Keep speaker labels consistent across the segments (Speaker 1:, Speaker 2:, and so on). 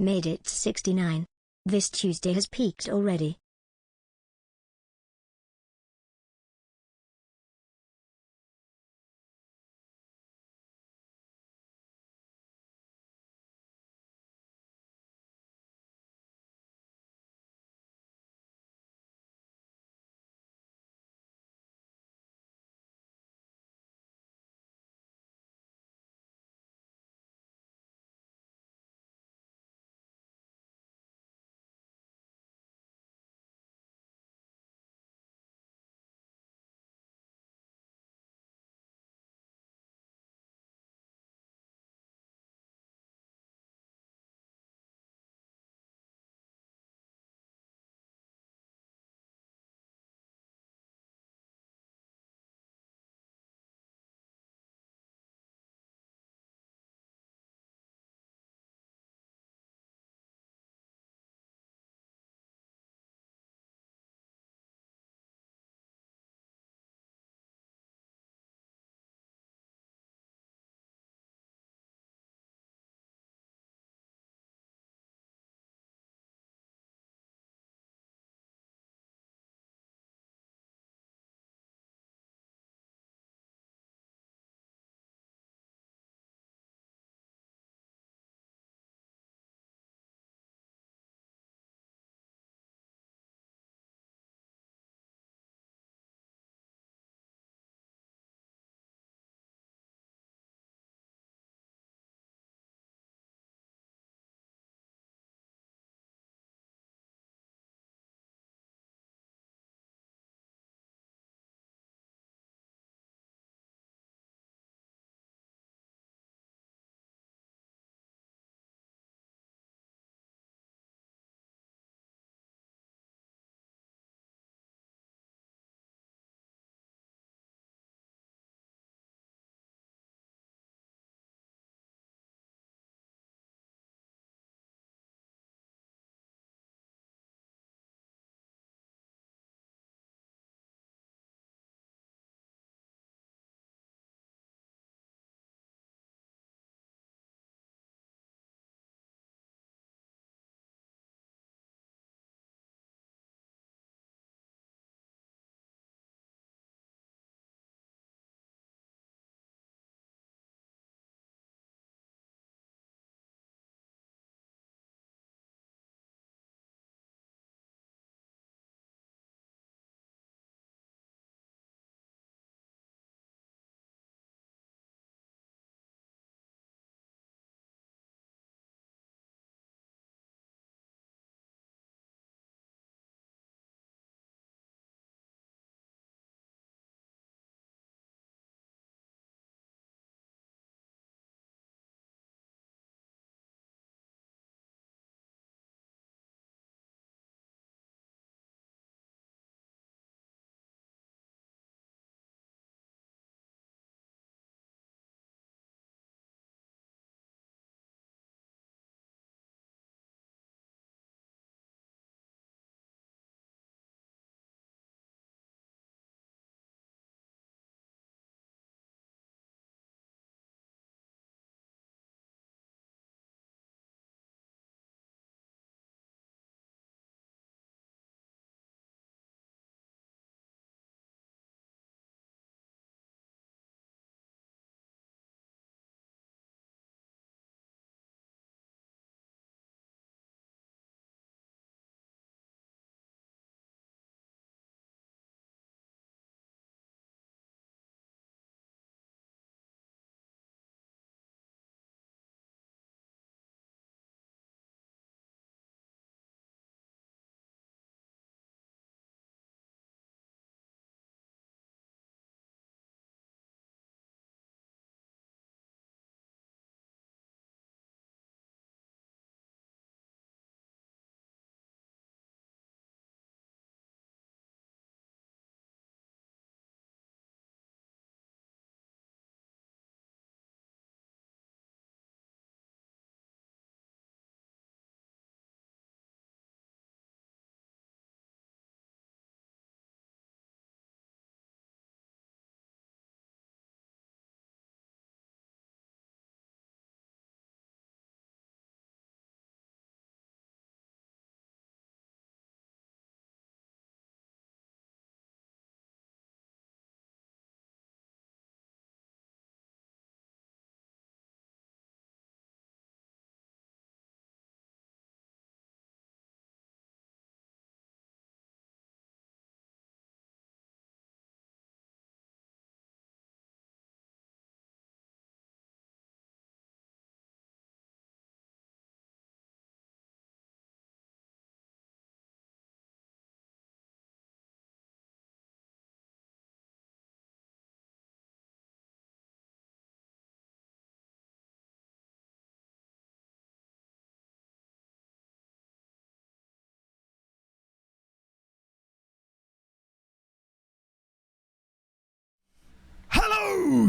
Speaker 1: Made it 69. This Tuesday has peaked already.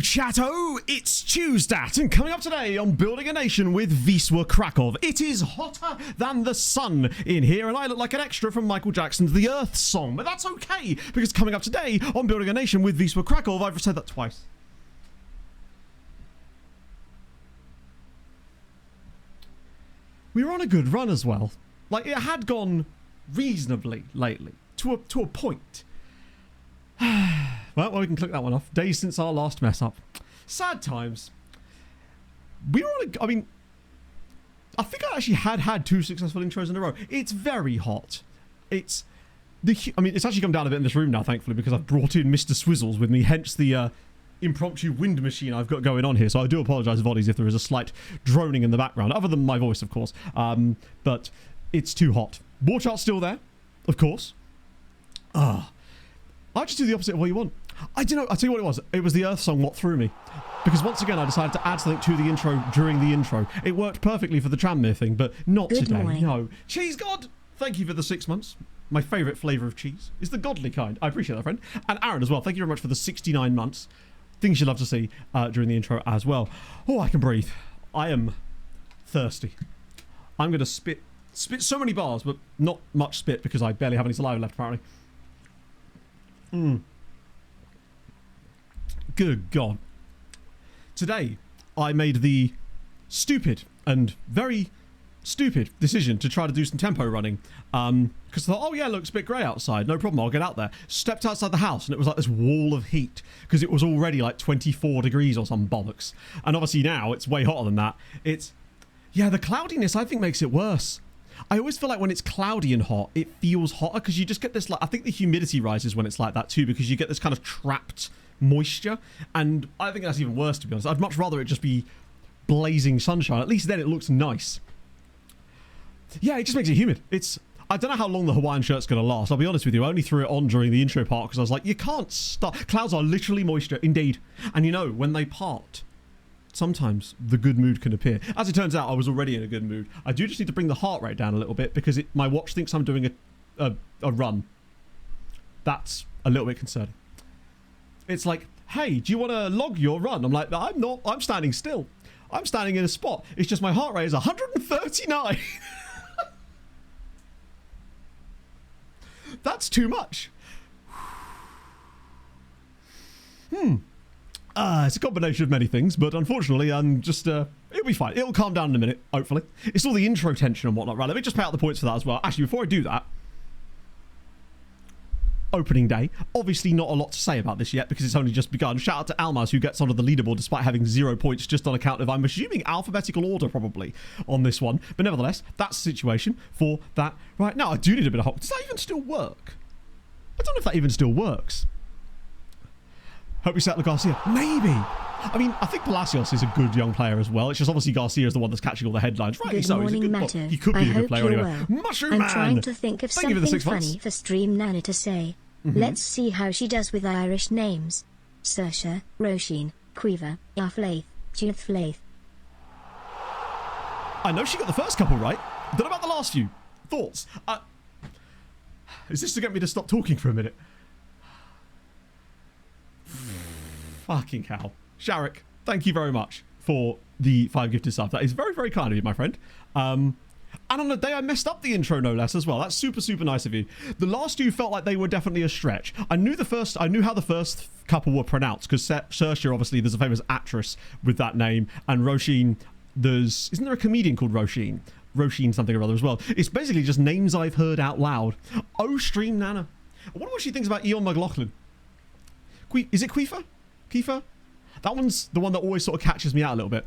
Speaker 2: Chatto, it's Tuesday, and coming up today on Building a Nation with Wisła Kraków. It is hotter than the sun in here, and I look like an extra from Michael Jackson's The Earth song, but that's okay, because coming up today on Building a Nation with Wisła Kraków, I've said that twice. We were on a good run as well. Like, it had gone reasonably lately, to a point. Well, we can click that one off. Days since our last mess up. Sad times. We were on a... I mean, I think I actually had 2 successful intros in a row. It's very hot. It's... it's actually come down a bit in this room now, thankfully, because I've brought in Mr. Swizzles with me, hence the impromptu wind machine I've got going on here. So I do apologise, Voddies, if there is a slight droning in the background, other than my voice, of course. But it's too hot. War chart's still there, of course. I just do the opposite of what you want. I don't know. I'll tell you what it was. It was the Earth song what threw me. Because once again, I decided to add something to the intro during the intro. It worked perfectly for the Tranmere thing, but not
Speaker 1: Good
Speaker 2: today.
Speaker 1: morning.
Speaker 2: No. Cheese God, thank you for the 6 months. My favourite flavour of cheese is the godly kind. I appreciate that, friend. And Aaron as well. Thank you very much for the 69 months. Things you'd love to see during the intro as well. Oh, I can breathe. I am thirsty. I'm going to spit so many bars, but not much spit because I barely have any saliva left, apparently. Good God. Today, I made the stupid and very stupid decision to try to do some tempo running. Because I thought, oh yeah, looks a bit grey outside. No problem, I'll get out there. Stepped outside the house and it was like this wall of heat because it was already like 24 degrees or some bollocks. And obviously now it's way hotter than that. Yeah, the cloudiness I think makes it worse. I always feel like when it's cloudy and hot, it feels hotter because you just get this, like, I think the humidity rises when it's like that too because you get this kind of trapped moisture, and I think that's even worse, to be honest. I'd much rather it just be blazing sunshine. At least then it looks nice. Yeah, it just makes it humid. I don't know how long the Hawaiian shirt's going to last. I'll be honest with you. I only threw it on during the intro part because I was like, you can't stop. Clouds are literally moisture, indeed. And you know, when they part, sometimes the good mood can appear. As it turns out, I was already in a good mood. I do just need to bring the heart rate down a little bit because my watch thinks I'm doing a run. That's a little bit concerning. It's like, hey, do you want to log your run? I'm like, I'm not. I'm standing still. I'm standing in a spot. It's just my heart rate is 139. That's too much. It's a combination of many things, but unfortunately, I'm just, it'll be fine. It'll calm down in a minute, hopefully. It's all the intro tension and whatnot, right? Let me just pay out the points for that as well. Actually, before I do that, opening day. Obviously not a lot to say about this yet because it's only just begun. Shout out to Almaz, who gets onto the leaderboard despite having 0 points just on account of, I'm assuming, alphabetical order probably on this one. But nevertheless, that's the situation for that right now. I do need a bit of hope. Does that even still work? I don't know if that even still works. Hope you settle Garcia. Maybe. I mean, I think Palacios is a good young player as well. It's just obviously Garcia is the one that's catching all the headlines. Rightly so. He's a good player. He could be a good player anyway.
Speaker 1: Well.
Speaker 2: Mushroom
Speaker 1: I'm
Speaker 2: Man.
Speaker 1: trying to think of something funny for Stream Nana to say. Let's see how she does with Irish names. Saoirse, Roisin, Quiver, Aflaith, Judith.
Speaker 2: I know she got the first couple right. Don't know about the last few. Thoughts? Is this to get me to stop talking for a minute? Fucking hell. Sharek, thank you very much for the 5 gifted subs. That is very, very kind of you, my friend. And on the day I messed up the intro, no less, as well. That's super, super nice of you. The last 2 felt like they were definitely a stretch. I knew how the first couple were pronounced, because Saoirse, obviously, there's a famous actress with that name, and Roisin, isn't there a comedian called Roisin? Roisin something or other as well. It's basically just names I've heard out loud. Oh, Stream Nana. I wonder what she thinks about Eon McLaughlin. Is it Quifa? Kiefer? That one's the one that always sort of catches me out a little bit.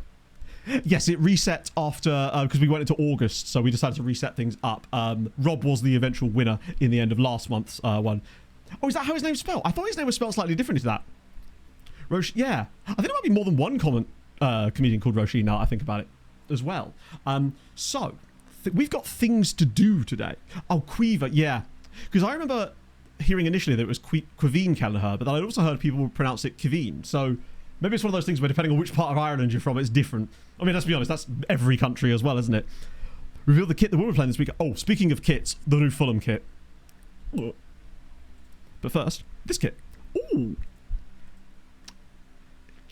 Speaker 2: Yes, it reset after, because we went into August, so we decided to reset things up. Rob was the eventual winner in the end of last month's one. Oh, is that how his name's spelled? I thought his name was spelled slightly differently to that. Yeah. I think there might be more than one comedian called Roisin now I think about it as well. So, we've got things to do today. Oh, Quiver, yeah. Because I remember hearing initially that it was Quiveen Kelleher, but then I'd also heard people pronounce it Kiveen. So maybe it's one of those things where depending on which part of Ireland you're from, it's different. I mean, let's be honest, that's every country as well, isn't it? Reveal the kit that we're playing this week. Oh, speaking of kits, the new Fulham kit. But first, this kit. Ooh.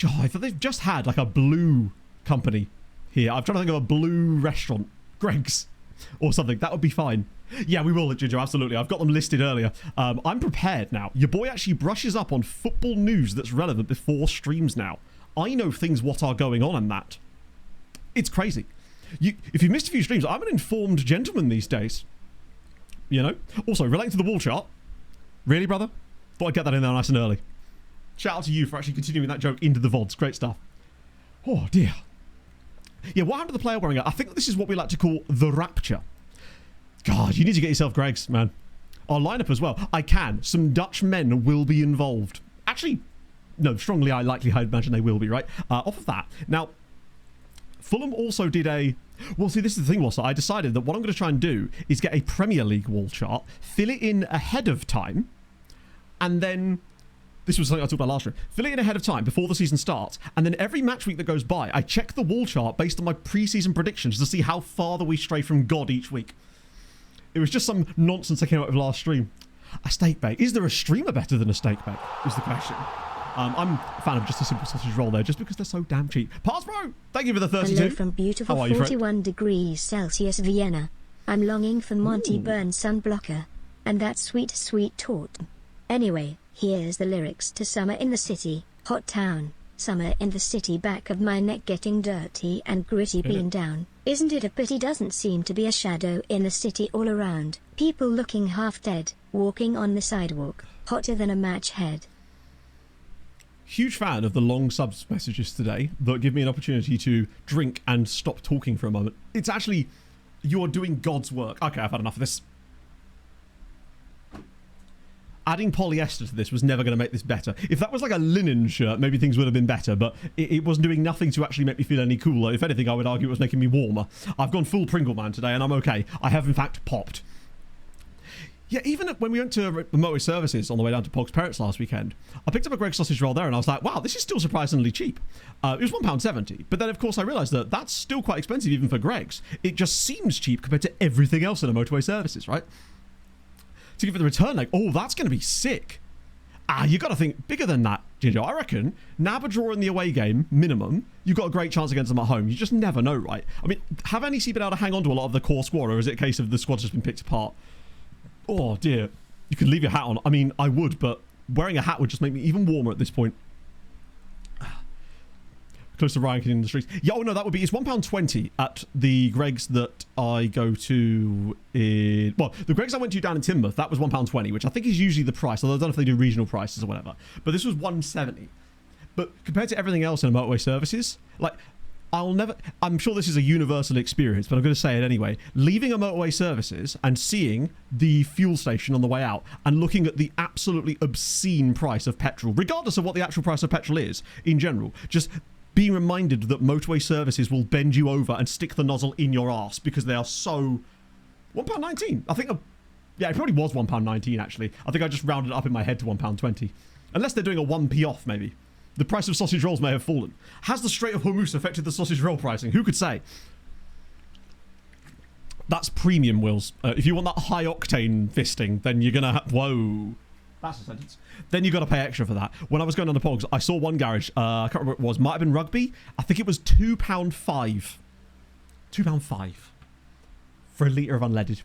Speaker 2: God, I thought they've just had like a blue company here. I'm trying to think of a blue restaurant. Greg's or something. That would be fine. Yeah, we will, Ginger, absolutely. I've got them listed earlier. I'm prepared now. Your boy actually brushes up on football news that's relevant before streams now. I know things what are going on in that. It's crazy. If you've missed a few streams, I'm an informed gentleman these days. You know? Also, relating to the wall chart. Really, brother? Thought I'd get that in there nice and early. Shout out to you for actually continuing that joke into the VODs. Great stuff. Oh, dear. Yeah, what happened to the player wearing it? I think this is what we like to call the rapture. God, you need to get yourself Greg's, man. Our lineup as well. I can. Some Dutch men will be involved. Actually, no, strongly I imagine they will be, right? Off of that. Now, Fulham also did a... Well, see, this is the thing, Wassa. I decided that what I'm going to try and do is get a Premier League wall chart, fill it in ahead of time, and then... This was something I talked about last year. Fill it in ahead of time before the season starts, and then every match week that goes by, I check the wall chart based on my pre-season predictions to see how farther we stray from God each week. It was just some nonsense I came up with last stream. A steak bake. Is there a streamer better than a steak bake? Is the question. I'm a fan of just a simple sausage roll there, just because they're so damn cheap. Pass, bro! Thank you for the 32.
Speaker 1: Hello from beautiful
Speaker 2: How are you,
Speaker 1: 41 degrees Celsius Vienna. I'm longing for Monty Burns sunblocker. And that sweet, sweet tort. Anyway, here's the lyrics to Summer in the City, Hot Town. Summer in the city, back of my neck getting dirty and gritty, been down. Isn't it a pity doesn't seem to be a shadow in the city all around? People looking half dead, walking on the sidewalk, hotter than a match head.
Speaker 2: Huge fan of the long subs messages today that give me an opportunity to drink and stop talking for a moment. It's actually, you're doing God's work. Okay, I've had enough of this. Adding polyester to this was never going to make this better. If that was like a linen shirt, maybe things would have been better, but it was doing nothing to actually make me feel any cooler. If anything, I would argue it was making me warmer. I've gone full Pringle Man today, and I'm okay. I have, in fact, popped. Yeah, even when we went to the motorway services on the way down to Pog's parents last weekend, I picked up a Greg's sausage roll there, and I was like, wow, this is still surprisingly cheap. It was £1.70, but then, of course, I realised that that's still quite expensive even for Greg's. It just seems cheap compared to everything else in the motorway services, right? To give it the return leg, oh, that's going to be sick. You got to think bigger than that, Ginger. I reckon, nab a draw in the away game, minimum, you've got a great chance against them at home. You just never know, right? I mean, have NEC been able to hang on to a lot of the core squad, or is it a case of the squad's just been picked apart? Oh, dear. You could leave your hat on. I mean, I would, but wearing a hat would just make me even warmer at this point. Close to Ryan King in the streets. Yeah, oh no, that would be, it's £1.20 at the Greg's that I go to in, well, the Greg's I went to down in Teignmouth, that was £1.20, which I think is usually the price, although I don't know if they do regional prices or whatever. But this was £1.70. But compared to everything else in motorway services, like, I'm sure this is a universal experience, but I'm going to say it anyway. Leaving a motorway services and seeing the fuel station on the way out and looking at the absolutely obscene price of petrol, regardless of what the actual price of petrol is in general, just being reminded that motorway services will bend you over and stick the nozzle in your arse because they are so... £1.19. I think... Yeah, it probably was £1.19 actually. I think I just rounded it up in my head to £1.20. Unless they're doing a 1p off, maybe. The price of sausage rolls may have fallen. Has the Strait of Hormuz affected the sausage roll pricing? Who could say? That's premium, Wills. If you want that high-octane fisting, then you're going to have... Whoa. That's a sentence. Then you got to pay extra for that. When I was going on the Pogs, I saw one garage. I can't remember what it was. Might have been Rugby. I think it was £2.5. £2.5 for a litre of unleaded.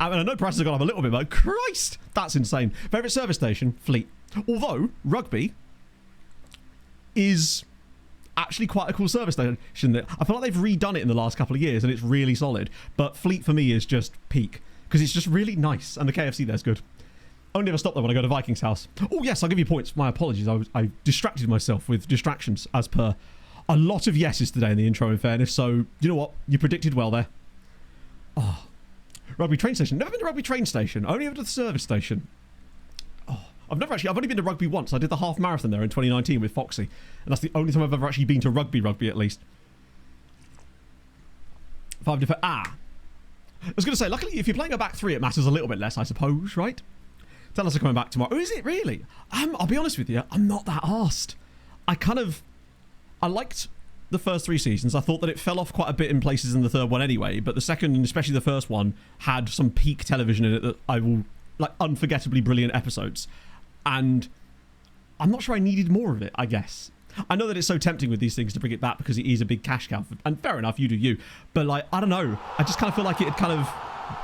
Speaker 2: I mean, I know prices have gone up a little bit, but Christ, that's insane. Favourite service station? Fleet. Although, Rugby is actually quite a cool service station. I feel like they've redone it in the last couple of years, and it's really solid. But Fleet, for me, is just peak. Because it's just really nice, and the KFC there's good. Only ever stop there when I go to Viking's house. Oh, yes, I'll give you points. My apologies. I distracted myself with distractions as per a lot of yeses today in the intro, in fairness. So, you know what? You predicted well there. Oh, Rugby train station. Never been to Rugby train station. Only ever to the service station. Oh, I've only been to Rugby once. I did the half marathon there in 2019 with Foxy. And that's the only time I've ever actually been to Rugby at least. 5 different... I was going to say, luckily, if you're playing a back three, it matters a little bit less, I suppose, right? Tell us are coming back tomorrow. Oh, is it really? I'll be honest with you, I'm not that arsed. I liked the first 3 seasons. I thought that it fell off quite a bit in places in the third one anyway, but the second and especially the first one had some peak television in it that I will, like, unforgettably brilliant episodes. And I'm not sure I needed more of it, I guess. I know that it's so tempting with these things to bring it back because it is a big cash cow, and fair enough, you do you. But like, I don't know. I just kind of feel like it had kind of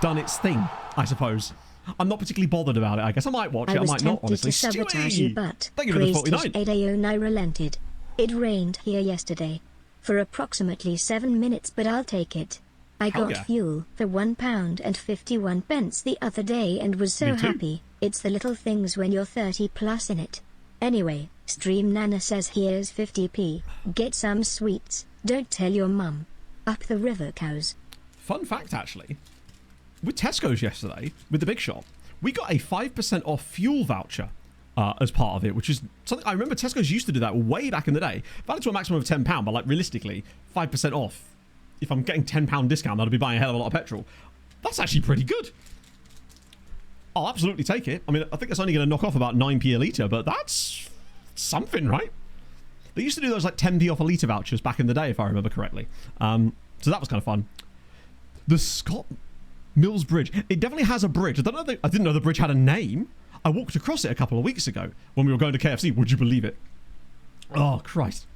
Speaker 2: done its thing, I suppose. I'm not particularly bothered about it, I guess. I might watch it, I might not, honestly.
Speaker 1: To sabotage you, but
Speaker 2: thank you for the 49.
Speaker 1: 809 relented. It rained here yesterday for approximately 7 minutes, but I'll take it. I got fuel for £1.51 the other day and was so happy. It's the little things when you're 30 plus in it. Anyway, Stream Nana says here's 50p. Get some sweets. Don't tell your mum. Up the river, cows.
Speaker 2: Fun fact, actually. With Tesco's yesterday, with the big shop, we got a 5% off fuel voucher as part of it, which is something I remember Tesco's used to do that way back in the day. Valid to a maximum of £10, but like realistically, 5% off. If I'm getting £10 discount, I'll be buying a hell of a lot of petrol. That's actually pretty good. I'll absolutely take it. I mean, I think it's only going to knock off about 9p a litre, but that's something, right? They used to do those like 10p off a litre vouchers back in the day, if I remember correctly. So that was kind of fun. The Scott Mills Bridge. It definitely has a bridge. I didn't know the bridge had a name. I walked across it a couple of weeks ago when we were going to KFC. Would you believe it? Oh, Christ.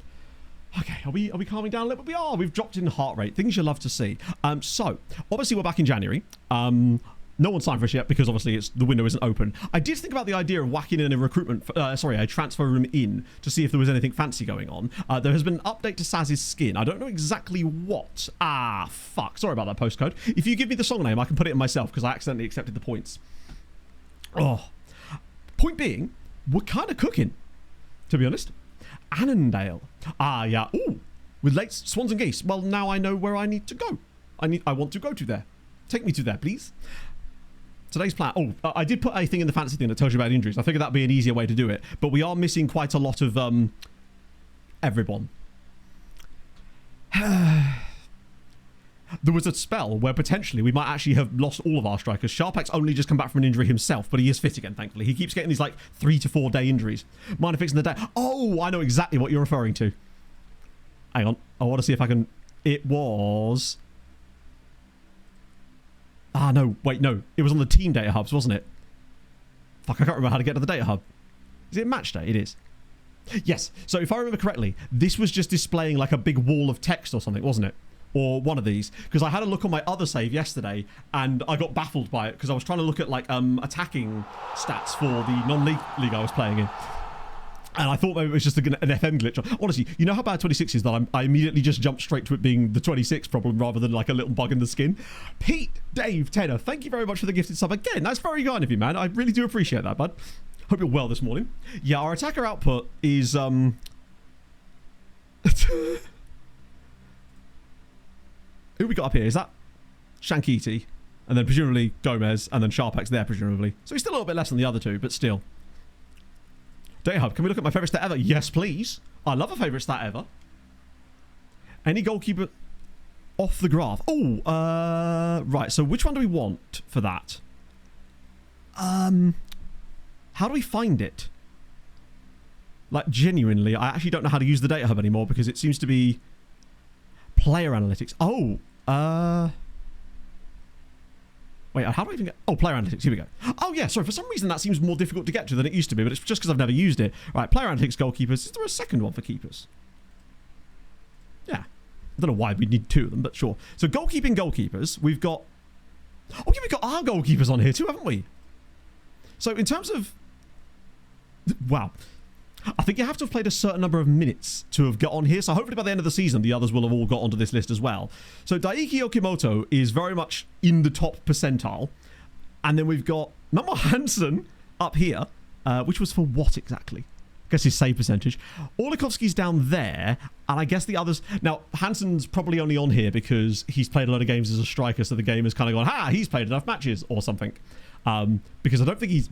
Speaker 2: Okay, are we calming down a little bit? We are. We've dropped in heart rate. Things you love to see. So, obviously we're back in January. No one's signed for us yet because obviously the window isn't open. I did think about the idea of whacking in a transfer room in to see if there was anything fancy going on. There has been an update to Saz's skin. I don't know exactly what. Ah, fuck. Sorry about that postcode. If you give me the song name, I can put it in myself because I accidentally accepted the points. Oh. Point being, we're kind of cooking, to be honest. Annandale. Ah, yeah. Ooh. With late swans and geese. Well, now I know where I need to go. I want to go to there. Take me to there, please. Today's plan. Oh, I did put a thing in the fancy thing that tells you about injuries. I figured that'd be an easier way to do it. But we are missing quite a lot of everyone. There was a spell where potentially we might actually have lost all of our strikers. Sharpak's only just come back from an injury himself, but he is fit again, thankfully. He keeps getting these like 3 to 4 day injuries. Minor fixing the day. Oh, I know exactly what you're referring to. Hang on. I want to see if I can... It was... Ah, no. Wait, no. It was on the team data hubs, wasn't it? Fuck, I can't remember how to get to the data hub. Is it match day? It is. Yes. So if I remember correctly, this was just displaying like a big wall of text or something, wasn't it? Or one of these. Because I had a look on my other save yesterday and I got baffled by it because I was trying to look at like attacking stats for the non-league league I was playing in. And I thought maybe it was just an FM glitch. Honestly, you know how bad 26 is that I immediately just jumped straight to it being the 26 problem rather than like a little bug in the skin. Pete, Dave, Tenor, thank you very much for the gifted sub. Again, that's very kind of you, man. I really do appreciate that, bud. Hope you're well this morning. Yeah, our attacker output is... Who we got up here? Is that Shankiti? And then presumably Gomez, and then Sharpak's there, presumably. So he's still a little bit less than the other two, but still. Data Hub, can we look at my favourite stat ever? Yes, please. I love a favourite stat ever. Any goalkeeper off the graph. Oh, right. So which one do we want for that? How do we find it? Like, genuinely, I actually don't know how to use the Data Hub anymore because it seems to be player analytics. Oh, wait, how do I even get... Oh, player analytics. Here we go. Oh, yeah. Sorry. For some reason, that seems more difficult to get to than it used to be, but it's just because I've never used it. Right. Player analytics, goalkeepers. Is there a second one for keepers? Yeah. I don't know why we need 2 of them, but sure. So, goalkeepers. We've got... Oh, yeah, we've got our goalkeepers on here too, haven't we? So, in terms of... Wow. I think you have to have played a certain number of minutes to have got on here. So hopefully by the end of the season, the others will have all got onto this list as well. So Daiki Okimoto is very much in the top percentile. And then we've got Mamo Hansen up here, which was for what exactly? I guess his save percentage. Orlikovsky's down there, and I guess the others... Now, Hansen's probably only on here because he's played a lot of games as a striker, so the game has kind of gone, he's played enough matches, or something. Because I don't think he's...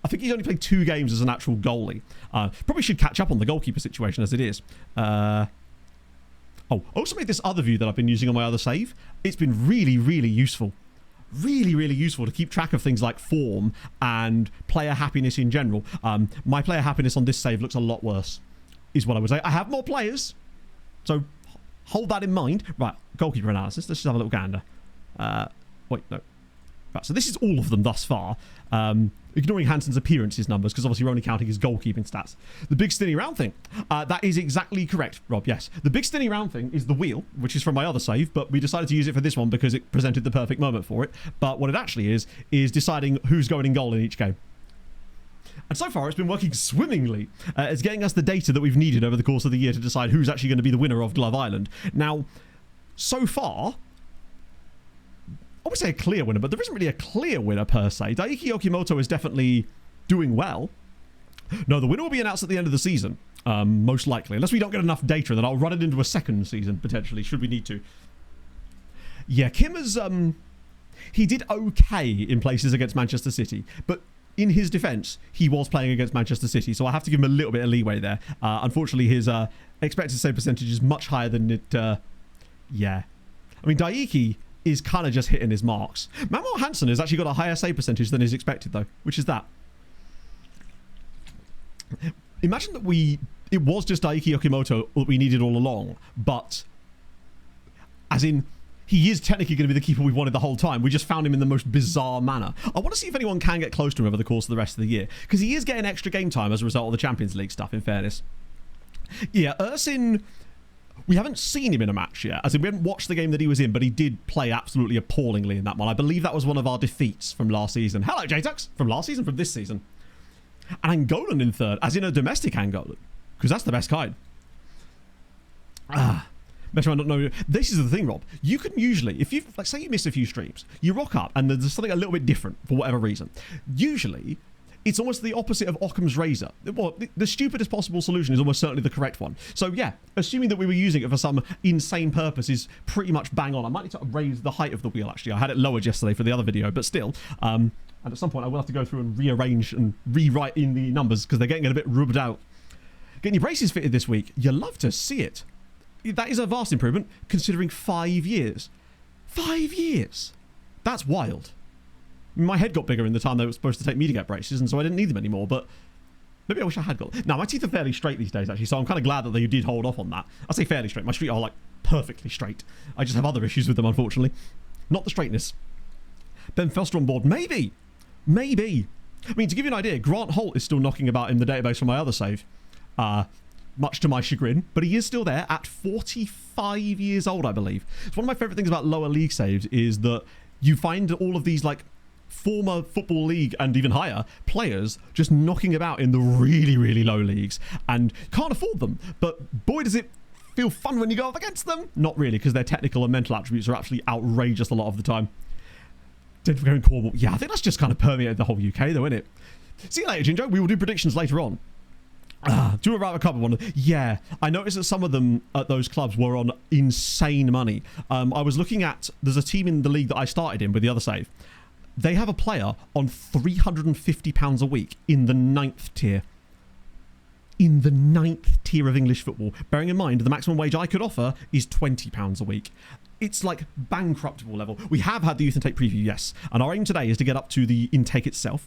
Speaker 2: I think he's only played 2 games as an actual goalie. Probably should catch up on the goalkeeper situation as it is. I also made this other view that I've been using on my other save. It's been really, really useful. Really, really useful to keep track of things like form and player happiness in general. My player happiness on this save looks a lot worse, is what I would say. I have more players, so hold that in mind. Right, goalkeeper analysis. Let's just have a little gander. Wait, no. Right, so this is all of them thus far. Ignoring Hansen's appearances numbers, because obviously we're only counting his goalkeeping stats. The big stinny round thing. That is exactly correct, Rob, yes. The big stinny round thing is the wheel, which is from my other save, but we decided to use it for this one because it presented the perfect moment for it. But what it actually is deciding who's going in goal in each game. And so far, it's been working swimmingly. It's getting us the data that we've needed over the course of the year to decide who's actually going to be the winner of Glove Island. Now, so far, I would say a clear winner, but there isn't really a clear winner per se. Daiki Okimoto is definitely doing well. No, the winner will be announced at the end of the season, most likely. Unless we don't get enough data, then I'll run it into a second season, potentially, should we need to. Yeah, Kim has... he did okay in places against Manchester City, but in his defence, he was playing against Manchester City, so I have to give him a little bit of leeway there. Unfortunately, his expected save percentage is much higher than it... yeah. I mean, Daiki is kind of just hitting his marks. Manuel Hansen has actually got a higher save percentage than is expected, though, which is that. Imagine that it was just Daiki Okimoto that we needed all along, but as in, he is technically going to be the keeper we wanted the whole time. We just found him in the most bizarre manner. I want to see if anyone can get close to him over the course of the rest of the year, because he is getting extra game time as a result of the Champions League stuff, in fairness. Yeah, Ersin... we haven't seen him in a match yet, as in we haven't watched the game that he was in, but he did play absolutely appallingly in that one. I believe that was one of our defeats from last season. Hello, J-Tux! From last season? From this season. And Angolan in third, as in a domestic Angolan, because that's the best kind. Metro, I don't know. This is the thing, Rob. You can usually, if you like, say you miss a few streams, you rock up and there's something a little bit different for whatever reason. Usually, it's almost the opposite of Occam's razor. Well, the stupidest possible solution is almost certainly the correct one. So yeah, assuming that we were using it for some insane purpose is pretty much bang on. I might need to raise the height of the wheel, actually. I had it lowered yesterday for the other video, but still. And at some point, I will have to go through and rearrange and rewrite in the numbers because they're getting a bit rubbed out. Getting your braces fitted this week. You love to see it. That is a vast improvement, considering 5 years. 5 years! That's wild. My head got bigger in the time they were supposed to take me to get braces, and so I didn't need them anymore, but maybe I wish I had got... Now, my teeth are fairly straight these days, actually, so I'm kind of glad that they did hold off on that. I say fairly straight. My street are, like, perfectly straight. I just have other issues with them, unfortunately. Not the straightness. Ben Foster on board. Maybe. Maybe. I mean, to give you an idea, Grant Holt is still knocking about in the database for my other save. Much to my chagrin, but he is still there at 45 years old, I believe. It's one of my favourite things about lower league saves is that you find all of these, like, former Football League and even higher players just knocking about in the really, really low leagues and can't afford them. But boy, does it feel fun when you go up against them. Not really, because their technical and mental attributes are absolutely outrageous a lot of the time. Identifying Cornwall. Yeah, I think that's just kind of permeated the whole UK, though, isn't it? See you later, Jinjo. We will do predictions later on. Do a rather couple one. Yeah, I noticed that some of them at those clubs were on insane money. I was looking at, there's a team in the league that I started in with the other save. They have a player on £350 a week in the 9th tier. In the 9th tier of English football. Bearing in mind, the maximum wage I could offer is £20 a week. It's like bankruptable level. We have had the youth intake preview, yes. And our aim today is to get up to the intake itself.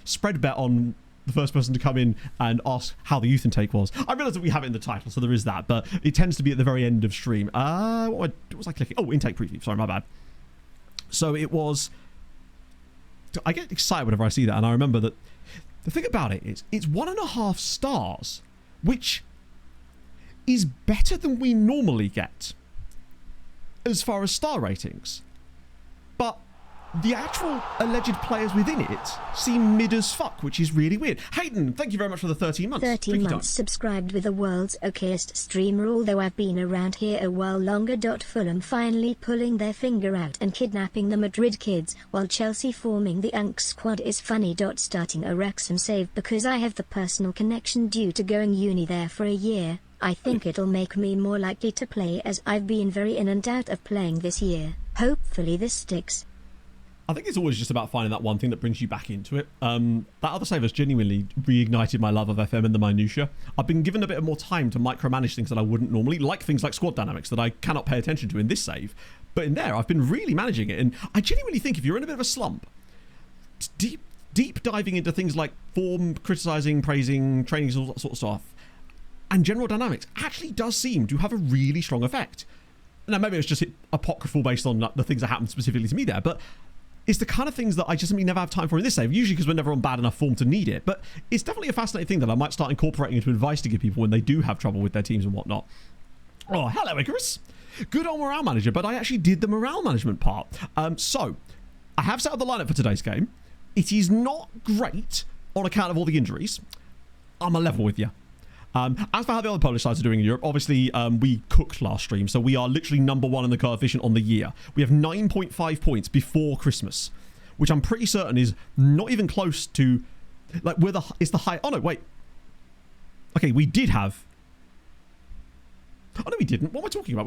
Speaker 2: Spread bet on the first person to come in and ask how the youth intake was. I realise that we have it in the title, so there is that, but it tends to be at the very end of stream. What was I clicking? Oh, intake preview. Sorry, my bad. So it was... I get excited whenever I see that, and I remember that the thing about it is it's 1.5 stars, which is better than we normally get as far as star ratings. But the actual alleged players within it seem mid as fuck, which is really weird. Hayden, thank you very much for the 13 months.
Speaker 1: 13 months subscribed with the world's okayest streamer, although I've been around here a while longer. Fulham finally pulling their finger out and kidnapping the Madrid kids, while Chelsea forming the Unk squad is funny. Starting a Wrexham save because I have the personal connection due to going uni there for a year. I think it'll make me more likely to play, as I've been very in and out of playing this year. Hopefully this sticks.
Speaker 2: I think it's always just about finding that one thing that brings you back into it. That other save has genuinely reignited my love of FM and the minutiae. I've been given a bit more time to micromanage things that I wouldn't normally, like things like squad dynamics that I cannot pay attention to in this save. But in there, I've been really managing it. And I genuinely think if you're in a bit of a slump, deep diving into things like form, criticising, praising, training, all that sort of stuff, and general dynamics actually does seem to have a really strong effect. Now, maybe it's just apocryphal based on the things that happened specifically to me there, but it's the kind of things that I just simply never have time for in this save, usually because we're never on bad enough form to need it. But it's definitely a fascinating thing that I might start incorporating into advice to give people when they do have trouble with their teams and whatnot. Oh, hello, Icarus. Good old morale manager, but I actually did the morale management part. So, I have set up the lineup for today's game. It is not great on account of all the injuries. I'm a level with you. As for how the other Polish sides are doing in Europe, obviously we cooked last stream, so we are literally number one in the coefficient on the year. We have 9.5 points before Christmas, which I'm pretty certain is not even close to, like, it's the high. Oh no, wait. Okay, we did have. Oh no, we didn't. What am I talking about?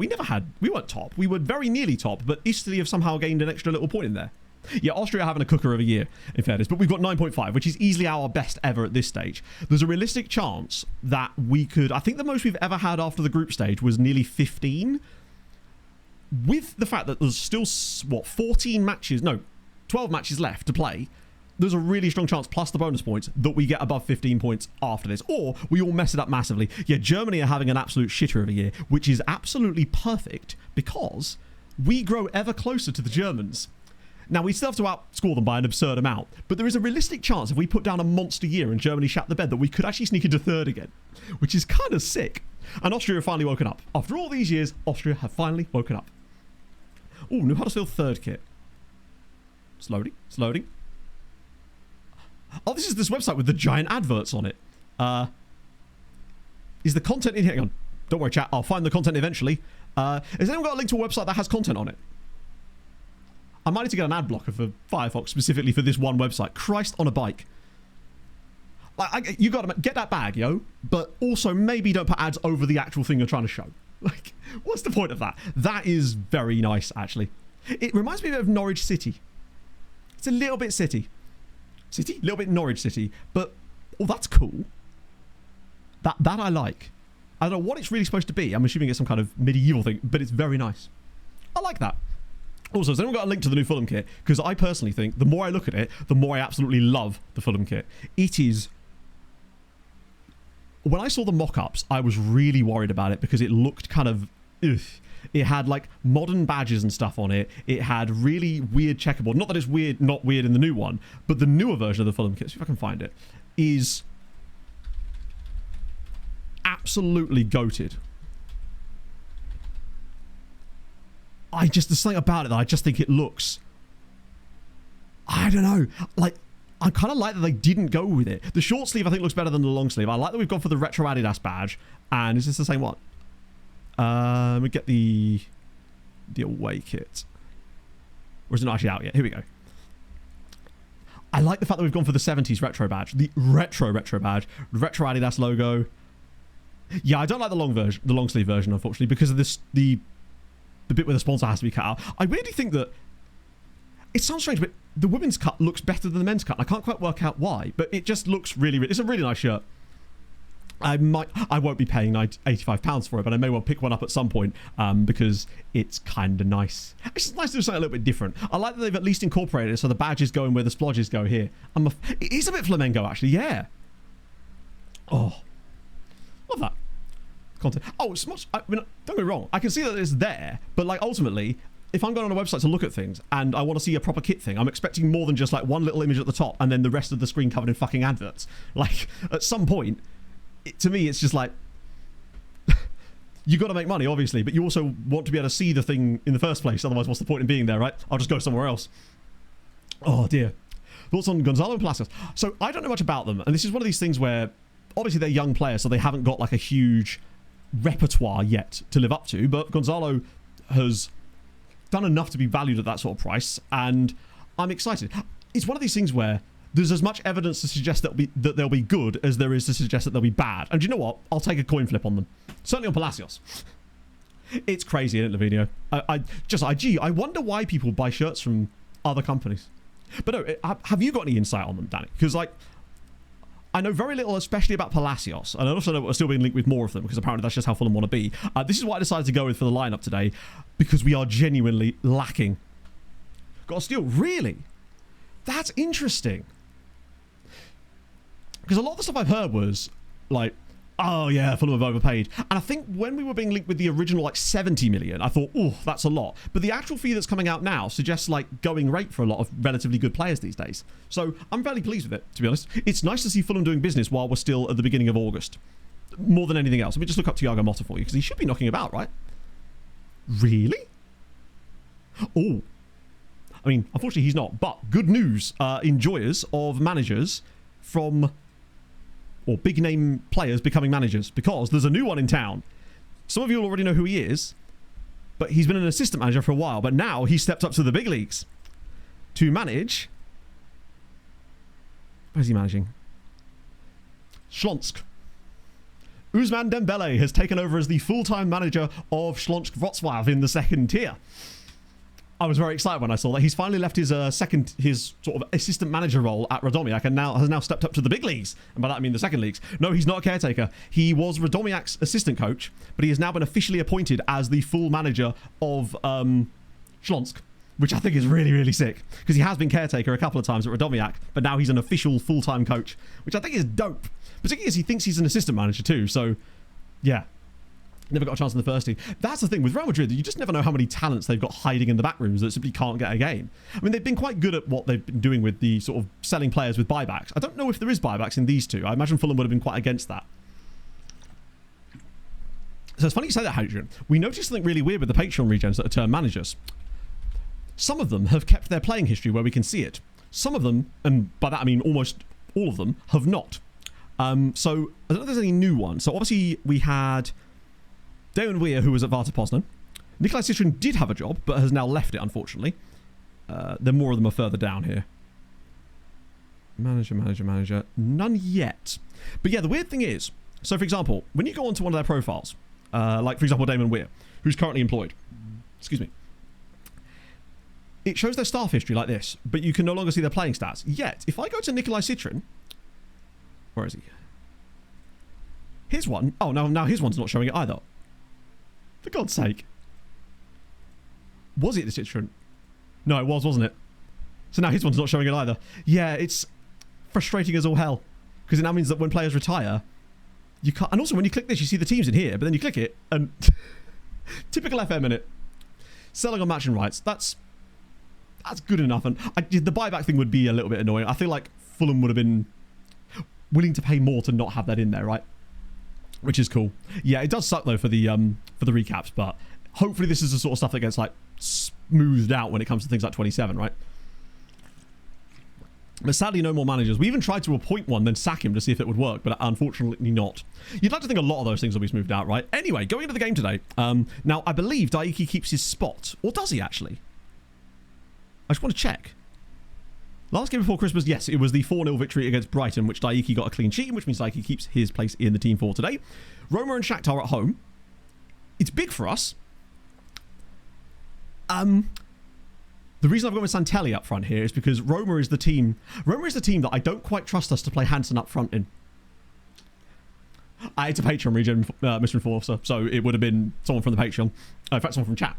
Speaker 2: We weren't top. We were very nearly top, but Italy have somehow gained an extra little point in there. Yeah, Austria having a cooker of a year, in fairness, but we've got 9.5, which is easily our best ever at this stage. There's a realistic chance that we could, I think the most we've ever had after the group stage was nearly 15. With the fact that there's still, 14 matches, no, 12 matches left to play, there's a really strong chance, plus the bonus points, that we get above 15 points after this. Or we all mess it up massively. Yeah, Germany are having an absolute shitter of a year, which is absolutely perfect because we grow ever closer to the Germans. Now, we still have to outscore them by an absurd amount, but there is a realistic chance if we put down a monster year and Germany shat the bed that we could actually sneak into third again, which is kind of sick. And Austria have finally woken up. After all these years, Austria have finally woken up. Oh, new Huddersfield third kit. It's loading. It's loading. Oh, this is this website with the giant adverts on it. Is the content in here? Hang on. Don't worry, chat. I'll find the content eventually. Has anyone got a link to a website that has content on it? I might need to get an ad blocker for Firefox specifically for this one website. Christ on a bike. You got to get that bag, yo. But also maybe don't put ads over the actual thing you're trying to show. Like, what's the point of that? That is very nice, actually. It reminds me a bit of Norwich City. It's a little bit city. City? A little bit Norwich City. But, oh, that's cool. That I like. I don't know what it's really supposed to be. I'm assuming it's some kind of medieval thing, but it's very nice. I like that. Also, has anyone got a link to the new Fulham kit? Because I personally think the more I look at it, the more I absolutely love the Fulham kit. It is... When I saw the mock-ups, I was really worried about it because it looked kind of... Ugh. It had, like, modern badges and stuff on it. It had really weird checkerboard. Not that it's weird, not weird in the new one, but the newer version of the Fulham kit, see if I can find it, is absolutely goated. There's something about it that I just think it looks, I don't know, like, I kind of like that they didn't go with it. The short sleeve I think looks better than the long sleeve. I like that we've gone for the retro Adidas badge. And is this the same one? We get the away kit. Or is it not actually out yet? Here we go. I like the fact that we've gone for the 70s retro badge. The retro badge. The retro Adidas logo. Yeah, I don't like the long sleeve version, unfortunately, because of this, the bit where the sponsor has to be cut out. I really think that it sounds strange, but the women's cut looks better than the men's cut. I can't quite work out why, but it just looks really, it's a really nice shirt. I won't be paying £85 for it, but I may well pick one up at some point because it's kind of nice. It's just nice to do something a little bit different. I like that they've at least incorporated it so the badges go in where the splodges go here. It is a bit flamenco, actually, yeah. Oh, love that. Content. Oh, it's much. I mean, don't get me wrong. I can see that it's there, but like ultimately, if I'm going on a website to look at things and I want to see a proper kit thing, I'm expecting more than just like one little image at the top and then the rest of the screen covered in fucking adverts. Like at some point, to me, it's just like you got to make money, obviously, but you also want to be able to see the thing in the first place. Otherwise, what's the point in being there, right? I'll just go somewhere else. Oh dear. Thoughts on Gonzalo and Palacios? So I don't know much about them, and this is one of these things where obviously they're young players, so they haven't got like a huge repertoire yet to live up to, but Gonzalo has done enough to be valued at that sort of price, and I'm excited. It's one of these things where there's as much evidence to suggest that they'll be good as there is to suggest that they'll be bad. And do you know what? I'll take a coin flip on them. Certainly on Palacios. It's crazy, isn't it, Lavinia? I wonder why people buy shirts from other companies. But no, have you got any insight on them, Danny? Because like, I know very little, especially about Palacios, and I also know we're still being linked with more of them, because apparently that's just how Fulham want to be. This is what I decided to go with for the lineup today, because we are genuinely lacking. Got a steal? Really? That's interesting. Because a lot of the stuff I've heard was, like, Oh yeah, Fulham have overpaid. And I think when we were being linked with the original like 70 million, I thought, oh, that's a lot. But the actual fee that's coming out now suggests like going rate for a lot of relatively good players these days. So I'm fairly pleased with it, to be honest. It's nice to see Fulham doing business while we're still at the beginning of August. More than anything else. Let me just look up Thiago Motta for you, because he should be knocking about, right? Really? Oh. I mean, unfortunately he's not. But good news, enjoyers of managers from... or big name players becoming managers, because there's a new one in town. Some of you already know who he is, but he's been an assistant manager for a while, but now he stepped up to the big leagues to manage... Where's he managing? Śląsk. Ousmane Dembele has taken over as the full-time manager of Śląsk Wrocław in the second tier. I was very excited when I saw that. He's finally left his his sort of assistant manager role at Radomiak and has now stepped up to the big leagues. And by that I mean the second leagues. No, he's not a caretaker. He was Radomiak's assistant coach, but he has now been officially appointed as the full manager of Śląsk, which I think is really, really sick. Because he has been caretaker a couple of times at Radomiak, but now he's an official full-time coach, which I think is dope. Particularly as he thinks he's an assistant manager too. So, yeah. Never got a chance in the first team. That's the thing with Real Madrid. You just never know how many talents they've got hiding in the back rooms that simply can't get a game. I mean, they've been quite good at what they've been doing with the sort of selling players with buybacks. I don't know if there is buybacks in these two. I imagine Fulham would have been quite against that. So it's funny you say that, Hadrian. We noticed something really weird with the Patreon regens that are turned managers. Some of them have kept their playing history where we can see it. Some of them, and by that I mean almost all of them, have not. So I don't know if there's any new ones. So obviously we had Damon Weir, who was at Varta Poznan. Nikolai Citrin did have a job, but has now left it, unfortunately. Then more of them are further down here. Manager. None yet. But yeah, the weird thing is, so for example, when you go onto one of their profiles, like for example Damon Weir, who's currently employed, excuse me, it shows their staff history like this, but you can no longer see their playing stats. Yet, if I go to Nikolai Citrin, where is he? His one, oh, now his one's not showing it either. For God's sake. Was it the Citrin? No, it was, wasn't it? So now his one's not showing it either. Yeah, it's frustrating as all hell. Because it now means that when players retire, you can't... And also, when you click this, you see the teams in here, but then you click it, and... Typical FM, innit? Selling on matching rights. That's good enough. And the buyback thing would be a little bit annoying. I feel like Fulham would have been willing to pay more to not have that in there, right? Which is cool. Yeah, it does suck though for the recaps, but hopefully this is the sort of stuff that gets like smoothed out when it comes to things like 27, right? But sadly, no more managers. We even tried to appoint one, then sack him to see if it would work, but unfortunately not. You'd like to think a lot of those things will be smoothed out, right? Anyway, going into the game today. Now, I believe Daiki keeps his spot. Or does he actually? I just want to check. Last game before Christmas, yes, it was the 4-0 victory against Brighton, which Daiki got a clean sheet, which means Daiki keeps his place in the team for today. Roma and Shakhtar at home. It's big for us. The reason I've gone with Santelli up front here is because Roma is the team that I don't quite trust us to play Hansen up front in. It's a Patreon regen, Mr. Enforcer, so it would have been someone from the Patreon. In fact, someone from chat.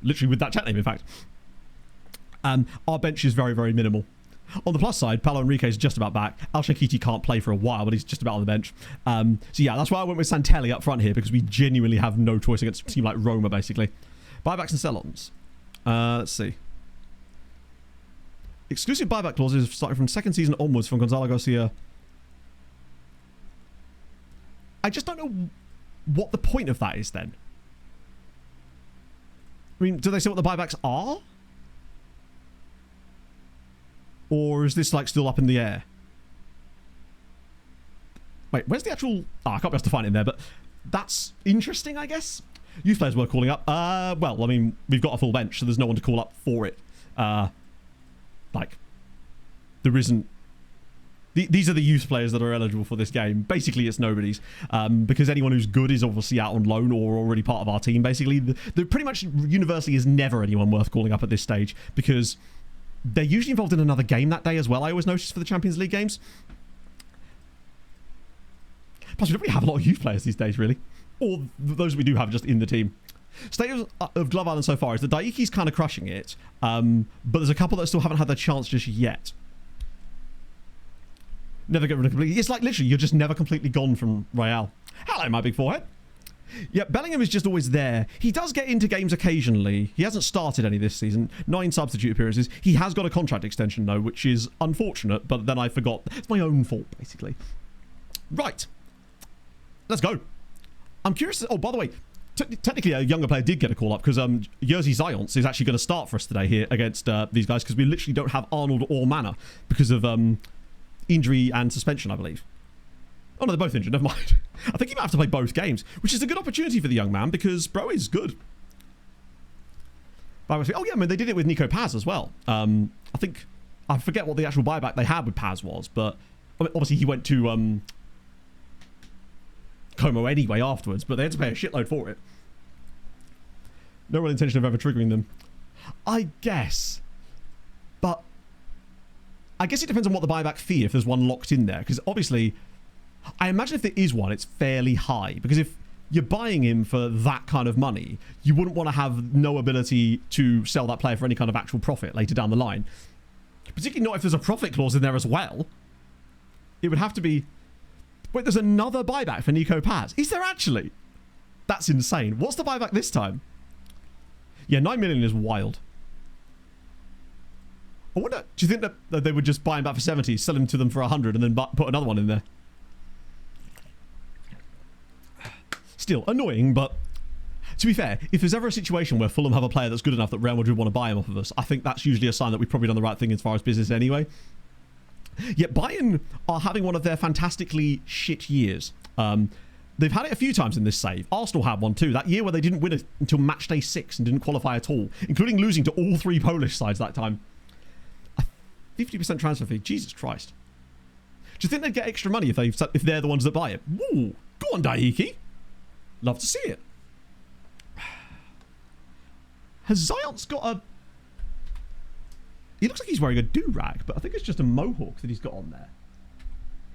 Speaker 2: Literally with that chat name, in fact. Our bench is very, very minimal. On the plus side, Paulo Henrique is just about back. Al Shakiti can't play for a while, but he's just about on the bench. So yeah, that's why I went with Santelli up front here, because we genuinely have no choice against a team like Roma, basically. Buybacks and sell-ons. Let's see. Exclusive buyback clauses starting from second season onwards from Gonzalo Garcia. I just don't know what the point of that is then. I mean, do they say what the buybacks are? Or is this like still up in the air? Wait, where's the actual... Oh, I can't be able to find it in there, but that's interesting, I guess. Youth players were calling up. Well, I mean, we've got a full bench, so there's no one to call up for it. Like, there isn't... These are the youth players that are eligible for this game. Basically, it's nobody's. Because anyone who's good is obviously out on loan or already part of our team, basically. There pretty much universally is never anyone worth calling up at this stage, because... they're usually involved in another game that day as well, I always notice, for the Champions League games. Plus, we don't really have a lot of youth players these days, really. Or those we do have just in the team. State of Glove Island so far is that Daiki's kind of crushing it, but there's a couple that still haven't had their chance just yet. Never get rid of completely. It's like literally, you're just never completely gone from Real. Hello, my big forehead. Yeah, Bellingham is just always there. He does get into games occasionally. He hasn't started any this season. 9 substitute appearances. He has got a contract extension, though, which is unfortunate, but then I forgot. It's my own fault, basically. Right. Let's go. I'm curious. Oh, by the way, technically a younger player did get a call up because Jerzy Zając is actually going to start for us today here against these guys because we literally don't have Arnold or Mana because of injury and suspension, I believe. Oh, no, they're both injured. Never mind. I think he might have to play both games, which is a good opportunity for the young man because bro is good. Oh, yeah, I mean, they did it with Nico Paz as well. I think, I forget what the actual buyback they had with Paz was, but I mean, obviously he went to Como anyway afterwards, but they had to pay a shitload for it. No real intention of ever triggering them. I guess. But I guess it depends on what the buyback fee, if there's one locked in there, because obviously I imagine if there is one, it's fairly high. Because if you're buying him for that kind of money, you wouldn't want to have no ability to sell that player for any kind of actual profit later down the line. Particularly not if there's a profit clause in there as well. It would have to be... Wait, there's another buyback for Nico Paz. Is there actually? That's insane. What's the buyback this time? Yeah, 9 million is wild. I wonder, do you think that they would just buy him back for 70, sell him to them for 100, and then put another one in there? Still annoying, but to be fair, if there's ever a situation where Fulham have a player that's good enough that Real Madrid want to buy him off of us, I think that's usually a sign that we've probably done the right thing as far as business anyway. Yet Bayern are having one of their fantastically shit years. They've had it a few times in this save. Arsenal had one too. That year where they didn't win it until match day 6 and didn't qualify at all, including losing to all 3 Polish sides that time. A 50% transfer fee. Jesus Christ. Do you think they'd get extra money if they're the ones that buy it? Ooh, go on, Daiki. Love to see it. Has Zając got a... He looks like he's wearing a do-rag, but I think it's just a mohawk that he's got on there.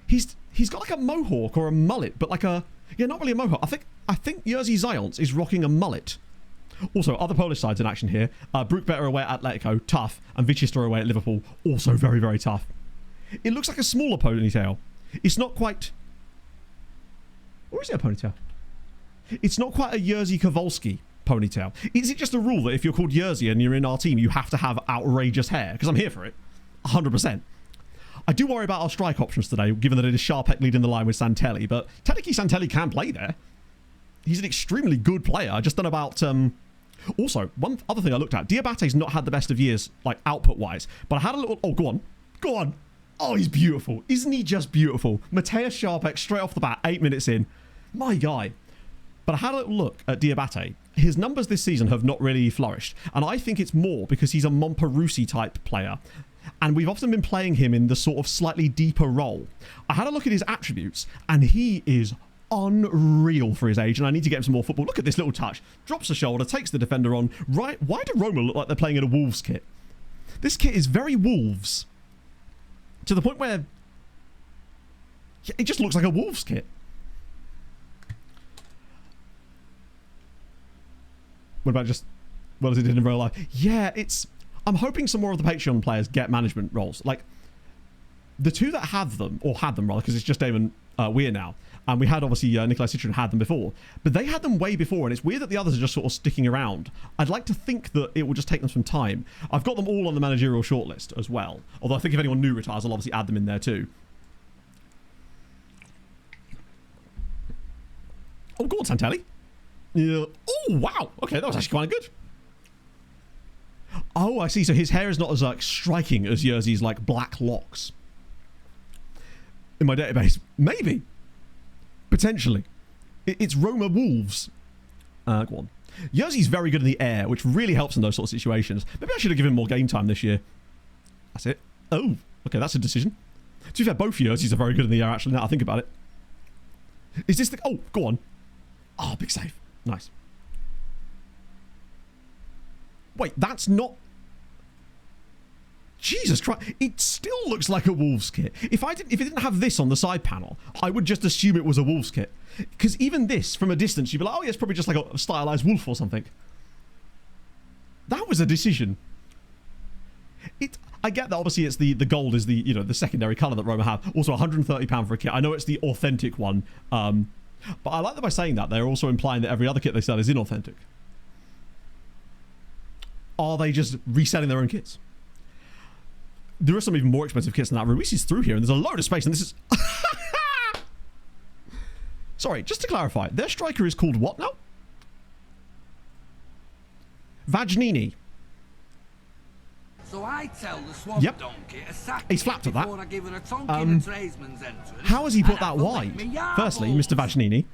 Speaker 2: He's got like a mohawk or a mullet, but like a... Yeah, not really a mohawk. I think Jerzy Zając is rocking a mullet. Also, other Polish sides in action here. Brookbetter away at Atletico, tough. And Vichester away at Liverpool, also very, very tough. It looks like a smaller ponytail. It's not quite... Or is it a ponytail? It's not quite a Jerzy Kowalski ponytail. Is it just a rule that if you're called Jerzy and you're in our team, you have to have outrageous hair? Because I'm here for it. 100%. I do worry about our strike options today, given that it is Sharpek leading the line with Santelli, but technically Santelli can play there. He's an extremely good player. I just don't know about... Also, one other thing I looked at, Diabate's not had the best of years, like, output-wise, but I had a little... Oh, go on. Go on. Oh, he's beautiful. Isn't he just beautiful? Mateus Sharpek, straight off the bat, 8 minutes in. My guy. But I had a little look at Diabate. His numbers this season have not really flourished, and I think it's more because he's a Montparusi type player, and we've often been playing him in the sort of slightly deeper role. I had a look at his attributes, and he is unreal for his age, and I need to get him some more football. Look at this little touch. Drops the shoulder, takes the defender on. Right? Why do Roma look like they're playing in a Wolves kit? This kit is very Wolves, to the point where it just looks like a Wolves kit. What about just, well, as it did in real life? Yeah, it's... I'm hoping some more of the Patreon players get management roles. Like, the two that have them, or had them rather, because it's just Damon Weir now, and we had, obviously, Nikolai Citron had them before, but they had them way before, and it's weird that the others are just sort of sticking around. I'd like to think that it will just take them some time. I've got them all on the managerial shortlist as well, although I think if anyone new retires, I'll obviously add them in there too. Oh, go on, Santelli. Yeah. Oh, wow. Okay, that was actually quite good. Oh, I see. So his hair is not as like striking as Jerzy's like black locks. In my database, maybe, potentially, it's Roma Wolves. Go on. Jerzy's very good in the air, which really helps in those sort of situations. Maybe I should have given him more game time this year. That's it. Oh, okay, that's a decision. To be fair, both Jerzy's are very good in the air. Actually, now I think about it. Is this the? Oh, go on. Oh, big save. Nice. Wait, that's not... Jesus Christ. It still looks like a Wolves kit. If it didn't have this on the side panel, I would just assume it was a Wolves kit. Because even this, from a distance, you'd be like, oh yeah, it's probably just like a stylized wolf or something. That was a decision. I get that obviously it's the gold is the, you know, the secondary colour that Roma have. Also £130 for a kit. I know it's the authentic one. But I like that by saying that, they're also implying that every other kit they sell is inauthentic. Are they just reselling their own kits? There are some even more expensive kits than that. We see through here, and there's a load of space, and this is... Sorry, just to clarify, their striker is called what now? Vagnini.
Speaker 3: So I tell the swamp donkey to sack
Speaker 2: he's flapped at that.
Speaker 3: before I give her a tonk in the tradesman's entrance.
Speaker 2: How has he put
Speaker 3: And
Speaker 2: that
Speaker 3: that'll
Speaker 2: wide?
Speaker 3: make me yarbles.
Speaker 2: Firstly, Mr. Vagnini.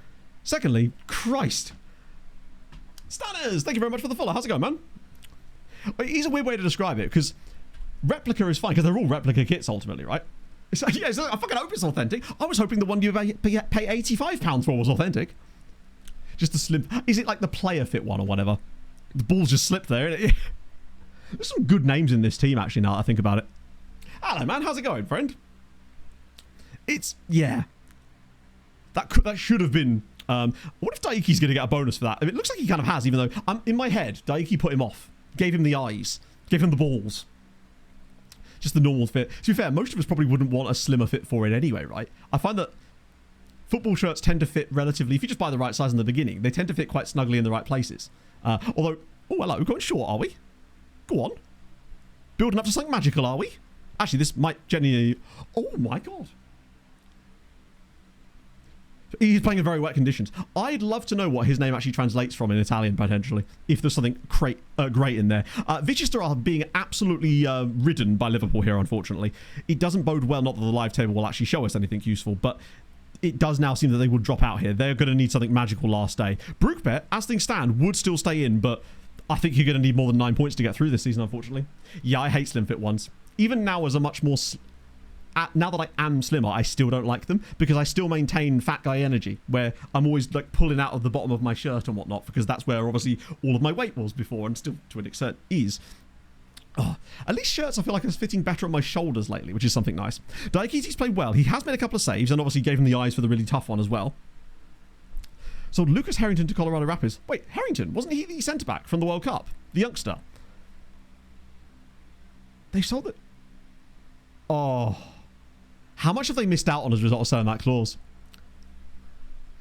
Speaker 2: Secondly, Christ. Stanners, thank you very much for the follow. How's it going, man? Here's a weird way to describe it, because replica is fine, because they're all replica kits ultimately, right? It's like, yeah, I fucking hope it's authentic. I was hoping the one you pay £85 for was authentic. Just the slim... Is it like the player fit one or whatever? The ball's just slipped there, innit? There's some good names in this team, actually, now that I think about it. Hello, man. How's it going, friend? It's... Yeah. That should have been... what if Daiki's going to get a bonus for that? I mean, it looks like he kind of has, even though... in my head, Daiki put him off. Gave him the eyes. Gave him the balls. Just the normal fit. To be fair, most of us probably wouldn't want a slimmer fit for it anyway, right? I find that football shirts tend to fit relatively... If you just buy the right size in the beginning, they tend to fit quite snugly in the right places. Although... Oh, hello. We're going short, are we? Go on. Building up to something magical, are we? Actually, this might genuinely... Oh, my God. He's playing in very wet conditions. I'd love to know what his name actually translates from in Italian, potentially, if there's something great in there. Chichester are being absolutely ridden by Liverpool here, unfortunately. It doesn't bode well, not that the live table will actually show us anything useful, but it does now seem that they will drop out here. They're going to need something magical last day. Brookbet, as things stand, would still stay in, but I think you're going to need more than 9 points to get through this season, unfortunately. Yeah, I hate slim fit ones. Even now as a much more... now that I am slimmer, I still don't like them because I still maintain fat guy energy where I'm always like pulling out of the bottom of my shirt and whatnot because that's where obviously all of my weight was before and still to an extent is. Oh, at least shirts I feel like is fitting better on my shoulders lately, which is something nice. Daiki's played well. He has made a couple of saves and obviously gave him the eyes for the really tough one as well. Sold Lucas Harrington to Colorado Rapids. Wait, Harrington, wasn't he the centre-back from the World Cup? The youngster. They sold it. Oh... How much have they missed out on as a result of selling that clause?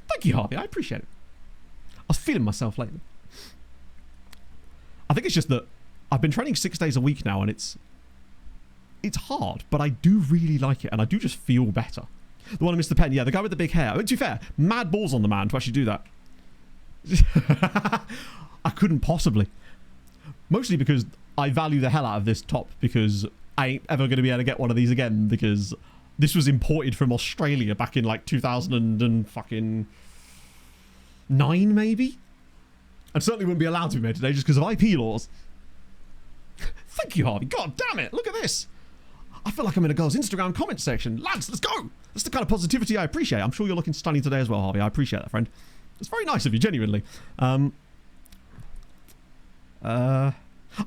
Speaker 2: Thank you, Harvey. I appreciate it. I was feeling myself lately. I think it's just that I've been training 6 days a week now, and it's hard, but I do really like it, and I do just feel better. The one who missed the pen, yeah, the guy with the big hair. To be fair, mad balls on the man to actually do that. I couldn't possibly. Mostly because I value the hell out of this top, because I ain't ever going to be able to get one of these again, because... This was imported from Australia back in like 2009 maybe? And certainly wouldn't be allowed to be made today just because of IP laws. Thank you, Harvey. God damn it. Look at this. I feel like I'm in a girl's Instagram comment section. Lads, let's go. That's the kind of positivity I appreciate. I'm sure you're looking stunning today as well, Harvey. I appreciate that, friend. It's very nice of you, genuinely. I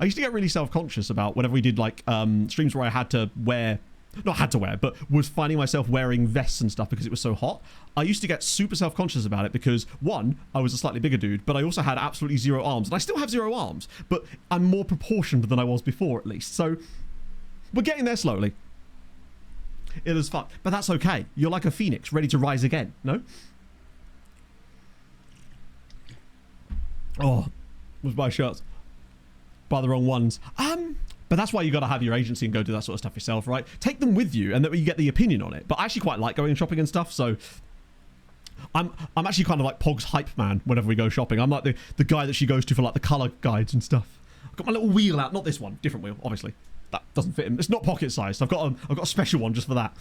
Speaker 2: used to get really self-conscious about whenever we did like streams where I had to wear... Not had to wear, but was finding myself wearing vests and stuff because it was so hot. I used to get super self-conscious about it because, one, I was a slightly bigger dude, but I also had absolutely zero arms. And I still have zero arms, but I'm more proportioned than I was before, at least. So, we're getting there slowly. It is fucked, but that's okay. You're like a phoenix, ready to rise again, no? Oh, was my shirts. Buy the wrong ones. But that's why you got to have your agency and go do that sort of stuff yourself, right? Take them with you, and that way you get the opinion on it. But I actually quite like going shopping and stuff, so I'm actually kind of like Pog's hype man whenever we go shopping. I'm like the guy that she goes to for like the colour guides and stuff. I've got my little wheel out, not this one, different wheel, obviously. That doesn't fit him. It's not pocket sized. I've got a special one just for that.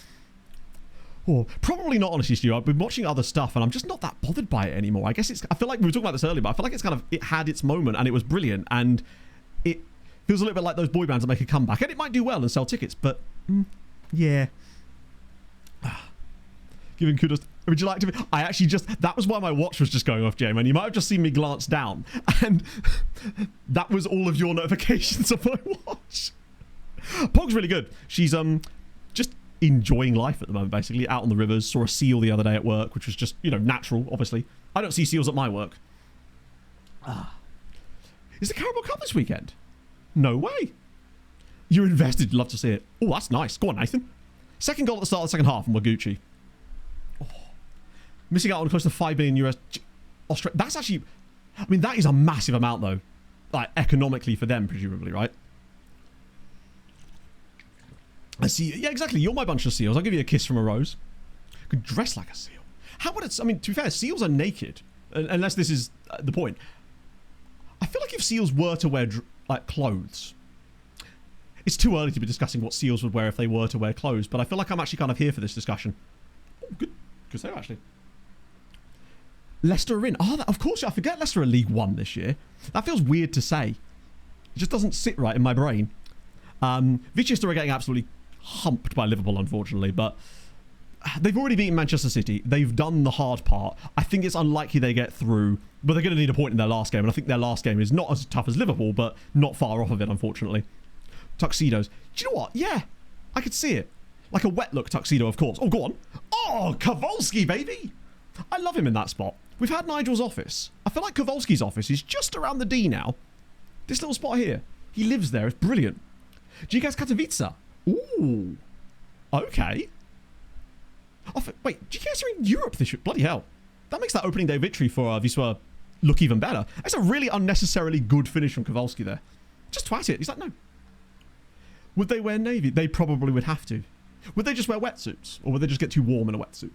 Speaker 2: Oh, probably not, honestly, Stu. I've been watching other stuff, and I'm just not that bothered by it anymore. I guess I feel like we were talking about this earlier, but I feel like it had its moment, and it was brilliant, and it feels a little bit like those boy bands that make a comeback, and it might do well and sell tickets, but yeah. Giving kudos. Would you like to? I actually that was why my watch was just going off, Jay, man. You might have just seen me glance down, and that was all of your notifications of my watch. Pog's really good. She's just enjoying life at the moment, basically. Out on the rivers. Saw a seal the other day at work, which was just, natural, obviously. I don't see seals at my work. Is the Carabao Cup this weekend? No way. You're invested. Love to see it. Oh, that's nice. Go on, Nathan. Second goal at the start of the second half, and we're Gucci. Oh. Missing out on close to 5 billion US. Australia. That's actually, I mean, that is a massive amount though. Like economically for them, presumably, right? I see. Yeah, exactly. You're my bunch of seals. I'll give you a kiss from a rose. Could dress like a seal. How would it? I mean, to be fair, seals are naked, unless this is the point. I feel like if seals were to wear like clothes, it's too early to be discussing what seals would wear if they were to wear clothes. But I feel like I'm actually kind of here for this discussion. Oh, good save actually. Leicester are in. Oh, of course. I forget Leicester are League One this year. That feels weird to say. It just doesn't sit right in my brain. Chichester are getting absolutely humped by Liverpool, unfortunately, but they've already beaten Manchester City. They've done the hard part. I think it's unlikely they get through, but they're going to need a point in their last game, and I think their last game is not as tough as Liverpool, but not far off of it, unfortunately. Tuxedos. Do you know what? Yeah, I could see it. Like a wet look tuxedo, of course. Oh, go on. Oh, Kowalski, baby. I love him in that spot. We've had Nigel's office. I feel like Kowalski's office is just around the D now. This little spot here. He lives there. It's brilliant. Gigas Katowice. Ooh. Okay. Wait, GKS are in Europe this year. Bloody hell. That makes that opening day victory for Wisła look even better. That's a really unnecessarily good finish from Kowalski there. Just twat it. He's like, no. Would they wear navy? They probably would have to. Would they just wear wetsuits? Or would they just get too warm in a wetsuit?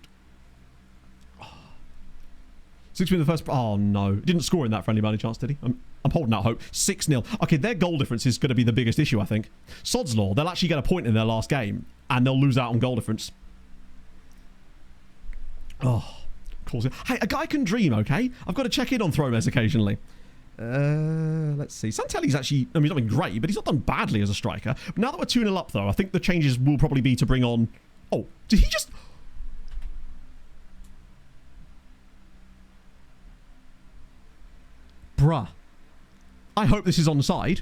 Speaker 2: 6 in the first... Oh, no. Didn't score in that friendly by any chance, did he? I'm holding out hope. 6-0. Okay, their goal difference is going to be the biggest issue, I think. Sod's Law, they'll actually get a point in their last game, and they'll lose out on goal difference. Oh, calls it. Hey, a guy can dream, okay? I've got to check in on Thromez occasionally. Let's see. Santelli's actually... I mean, he's not been great, but he's not done badly as a striker. But now that we're 2-0 up, though, I think the changes will probably be to bring on... Oh, did he just... Bruh. I hope this is onside.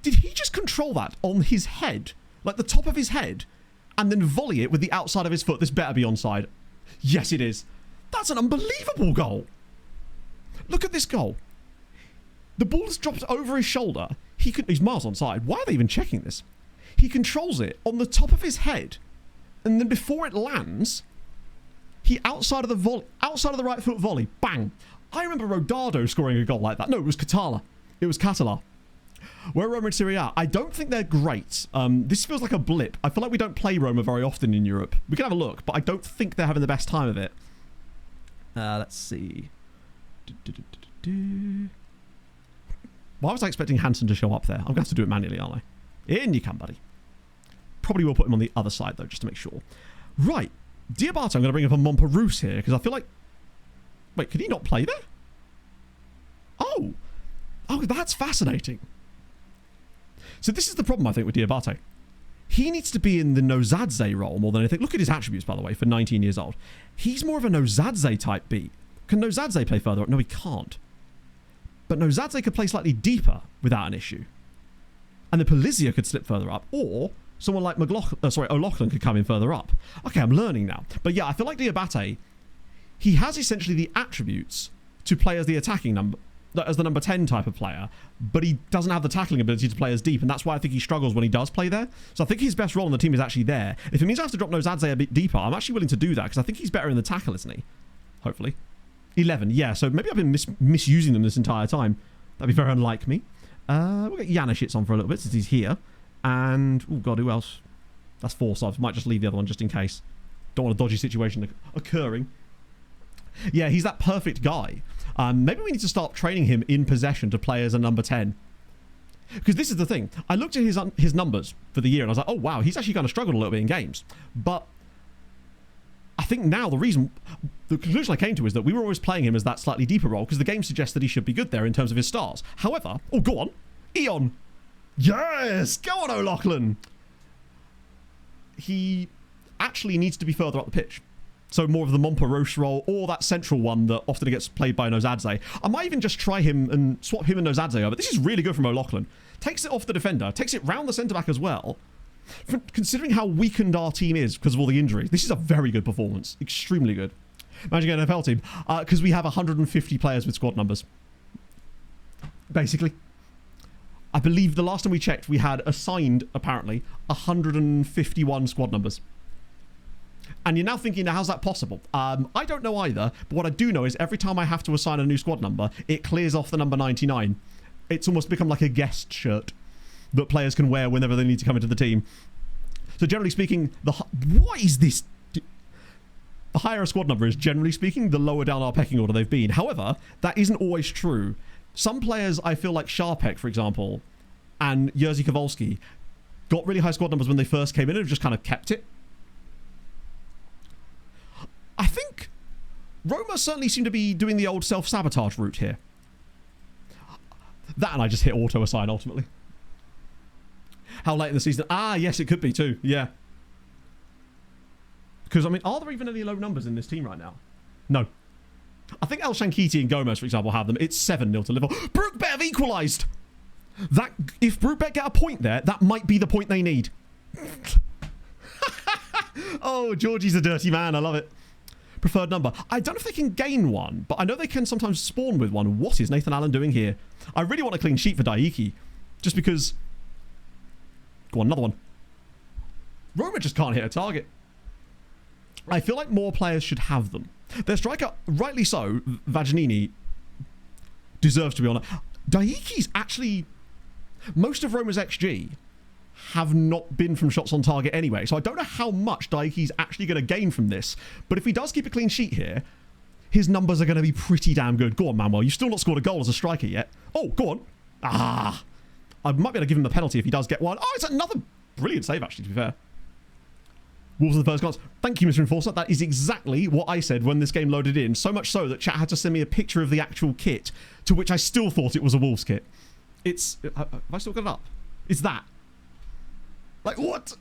Speaker 2: Did he just control that on his head? Like the top of his head? And then volley it with the outside of his foot? This better be onside. Yes, it is. That's an unbelievable goal. Look at this goal. The ball's dropped over his shoulder. He's miles onside. Why are they even checking this? He controls it on the top of his head. And then before it lands, he outside of the right foot volley. Bang. I remember Rodado scoring a goal like that. No, it was Catala. It was Catala. Where are Roma in Serie A? I don't think they're great. This feels like a blip. I feel like we don't play Roma very often in Europe. We can have a look, but I don't think they're having the best time of it. Let's see. Why was I expecting Hansen to show up there? I'm going to have to do it manually, aren't I? In you come, buddy. Probably will put him on the other side, though, just to make sure. Right. Diabate, I'm going to bring up a Montparnasse here, because I feel like... Wait, could he not play there? Oh, that's fascinating. So this is the problem, I think, with Diabate. He needs to be in the Nozadze role more than anything. Look at his attributes, by the way, for 19 years old. He's more of a Nozadze type B. Can Nozadze play further up? No, he can't. But Nozadze could play slightly deeper without an issue. And the Polizia could slip further up. Or someone like O'Loughlin could come in further up. Okay, I'm learning now. But yeah, I feel like Diabate... He has essentially the attributes to play as the attacking number, as the number 10 type of player, but he doesn't have the tackling ability to play as deep, and that's why I think he struggles when he does play there. So I think his best role in the team is actually there. If it means I have to drop Nozadze a bit deeper, I'm actually willing to do that, because I think he's better in the tackle, isn't he? Hopefully. 11, yeah, so maybe I've been misusing them this entire time. That'd be very unlike me. We'll get Janishits on for a little bit, since he's here. And, oh god, who else? That's 4 subs. Might just leave the other one, just in case. Don't want a dodgy situation occurring. Yeah, he's that perfect guy. Maybe we need to start training him in possession to play as a number 10. Because this is the thing. I looked at his numbers for the year and I was like, oh wow, he's actually kind of struggled a little bit in games. But I think now the conclusion I came to is that we were always playing him as that slightly deeper role because the game suggests that he should be good there in terms of his stars. However, oh, go on. Eon. Yes, go on, O'Loughlin. He actually needs to be further up the pitch. So more of the Montparnasse role or that central one that often gets played by Nozadze. I might even just try him and swap him and Nozadze over. This is really good from O'Loughlin. Takes it off the defender. Takes it round the centre-back as well. Considering how weakened our team is because of all the injuries, this is a very good performance. Extremely good. Managing an NFL team. Because we have 150 players with squad numbers. Basically. I believe the last time we checked, we had assigned, apparently, 151 squad numbers. And you're now thinking, now how's that possible? I don't know either, but what I do know is every time I have to assign a new squad number, it clears off the number 99. It's almost become like a guest shirt that players can wear whenever they need to come into the team. So generally speaking, what is this? The higher a squad number is, generally speaking, the lower down our pecking order they've been. However, that isn't always true. Some players, I feel like Sharpek, for example, and Jerzy Kowalski, got really high squad numbers when they first came in and have just kind of kept it. I think Roma certainly seem to be doing the old self-sabotage route here. That and I just hit auto-assign, ultimately. How late in the season? Ah, yes, it could be too. Yeah. Because, I mean, are there even any low numbers in this team right now? No. I think El Shankiti and Gomez, for example, have them. It's 7-0 to Liverpool. Brookbet have equalised! That, if Brookbet get a point there, that might be the point they need. Oh, Georgie's a dirty man. I love it. Preferred number. I don't know if they can gain one, but I know they can sometimes spawn with one. What is Nathan Allen doing here? I really want a clean sheet for Daiki. Just because... Go on, another one. Roma just can't hit a target. I feel like more players should have them. Their striker, rightly so, Vaginini, deserves to be on it. Daiki's actually... Most of Roma's XG have not been from shots on target anyway, so I don't know how much Daiki's actually going to gain from this, but if he does keep a clean sheet here, his numbers are going to be pretty damn good. Go on, Manuel. You've still not scored a goal as a striker yet. Oh, go on. Ah. I might be able to give him a penalty if he does get one. Oh, it's another brilliant save, actually, to be fair. Wolves are the first goals. Thank you, Mr. Enforcer. That is exactly what I said when this game loaded in. So much so that chat had to send me a picture of the actual kit, to which I still thought it was a Wolves kit. It's... Have I still got it up? It's that. Like, what?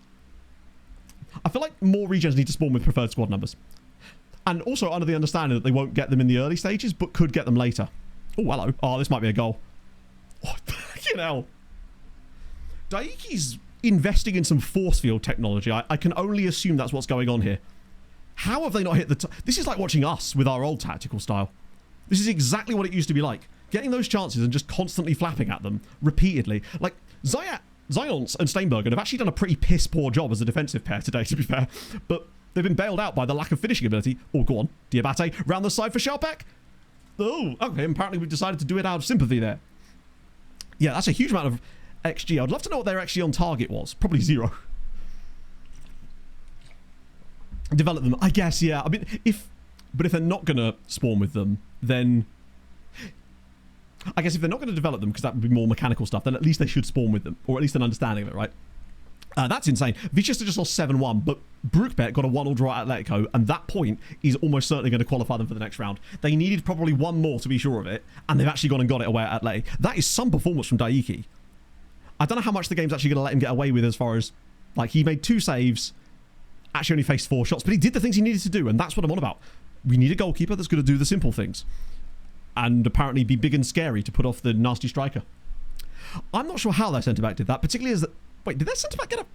Speaker 2: I feel like more regions need to spawn with preferred squad numbers. And also under the understanding that they won't get them in the early stages, but could get them later. Oh, hello. Oh, this might be a goal. Oh, fucking hell. Daiki's investing in some force field technology. I can only assume that's what's going on here. How have they not hit the... This is like watching us with our old tactical style. This is exactly what it used to be like. Getting those chances and just constantly flapping at them repeatedly. Like, Zions and Steinbergen have actually done a pretty piss-poor job as a defensive pair today, to be fair. But they've been bailed out by the lack of finishing ability. Oh, go on. Diabate, round the side for Sharpek. Oh, okay. Apparently we've decided to do it out of sympathy there. Yeah, that's a huge amount of XG. I'd love to know what their XG on target was. Probably 0. Develop them. I guess, yeah. I mean, if they're not going to spawn with them, then... I guess if they're not going to develop them, because that would be more mechanical stuff, then at least they should spawn with them. Or at least an understanding of it, right? That's insane. Vichester just lost 7-1, but Brookbet got a 1-1 draw at Atletico, and that point is almost certainly going to qualify them for the next round. They needed probably one more to be sure of it, and they've actually gone and got it away at Atleti. That is some performance from Daiki. I don't know how much the game's actually going to let him get away with as far as... Like, he made 2 saves, actually only faced 4 shots, but he did the things he needed to do, and that's what I'm on about. We need a goalkeeper that's going to do the simple things. And apparently be big and scary to put off the nasty striker. I'm not sure how their centre-back did that, particularly as... Wait, did their centre-back get a...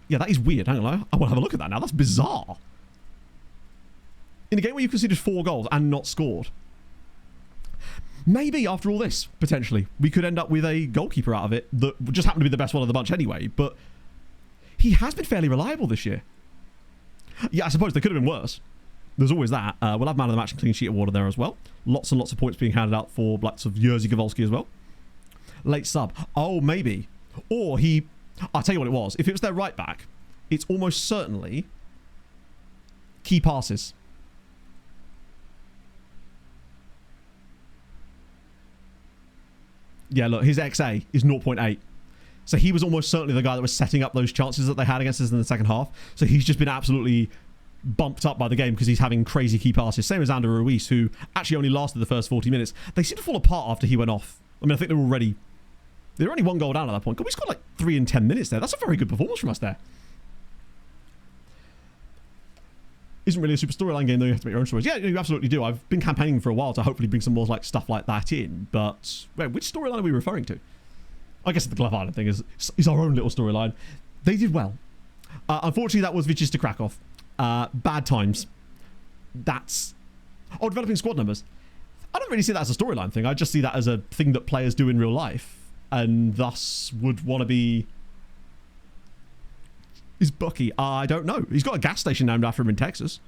Speaker 2: Yeah, that is weird. Hang on, I want to have a look at that now. That's bizarre. In a game where you conceded 4 goals and not scored. Maybe, after all this, potentially, we could end up with a goalkeeper out of it that just happened to be the best one of the bunch anyway, but he has been fairly reliable this year. Yeah, I suppose they could have been worse. There's always that. We'll have man of the match and clean sheet award there as well. Lots and lots of points being handed out for lots of Jerzy Kowalski as well. Late sub. Oh, maybe. Or he... I'll tell you what it was. If it was their right back, it's almost certainly key passes. Yeah, look, his XA is 0.8. So he was almost certainly the guy that was setting up those chances that they had against us in the second half. So he's just been absolutely bumped up by the game because he's having crazy key passes. Same as Ander Ruiz, who actually only lasted the first 40 minutes. They seem to fall apart after he went off. I mean, I think they were only 1 goal down at that point. God, we scored like 3 in 10 minutes there. That's a very good performance from us there. Isn't really a super storyline game, though. You have to make your own stories. Yeah, you absolutely do. I've been campaigning for a while to hopefully bring some more like stuff like that in. But wait, which storyline are we referring to? I guess the Glove Island thing is our own little storyline. They did well. Unfortunately, that was Wisła Kraków. Bad times. That's... Oh, developing squad numbers. I don't really see that as a storyline thing. I just see that as a thing that players do in real life, and thus would want to be is Bucky? I don't know. He's got a gas station named after him in Texas.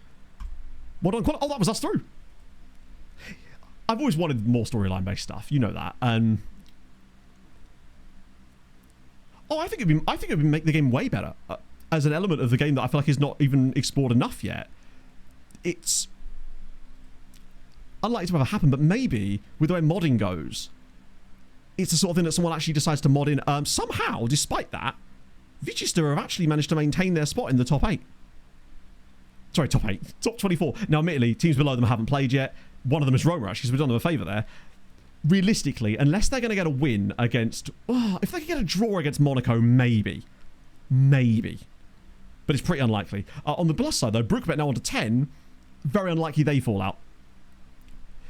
Speaker 2: What on? Oh, that was us through. I've always wanted more storyline-based stuff. You know that. And I think it'd make the game way better as an element of the game that I feel like is not even explored enough yet. It's unlikely to ever happen, but maybe with the way modding goes, it's the sort of thing that someone actually decides to mod in. Somehow, despite that, Vichester have actually managed to maintain their spot in the top 8. Sorry, top 8. Top 24. Now, admittedly, teams below them haven't played yet. One of them is Roma, actually, so we've done them a favour there. Realistically, unless they're going to get a win against... if they can get a draw against Monaco, maybe. Maybe. But it's pretty unlikely. On the plus side, though, Brookbet now on to 10. Very unlikely they fall out.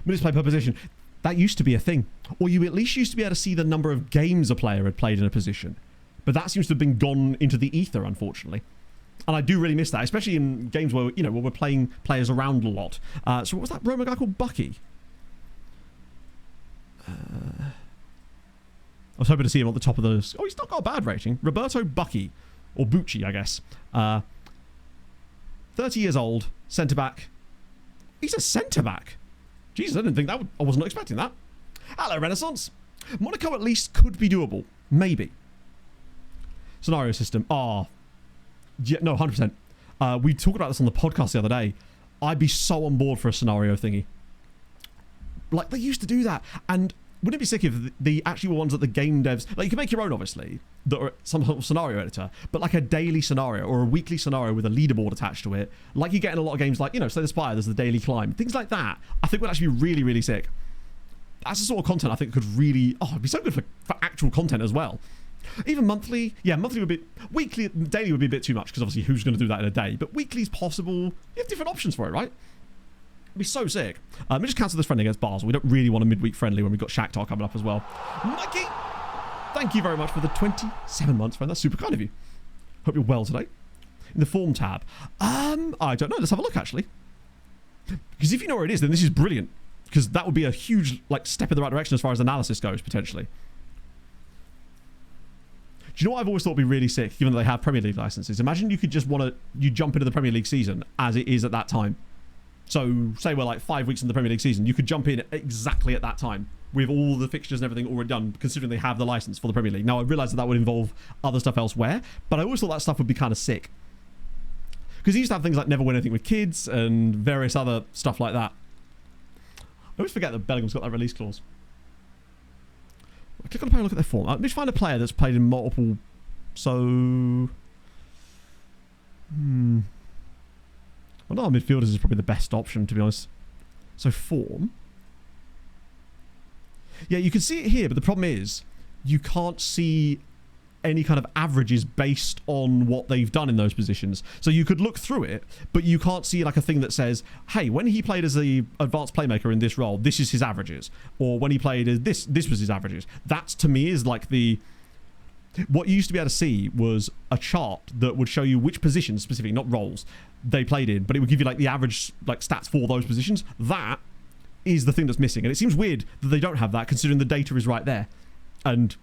Speaker 2: Minutes played per position. That used to be a thing. Or you at least used to be able to see the number of games a player had played in a position. But that seems to have been gone into the ether, unfortunately. And I do really miss that, especially in games where, where we're playing players around a lot. So what was that Roma guy called? Bucky? I was hoping to see him at the top of those. Oh, he's not got a bad rating. Roberto Bucky. Or Bucci, I guess. 30 years old. Centre-back. He's a centre-back. Jesus, I didn't think that I wasn't expecting that. Hello, Renaissance. Monaco at least could be doable. Maybe. Scenario system. Yeah, no, 100%. We talked about this on the podcast the other day. I'd be so on board for a scenario thingy. Like, they used to do that. And wouldn't it be sick if the actual ones that the game devs... Like, you can make your own, obviously, that are some sort of scenario editor, but like a daily scenario or a weekly scenario with a leaderboard attached to it, like you get in a lot of games like, Slay the Spire, there's the daily climb. Things like that, I think would actually be really, really sick. That's the sort of content I think could really... it'd be so good for actual content as well. Even monthly. Yeah, monthly would be... Weekly, daily would be a bit too much, because obviously who's going to do that in a day? But weekly is possible. You have different options for it, right? It'd be so sick. Let me just cancel this friendly against Basel. We don't really want a midweek friendly when we've got Shakhtar coming up as well. Mikey, thank you very much for the 27 months, friend. That's super kind of you. Hope you're well today. In the form tab. I don't know. Let's have a look, actually. Because if you know where it is, then this is brilliant. Because that would be a huge step in the right direction as far as analysis goes, potentially. Do you know what I've always thought would be really sick, given that they have Premier League licenses? Imagine you could just you jump into the Premier League season as it is at that time. So, say we're 5 weeks in the Premier League season, you could jump in exactly at that time with all the fixtures and everything already done, considering they have the license for the Premier League. Now, I realise that would involve other stuff elsewhere, but I always thought that stuff would be kind of sick. Because you used to have things like Never Win Anything with Kids and various other stuff like that. I always forget that Bellingham's got that release clause. I click on a player, look at their form. Let me find a player that's played in multiple... So... One of our midfielders is probably the best option, to be honest. So, form. Yeah, you can see it here, but the problem is you can't see any kind of averages based on what they've done in those positions. So you could look through it, but you can't see a thing that says, hey, when he played as the advanced playmaker in this role, this is his averages. Or when he played as this was his averages. That, to me, is the... What you used to be able to see was a chart that would show you which positions, specifically, not roles, they played in, but it would give you the average stats for those positions. That is the thing that's missing. And it seems weird that they don't have that, considering the data is right there. And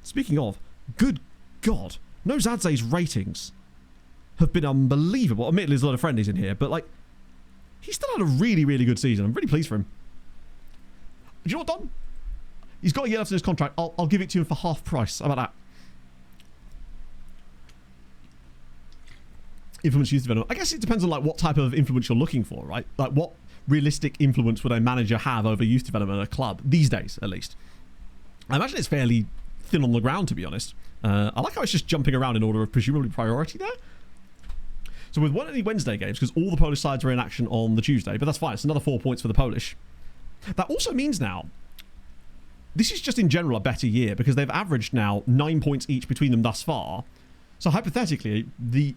Speaker 2: speaking of, good God, Nozadze's ratings have been unbelievable. Admittedly, there's a lot of friendlies in here, but he still had a really, really good season. I'm really pleased for him. Do you know what, Don? He's got a year left in his contract. I'll give it to him for half price. How about that? Influence youth development. I guess it depends on what type of influence you're looking for, right? What realistic influence would a manager have over youth development at a club these days, at least? I imagine it's fairly thin on the ground, to be honest. I like how it's just jumping around in order of presumably priority there. So with only Wednesday games, because all the Polish sides were in action on the Tuesday, but that's fine. It's another 4 points for the Polish. That also means now, this is just in general a better year, because they've averaged now 9 points each between them thus far. So hypothetically,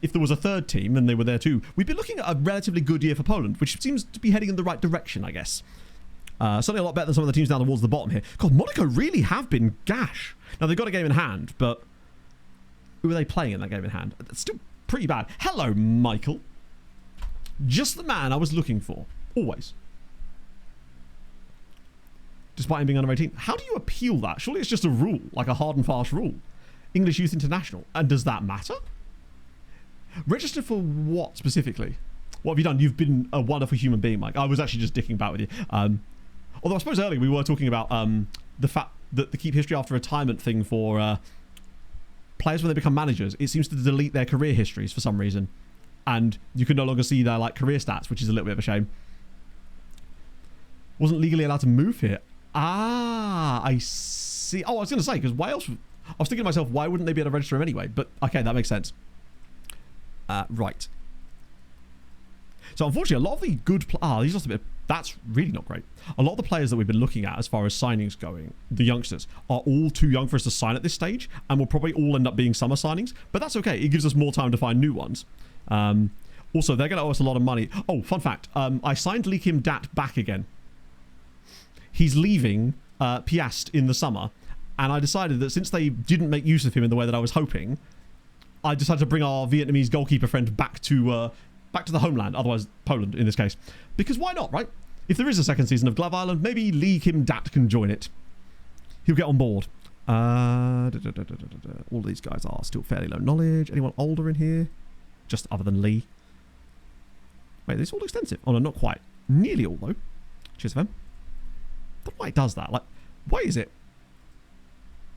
Speaker 2: if there was a third team and they were there too, we'd be looking at a relatively good year for Poland, which seems to be heading in the right direction, I guess. Certainly a lot better than some of the teams down towards the bottom here. God, Monaco really have been gash. Now, they've got a game in hand, but who are they playing in that game in hand? It's still pretty bad. Hello, Michael. Just the man I was looking for. Always. Despite him being under 18. How do you appeal that? Surely it's just a rule, like a hard and fast rule. English Youth International. And does that matter? Register for what specifically? What have you done? You've been a wonderful human being, Mike. I was actually just dicking about with you. Although I suppose earlier we were talking about the fact that the keep history after retirement thing for players when they become managers, it seems to delete their career histories for some reason. And you can no longer see their like career stats, which is a little bit of a shame. Wasn't legally allowed to move here. Ah, I see. Oh, I was going to say, because why else? I was thinking to myself, why wouldn't they be able to register him anyway? But okay, that makes sense. Right. So unfortunately, a lot of the good... these lost a bit... That's really not great. A lot of the players that we've been looking at as far as signings going, the youngsters, are all too young for us to sign at this stage, and will probably all end up being summer signings. But that's okay. It gives us more time to find new ones. Also, they're going to owe us a lot of money. Oh, fun fact. I signed Likim Dat back again. He's leaving Piast in the summer, and I decided that since they didn't make use of him in the way that I was hoping, I decided to bring our Vietnamese goalkeeper friend back to the homeland, otherwise Poland in this case. Because why not, right? If there is a second season of Glove Island, maybe Lee Kim Dat can join it. He'll get on board. All these guys are still fairly low knowledge. Anyone older in here? Just other than Lee. Wait, this all extensive. Oh no, not quite. Nearly all though. Cheers for them. I don't know why it does that. Like, why is it?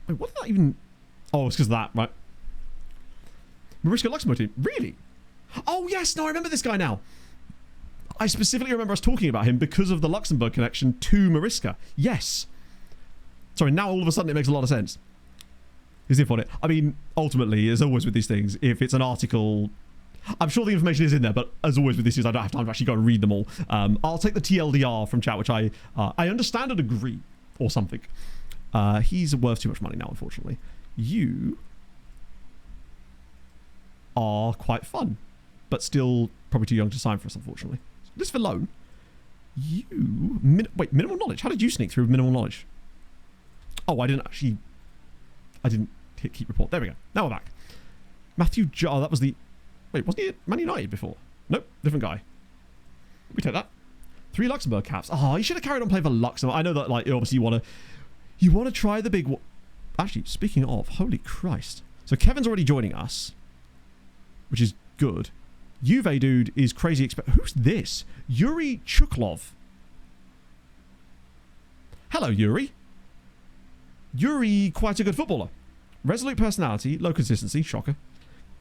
Speaker 2: Wait, what did that even... Oh, it's because of that, right? Mariska Luxembourg team. Really? Oh, yes. No, I remember this guy now. I specifically remember us talking about him because of the Luxembourg connection to Mariska. Yes. Sorry, now all of a sudden it makes a lot of sense. Is if on it. I mean, ultimately, as always with these things, if it's an article... I'm sure the information is in there, but as always with these things, I don't have time to actually go and read them all. I'll take the TLDR from chat, which I understand and agree, or something. He's worth too much money now, unfortunately. You are quite fun, but still probably too young to sign for us, unfortunately. This for loan. You... wait, minimal knowledge? How did you sneak through with minimal knowledge? Oh, I didn't hit keep report. There we go. Now we're back. Matthew Jar, that was the... Wait, wasn't he at Man United before? Nope, different guy. We take that. 3 Luxembourg caps. Oh, you should have carried on playing for Luxembourg. I know that, like, obviously you want to try the big... Actually, speaking of, holy Christ. So Kevin's already joining us, which is good. Juve dude is crazy. Who's this? Yuri Chuklov. Hello, Yuri. Yuri, quite a good footballer. Resolute personality, low consistency, shocker.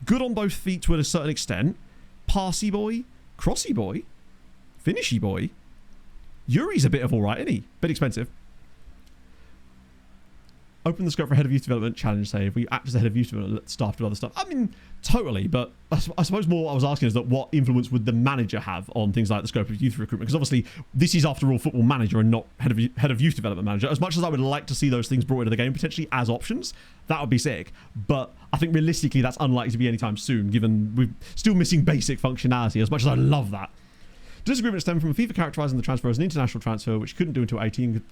Speaker 2: Good on both feet to a certain extent. Passy boy, crossy boy, finishy boy. Yuri's a bit of alright, isn't he? Bit expensive. Open the scope for head of youth development, challenge save. We act as the head of youth development, staff to other stuff. I mean, totally, but I suppose more what I was asking is that what influence would the manager have on things like the scope of youth recruitment? Because obviously this is after all football manager and not head of youth development manager. As much as I would like to see those things brought into the game potentially as options, that would be sick. But I think realistically that's unlikely to be anytime soon, given we're still missing basic functionality, as much as I love that. Disagreement stemmed from FIFA characterising the transfer as an international transfer, which couldn't do until 18,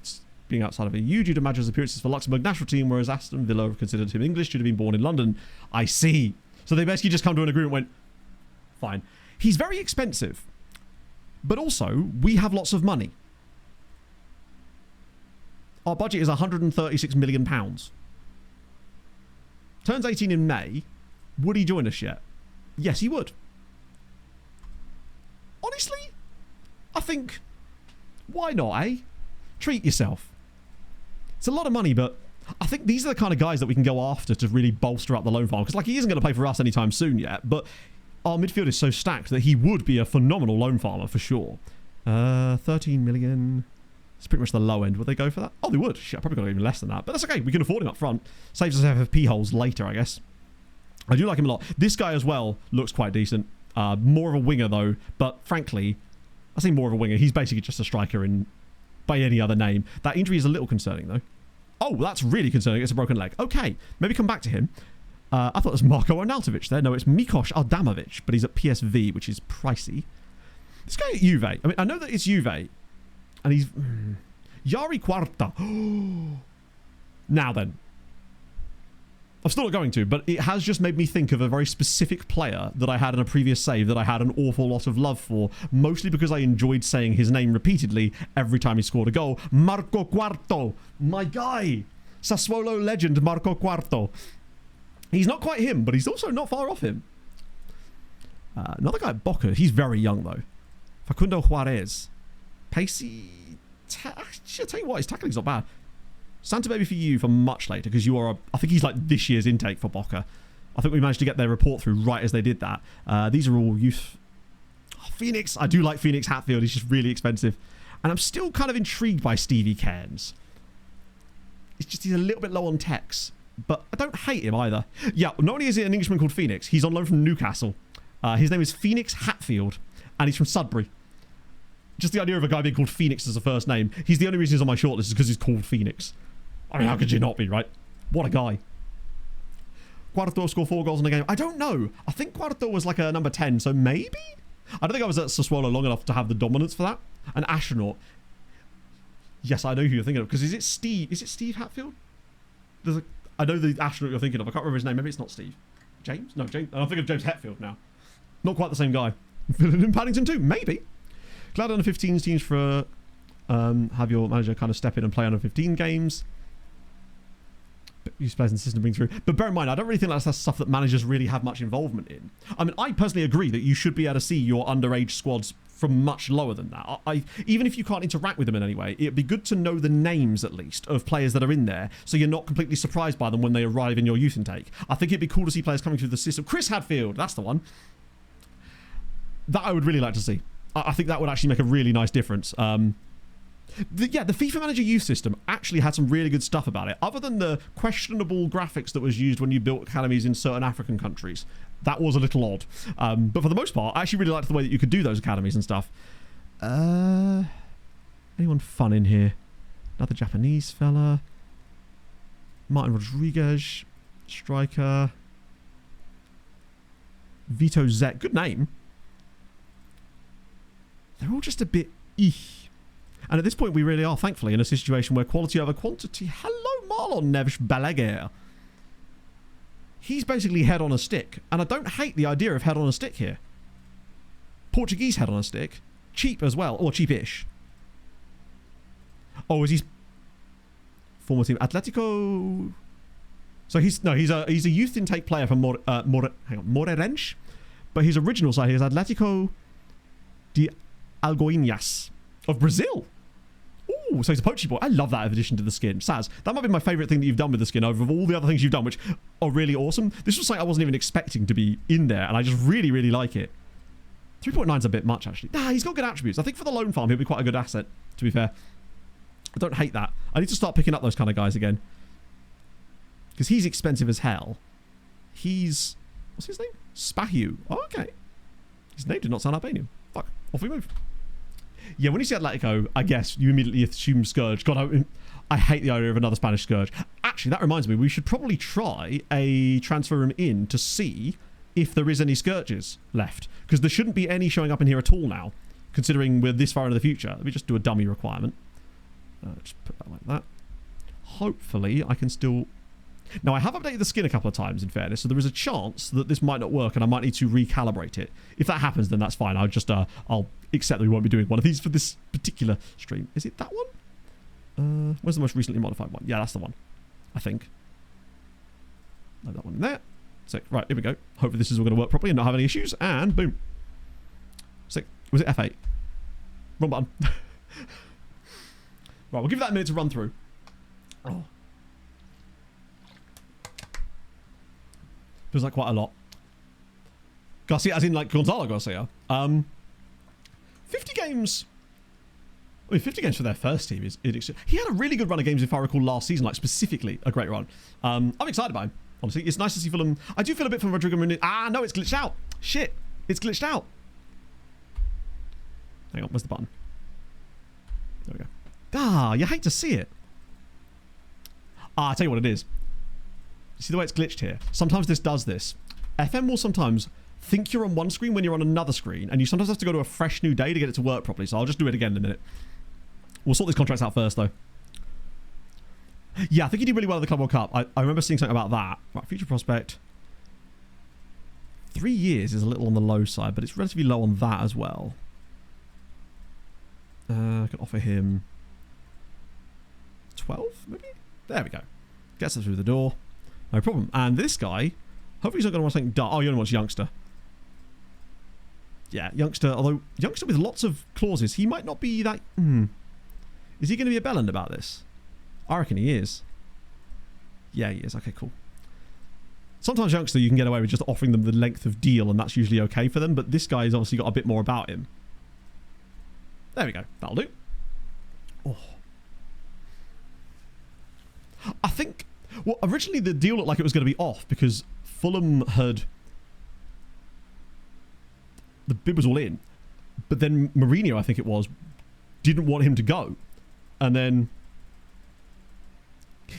Speaker 2: being outside of the EU due to Madrid's appearances for Luxembourg national team, whereas Aston Villa considered him English due to being born in London. I see. So they basically just come to an agreement and went, fine. He's very expensive, but also we have lots of money. Our budget is £136 million. Turns 18 in May. Would he join us yet? Yes, he would. Honestly, I think, why not, eh? Treat yourself. It's a lot of money, but I think these are the kind of guys that we can go after to really bolster up the loan farm. Because, like, he isn't going to play for us anytime soon yet, but our midfield is so stacked that he would be a phenomenal loan farmer for sure. 13 million. It's pretty much the low end. Would they go for that? Oh, they would. Shit, I probably got even less than that. But that's okay. We can afford him up front. Saves us FFP holes later, I guess. I do like him a lot. This guy as well looks quite decent. More of a winger, though. But frankly, I say more of a winger. He's basically just a striker in by any other name. That injury is a little concerning, though. Oh, that's really concerning. It's a broken leg. Okay, maybe come back to him. I thought it was Marko Arnautovic there. No, it's Mikoš Adamovic, but he's at PSV, which is pricey. This guy at Juve. I mean, I know that it's Juve, and he's... Yari Quarta. Now then. I'm still not going to, but it has just made me think of a very specific player that I had in a previous save that I had an awful lot of love for, mostly because I enjoyed saying his name repeatedly every time he scored a goal. Marco Quarto, my guy. Sassuolo legend Marco Quarto. He's not quite him, but he's also not far off him. Another guy at Boca. He's very young, though. Facundo Juarez. Pacey. Actually, I'll tell you what, his tackling's not bad. Santa Baby for you for much later, because you are, I think he's like this year's intake for Boca. I think we managed to get their report through right as they did that. These are all youth. Oh, Phoenix. I do like Phoenix Hatfield. He's just really expensive. And I'm still kind of intrigued by Stevie Cairns. It's just he's a little bit low on techs. But I don't hate him either. Yeah, not only is it an Englishman called Phoenix, he's on loan from Newcastle. His name is Phoenix Hatfield, and he's from Sudbury. Just the idea of a guy being called Phoenix as a first name. He's the only reason he's on my shortlist is because he's called Phoenix. I mean, how could you not be, right? What a guy. Cuarto scored 4 goals in the game. I don't know. I think Cuarto was like a number 10, so maybe? I don't think I was at Sassuolo long enough to have the dominance for that. An astronaut. Yes, I know who you're thinking of. Because is it Steve? Is it Steve Hatfield? I know the astronaut you're thinking of. I can't remember his name. Maybe it's not Steve. James? No, James. I'm thinking of James Hetfield now. Not quite the same guy. Filling in Paddington too. Maybe. Glad under 15s teams for have your manager kind of step in and play under 15 games. Use players in the system bring through. But bear in mind, I don't really think that's stuff that managers really have much involvement in. I mean, I personally agree that you should be able to see your underage squads from much lower than that. Even if you can't interact with them in any way, it'd be good to know the names, at least, of players that are in there, so you're not completely surprised by them when they arrive in your youth intake. I think it'd be cool to see players coming through the system. Chris Hadfield, that's the one. That I would really like to see. I think that would actually make a really nice difference. The FIFA Manager youth system actually had some really good stuff about it, other than the questionable graphics that was used when you built academies in certain African countries. That was a little odd. But for the most part, I actually really liked the way that you could do those academies and stuff. Anyone fun in here? Another Japanese fella. Martin Rodriguez. Striker. Vito Zek. Good name. They're all just a bit eeh. And at this point, we really are, thankfully, in a situation where quality over quantity. Hello, Marlon Neves Balaguer. He's basically head on a stick. And I don't hate the idea of head on a stick here. Portuguese head on a stick. Cheap as well. Or cheapish. Oh, is he... Former team. Atletico... So he's a youth intake player from Moreirense. But his original side here is Atletico de Alagoinhas of Brazil. Ooh, so he's a poachy boy. I love that addition to the skin. Saz, that might be my favourite thing that you've done with the skin over all the other things you've done, which are really awesome. This was something I wasn't even expecting to be in there, and I just really, really like it. 3.9 is a bit much, actually. Nah, he's got good attributes. I think for the loan farm, he'll be quite a good asset, to be fair. I don't hate that. I need to start picking up those kind of guys again. Because he's expensive as hell. He's... What's his name? Spahiu. Oh, okay. His name did not sound Albanian. Fuck. Off we move. Yeah, when you see Atletico, I guess you immediately assume Scourge. God, I hate the idea of another Spanish Scourge. Actually, that reminds me, we should probably try a transfer room in to see if there is any Scourges left. Because there shouldn't be any showing up in here at all now, considering we're this far into the future. Let me just do a dummy requirement. Just put that like that. Hopefully, I can still... Now, I have updated the skin a couple of times, in fairness, so there is a chance that this might not work and I might need to recalibrate it. If that happens, then that's fine. I'll just, I'll accept that we won't be doing one of these for this particular stream. Is it that one? Where's the most recently modified one? Yeah, that's the one, I think. Load that one in there. Sick. Right, here we go. Hopefully this is all going to work properly and not have any issues. And boom. Sick. Was it F8? Wrong button. Right, we'll give that a minute to run through. Oh. Feels like quite a lot. Garcia, as in like Gonzalo Garcia. 50 games. I mean, 50 games for their first team is... He had a really good run of games, if I recall, last season. Like, specifically, a great run. I'm excited by him, honestly. It's nice to see Fulham. I do feel a bit from Rodrigo Muniz. Ah, no, it's glitched out. Shit. It's glitched out. Hang on, where's the button? There we go. Ah, you hate to see it. Ah, I'll tell you what it is. See the way it's glitched here? Sometimes this does this. FM will sometimes think you're on one screen when you're on another screen, and you sometimes have to go to a fresh new day to get it to work properly, so I'll just do it again in a minute. We'll sort these contracts out first, though. Yeah, I think he did really well at the Club World Cup. I remember seeing something about that. Right, future prospect. 3 years is a little on the low side, but it's relatively low on that as well. I could offer him 12, maybe? There we go. Gets us through the door. No problem. And this guy, hopefully he's not going to want something dark. Oh, he only wants youngster. Yeah, youngster, although youngster with lots of clauses, he might not be that... Is he going to be a bellend about this? I reckon he is. Yeah, he is. Okay, cool. Sometimes youngster, you can get away with just offering them the length of deal, and that's usually okay for them, but this guy's obviously got a bit more about him. There we go. That'll do. Oh. I think... Well, originally the deal looked like it was going to be off because Fulham had... The bid was all in. But then Mourinho, I think it was, didn't want him to go. And then...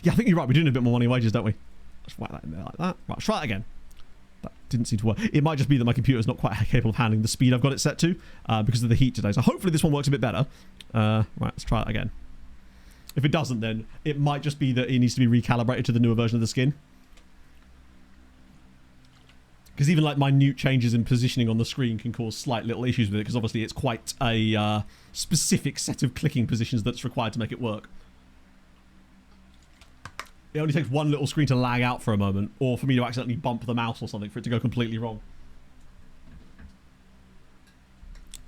Speaker 2: Yeah, I think you're right. We're doing a bit more money and wages, don't we? Let's whack that in there like that. Right, let's try that again. That didn't seem to work. It might just be that my computer's not quite capable of handling the speed I've got it set to because of the heat today. So hopefully this one works a bit better. Right, let's try that again. If it doesn't, then it might just be that it needs to be recalibrated to the newer version of the skin. Because even like minute changes in positioning on the screen can cause slight little issues with it, because obviously it's quite a specific set of clicking positions that's required to make it work. It only takes one little screen to lag out for a moment, or for me to accidentally bump the mouse or something for it to go completely wrong.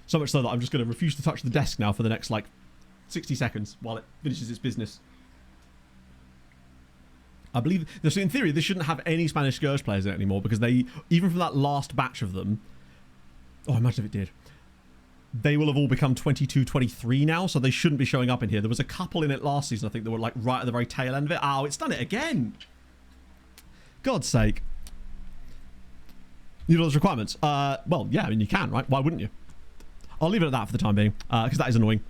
Speaker 2: So much so that I'm just going to refuse to touch the desk now for the next, like, 60 seconds while it finishes its business. I believe... So in theory, this shouldn't have any Spanish Scourge players in it anymore, because they... Even from that last batch of them... Oh, imagine if it did. They will have all become 22, 23 now, so they shouldn't be showing up in here. There was a couple in it last season, I think, that were, like, right at the very tail end of it. Oh, it's done it again! God's sake. You know those requirements? Well, yeah, I mean, you can, right? Why wouldn't you? I'll leave it at that for the time being, because that is annoying.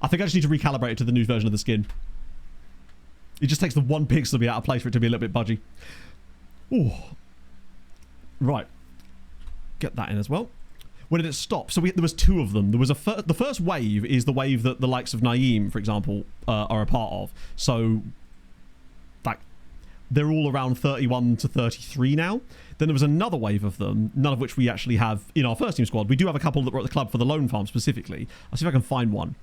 Speaker 2: I think I just need to recalibrate it to the new version of the skin. It just takes the one pixel to be out of place for it to be a little bit budgy. Ooh. Right. Get that in as well. When did it stop? So there was two of them. There was the first wave is the wave that the likes of Naeem, for example, are a part of. So, like, they're all around 31 to 33 now. Then there was another wave of them, none of which we actually have in our first team squad. We do have a couple that were at the club for the loan farm specifically. I'll see if I can find one.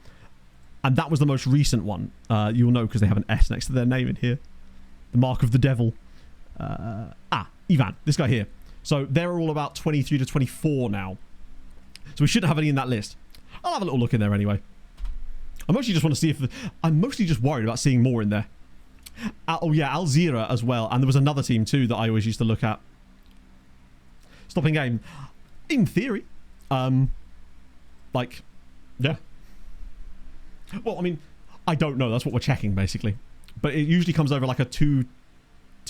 Speaker 2: And that was the most recent one. You'll know because they have an S next to their name in here. The mark of the devil. Ivan, this guy here. So they're all about 23 to 24 now. So we shouldn't have any in that list. I'll have a little look in there anyway. I mostly just want to see if... I'm mostly just worried about seeing more in there. Oh yeah, Alzira as well. And there was another team too that I always used to look at. Stopping game. In theory. Like, yeah. Well, I mean, I don't know. That's what we're checking, basically. But it usually comes over like a two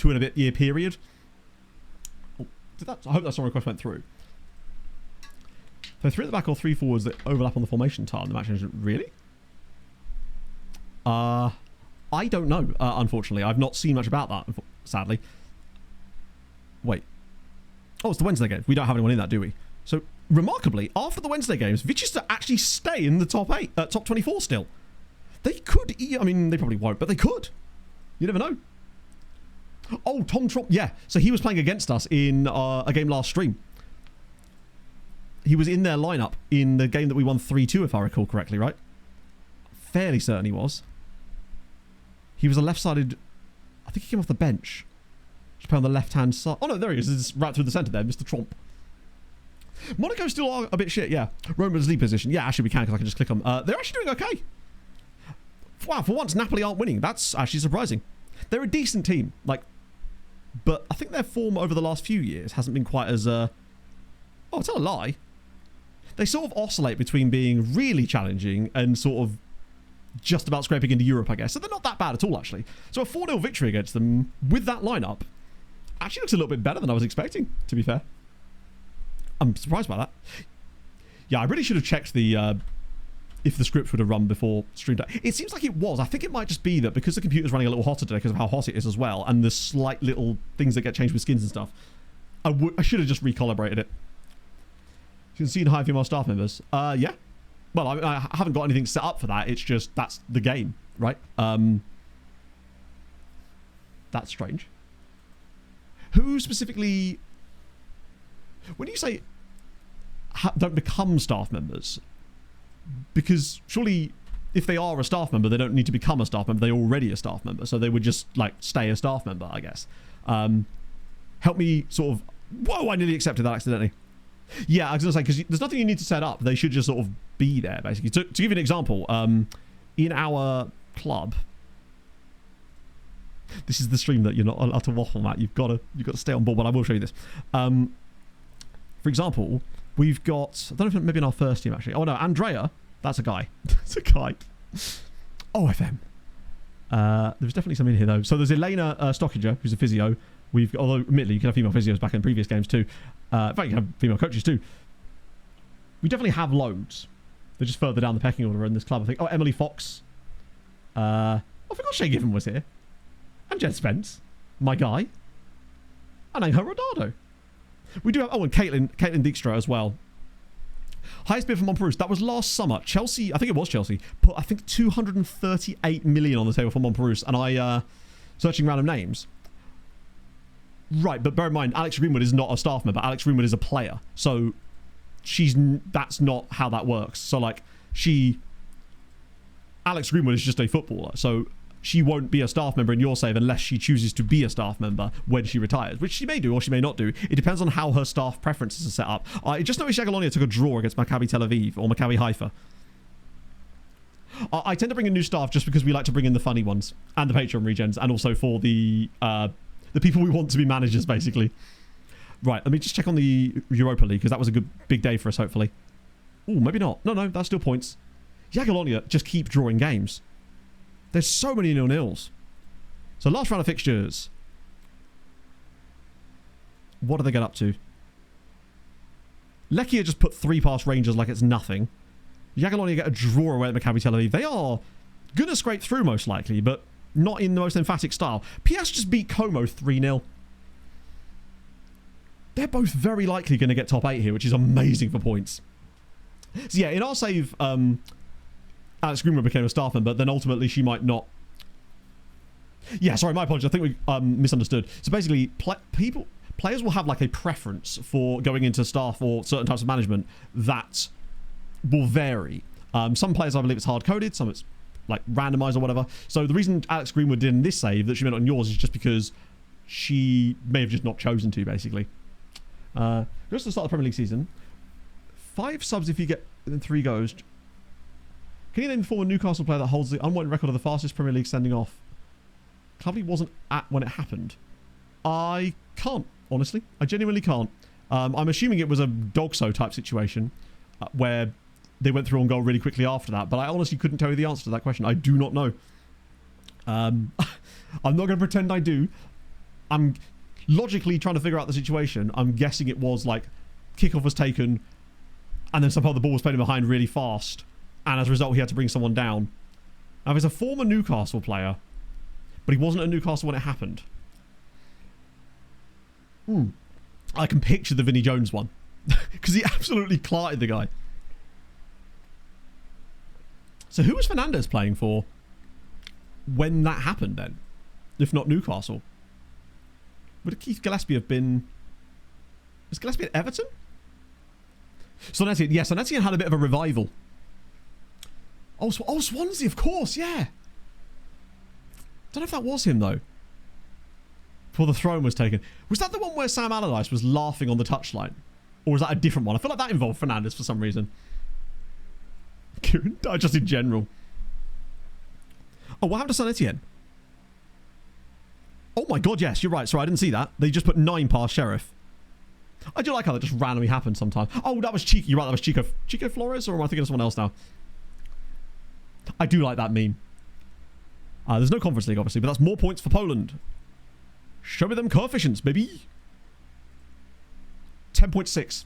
Speaker 2: and a bit year period. Oh, I hope that song request went through. So 3 at the back or 3 forwards that overlap on the formation tile in the match engine. Really? I don't know, unfortunately. I've not seen much about that, sadly. Wait. Oh, it's the Wednesday game. We don't have anyone in that, do we? So, remarkably, after the Wednesday games, Vichester actually stay in the top 24 still. They could, I mean, they probably won't, but they could. You never know. Oh, Tom Trump, yeah. So he was playing against us in a game last stream. He was in their lineup in the game that we won 3-2, if I recall correctly, right? Fairly certain he was. He was a left-sided... I think he came off the bench. Just play on the left-hand side. Oh, no, there he is. It's right through the centre there, Mr. Trump. Monaco still are a bit shit, yeah. Roman's lead position. Yeah, actually we can, because I can just click on... they're actually doing okay. Wow, for once, Napoli aren't winning. That's actually surprising. They're a decent team, like... But I think their form over the last few years hasn't been quite as... Oh, tell a lie. They sort of oscillate between being really challenging and sort of just about scraping into Europe, I guess. So they're not that bad at all, actually. So a 4-0 victory against them with that lineup actually looks a little bit better than I was expecting, to be fair. I'm surprised by that. Yeah, I really should have checked the if the script would have run before stream time. It seems like it was. I think it might just be that because the computer's running a little hotter today because of how hot it is as well, and the slight little things that get changed with skins and stuff. I should have just recalibrated it. You can see in high female staff members. Yeah. Well, I haven't got anything set up for that. It's just, that's the game, right? That's strange. Who specifically... When you say don't become staff members, because surely if they are a staff member, they don't need to become a staff member. They're already a staff member. So they would just, like, stay a staff member, I guess. Help me sort of... Whoa, I nearly accepted that accidentally. Yeah, I was going to say, because there's nothing you need to set up. They should just sort of be there, basically. To give you an example, in our club, this is the stream that you're not allowed to waffle, Matt. You've got to stay on board, but I will show you this. For example, we've got, I don't know if maybe in our first team, actually. Oh, no, Andrea. That's a guy. That's a guy. OFM. There's definitely some in here, though. So there's Elena Stockinger, who's a physio. Although, admittedly, you can have female physios back in previous games, too. In fact, you can have female coaches, too. We definitely have loads. They're just further down the pecking order in this club, I think. Oh, Emily Fox. I forgot Shay Given was here. And Jed Spence. My guy. And Angel Rodado. We do have... Oh, and Caitlin Dijkstra as well. Highest bid for Montparnasse. That was last summer. Chelsea, I think it was Chelsea, put, I think, 238 million on the table for Montparnasse. And I, searching random names. Right, but bear in mind, Alex Greenwood is not a staff member. Alex Greenwood is a player. So, that's not how that works. So, like, Alex Greenwood is just a footballer. So, she won't be a staff member in your save unless she chooses to be a staff member when she retires, which she may do or she may not do. It depends on how her staff preferences are set up. I just noticed Jagiellonia took a draw against Maccabi Tel Aviv or Maccabi Haifa. I tend to bring in new staff just because we like to bring in the funny ones and the Patreon regens, and also for the people we want to be managers, basically. Right, let me just check on the Europa League, because that was a good big day for us, hopefully. Oh, maybe not. No, that's still points. Jagiellonia just keep drawing games. There's so many 0-0s. So last round of fixtures. What do they get up to? Lechia just put 3 past Rangers like it's nothing. Jagiellonia get a draw away at Maccabi Tel Aviv. They are going to scrape through most likely, but not in the most emphatic style. PS just beat Como 3-0. They're both very likely going to get top 8 here, which is amazing for points. So yeah, in our save... Alex Greenwood became a staff member, but then ultimately she might not. Yeah, sorry, my apologies. I think we misunderstood. So basically, players will have like a preference for going into staff or certain types of management that will vary. Some players, I believe, it's hard-coded. Some it's like randomized or whatever. So the reason Alex Greenwood did in this save that she meant on yours is just because she may have just not chosen to, basically. Just to start the Premier League season, 5 subs if you get 3 goes. Can you name the former Newcastle player that holds the unwanted record of the fastest Premier League sending off? Clubby wasn't at when it happened. I can't, honestly. I genuinely can't. I'm assuming it was a Dogso type situation where they went through on goal really quickly after that, but I honestly couldn't tell you the answer to that question. I do not know. I'm not going to pretend I do. I'm logically trying to figure out the situation. I'm guessing it was like kickoff was taken and then somehow the ball was played in behind really fast. And as a result, he had to bring someone down. Now, he's a former Newcastle player, but he wasn't at Newcastle when it happened. I can picture the Vinnie Jones one. Because he absolutely clarted the guy. So who was Fernandez playing for when that happened then? If not Newcastle? Would Keith Gillespie have been... Was Gillespie at Everton? Sonetian. Yeah, Sonetian had a bit of a revival. Oh, Swansea, of course, yeah. Don't know if that was him, though. Before the throne was taken. Was that the one where Sam Allardyce was laughing on the touchline? Or was that a different one? I feel like that involved Fernandez for some reason. Just in general. Oh, what happened to Saint Etienne? Oh my god, yes, you're right. Sorry, I didn't see that. They just put 9 past Sheriff. I do like how that just randomly happens sometimes. Oh, that was Chico. You're right, that was Chico Flores, or am I thinking of someone else now? I do like that meme. There's no Conference League, obviously, but that's more points for Poland. Show me them coefficients, baby. 10.6.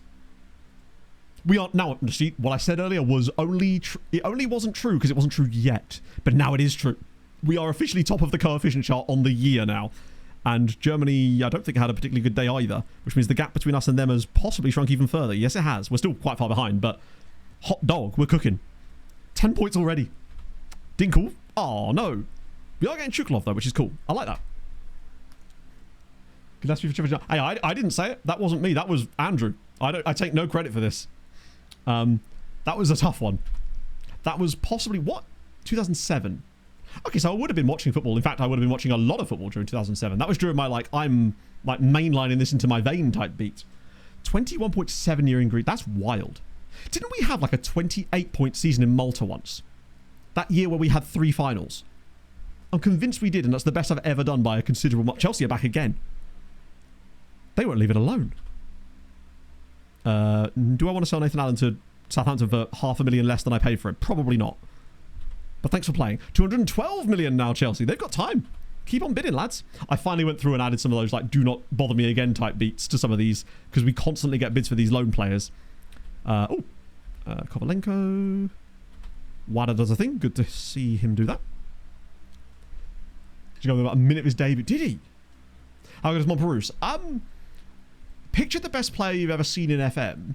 Speaker 2: We are now. See, what I said earlier was only. It only wasn't true because it wasn't true yet, but now it is true. We are officially top of the coefficient chart on the year now, and Germany, I don't think had a particularly good day either, which means the gap between us and them has possibly shrunk even further. Yes, it has. We're still quite far behind, but hot dog, we're cooking. 10 points already. Dinkle. Oh no, we are getting Chuklov though, which is cool. I like that. Hey, I didn't say it. That wasn't me. That was Andrew. I take no credit for this. That was a tough one. That was possibly what? 2007. Okay, so I would have been watching football. In fact, I would have been watching a lot of football during 2007. That was during my I'm mainlining this into my vein type beat. 21.7 year in Greece. That's wild. Didn't we have like a 28-point season in Malta once? That year where we had 3 finals. I'm convinced we did, and that's the best I've ever done by a considerable margin. Chelsea are back again. They won't leave it alone. Do I want to sell Nathan Allen to Southampton for $500,000 less than I paid for him? Probably not. But thanks for playing. 212 million now, Chelsea. They've got time. Keep on bidding, lads. I finally went through and added some of those, like, do not bother me again type beats to some of these, because we constantly get bids for these loan players. Kovalenko. Wada does a thing. Good to see him do that. Did you go about a minute of his debut? Did he? How good is Montperus? Picture the best player you've ever seen in FM.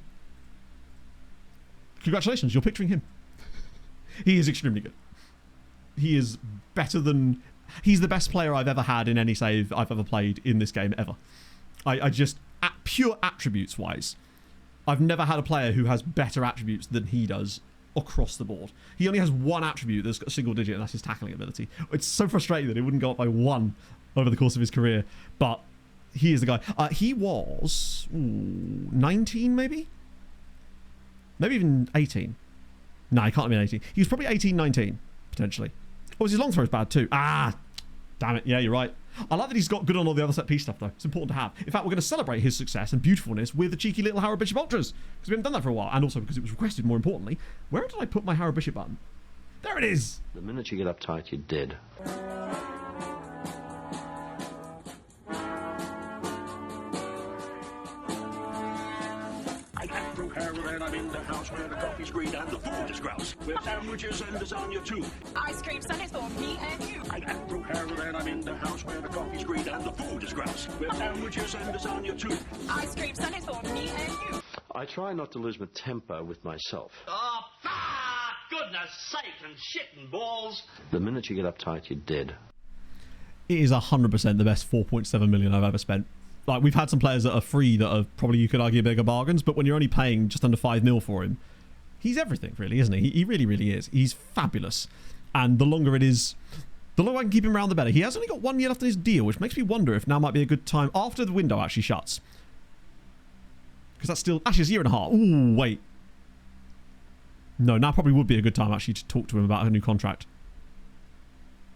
Speaker 2: Congratulations, you're picturing him. He is extremely good. He is better than... He's the best player I've ever had in any save I've ever played in this game, ever. I just... pure attributes-wise, I've never had a player who has better attributes than he does across the board. He only has one attribute that's got a single digit, and that's his tackling ability. It's so frustrating that it wouldn't go up by 1 over the course of his career, but he is the guy. He was 19, maybe? Maybe even 18. No, he can't have been 18. He was probably 18, 19, potentially. Oh, his long throw is bad too. Ah, damn it. Yeah, you're right. I like that he's got good on all the other set piece stuff, though. It's important to have. In fact, we're going to celebrate his success and beautifulness with the cheeky little Harrow Bishop Ultras, because we haven't done that for a while, and also because it was requested, more importantly. Where did I put my Harrow Bishop button? There it is!
Speaker 4: The minute you get uptight, you're dead.
Speaker 5: And I'm in the house where the coffee's green and the food is grouse, with sandwiches and lasagna too.
Speaker 6: Ice cream sundaes for me and you.
Speaker 5: I am Drew Harrell and I'm in the house where the coffee's green and the food is grouse, with sandwiches and lasagna too.
Speaker 6: Ice cream sundaes for me and you.
Speaker 4: I try not to lose my temper with myself.
Speaker 7: Oh, goodness sake, and shit and balls.
Speaker 4: The minute you get uptight, you're dead.
Speaker 2: It is 100% the best 4.7 million I've ever spent. Like, we've had some players that are free that are probably, you could argue, bigger bargains, but when you're only paying just under 5 mil for him, he's everything, really, isn't he? He really, really is. He's fabulous. And the longer it is, the longer I can keep him around, the better. He has only got 1 year left in his deal, which makes me wonder if now might be a good time after the window actually shuts. Because that's still... Actually, it's a year and a half. Ooh, wait. No, now probably would be a good time, actually, to talk to him about a new contract.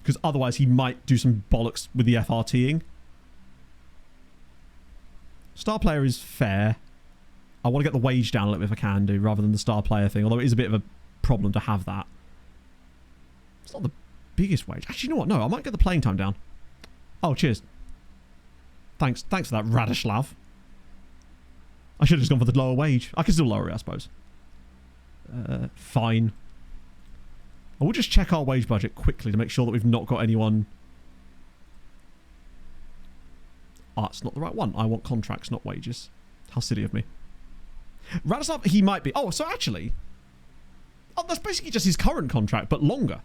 Speaker 2: Because otherwise he might do some bollocks with the FRTing. Star player is fair. I want to get the wage down a little bit if I can do, rather than the star player thing. Although it is a bit of a problem to have that. It's not the biggest wage. Actually, you know what? No, I might get the playing time down. Oh, cheers. Thanks for that, Radislav. I should have just gone for the lower wage. I can still lower it, I suppose. Fine. I will just check our wage budget quickly to make sure that we've not got anyone... Ah, it's not the right one. I want contracts, not wages. How silly of me. Radislav, he might be... Oh, so actually... Oh, that's basically just his current contract, but longer.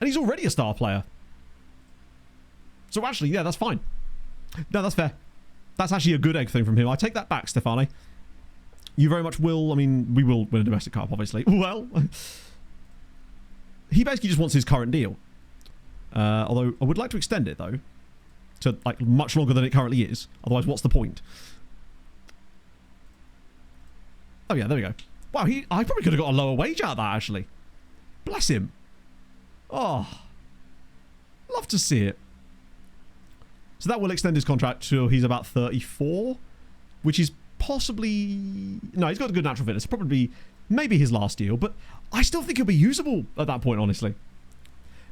Speaker 2: And he's already a star player. So actually, yeah, that's fine. No, that's fair. That's actually a good egg thing from him. I take that back, Stefani. You very much will... I mean, we will win a domestic cup, obviously. Well... He basically just wants his current deal. Although, I would like to extend it, though. To, like, much longer than it currently is. Otherwise, what's the point? Oh, yeah, there we go. Wow, I probably could have got a lower wage out of that, actually. Bless him. Oh. Love to see it. So that will extend his contract till he's about 34. Which is possibly... No, he's got a good natural fitness. Probably, maybe his last deal. But I still think he'll be usable at that point, honestly.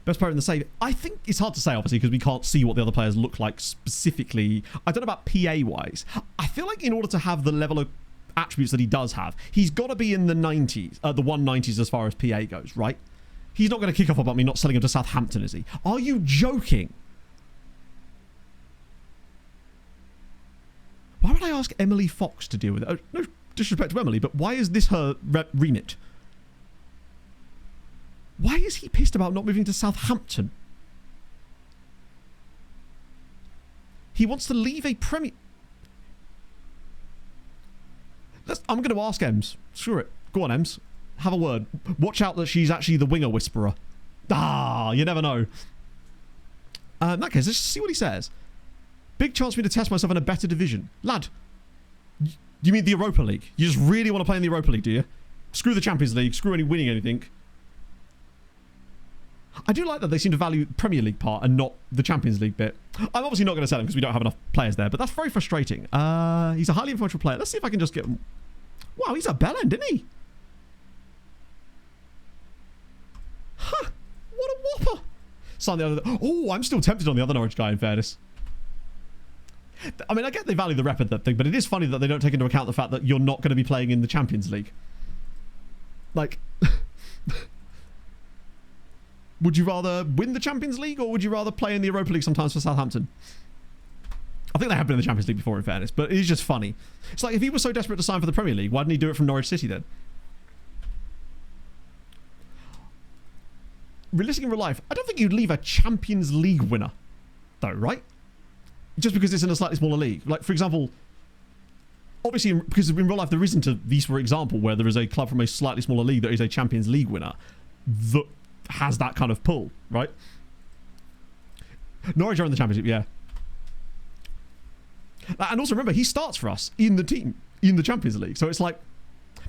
Speaker 2: Best player in the save. I think it's hard to say, obviously, because we can't see what the other players look like specifically. I don't know about PA-wise. I feel like in order to have the level of attributes that he does have, he's got to be in the 90s, the 190s as far as PA goes, right? He's not going to kick off about me not selling him to Southampton, is he? Are you joking? Why would I ask Emily Fox to deal with it? No disrespect to Emily, but why is this her remit? Why is he pissed about not moving to Southampton? He wants to leave a Premier... I'm going to ask Ems. Screw it. Go on, Ems. Have a word. Watch out that she's actually the winger whisperer. Ah, you never know. In that case, let's see what he says. Big chance for me to test myself in a better division. Lad, Do you mean the Europa League? You just really want to play in the Europa League, do you? Screw the Champions League. Screw any winning anything. I do like that they seem to value the Premier League part and not the Champions League bit. I'm obviously not going to sell him because we don't have enough players there, but that's very frustrating. He's a highly influential player. Let's see if I can just get him. Wow, he's a bellend, isn't he? Huh. What a whopper. Sign the other. Oh, I'm still tempted on the other Norwich guy, in fairness. I mean, I get they value the rep of that thing, but it is funny that they don't take into account the fact that you're not going to be playing in the Champions League. Like, would you rather win the Champions League or would you rather play in the Europa League sometimes for Southampton? I think they have been in the Champions League before, in fairness, but it is just funny. It's like, if he was so desperate to sign for the Premier League, why didn't he do it from Norwich City then? Realistic in real life, I don't think you'd leave a Champions League winner, though, right? Just because it's in a slightly smaller league. Like, for example, obviously, because in real life there isn't a Wisła example where there is a club from a slightly smaller league that is a Champions League winner that has that kind of pull, right? Norwich are in the Championship, yeah. And also remember, he starts for us in the team, in the Champions League. So it's like,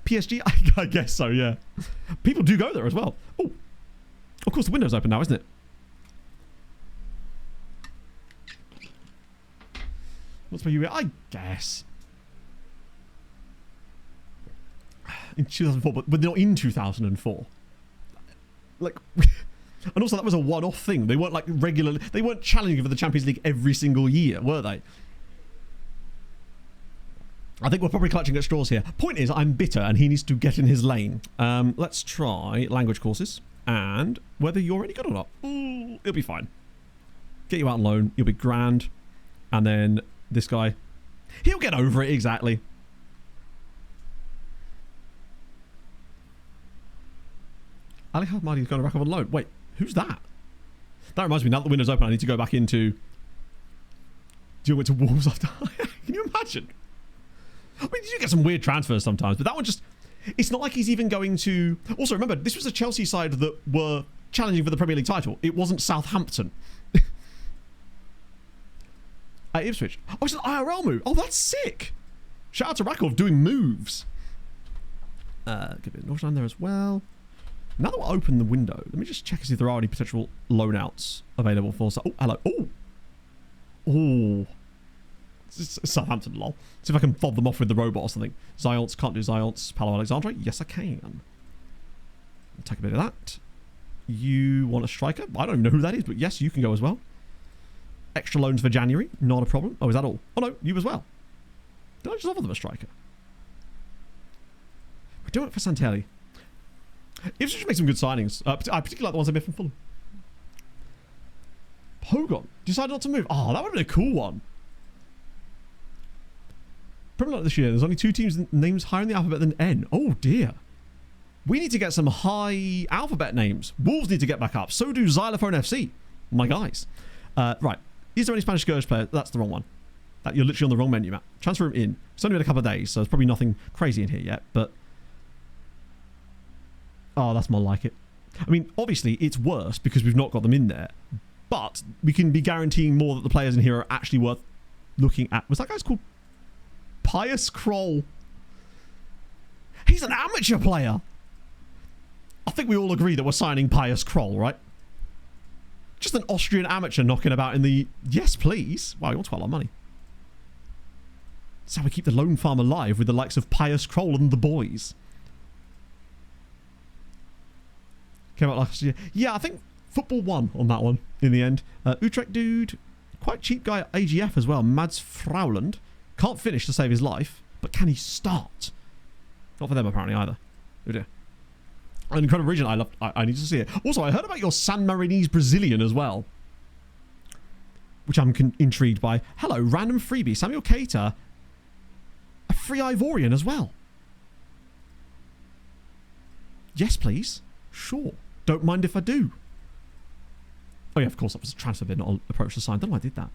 Speaker 2: PSG, I guess so, yeah. People do go there as well. Oh, of course the window's open now, isn't it? What's my UA? I guess. In 2004, but not in 2004. Like, and also that was a one-off thing. They weren't like regularly, they weren't challenging for the Champions League every single year, were they? I think we're probably clutching at straws here. Point is, I'm bitter and he needs to get in his lane. Let's try language courses and whether you're any good or not. Ooh, it'll be fine. Get you out on loan. You'll be grand. And then this guy, he'll get over it, exactly. Ali Hamadi's going to rack up on loan. Wait, who's that? That reminds me, now that the window's open, I need to go back into... Do you went to Wolves after... Can you imagine? I mean, you do get some weird transfers sometimes, but that one just... It's not like he's even going to... Also, remember, this was a Chelsea side that were challenging for the Premier League title. It wasn't Southampton. At Ipswich. Oh, it's an IRL move. Oh, that's sick. Shout out to Rakov doing moves. Give it a Northland there as well. Now that we'll open the window, let me just check and see if there are any potential loan outs available for us. Oh, hello. Oh. Oh. It's Southampton, lol. See if I can fob them off with the robot or something. Zions, can't do Zions. Palo Alexandre? Yes, I can. I'll take a bit of that. You want a striker? I don't even know who that is, but yes, you can go as well. Extra loans for January, not a problem. Oh, is that all? Oh no, you as well. Did I just offer them a striker? We're doing it for Santelli. Ipswich should make some good signings. I particularly like the ones they made from Fulham. Pogon decided not to move. Oh, that would have been a cool one. Probably not this year. There's only 2 teams names higher in the alphabet than N. Oh dear. We need to get some high alphabet names. Wolves need to get back up. So do Xylophone FC. My guys. Right. Is there any Spanish Scourge player? That's the wrong one. That you're literally on the wrong menu, Matt. Transfer him in. It's only been a couple of days, so there's probably nothing crazy in here yet, but... Oh, that's more like it. I mean, obviously, it's worse because we've not got them in there, but we can be guaranteeing more that the players in here are actually worth looking at. Was that guy's called Pius Kroll? He's an amateur player! I think we all agree that we're signing Pius Kroll, right? Just an Austrian amateur knocking about in the... Yes, please. Wow, he wants quite a lot of money. That's how we keep the loan farm alive with the likes of Pius Kroll and the boys. Came out last year. Yeah, I think football won on that one in the end. Utrecht dude. Quite cheap guy at AGF as well. Mads Frauland. Can't finish to save his life, but can he start? Not for them apparently either. Oh dear. An incredible region. I need to see it. Also, I heard about your San Marinese Brazilian as well, which I'm intrigued by. Hello, random freebie. Samuel Keita, a free Ivorian as well. Yes, please. Sure. Don't mind if I do. Oh yeah, of course that was a transfer bid, not an approach to sign. Don't know why I did that.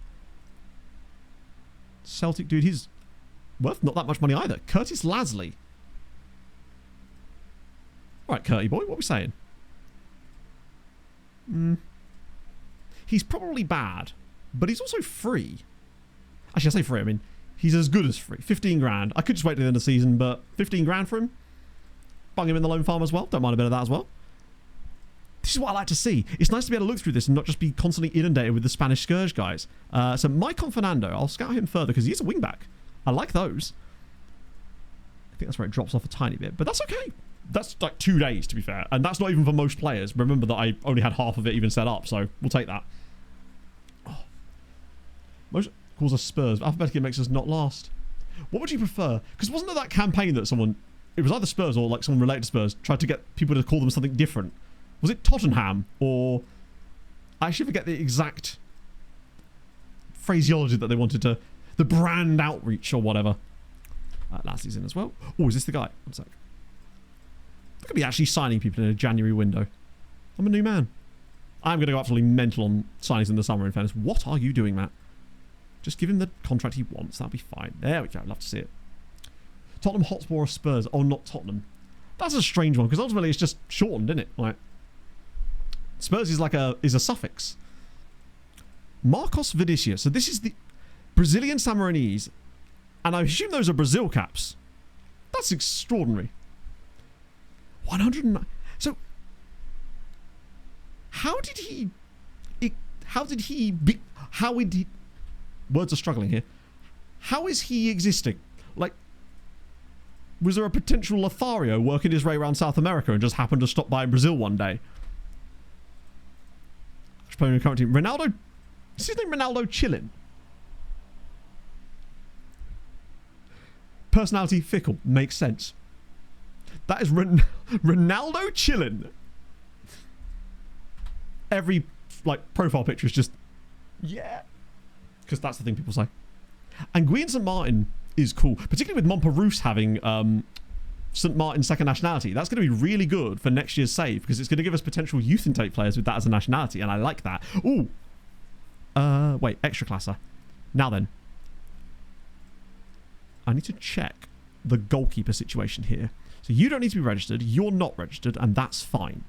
Speaker 2: Celtic dude, he's worth not that much money either. Curtis Lasley. Right, Curty boy, what are we saying? He's probably bad, but he's also free. Actually, I say free, I mean, He's as good as free. 15 grand. I could just wait till the end of the season, but 15 grand for him. Bung him in the loan farm as well. Don't mind a bit of that as well. This is what I like to see. It's nice to be able to look through this and not just be constantly inundated with the Spanish Scourge guys. So Maicon Fernando, I'll scout him further because he's a wingback. I like those. I think that's where it drops off a tiny bit, but that's okay. That's like 2 days, to be fair. And that's not even for most players. Remember that I only had half of it even set up, so we'll take that. Oh. Most calls us Spurs. Alphabetically makes us not last. What would you prefer? Because wasn't there that campaign that someone... It was either Spurs or like someone related to Spurs tried to get people to call them something different. Was it Tottenham? Or... I actually forget the exact phraseology that they wanted to... The brand outreach or whatever. Last season as well. Oh, is this the guy? One sec. Look at me actually signing people in a January window. I'm a new man. I'm going to go absolutely mental on signings in the summer, in fairness. What are you doing, Matt? Just give him the contract he wants. That'll be fine. There we go. I'd love to see it. Tottenham Hotspur or Spurs? Oh, not Tottenham. That's a strange one, because ultimately it's just shortened, isn't it? Like, Spurs is like a suffix. Marcos Vinicius. So this is the Brazilian Sammarinese, and I assume those are Brazil caps. That's extraordinary. 109. So, how did he... Words are struggling here. How is he existing? Like, was there a potential Lothario working his way around South America and just happened to stop by in Brazil one day? Playing in the current team. Ronaldo... Is his name Ronaldo Chillin? Personality fickle. Makes sense. That is Ronaldo Chillin. Every, like, profile picture is just... Yeah. Because that's the thing people say. And Guian St. Martin is cool. Particularly with Montparnasse having St. Martin's second nationality. That's going to be really good for next year's save. Because it's going to give us potential youth intake players with that as a nationality. And I like that. Ooh. Wait. Extra classer. Now then. I need to check the goalkeeper situation here. So you don't need to be registered. You're not registered. And that's fine.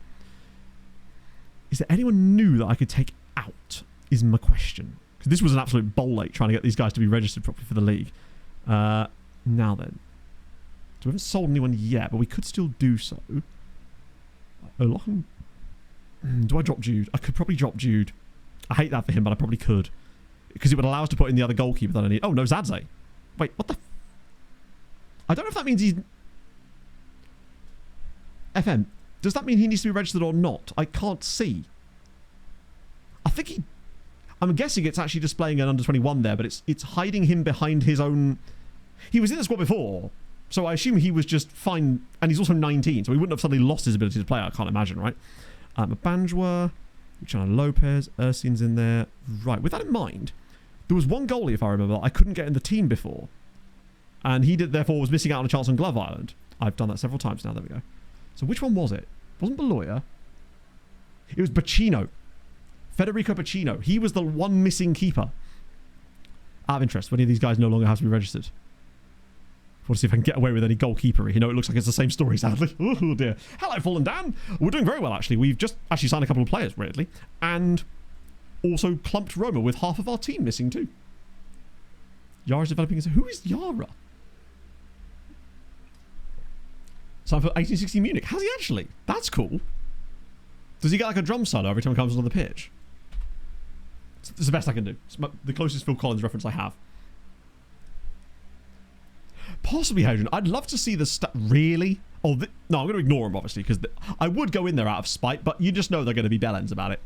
Speaker 2: Is there anyone new that I could take out? Is my question. Because this was an absolute bowl ache trying to get these guys to be registered properly for the league. Now then. So we haven't sold anyone yet, but we could still do so. Do I drop Jude? I could probably drop Jude. I hate that for him, but I probably could. Because it would allow us to put in the other goalkeeper that I need. Oh, no, Zadze. Wait, what the... I don't know if that means he's... FM, does that mean he needs to be registered or not? I can't see. I think he... I'm guessing it's actually displaying an under 21 there, but it's hiding him behind his own... He was in the squad before, so I assume he was just fine, and he's also 19, so he wouldn't have suddenly lost his ability to play, I can't imagine, right? Banjwa, Luciano Lopez, Ursine's in there. Right, with that in mind, there was one goalie, if I remember, I couldn't get in the team before, and he therefore was missing out on a chance on Glove Island. I've done that several times now, there we go. So which one was it? It wasn't Beloya. It was Bacino. Federico Bacino. He was the one missing keeper. Out of interest, when any of these guys no longer have to be registered. I want to see if I can get away with any goalkeepery. You know, it looks like it's the same story, sadly. Oh, dear. Hello, Fallen Dan. We're doing very well, actually. We've just actually signed a couple of players, weirdly. And also clumped Roma with half of our team missing, too. Yara's developing... Who is Yara? Signed for 1860 Munich. Has he actually? That's cool. Does he get like a drum solo every time he comes on the pitch? It's the best I can do. It's the closest Phil Collins reference I have. Possibly Hadrian. I'd love to see the really. Oh, no, I'm going to ignore him obviously because I would go in there out of spite, but you just know they're going to be bellends about it.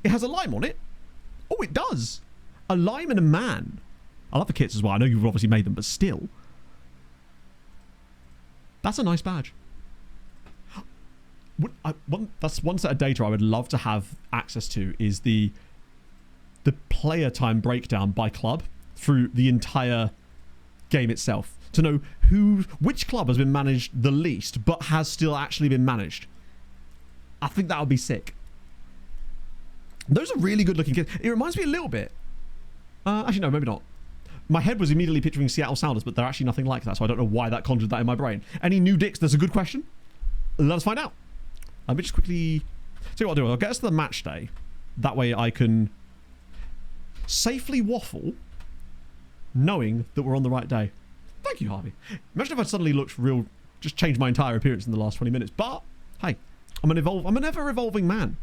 Speaker 2: It has a lime on it. Oh, it does. A lime and a man. I love the kits as well. I know you've obviously made them, but still, that's a nice badge. That's one set of data I would love to have access to is the player time breakdown by club through the entire game itself. To know which club has been managed the least but has still actually been managed. I think that would be sick. Those are really good looking kits. It reminds me a little bit. Actually, no, maybe not. My head was immediately picturing Seattle Sounders, but they're actually nothing like that, so I don't know why that conjured that in my brain. Any new dicks? That's a good question. Let us find out. Let me just quickly... See what I'll do. I'll get us to the match day. That way I can safely waffle knowing that we're on the right day. Thank you, Harvey. Imagine if I suddenly looked real, just changed my entire appearance in the last 20 minutes. But, hey, I'm an ever-evolving man.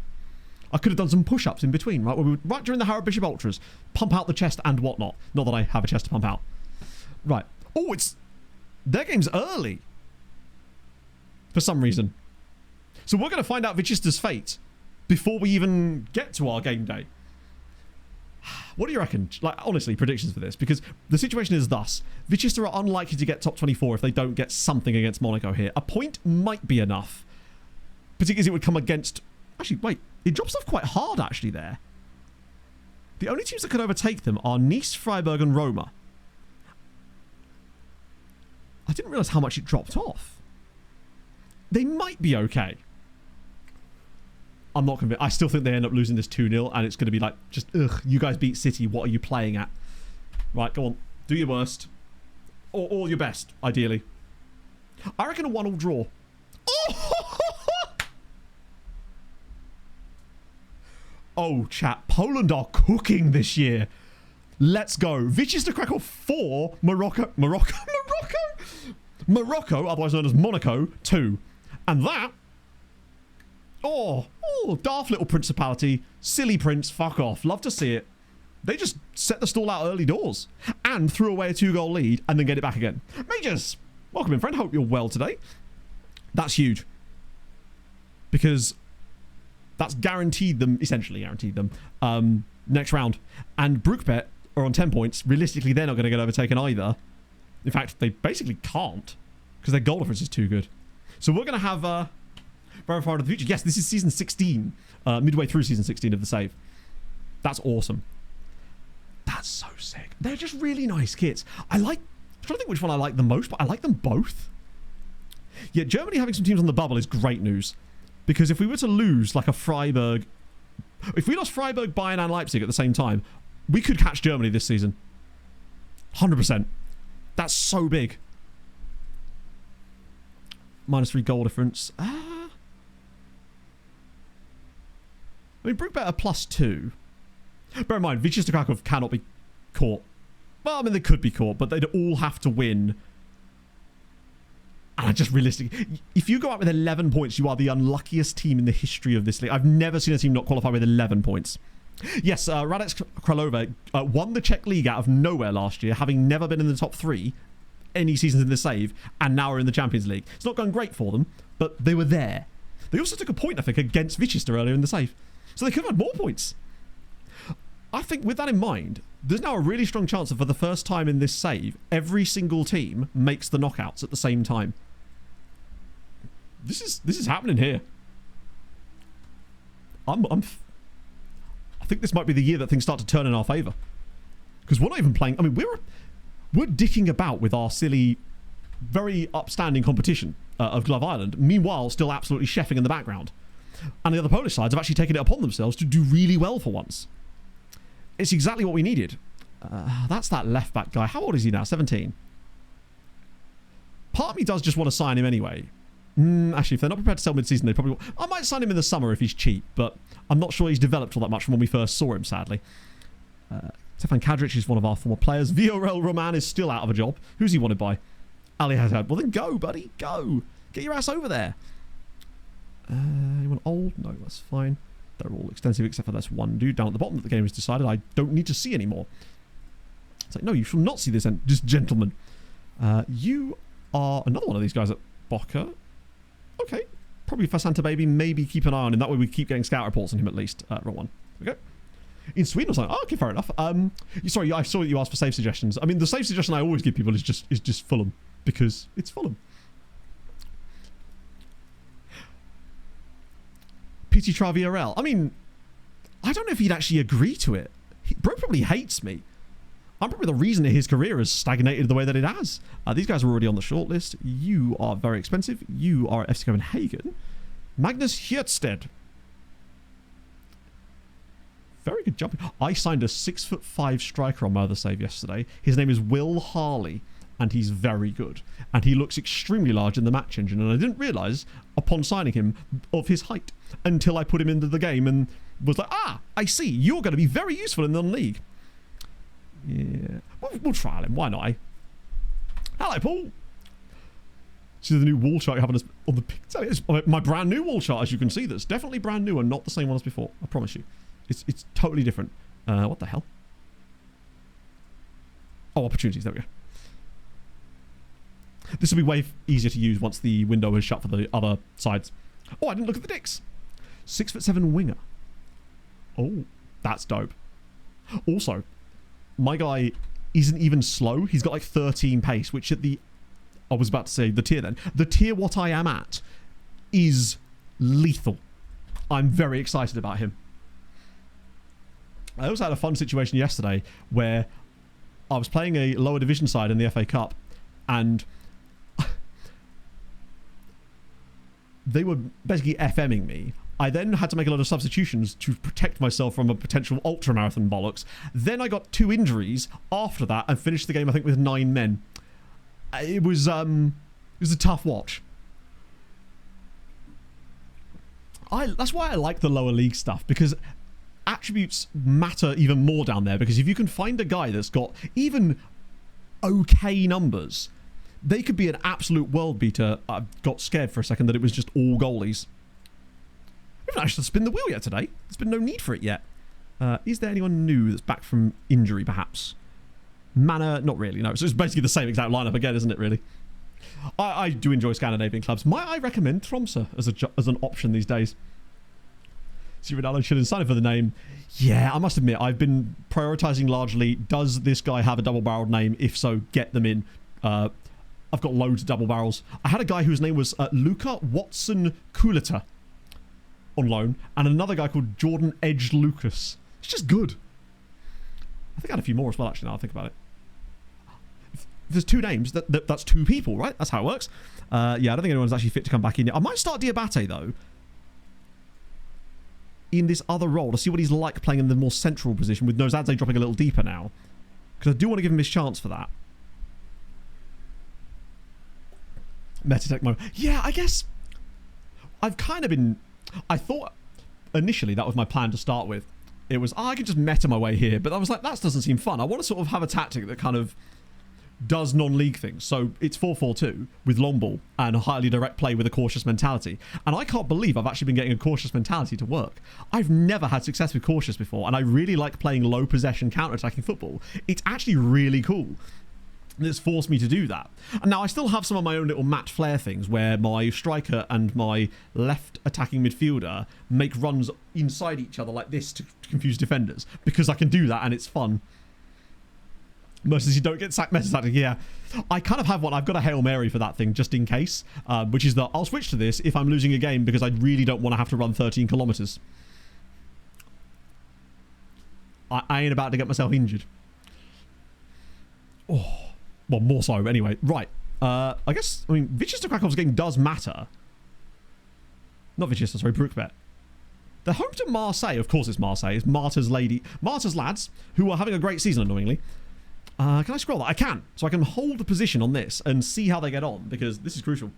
Speaker 2: I could have done some push-ups in between, right? Right during the Harrod Bishop Ultras. Pump out the chest and whatnot. Not that I have a chest to pump out. Right. Oh, their game's early. For some reason. So we're going to find out Vichista's fate before we even get to our game day. What do you reckon? Like, honestly, predictions for this. Because the situation is thus. Vichista are unlikely to get top 24 if they don't get something against Monaco here. A point might be enough. Particularly as it would come against... Actually, wait. It drops off quite hard, actually, there. The only teams that could overtake them are Nice, Freiburg, and Roma. I didn't realise how much it dropped off. They might be okay. I'm not convinced. I still think they end up losing this 2-0, and it's going to be like, just, ugh, you guys beat City. What are you playing at? Right, go on. Do your worst. Or your best, ideally. I reckon a 1-1 draw. Oh! Oh, chat. Poland are cooking this year. Let's go. Wisła Kraków 4, Morocco, otherwise known as Monaco, 2. And that... Oh, daft little principality. Silly prince, fuck off. Love to see it. They just set the stall out early doors and threw away a 2-goal lead and then get it back again. Majors, welcome in, friend. Hope you're well today. That's huge. Because that's guaranteed them, essentially guaranteed them, next round. And Brookbet are on 10 points. Realistically, they're not going to get overtaken either. In fact, they basically can't because their goal difference is too good. So we're going to have... Very far into the future. Yes, this is season 16. Midway through season 16 of the save. That's awesome. That's so sick. They're just really nice kits. I'm trying to think which one I like the most, but I like them both. Yeah, Germany having some teams on the bubble is great news. Because if we were to lose like a Freiburg... If we lost Freiburg, Bayern and Leipzig at the same time, we could catch Germany this season. 100%. That's so big. -3 goal difference. I mean, Brookbet are +2. Bear in mind, Wisła Kraków cannot be caught. Well, I mean, they could be caught, but they'd all have to win. And just realistically, if you go out with 11 points, you are the unluckiest team in the history of this league. I've never seen a team not qualify with 11 points. Yes, Radek Kralova won the Czech League out of nowhere last year, having never been in the top 3 any seasons in the save, and now are in the Champions League. It's not going great for them, but they were there. They also took a point, I think, against Vichista earlier in the save. So they could have had more points. I think with that in mind, there's now a really strong chance that for the first time in this save, every single team makes the knockouts at the same time. This is happening here. I think this might be the year that things start to turn in our favour. Because we're not even playing... I mean, we're dicking about with our silly, very upstanding competition of Glove Island. Meanwhile, still absolutely chefing in the background. And the other Polish sides have actually taken it upon themselves to do really well for once. It's exactly what we needed. That's that left-back guy. How old is he now? 17. Part of me does just want to sign him anyway. Actually, if they're not prepared to sell mid-season, they probably won't. I might sign him in the summer if he's cheap, but I'm not sure he's developed all that much from when we first saw him, sadly. Stefan Kadric is one of our former players. Viorel Roman is still out of a job. Who's he wanted by? Ali Hazard. Well, then go, buddy. Go. Get your ass over there. Anyone old? No, that's fine. They're all extensive except for this one dude down at the bottom that the game has decided I don't need to see anymore. It's like, no, you shall not see this, just gentlemen. You are another one of these guys at Boca. Okay. Probably for Santa Baby. Maybe keep an eye on him. That way we keep getting scout reports on him at least. Wrong one. Okay. In Sweden or something. Oh, okay, fair enough. Sorry, I saw that you asked for save suggestions. I mean, the save suggestion I always give people is just Fulham. Because it's Fulham. PT Traviarel. I mean, I don't know if he'd actually agree to it. Bro probably hates me. I'm probably the reason that his career has stagnated the way that it has. These guys are already on the shortlist. You are very expensive. You are at FC Copenhagen. Magnus Hjertsted. Very good jumping. I signed a 6'5" striker on my other save yesterday. His name is Will Harley, and he's very good. And he looks extremely large in the match engine, and I didn't realise, upon signing him, of his height until I put him into the game and was like, I see, you're going to be very useful in the league. Yeah. We'll trial him. Why not, eh? Hello, Paul. See the new wall chart you have on the picture. It's my brand new wall chart, as you can see. That's definitely brand new and not the same one as before. I promise you. It's totally different. What the hell? Oh, opportunities. There we go. This will be way easier to use once the window is shut for the other sides. Oh, I didn't look at the dicks. 6'7" winger. Oh, that's dope. Also, my guy isn't even slow. He's got like 13 pace, which at the... I was about to say the tier then. The tier what I am at is lethal. I'm very excited about him. I also had a fun situation yesterday where I was playing a lower division side in the FA Cup and they were basically FMing me. I then had to make a lot of substitutions to protect myself from a potential ultramarathon bollocks. Then I got 2 injuries after that and finished the game, I think, with 9 men. It was a tough watch. That's why I like the lower league stuff, because attributes matter even more down there, because if you can find a guy that's got even okay numbers, they could be an absolute world beater. I got scared for a second that it was just all goalies. We haven't actually spin the wheel yet today. There's been no need for it yet. Is there anyone new that's back from injury, perhaps? Mana, not really, no. So it's basically the same exact lineup again, isn't it, really? I do enjoy Scandinavian clubs. Might I recommend Tromsø as an option these days? See Ronaldo should have signed for the name. Yeah, I must admit, I've been prioritising largely, does this guy have a double-barreled name? If so, get them in. I've got loads of double barrels. I had a guy whose name was Luca Watson Kulita on loan, and another guy called Jordan Edge Lucas. It's just good. I think I had a few more as well, actually, now I think about it. If there's 2 names, that's 2 people, right? That's how it works. Yeah, I don't think anyone's actually fit to come back in yet. I might start Diabate, though, in this other role to see what he's like playing in the more central position, with Nozadze dropping a little deeper now. Because I do want to give him his chance for that. Metatech mode. Yeah, I guess I've kind of been... I thought initially that was my plan to start with. It was, I could just meta my way here, but I was like, that doesn't seem fun. I want to sort of have a tactic that kind of does non-league things. So it's 4-4-2 with long ball and highly direct play with a cautious mentality. And I can't believe I've actually been getting a cautious mentality to work. I've never had success with cautious before, and I really like playing low possession counter-attacking football. It's actually really cool. That's forced me to do that. And now I still have some of my own little Matt Flair things where my striker and my left attacking midfielder make runs inside each other like this to confuse defenders, because I can do that and it's fun. Most as you don't get sacked meta. Yeah, I kind of have one. I've got a Hail Mary for that thing just in case, which is that I'll switch to this if I'm losing a game because I really don't want to have to run 13 kilometers. I ain't about to get myself injured. Oh. Well, more so, anyway. Right. I guess, I mean, Wisła Krakow's game does matter. Not Wisła, sorry, Brookbet. They're home to Marseille. Of course it's Marseille. It's Marta's lads, who are having a great season, annoyingly. Can I scroll that? I can. So I can hold the position on this and see how they get on, because this is crucial.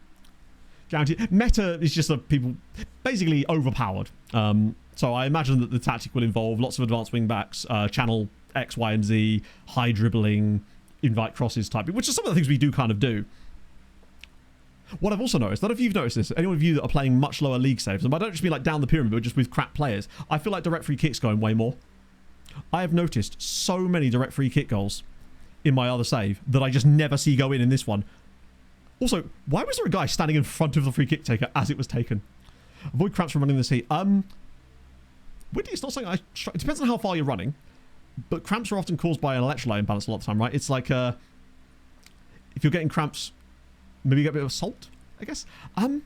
Speaker 2: Guaranteed. Meta is just people basically overpowered. So I imagine that the tactic will involve lots of advanced wing backs, channel X, Y, and Z, high dribbling, invite crosses type, which are some of the things we do kind of do. What I've also noticed, none of you have noticed this, anyone of you that are playing much lower league saves, and I don't just mean like down the pyramid, but just with crap players, I feel like direct free kicks going way more. I have noticed so many direct free kick goals in my other save that I just never see go in this one. Also, why was there a guy standing in front of the free kick taker as it was taken? Avoid cramps from running the seat. Weirdly, it's not something it depends on how far you're running. But cramps are often caused by an electrolyte imbalance a lot of the time, right? It's like, if you're getting cramps, maybe you get a bit of salt, I guess. I'm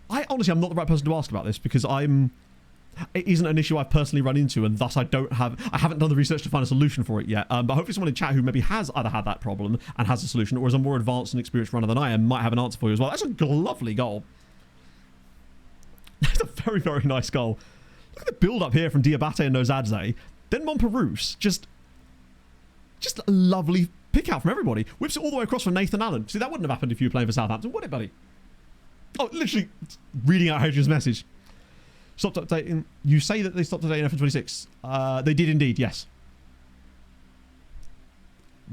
Speaker 2: not the right person to ask about this, because it isn't an issue I've personally run into, and thus I haven't done the research to find a solution for it yet. But hopefully someone in chat who maybe has either had that problem and has a solution, or is a more advanced and experienced runner than I am, might have an answer for you as well. That's a lovely goal. That's a very, very nice goal. Look at the build-up here from Diabate and Nozadze. Then Montparnasse, just a lovely pick out from everybody. Whips it all the way across from Nathan Allen. See, that wouldn't have happened if you were playing for Southampton, would it, buddy? Oh, literally reading out Hadrian's message. Stopped updating. You say that they stopped updating F26. They did indeed, yes.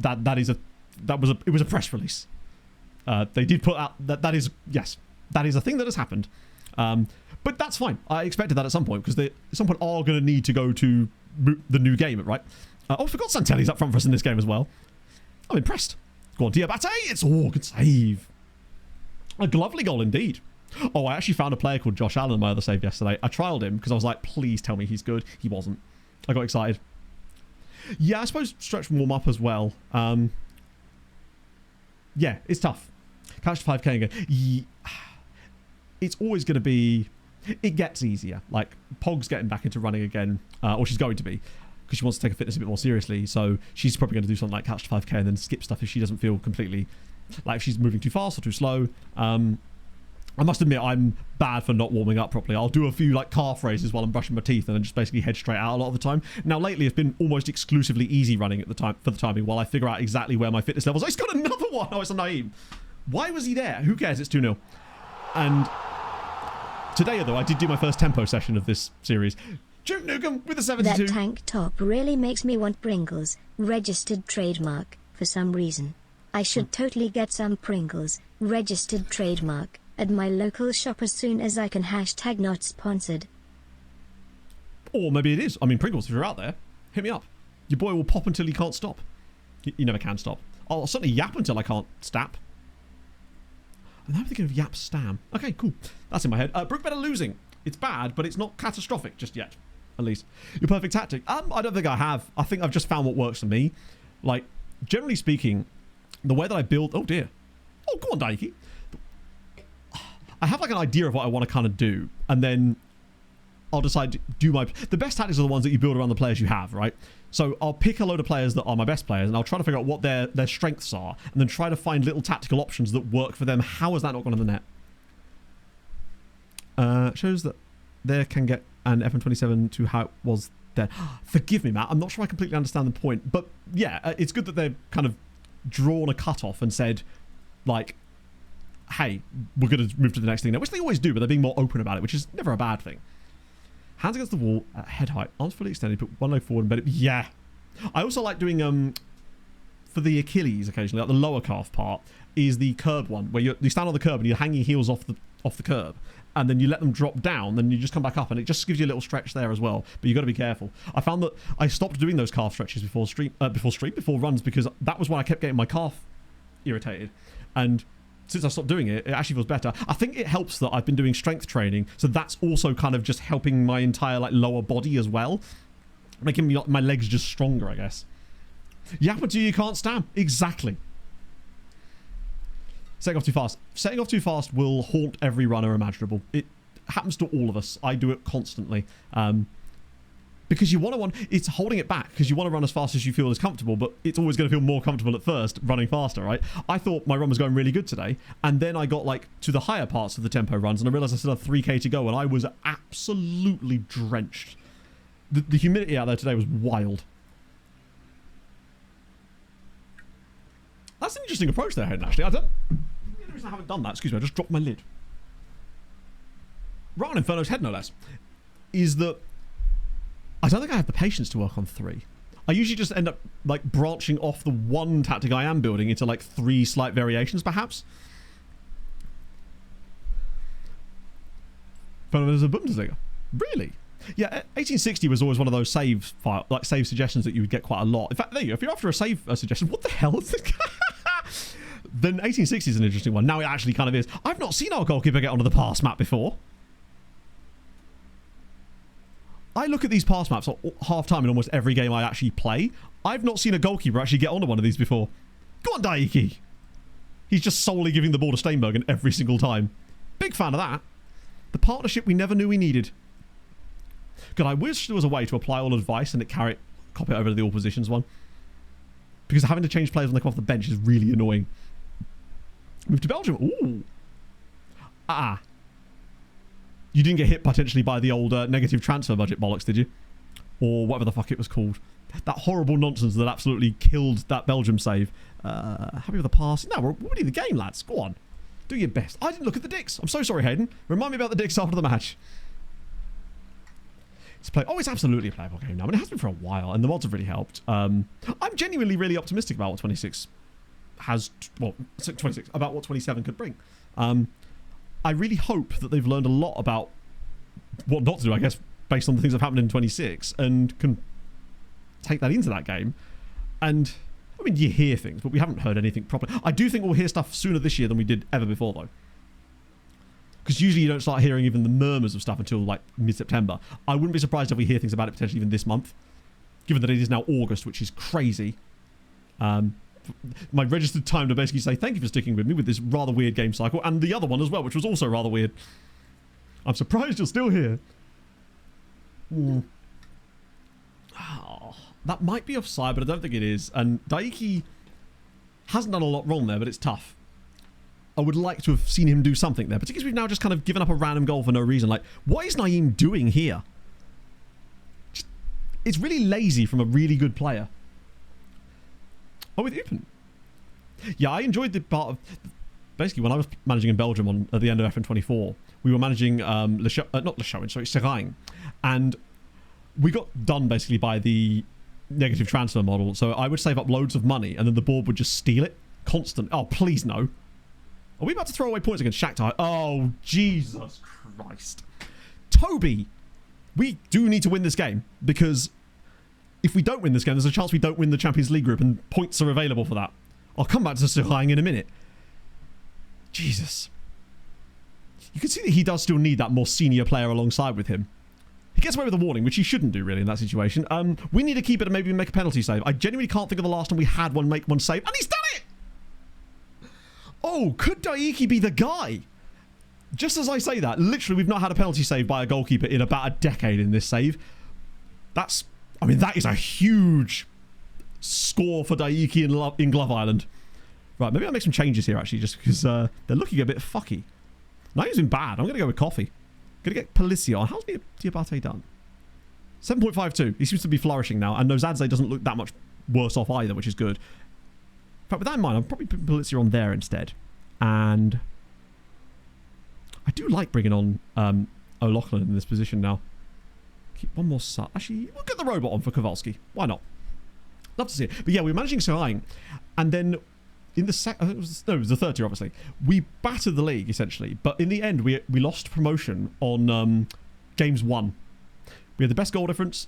Speaker 2: it was a press release. They did put out that is a thing that has happened. But that's fine. I expected that at some point because they at some point are going to need to go to the new game, right? I forgot Santelli's up front for us in this game as well. I'm impressed. Go on, Diabate. It's good save. A lovely goal indeed. Oh, I actually found a player called Josh Allen in my other save yesterday. I trialed him because I was like, please tell me he's good. He wasn't. I got excited. Yeah, I suppose stretch warm up as well. Yeah, it's tough. Catch 5k again. It's always going to be... It gets easier. Like, Pog's getting back into running again, or she's going to be, because she wants to take her fitness a bit more seriously. So she's probably going to do something like catch 5k and then skip stuff if she doesn't feel completely... Like, if she's moving too fast or too slow. I must admit, I'm bad for not warming up properly. I'll do a few, like, calf raises while I'm brushing my teeth and then just basically head straight out a lot of the time. Now, lately, it's been almost exclusively easy running at the time for the timing while I figure out exactly where my fitness levels are. He's got another one! Oh, it's a Naeem. Why was he there? Who cares? It's 2-0. And today, though, I did do my first tempo session of this series. Duke Nukem with a 72.
Speaker 1: That tank top really makes me want Pringles, registered trademark, for some reason. I should totally get some Pringles, registered trademark, at my local shop as soon as I can. Hashtag not sponsored.
Speaker 2: Or maybe it is. I mean, Pringles, if you're out there, hit me up. Your boy will pop until he can't stop. You never can stop. I'll certainly yap until I can't stap. And I'm thinking of Yap Stam. Okay, cool. That's in my head. Brook better losing. It's bad, but it's not catastrophic just yet. At least. Your perfect tactic. I don't think I have. I think I've just found what works for me. Like, generally speaking, the way that I build... Oh, dear. Oh, go on, Daiki. I have, like, an idea of what I want to kind of do. And then I'll decide to do my... The best tactics are the ones that you build around the players you have, right? So I'll pick a load of players that are my best players and I'll try to figure out what their strengths are and then try to find little tactical options that work for them. How has that not gone in the net? Shows that there can get an FM27 to how it was there. Forgive me, Matt. I'm not sure I completely understand the point. But yeah, it's good that they've kind of drawn a cutoff and said, like, hey, we're going to move to the next thing now, which they always do, but they're being more open about it, which is never a bad thing. Hands against the wall at head height. Arms fully extended. Put one leg forward and bend it. Yeah. I also like doing, for the Achilles occasionally, like the lower calf part, is the curb one, where you stand on the curb and you hang your heels off the curb. And then you let them drop down, then you just come back up, and it just gives you a little stretch there as well. But you've got to be careful. I found that I stopped doing those calf stretches before runs, because that was when I kept getting my calf irritated. And since I stopped doing it, it actually feels better. I think it helps that I've been doing strength training, so that's also kind of just helping my entire like lower body as well, making me my legs just stronger, I guess. Yap until you can't stand. Exactly. Setting off too fast. Setting off too fast will haunt every runner imaginable. It happens to all of us. I do it constantly. Because you want to it's holding it back because you want to run as fast as you feel is comfortable, but it's always going to feel more comfortable at first running faster, right? I thought my run was going really good today, and then I got like to the higher parts of the tempo runs, and I realized I still had 3k to go, and I was absolutely drenched. The humidity out there today was wild. That's an interesting approach there, Hayden, actually. The reason I haven't done that, excuse me, I just dropped my lid. Right on Inferno's head, no less, is that I don't think I have the patience to work on 3. I usually just end up like branching off the one tactic I am building into like 3 slight variations, perhaps. Inferno is a Bundesliga. Really? Yeah, 1860 was always one of those save suggestions that you would get quite a lot. In fact, there you go. If you're after a save suggestion, what the hell is this? Then 1860 is an interesting one. Now it actually kind of is. I've not seen our goalkeeper get onto the pass map before. I look at these pass maps at half time in almost every game I actually play. I've not seen a goalkeeper actually get onto one of these before. Go on, Daiki. He's just solely giving the ball to Steinbergen every single time. Big fan of that. The partnership we never knew we needed. God, I wish there was a way to apply all advice and copy it over to the all positions one. Because having to change players when they come off the bench is really annoying. Move to Belgium. Ooh. You didn't get hit potentially by the old negative transfer budget bollocks, did you? Or whatever the fuck it was called. That horrible nonsense that absolutely killed that Belgium save. Happy with the pass? No, we're winning the game, lads. Go on. Do your best. I didn't look at the dicks. I'm so sorry, Hayden. Remind me about the dicks after the match. Oh, it's absolutely a playable game now. I mean, it has been for a while, and the mods have really helped. I'm genuinely really optimistic about what 26 has... Well, 26, about what 27 could bring. I really hope that they've learned a lot about what not to do, I guess, based on the things that have happened in 26, and can take that into that game. And, I mean, you hear things, but we haven't heard anything properly. I do think we'll hear stuff sooner this year than we did ever before, though. Because usually you don't start hearing even the murmurs of stuff until, like, mid-September. I wouldn't be surprised if we hear things about it potentially even this month, given that it is now August, which is crazy. My registered time to basically say thank you for sticking with me with this rather weird game cycle, and the other one as well, which was also rather weird. I'm surprised you're still here. Oh, that might be offside, but I don't think it is. And Daiki hasn't done a lot wrong there, but it's tough. I would like to have seen him do something there, particularly as we've now just kind of given up a random goal for no reason. Like, what is Naeem doing here? It's really lazy from a really good player. Oh, with Eupen. Yeah, I enjoyed the part of... Basically, when I was managing in Belgium at the end of FN24, we were managing Seraing. And we got done basically by the negative transfer model. So I would save up loads of money, and then the board would just steal it. Constant. Oh, please no. Are we about to throw away points against Shakhtar? Oh, Jesus Christ. Toby, we do need to win this game, because if we don't win this game, there's a chance we don't win the Champions League group, and points are available for that. I'll come back to Seraing in a minute. Jesus. You can see that he does still need that more senior player alongside with him. He gets away with a warning, which he shouldn't do really in that situation. We need to keep it and maybe make a penalty save. I genuinely can't think of the last time we had one make one save, and he's done it! Oh, could Daiki be the guy? Just as I say that, literally we've not had a penalty save by a goalkeeper in about a decade in this save. That's... I mean, that is a huge score for Daiki in Glove Island. Right, maybe I'll make some changes here, actually, just because they're looking a bit fucky. Naeem's been bad. I'm going to go with Coffee. Going to get Palicio on. How's Diabate done? 7.52. He seems to be flourishing now, and Nozadze doesn't look that much worse off either, which is good. In fact, with that in mind, I'm probably putting Palicio on there instead. And I do like bringing on O'Loughlin in this position now. Keep one more sub. Actually, we'll get the robot on for Kowalski. Why not? Love to see it. But yeah, we were managing Seraing, and then in the it was the third tier, obviously. We battered the league, essentially. But in the end, we lost promotion on games 1. We had the best goal difference,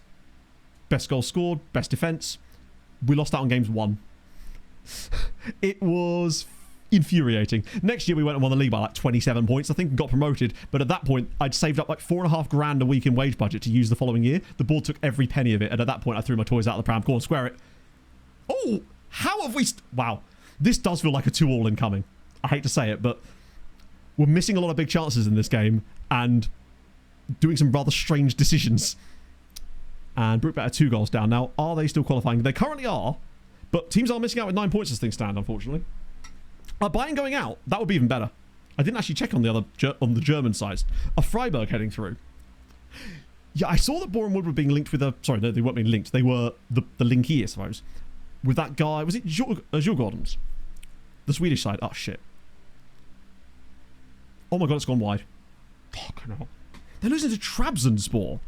Speaker 2: best goal scored, best defence. We lost out on games 1. It was infuriating. Next year, we went and won the league by like 27 points, I think, and got promoted. But at that point, I'd saved up like $4,500 a week in wage budget to use the following year. The board took every penny of it. And at that point, I threw my toys out of the pram. Go on, square it. Oh, how have we... Wow. This does feel like a 2-all incoming. I hate to say it, but we're missing a lot of big chances in this game and doing some rather strange decisions. And Brookbet are 2 goals down. Now, are they still qualifying? They currently are, but teams are missing out with 9 points as things stand, unfortunately. Bayern going out, that would be even better. I didn't actually check on the German side. Freiburg heading through. Yeah, I saw that Bourne Wood were being linked with a... Sorry, no, they weren't being linked. They were the linky, I suppose. With that guy... Was it Djurgårdens? The Swedish side. Oh, shit. Oh my god, it's gone wide. Fucking hell. They're losing to Trabzonspor.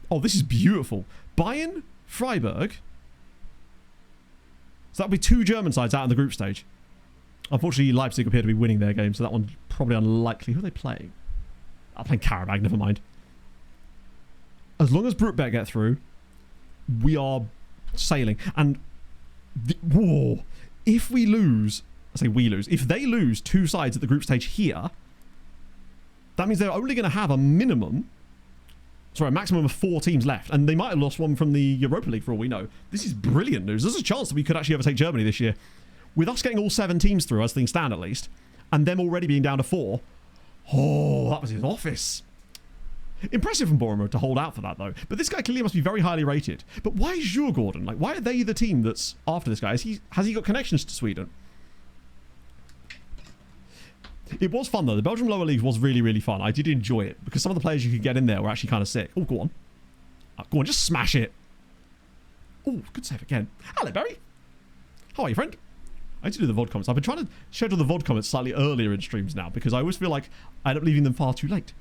Speaker 2: Oh, this is beautiful. Bayern, Freiburg. So that'll be 2 German sides out in the group stage. Unfortunately, Leipzig appear to be winning their game, so that one's probably unlikely. Who are they playing? I'm playing Karabag, never mind. As long as Brookbet get through, we are sailing. And, whoa, if we lose, I say we lose, if they lose 2 sides at the group stage here, that means they're only going to have a maximum of 4 teams left. And they might have lost one from the Europa League for all we know. This is brilliant news. There's a chance that we could actually overtake Germany this year. With us getting all 7 teams through, as things stand at least, and them already being down to 4. Oh, that was his office. Impressive from Boromir to hold out for that, though. But this guy clearly must be very highly rated. But why is Djurgården? Like, why are they the team that's after this guy? Has he got connections to Sweden? It was fun, though. The Belgian lower league was really, really fun. I did enjoy it, because some of the players you could get in there were actually kind of sick. Oh, go on. Go on, just smash it. Oh, good save again. Hello, Barry. How are you, friend? I need to do the VOD comments. I've been trying to schedule the VOD comments slightly earlier in streams now, because I always feel like I end up leaving them far too late.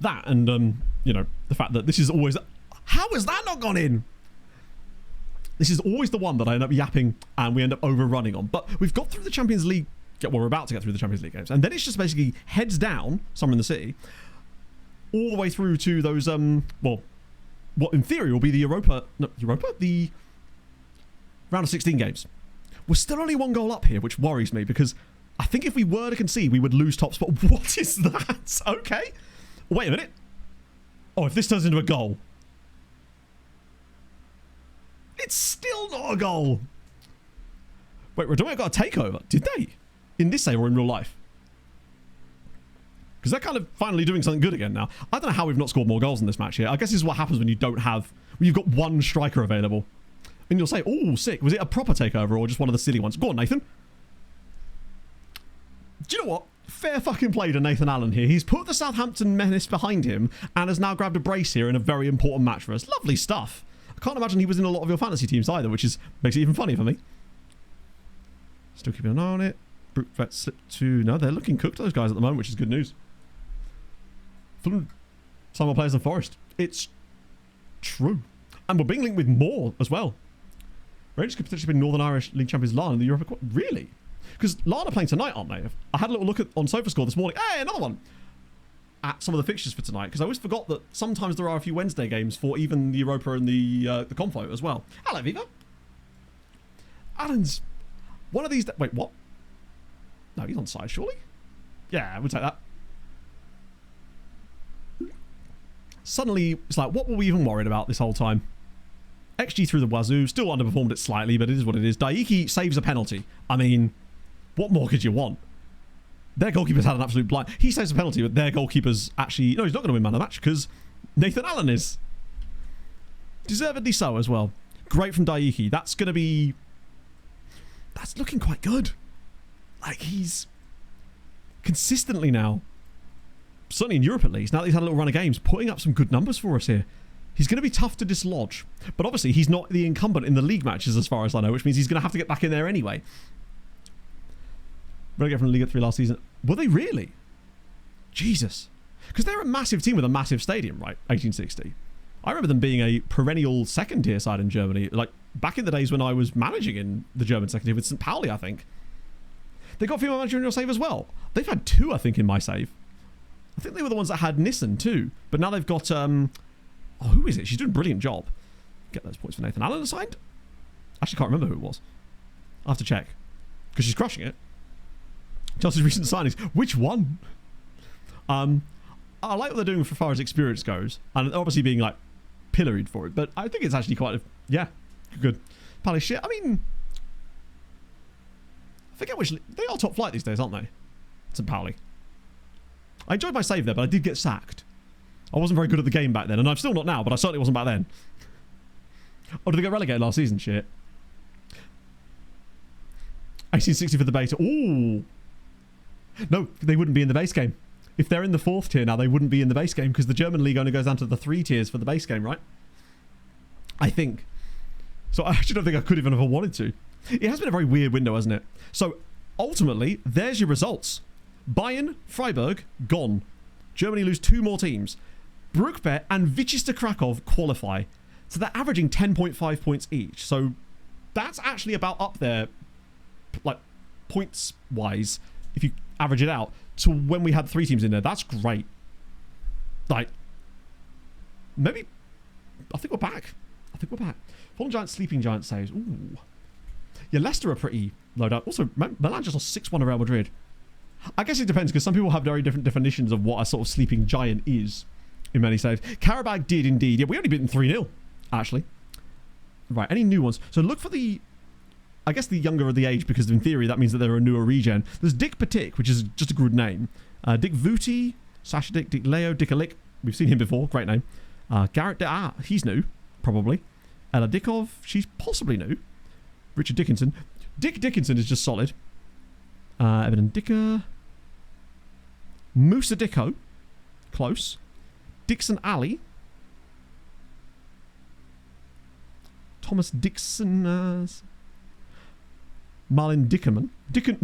Speaker 2: That and, you know, the fact that this is always... How has that not gone in? This is always the one that I end up yapping and we end up overrunning on. But we've got through the Champions League... Well, we're about to get through the Champions League games. And then it's just basically heads down, somewhere in the city, all the way through to those, well, what in theory will be the the round of 16 games. We're still only 1 goal up here, which worries me because I think if we were to concede, we would lose top spot. What is that? Okay. Wait a minute. Oh, if this turns into a goal. It's still not a goal. Wait, Redondo got a takeover. Did they? In this save or in real life? Because they're kind of finally doing something good again now. I don't know how we've not scored more goals in this match here. I guess this is what happens when you don't have... When you've got one striker available. And you'll say, oh, sick. Was it a proper takeover or just one of the silly ones? Go on, Nathan. Do you know what? Fair fucking play to Nathan Allen here. He's put the Southampton menace behind him and has now grabbed a brace here in a very important match for us. Lovely stuff. I can't imagine he was in a lot of your fantasy teams either, which makes it even funnier for me. Still keeping an eye on it. Brookvet slipped to... No, they're looking cooked, those guys, at the moment, which is good news. Fulham, some more players than Forest. It's true. And we're being linked with more as well. Rangers could potentially be Northern Irish League champions Larne in the Europa... Really? Because Larne are playing tonight, aren't they? I had a little look on SofaScore this morning. Hey, another one! At some of the fixtures for tonight, because I always forgot that sometimes there are a few Wednesday games for even the Europa and the Confo as well. Hello, Viva. Allen's... One of these... Wait, what? No, he's on side, surely? Yeah, we'll take that. Suddenly, it's like, what were we even worried about this whole time? XG through the wazoo, still underperformed it slightly, but it is what it is. Daiki saves a penalty. I mean, what more could you want? Their goalkeeper's had an absolute blind... He saves a penalty, but their goalkeeper's actually... No, he's not going to win man of the match, because Nathan Allen is. Deservedly so as well. Great from Daiki. That's going to be... That's looking quite good. Like, he's consistently now, certainly in Europe at least, now that he's had a little run of games, putting up some good numbers for us here. He's going to be tough to dislodge. But obviously, he's not the incumbent in the league matches as far as I know, which means he's going to have to get back in there anyway. Relegated from League 3 last season. Were they really? Jesus. Because they're a massive team with a massive stadium, right? 1860. I remember them being a perennial second-tier side in Germany, like back in the days when I was managing in the German second tier with St. Pauli, I think. They got female manager in your save as well. They've had 2, I think, in my save. I think they were the ones that had Nissen too. But now they've got... oh, who is it? She's doing a brilliant job. Get those points for Nathan Allen assigned? Actually, can't remember who it was. I'll have to check. Because she's crushing it. Chelsea's recent signings. Which one? I like what they're doing for far as experience goes. And obviously being, like, pilloried for it. But I think it's actually quite... Yeah, good. Palace shit. I mean... I forget which... They are top flight these days, aren't they? St. Pauli. I enjoyed my save there, but I did get sacked. I wasn't very good at the game back then, and I'm still not now, but I certainly wasn't back then. Oh, did they get relegated last season? Shit. 1860 for the beta. Ooh. No, they wouldn't be in the base game. If they're in the 4th tier now, they wouldn't be in the base game, because the German league only goes down to the 3 tiers for the base game, right? I think. So I actually don't think I could even have wanted to. It has been a very weird window, hasn't it? So, ultimately, there's your results. Bayern, Freiburg, gone. Germany lose 2 more teams. Brookbet and Wisła Kraków qualify. So they're averaging 10.5 points each. So that's actually about up there, like, points-wise, if you average it out, to when we had 3 teams in there. That's great. Like, maybe... I think we're back. Fallen Giant, Sleeping Giant saves. Ooh. Yeah, Leicester are pretty low down. Also, Milan just lost 6-1 to Real Madrid. I guess it depends, because some people have very different definitions of what a sort of sleeping giant is in many saves. Karabag did indeed. Yeah, we only beat them 3-0, actually. Right, any new ones? So look for the... I guess the younger of the age, because in theory that means that they're a newer regen. There's Dick Patik, which is just a good name. Dick Vuti, Sasha Dick, Dick Leo, Dick Alik. We've seen him before. Great name. Garrett... he's new, probably. Ella Dickov, she's possibly new. Richard Dickinson. Dick Dickinson is just solid. Evan Dicker. Musa Dicko. Close. Dixon Alley. Thomas Dixon. Marlin Dickerman. It should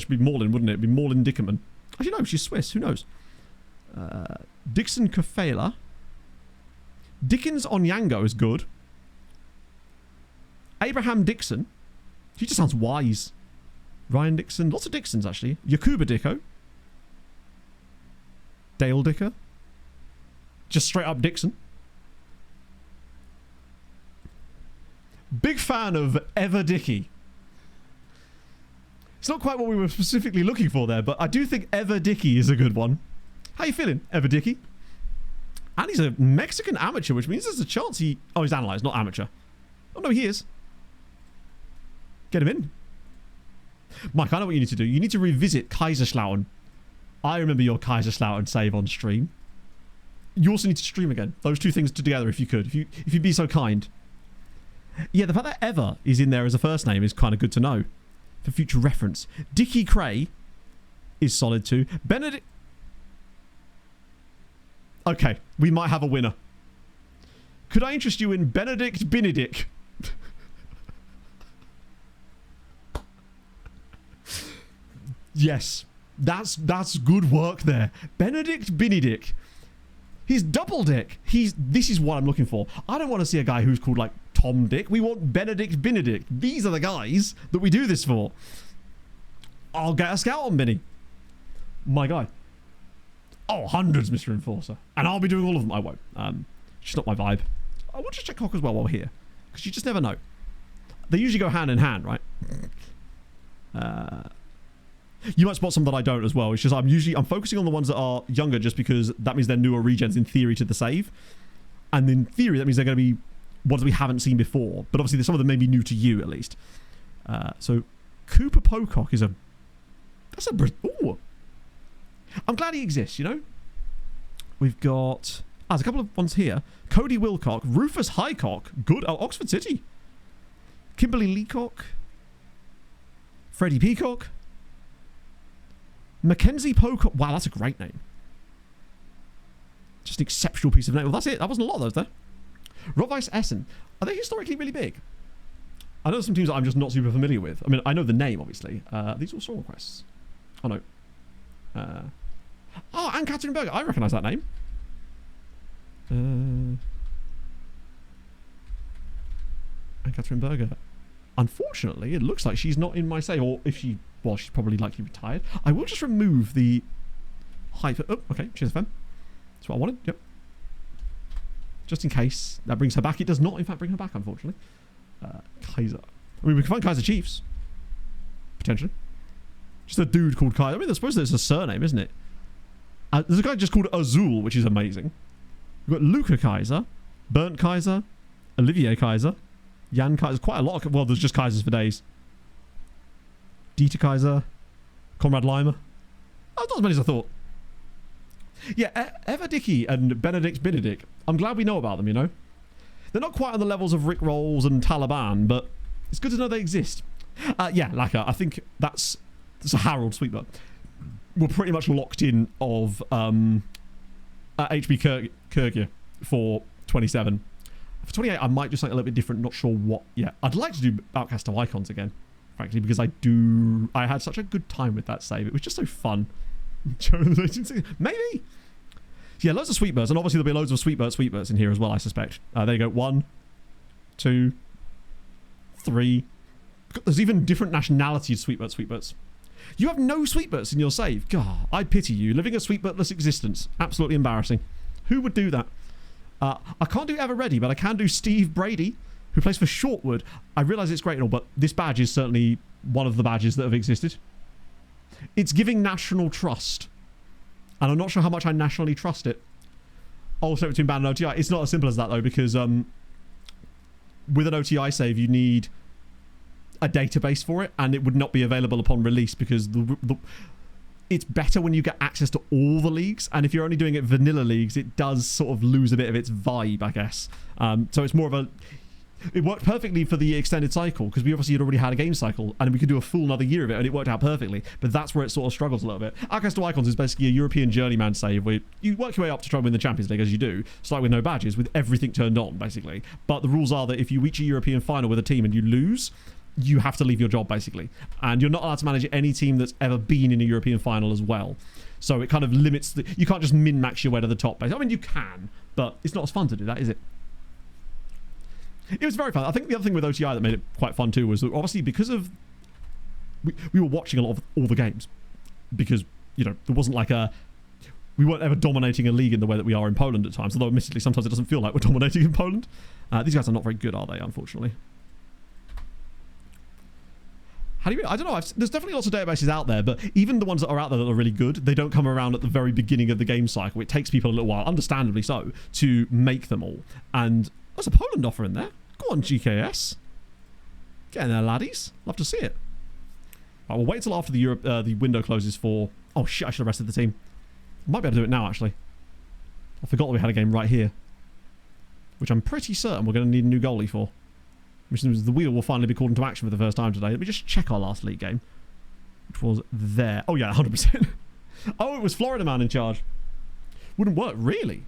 Speaker 2: be Morlin, wouldn't it? It'd be Morlin Dickerman. Actually, no, she's Swiss. Who knows? Dixon Kafela. Dickens Onyango is good. Abraham Dixon. He just sounds wise. Ryan Dixon. Lots of Dixons, actually. Yakuba Dicko. Dale Dicker. Just straight up Dixon. Big fan of Ever Dicky. It's not quite what we were specifically looking for there, but I do think Ever Dicky is a good one. How you feeling, Ever Dicky? And he's a Mexican amateur, which means there's a chance he... Oh, he's analysed, not amateur. Oh, no, he is. Get him in. Mike, I know what you need to do. You need to revisit Kaiserslautern. I remember your Kaiserslautern save on stream. You also need to stream again. Those two things together, if you could. If you'd be so kind. Yeah, the fact that Ever is in there as a first name is kind of good to know. For future reference. Dickie Cray is solid too. Benedict... Okay, we might have a winner. Could I interest you in Benedict Benedict? Yes, that's good work there. Benedict Benedict. He's double dick. This is what I'm looking for. I don't want to see a guy who's called like Tom Dick. We want Benedict Benedict. These are the guys that we do this for. I'll get a scout on Benny. My guy. Oh, hundreds, Mr. Enforcer. And I'll be doing all of them. I won't. Just not my vibe. I will just check cock as well while we're here. Because you just never know. They usually go hand in hand, right? You might spot some that I don't as well. It's just I'm focusing on the ones that are younger just because that means they're newer regens in theory to the save. And in theory, that means they're going to be ones we haven't seen before. But obviously, some of them may be new to you, at least. So, Cooper Pocock is a... That's a... Ooh. I'm glad he exists, you know? We've got... there's a couple of ones here. Cody Wilcock. Rufus Highcock. Good. Oh, Oxford City. Kimberly Leacock. Freddie Peacock. Mackenzie Pocock. Wow, that's a great name. Just an exceptional piece of name. Well, that's it. That wasn't a lot of those, though. Rovice Essen. Are they historically really big? I know some teams that I'm just not super familiar with. I mean, I know the name, obviously. These are all song requests. Oh, no. Anne Catherine Berger. I recognise that name. Anne Catherine Berger. Unfortunately, it looks like she's not in my save. Or if she... Well, she's probably likely retired. I will just remove the hyphen. Oh, okay. Cheers, FM. That's what I wanted. Yep. Just in case that brings her back. It does not, in fact, bring her back, unfortunately. Kaiser. I mean, we can find Kaiser Chiefs. Potentially. Just a dude called Kaiser. I mean, I suppose there's a surname, isn't it? There's a guy just called Azul, which is amazing. We've got Luca Kaiser, Bernd Kaiser, Olivier Kaiser, Jan Kaiser. Quite a lot. Well, there's just Kaisers for days. Dieter Kaiser, Conrad Leimer. Oh, not as many as I thought. Yeah, Ever Dicky and Benedict Benedict. I'm glad we know about them, you know? They're not quite on the levels of Rick Rolls and Taliban, but it's good to know they exist. Yeah, Laka, I think that's a Harold Sweetbutt. We're pretty much locked in of HB Kyrgyz for 27. For 28, I might just like a little bit different, not sure what yet. I'd like to do Outcast of Icons again, frankly, because I had such a good time with that save. It was just so fun. Maybe. Yeah, loads of Sweetbirds, and obviously there'll be loads of Sweetbirds in here as well, I suspect. There you go. 1, 2, 3. There's even different nationalities Sweetbirds. You have no Sweetbirds in your save. God, I pity you. Living a Sweetbird-less existence. Absolutely embarrassing. Who would do that? I can't do Ever Ready, but I can do Steve Brady, who plays for Shortwood. I realise it's great and all, but this badge is certainly one of the badges that have existed. It's giving national trust. And I'm not sure how much I nationally trust it. Also between ban and OTI. It's not as simple as that, though, because with an OTI save, you need a database for it, and it would not be available upon release because it's better when you get access to all the leagues, and if you're only doing it vanilla leagues, it does sort of lose a bit of its vibe, I guess. So it's more of a... It worked perfectly for the extended cycle because we obviously had already had a game cycle and we could do a full another year of it and it worked out perfectly, but that's where it sort of struggles a little bit. Outcast to Icons is basically a European journeyman save where you work your way up to try and win the Champions League as you do, start with no badges, with everything turned on basically, but the rules are that if you reach a European final with a team and you lose, you have to leave your job basically, and you're not allowed to manage any team that's ever been in a European final as well. So it kind of limits you can't just min-max your way to the top base. I mean, you can, but it's not as fun to do that, is it? It was very fun. I think the other thing with OTI that made it quite fun too was that obviously because of we were watching a lot of all the games because, you know, there wasn't like we weren't ever dominating a league in the way that we are in Poland at times, although admittedly sometimes it doesn't feel like we're dominating in Poland. These guys are not very good, are they, unfortunately? How do you... I don't know. There's definitely lots of databases out there, but even the ones that are out there that are really good, they don't come around at the very beginning of the game cycle. It takes people a little while, understandably so, to make them all. And there's a Poland offer in there. Go on, GKS. Get in there, laddies. Love to see it. Right, we'll wait until after the window closes for... Oh, shit, I should have rested the team. Might be able to do it now, actually. I forgot that we had a game right here. Which I'm pretty certain we're going to need a new goalie for. Which means the wheel will finally be called into action for the first time today. Let me just check our last league game. Which was there. Oh, yeah, 100%. Oh, it was Florida Man in charge. Wouldn't work, really?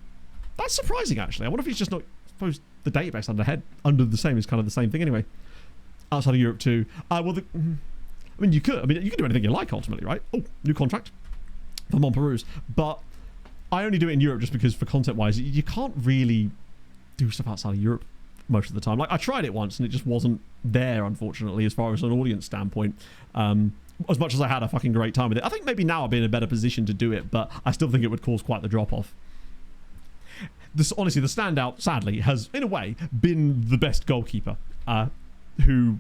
Speaker 2: That's surprising, actually. I wonder if he's just not... I suppose the database under the same is kind of the same thing anyway. Outside of Europe, too. Well, I mean, you could. I mean, you can do anything you like, ultimately, right? Oh, new contract. For Montperouse. But I only do it in Europe just because, for content-wise, you can't really do stuff outside of Europe most of the time. Like, I tried it once and it just wasn't there, unfortunately, as far as an audience standpoint. As much as I had a fucking great time with it. I think maybe now I'd be in a better position to do it, but I still think it would cause quite the drop-off. Honestly, the standout, sadly, has, in a way, been the best goalkeeper, who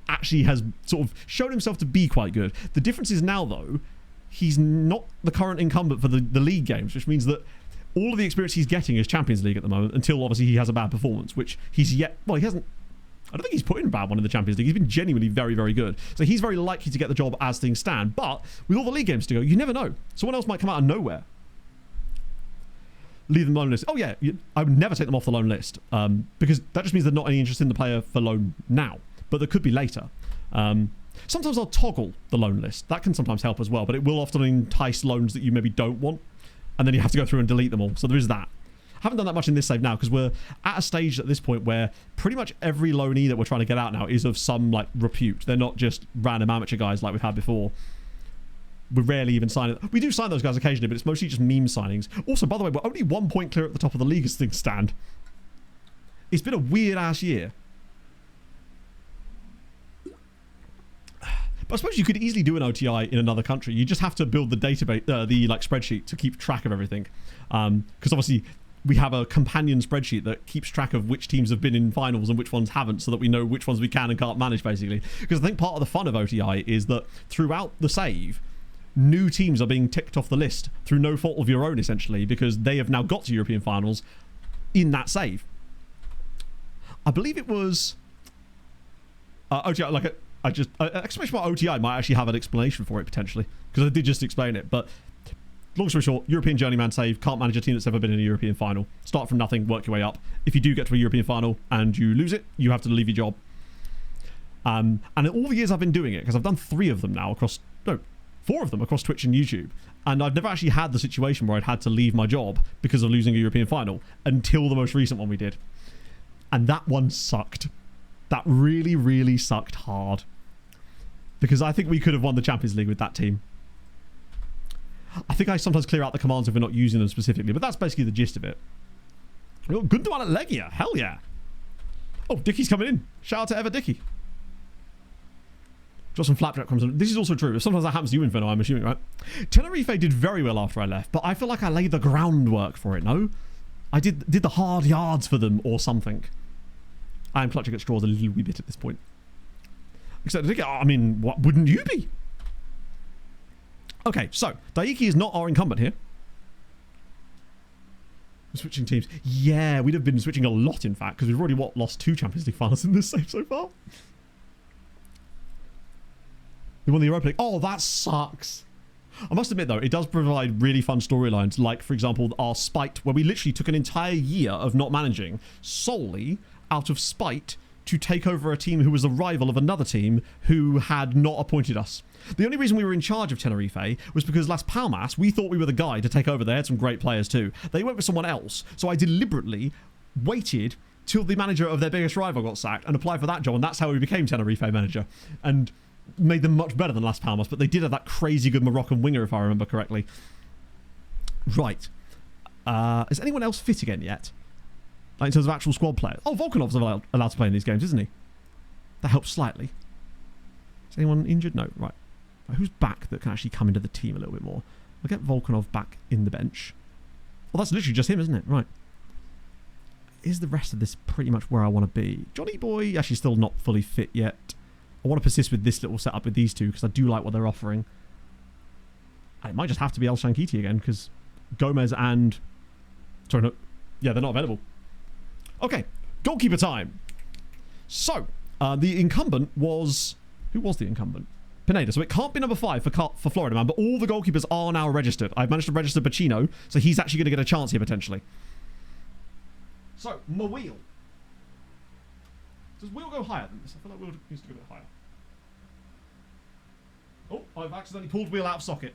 Speaker 2: actually has sort of shown himself to be quite good. The difference is now, though, he's not the current incumbent for the league games, which means that all of the experience he's getting is Champions League at the moment, until obviously he has a bad performance, which he's yet... Well, he hasn't... I don't think he's put in a bad one in the Champions League. He's been genuinely very, very good. So he's very likely to get the job as things stand. But with all the league games to go, you never know. Someone else might come out of nowhere. Leave them loan list. Oh, yeah. I would never take them off the loan list, because that just means they're not any interest in the player for loan now. But there could be later. Sometimes I'll toggle the loan list. That can sometimes help as well, but it will often entice loans that you maybe don't want. And then you have to go through and delete them all. So there is that. I haven't done that much in this save now because we're at a stage at this point where pretty much every loanee that we're trying to get out now is of some like repute. They're not just random amateur guys like we've had before. We rarely even sign it. We do sign those guys occasionally, but it's mostly just meme signings. Also, by the way, we're only 1 point clear at the top of the league as things stand. It's been a weird-ass year. But I suppose you could easily do an OTI in another country. You just have to build the database, the like spreadsheet to keep track of everything. Because obviously we have a companion spreadsheet that keeps track of which teams have been in finals and which ones haven't, so that we know which ones we can and can't manage, basically. Because I think part of the fun of OTI is that throughout the save, new teams are being ticked off the list through no fault of your own, essentially, because they have now got to European finals in that save. I believe it was OTI, like exclamation mark OTI might actually have an explanation for it, potentially, because I did just explain it. But long story short, European journeyman save, can't manage a team that's ever been in a European final. Start from nothing, work your way up. If you do get to a European final and you lose it, you have to leave your job. And in all the years I've been doing it, because I've done 4 of them across Twitch and YouTube, and I've never actually had the situation where I'd had to leave my job because of losing a European final until the most recent one we did. And that one sucked. That really, really sucked hard. Because I think we could have won the Champions League with that team. I think I sometimes clear out the commands if we're not using them specifically, but that's basically the gist of it. Oh, good one at Legia. Hell yeah. Oh, Dickie's coming in. Shout out to Ever Dickie. Got some flapjack comes in. This is also true. Sometimes that happens to you, Inferno, I'm assuming, right? Tenerife did very well after I left, but I feel like I laid the groundwork for it, no? I did the hard yards for them or something. I am clutching at straws a little wee bit at this point. Except, I mean, what wouldn't you be? Okay, so Daiki is not our incumbent here. We're switching teams. Yeah, we'd have been switching a lot, in fact, because we've already, lost 2 Champions League finals in this save so far. We won the Europa League. Oh, that sucks. I must admit, though, it does provide really fun storylines, like, for example, our spite, where we literally took an entire year of not managing solely out of spite to take over a team who was a rival of another team who had not appointed us. The only reason we were in charge of Tenerife was because Las Palmas, we thought we were the guy to take over. They had some great players too. They went with someone else, so I deliberately waited till the manager of their biggest rival got sacked and applied for that job, and that's how we became Tenerife manager. And made them much better than Las Palmas, but they did have that crazy good Moroccan winger, if I remember correctly. Right. Is anyone else fit again yet? Like in terms of actual squad players? Oh, Volkanov's allowed to play in these games, isn't he? That helps slightly. Is anyone injured? No. Right. Who's back that can actually come into the team a little bit more? We'll get Volkanov back in the bench. Well, that's literally just him, isn't it? Right. Is the rest of this pretty much where I want to be? Johnny Boy, actually still not fully fit yet. I want to persist with this little setup with these two because I do like what they're offering. And it might just have to be El Shankiti again because Gomez and... Sorry, no. Yeah, they're not available. Okay, goalkeeper time. So, the incumbent was... Who was the incumbent? Pineda. So it can't be number 5 for Florida Man, but all the goalkeepers are now registered. I've managed to register Bacino, so he's actually going to get a chance here potentially. So, Mawil. Does Wheel go higher than this? I feel like Wheel needs to go a bit higher. Oh, I've accidentally pulled Wheel out of socket.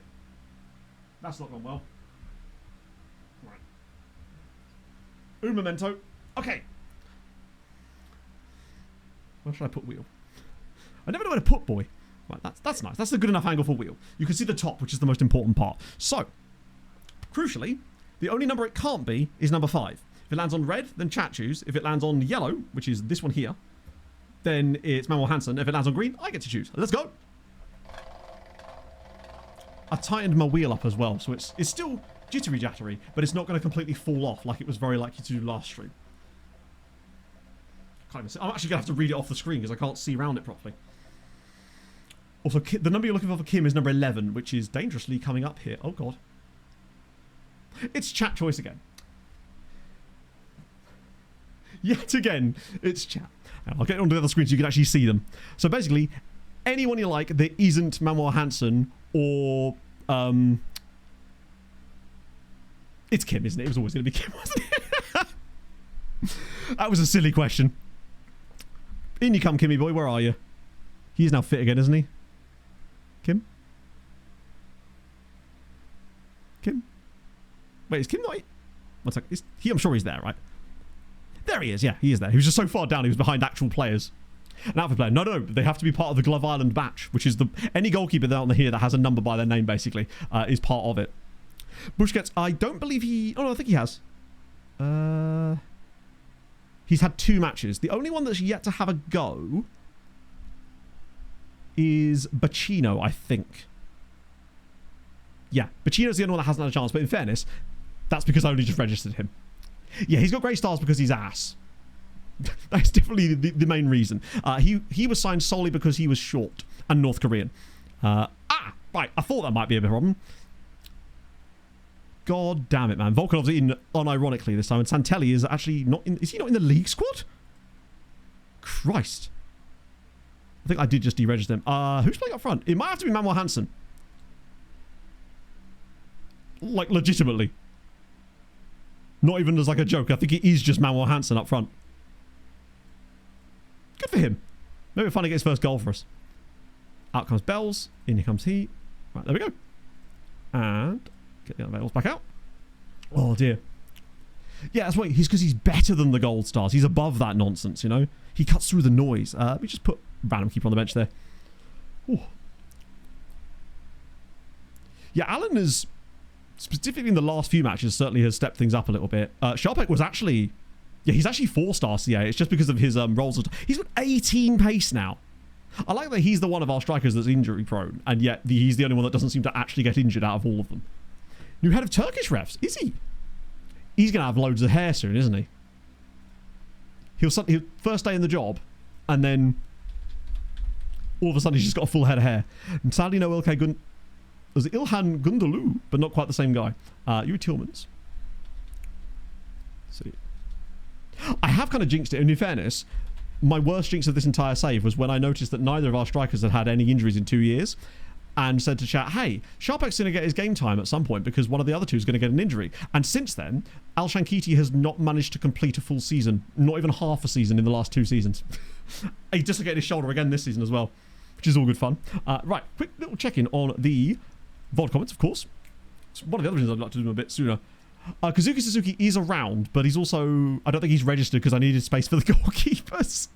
Speaker 2: That's not gone well. Right. Un momento. Okay. Where should I put Wheel? I never know where to put Boy. Right, that's nice. That's a good enough angle for Wheel. You can see the top, which is the most important part. So, crucially, the only number it can't be is number 5. If it lands on red, then chat choose. If it lands on yellow, which is this one here, then it's Manuel Hansen. If it lands on green, I get to choose. Let's go. I tightened my wheel up as well, so it's still jittery, but it's not going to completely fall off like it was very likely to do last stream. Can't even see. I'm actually going to have to read it off the screen because I can't see around it properly. Also, the number you're looking for Kim is number 11, which is dangerously coming up here. Oh, God. It's chat choice again. Yet again, it's chat. I'll get onto the other screen so you can actually see them. So basically, anyone you like that isn't Manuel Hansen or... It's Kim, isn't it? It was always going to be Kim, wasn't it? That was a silly question. In you come, Kimmy boy. Where are you? He's now fit again, isn't he? Kim? Kim? Wait, is Kim not... One second. I'm sure he's there, right? There he is, yeah, he is there. He was just so far down, he was behind actual players. An outfit player. No, they have to be part of the Glove Island batch, which is any goalkeeper down here that has a number by their name, basically, is part of it. Busquets, I don't believe he... Oh, no, I think he has. He's had 2 matches. The only one that's yet to have a go is Bacino, I think. Yeah, Bacino's the only one that hasn't had a chance, but in fairness, that's because I only just registered him. Yeah, he's got great stars because he's ass. That's definitely the main reason. He was signed solely because he was short and North Korean. Right, I thought that might be a bit of a problem. God damn it, man. Volkanov's in unironically this time, and Santelli is actually not in... Is he not in the league squad? Christ. I think I did just deregister him. Who's playing up front? It might have to be Manuel Hansen. Like, legitimately. Not even as like a joke. I think it is just Manuel Hansen up front. Good for him. Maybe we'll finally get his first goal for us. Out comes Bells. In comes he. Right, there we go. And get the other Bells back out. Oh, dear. Yeah, that's why. Because he's better than the gold stars. He's above that nonsense, you know? He cuts through the noise. Let me just put random keeper on the bench there. Ooh. Yeah, Alan is... Specifically in the last few matches, certainly has stepped things up a little bit. Sharpek was actually... Yeah, he's actually 4-star CA. It's just because of his rolls. He's got 18 pace now. I like that he's the one of our strikers that's injury prone, and yet he's the only one that doesn't seem to actually get injured out of all of them. New head of Turkish refs, is he? He's going to have loads of hair soon, isn't he? He'll first day in the job, and then all of a sudden he's just got a full head of hair. And sadly, no LK Gun... There's Ilhan Gundalu, but not quite the same guy. Yuri Tillmans. See. I have kind of jinxed it, and in fairness, my worst jinx of this entire save was when I noticed that neither of our strikers had had any injuries in 2 years, and said to chat, hey, Sharpek's going to get his game time at some point because one of the other two is going to get an injury. And since then, Al Shankiti has not managed to complete a full season, not even half a season in the last 2 seasons. He dislocated his shoulder again this season as well, which is all good fun. Right, quick little check-in on the VOD comments, of course. It's one of the other reasons I'd like to do them a bit sooner. Kazuki Suzuki is around, but he's also... I don't think he's registered because I needed space for the goalkeepers.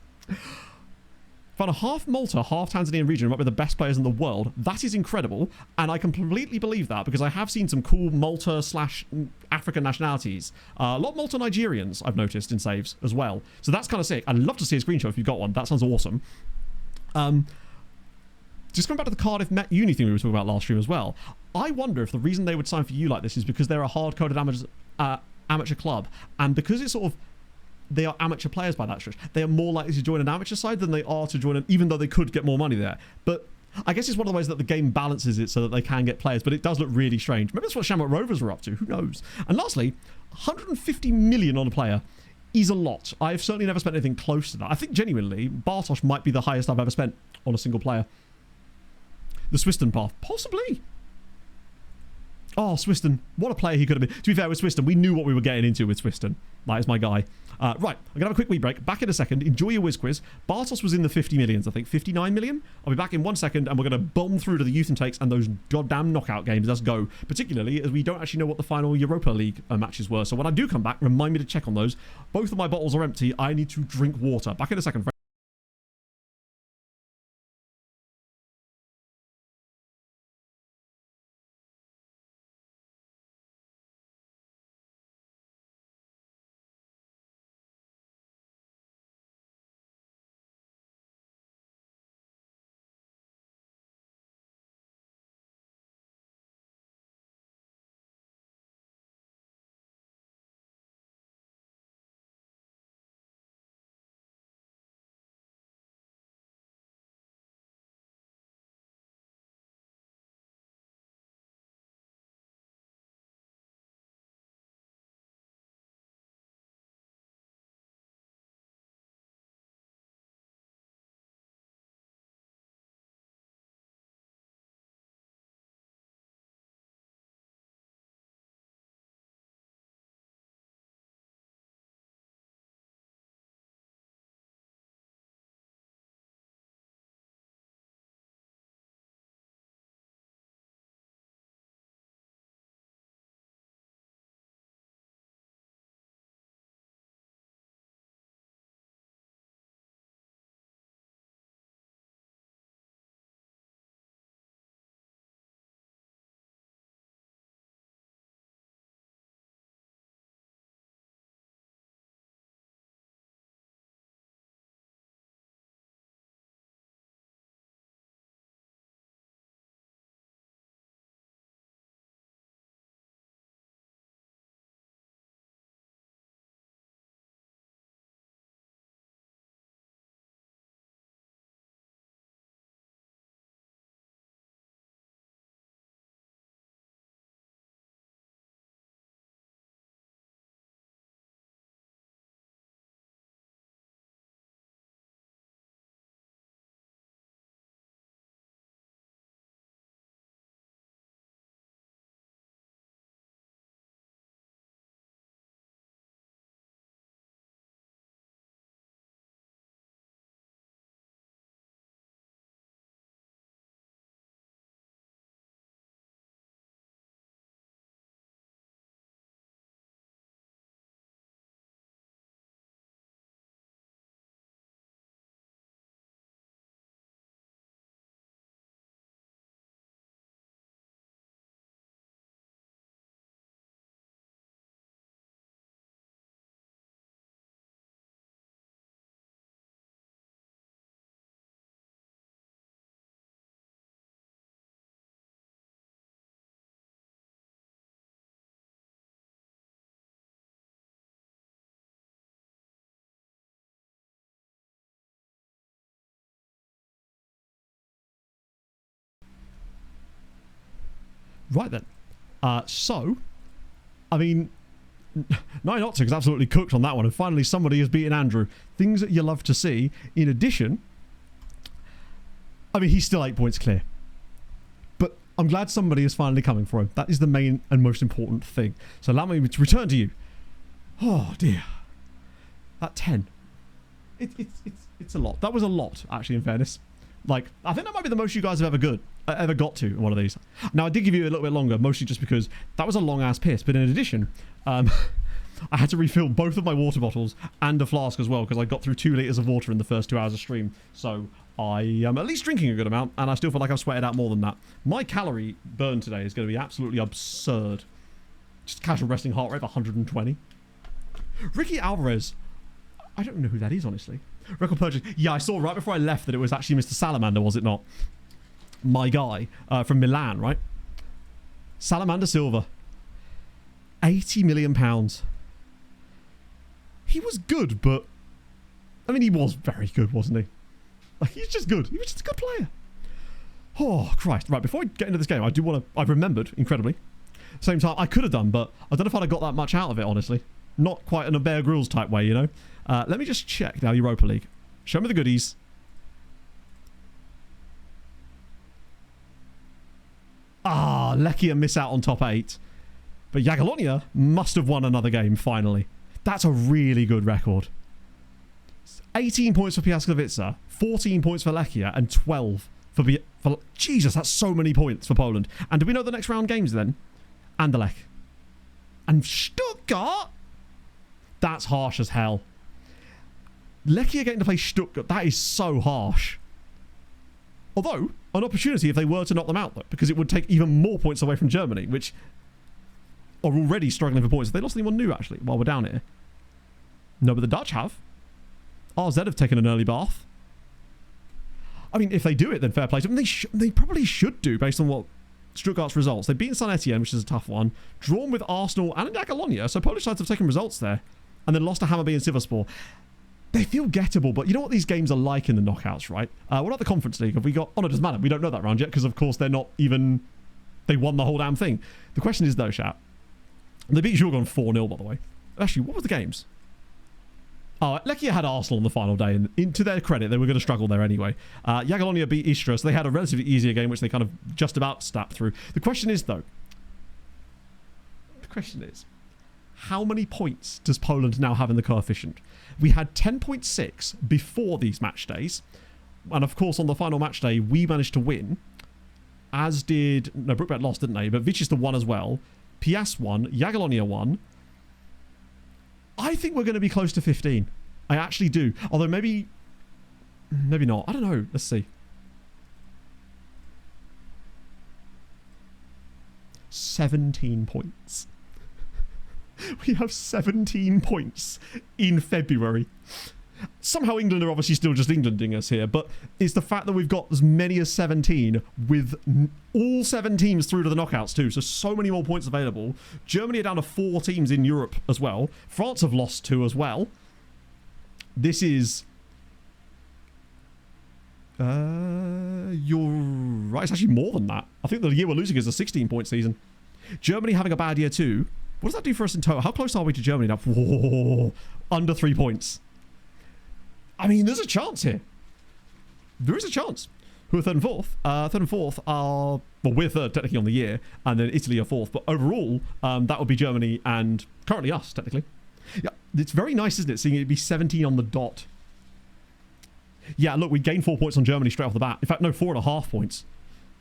Speaker 2: Found a half Malta, half Tanzanian region might be the best players in the world. That is incredible, and I completely believe that because I have seen some cool Malta/African nationalities. A lot of Malta Nigerians I've noticed in saves as well. So that's kind of sick. I'd love to see a screenshot if you've got one. That sounds awesome. Just going back to the Cardiff Met Uni thing we were talking about last stream as well. I wonder if the reason they would sign for you like this is because they're a hard-coded amateur club, and because it's sort of they are amateur players by that stretch, they are more likely to join an amateur side than they are to join an, even though they could get more money there. But I guess it's one of the ways that the game balances it so that they can get players, but it does look really strange. Maybe that's what Shamrock Rovers were up to, who knows? And lastly, 150 million on a player is a lot. I've certainly never spent anything close to that. I think genuinely, Bartosz might be the highest I've ever spent on a single player. The Swiston path, possibly. Oh, Swiston. What a player he could have been. To be fair, with Swiston, we knew what we were getting into with Swiston. That is my guy. Right, I'm going to have a quick wee break. Back in a second. Enjoy your whiz quiz. Bartosz was in the 50 millions, I think. 59 million? I'll be back in 1 second, and we're going to bomb through to the youth intakes and those goddamn knockout games. Let's go. Particularly as we don't actually know what the final Europa League matches were. So when I do come back, remind me to check on those. Both of my bottles are empty. I need to drink water. Back in a second, friends. Right then. So, I mean, 9 Octagon's absolutely cooked on that one, and finally somebody has beaten Andrew. Things that you love to see. In addition, I mean, he's still 8 points clear. But I'm glad somebody is finally coming for him. That is the main and most important thing. So allow me to return to you. Oh, dear. That 10. It's a lot. That was a lot, actually, in fairness. Like, I think that might be the most you guys have ever got to in one of these. Now, I did give you a little bit longer, mostly just because that was a long-ass piss. But in addition, I had to refill both of my water bottles and a flask as well because I got through 2 litres of water in the first 2 hours of stream. So I am at least drinking a good amount, and I still feel like I've sweated out more than that. My calorie burn today is going to be absolutely absurd. Just casual resting heart rate of 120. Ricky Alvarez. I don't know who that is, honestly. Record purchase. Yeah, I saw right before I left that it was actually Mr. Salamander, was it not? My guy from Milan, right? Salamander Silva. £80 million. He was good, but... I mean, he was very good, wasn't he? Like, he's just good. He was just a good player. Oh, Christ. Right, before I get into this game, I do want to... I've remembered, incredibly. Same time, I could have done, but I don't know if I'd have got that much out of it, honestly. Not quite in a Bear Grylls type way, you know? Let me just check now, Europa League. Show me the goodies. Ah, Lechia miss out on top 8. But Jagiellonia must have won another game, finally. That's a really good record. 18 points for Piaskowicza, 14 points for Lechia, and 12 for... Jesus, that's so many points for Poland. And do we know the next round games then? Anderlecht. And Stuttgart? That's harsh as hell. Lechia getting to play Stuttgart, that is so harsh. Although, an opportunity if they were to knock them out, though, because it would take even more points away from Germany, which are already struggling for points. Have they lost anyone new, actually, while we're down here? No, but the Dutch have. RZ have taken an early bath. I mean, if they do it, then fair play to them. They probably should do, based on what Stuttgart's results. They've beaten Saint Etienne, which is a tough one. Drawn with Arsenal and Jagiellonia, so Polish sides have taken results there. And then lost to Hammarby and Sivasspor. They feel gettable, but you know what these games are like in the knockouts, right? What about the Conference League? Have we got... Oh, no, it doesn't matter. We don't know that round yet, because, of course, they're not even... They won the whole damn thing. The question is, though, chat. They beat Djurgården 4-0, by the way. Actually, what were the games? Oh, Lechia had Arsenal on the final day, and to their credit, they were going to struggle there anyway. Jagiellonia beat Istra, so they had a relatively easier game, which they kind of just about snapped through. The question is, though... The question is... How many points does Poland now have in the coefficient? We had 10.6 before these match days. And of course, on the final match day, we managed to win. As did... No, Brookbet lost, didn't they? But Vichester won as well. Piast won. Jagiellonia won. I think we're going to be close to 15. I actually do. Although maybe... Maybe not. I don't know. Let's see. 17 points. We have 17 points in February. Somehow England are obviously still just Englanding us here, but it's the fact that we've got as many as 17 with all 7 teams through to the knockouts too. So many more points available. Germany are down to 4 teams in Europe as well. France have lost 2 as well. This is... You're right. It's actually more than that. I think the year we're losing is a 16-point season. Germany having a bad year too. What does that do for us in total? How close are we to Germany now? Whoa, under 3 points. I mean, there's a chance here. There is a chance. Who are third and fourth? Third and fourth are... Well, we're third technically on the year, and then Italy are fourth. But overall, that would be Germany and currently us, technically. Yeah, it's very nice, isn't it, seeing it be 17 on the dot. Yeah, look, we gained 4 points on Germany straight off the bat. In fact, no, 4.5 points.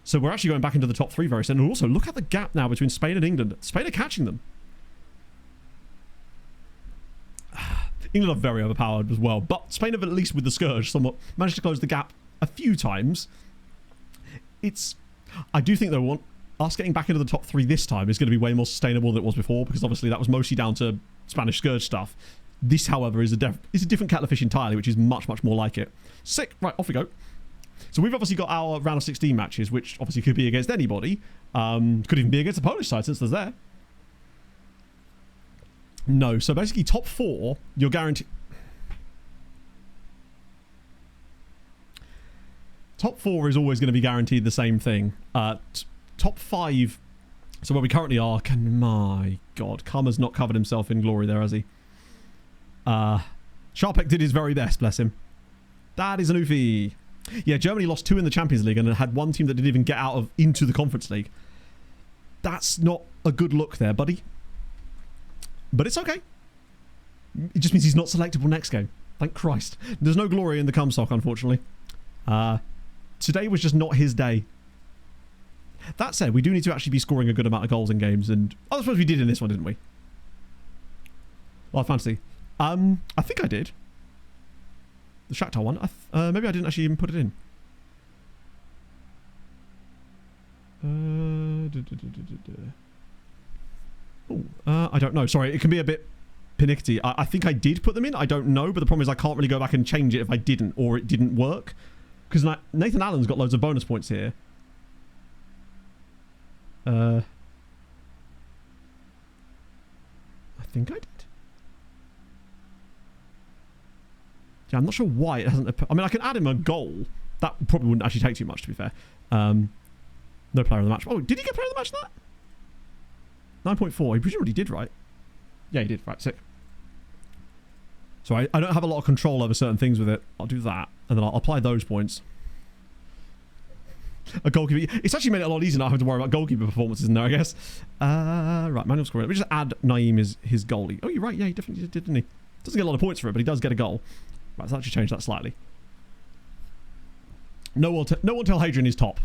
Speaker 2: So we're actually going back into the top 3 very soon. And also, look at the gap now between Spain and England. Spain are catching them. England are very overpowered as well, but Spain have, at least with the Scourge, somewhat managed to close the gap a few times. I do think, though, us getting back into the top 3 this time is going to be way more sustainable than it was before, because obviously that was mostly down to Spanish Scourge stuff. This, however, is a different kettle of fish entirely, which is much, much more like it. Sick. Right, off we go. So we've obviously got our round of 16 matches, which obviously could be against anybody. Could even be against the Polish side, since there's there. No, so basically top 4, you're guaranteed... Top 4 is always going to be guaranteed the same thing. Top 5, so where we currently are, my God, Karma's not covered himself in glory there, has he? Sharpek did his very best, bless him. That is an oofy. Yeah, Germany lost 2 in the Champions League and had 1 team that didn't even get into the Conference League. That's not a good look there, buddy. But it's okay. It just means he's not selectable next game. Thank Christ. There's no glory in the Cumsock, unfortunately. Today was just not his day. That said, we do need to actually be scoring a good amount of goals in games, and I suppose we did in this one, didn't we? Live Fantasy. I think I did. The Shakhtar one. Maybe I didn't actually even put it in. I don't know. Sorry, it can be a bit panicky. I think I did put them in. I don't know, but the problem is I can't really go back and change it if I didn't or it didn't work. Because Nathan Allen's got loads of bonus points here. I think I did. Yeah, I'm not sure why it hasn't... I mean, I can add him a goal. That probably wouldn't actually take too much, to be fair. No player of the match. Oh, did he get player of the match that? 9.4. He presumably did, right? Yeah, he did. Right, sick. So I don't have a lot of control over certain things with it. I'll do that, and then I'll apply those points. A goalkeeper. It's actually made it a lot easier not having to worry about goalkeeper performances in there, I guess. Right, manual scoring. Let me just add Naeem as his goalie. Oh, you're right. Yeah, he definitely did, didn't he? Doesn't get a lot of points for it, but he does get a goal. Right, so I'll actually change that slightly. No one tell Hadrian he's top.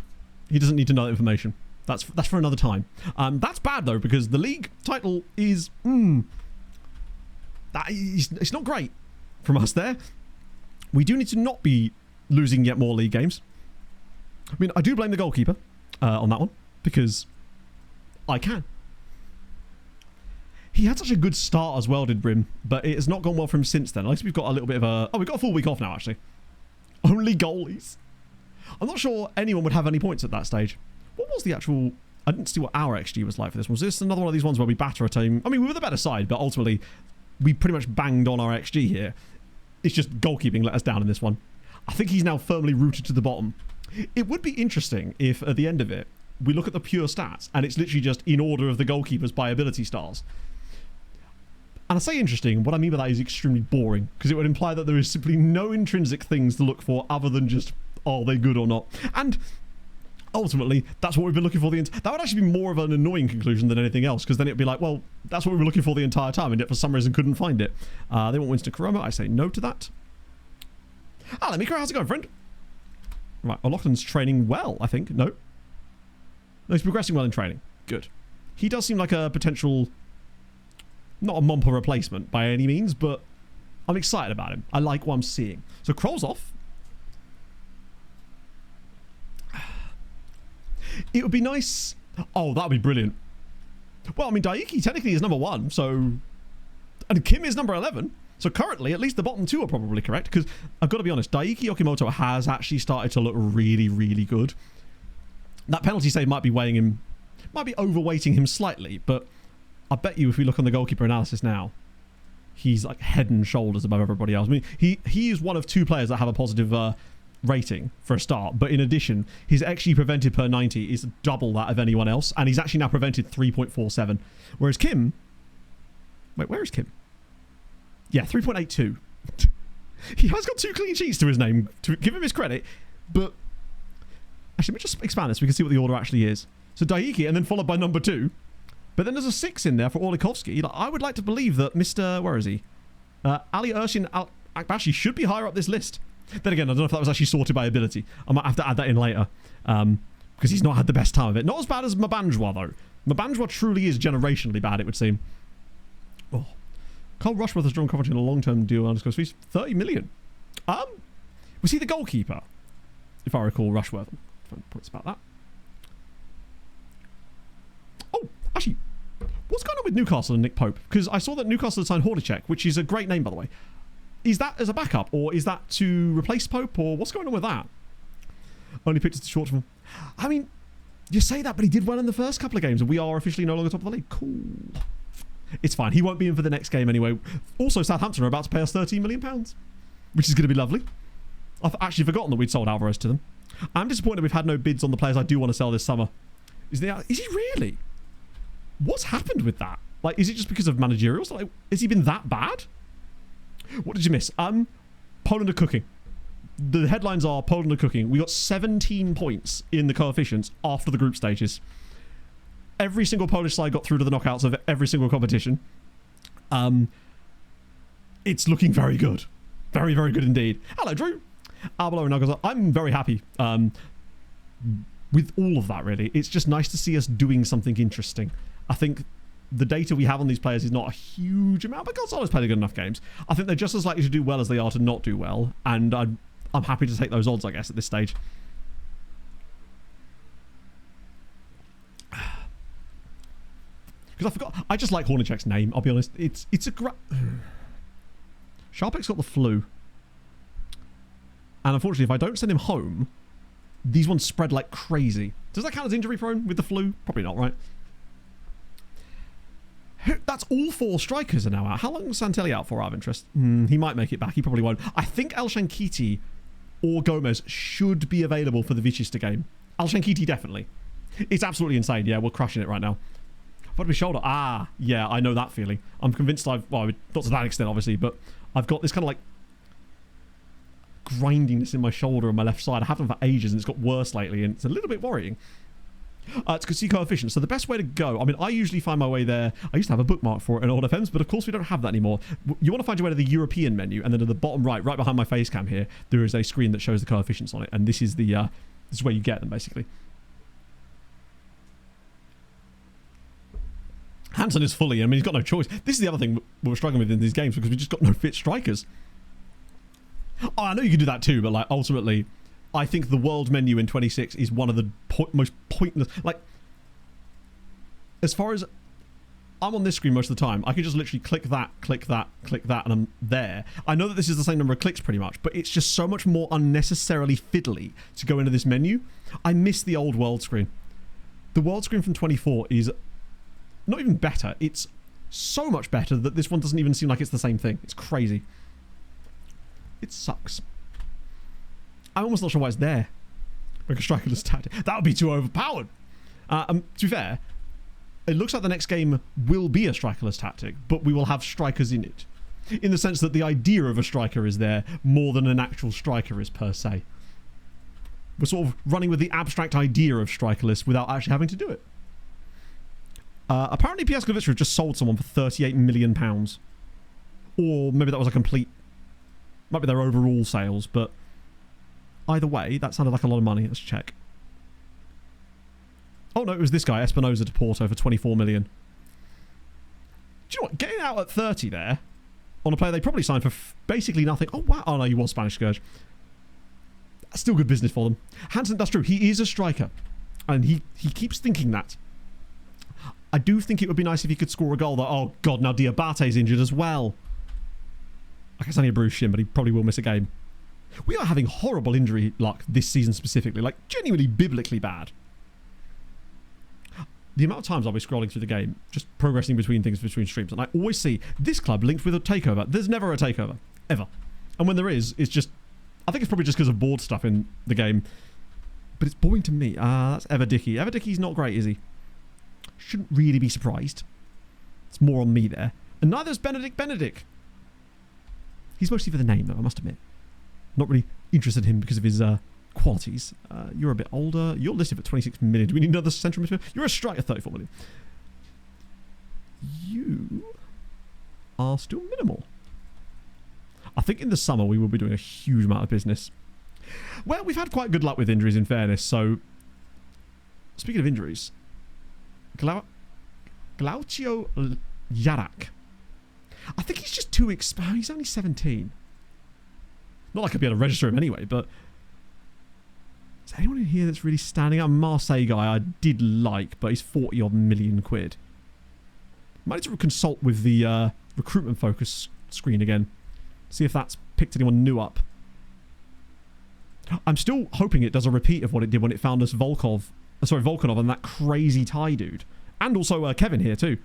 Speaker 2: He doesn't need to know that information. That's for another time. That's bad though, because the league title is it's not great from us there. We do need to not be losing yet more league games. I mean, I do blame the goalkeeper on that one, because I can. He had such a good start as well, did Brim, but it has not gone well for him since then. At least we've got a little bit of a... Oh, we've got a full week off now, actually. Only goalies. I'm not sure anyone would have any points at that stage. What was the actual... I didn't see what our XG was like for this one. Was this another one of these ones where we batter a team? I mean, we were the better side, but ultimately, we pretty much banged on our XG here. It's just goalkeeping let us down in this one. I think he's now firmly rooted to the bottom. It would be interesting if, at the end of it, we look at the pure stats, and it's literally just in order of the goalkeepers by ability stars. And I say interesting, what I mean by that is extremely boring, because it would imply that there is simply no intrinsic things to look for other than just, are they good or not? And ultimately, that's what we've been looking for. That would actually be more of an annoying conclusion than anything else, because then it'd be like, well, that's what we were looking for the entire time, and yet for some reason couldn't find it. They want Winston Karoma. I say no to that. Hello, Mika. How's it going, friend? Right, O'Loughlin's training well, I think. No, he's progressing well in training. Good. He does seem like a potential... Not a Mompa replacement by any means, but I'm excited about him. I like what I'm seeing. So Kroll's off. It would be nice... Oh, that would be brilliant. Well, I mean, Daiki technically is number 1, so... And Kim is number 11. So currently, at least the bottom 2 are probably correct, because I've got to be honest, Daiki Okimoto has actually started to look really, really good. That penalty save might be weighing him... Might be overweighting him slightly, but... I bet you if we look on the goalkeeper analysis now, he's like head and shoulders above everybody else. I mean, he is one of 2 players that have a positive rating for a start, but in addition, his XG prevented per 90 is double that of anyone else, and he's actually now prevented 3.47. Whereas Kim... Wait, where is Kim? Yeah, 3.82. He has got 2 clean sheets to his name, to give him his credit, but... Actually, let me just expand this so we can see what the order actually is. So Daiki, and then followed by number 2. But then there's a 6 in there for Orlikovsky. Like, I would like to believe that Mr... Where is he? Ali Urshin Akbashi should be higher up this list. Then again, I don't know if that was actually sorted by ability. I might have to add that in later. Because he's not had the best time of it. Not as bad as Mabanjwa, though. Mabanjwa truly is generationally bad, it would seem. Oh. Carl Rushworth has drawn Coventry in a long-term deal on his fees. 30 million. Was he the goalkeeper? If I recall, Rushworth. Points about that. Oh, actually, what's going on with Newcastle and Nick Pope? Because I saw that Newcastle had signed Horlicek, which is a great name, by the way. Is that as a backup, or is that to replace Pope, or what's going on with that? Only picked as the short term. I mean, you say that, but he did well in the first couple of games, and we are officially no longer top of the league. Cool. It's fine. He won't be in for the next game anyway. Also, Southampton are about to pay us £13 million, which is going to be lovely. I've actually forgotten that we'd sold Alvarez to them. I'm disappointed we've had no bids on the players I do want to sell this summer. Is he really? What's happened with that? Like, is it just because of managerials? Like, has he been that bad? What did you miss? Poland are cooking. The headlines are Poland are cooking. We got 17 points in the coefficients after the group stages. Every single Polish side got through to the knockouts of every single competition. It's looking very good. Very, very good indeed. Hello, Drew. I'm very happy with all of that, really. It's just nice to see us doing something interesting. I think the data we have on these players is not a huge amount, but Gonzalo's played good enough games. I think they're just as likely to do well as they are to not do well, and I'm happy to take those odds, I guess, at this stage. Because I forgot, I just like Hornacek's name, I'll be honest. It's a Sharpek's got the flu. And unfortunately, if I don't send him home, these ones spread like crazy. Does that count as injury prone with the flu? Probably not, right? That's all 4 strikers are now out. How long is Santelli out for, out of interest? He might make it back. He probably won't. I think El Shankiti or Gomez should be available for the Vichester game. El Shankiti, definitely. It's absolutely insane. Yeah, we're crushing it right now. What my shoulder? Ah, yeah, I know that feeling. I'm convinced well, not to that extent, obviously, but I've got this kind of like grindiness in my shoulder on my left side. I haven't for ages, and it's got worse lately, and it's a little bit worrying. It's to see coefficient. So the best way to go, I mean, I usually find my way there. I used to have a bookmark for it in old FMs, but of course we don't have that anymore. You want to find your way to the European menu, and then at the bottom right behind my face cam here, there is a screen that shows the coefficients on it, and this is the this is where you get them, basically. Hansen is fully, I mean, he's got no choice. This is the other thing we're struggling with in these games, because we just got no fit strikers. Oh, I know you can do that too, but like ultimately, I think the world menu in 26 is one of the most pointless. Like, as far as I'm on this screen most of the time, I can just literally click that, and I'm there. I know that this is the same number of clicks pretty much, but it's just so much more unnecessarily fiddly to go into this menu. I miss the old world screen. The world screen from 24 is not even better. It's so much better that this one doesn't even seem like it's the same thing. It's crazy. It sucks. I'm almost not sure why it's there. Like a strikerless tactic. That would be too overpowered. To be fair, it looks like the next game will be a strikerless tactic, but we will have strikers in it. In the sense that the idea of a striker is there more than an actual striker is per se. We're sort of running with the abstract idea of strikerless without actually having to do it. Apparently PS Gliwice have just sold someone for £38 million. Or maybe that was a complete... Might be their overall sales, but... Either way, that sounded like a lot of money. Let's check. Oh no, it was this guy, Espinosa to Porto for 24 million. Do you know what? Getting out at 30 there, on a player they probably signed for basically nothing. Oh wow, oh no, you was Spanish Scourge. That's still good business for them. Hansen, that's true. He is a striker. And he keeps thinking that. I do think it would be nice if he could score a goal that, oh god, now Diabate's injured as well. I guess only a bruised shin, but he probably will miss a game. We are having horrible injury luck this season specifically, like genuinely biblically bad. The amount of times I'll be scrolling through the game, just progressing between things between streams, and I always see this club linked with a takeover. There's never a takeover, ever. And when there is, it's just, I think it's probably just because of board stuff in the game. But it's boring to me. That's Everdicky. Everdicky's not great, is he? Shouldn't really be surprised. It's more on me there. And neither is Benedict. He's mostly for the name, though, I must admit. Not really interested in him because of his qualities. You're a bit older. You're listed for 26 million. Do we need another central midfielder? You're a striker, 34 million. You are still minimal. I think in the summer we will be doing a huge amount of business. Well, we've had quite good luck with injuries, in fairness. So, speaking of injuries, Glaucio Yarak. I think he's just too exposed. He's only 17. Not like I'd be able to register him anyway, but... Is there anyone in here that's really standing out? Marseille guy I did like, but he's 40 odd million quid. Might need to consult with the recruitment focus screen again. See if that's picked anyone new up. I'm still hoping it does a repeat of what it did when it found us Volkanov and that crazy Thai dude. And also Kevin here too.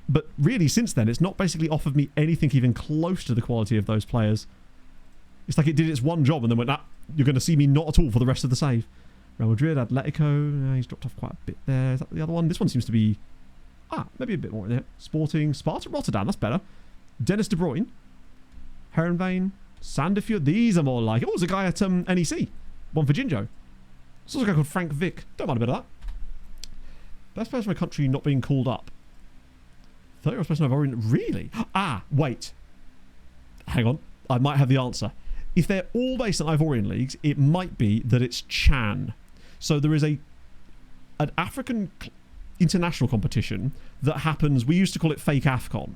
Speaker 2: But really, since then, it's not basically offered me anything even close to the quality of those players. It's like it did its one job and then went, ah, you're going to see me not at all for the rest of the save. Real Madrid, Atletico, he's dropped off quite a bit there. Is that the other one? This one seems to be, maybe a bit more in there. Sporting, Sparta Rotterdam, that's better. Dennis De Bruyne, Herenveen, Sandefjord, these are more like, oh, there's a guy at NEC. One for Jinjo. There's also a guy called Frank Vick. Don't mind a bit of that. Best player from a country not being called up. 30th person I've already... Really? Wait. Hang on. I might have the answer. If they're all based on Ivorian leagues, it might be that it's Chan. So there is an African international competition that happens. We used to call it fake AFCON.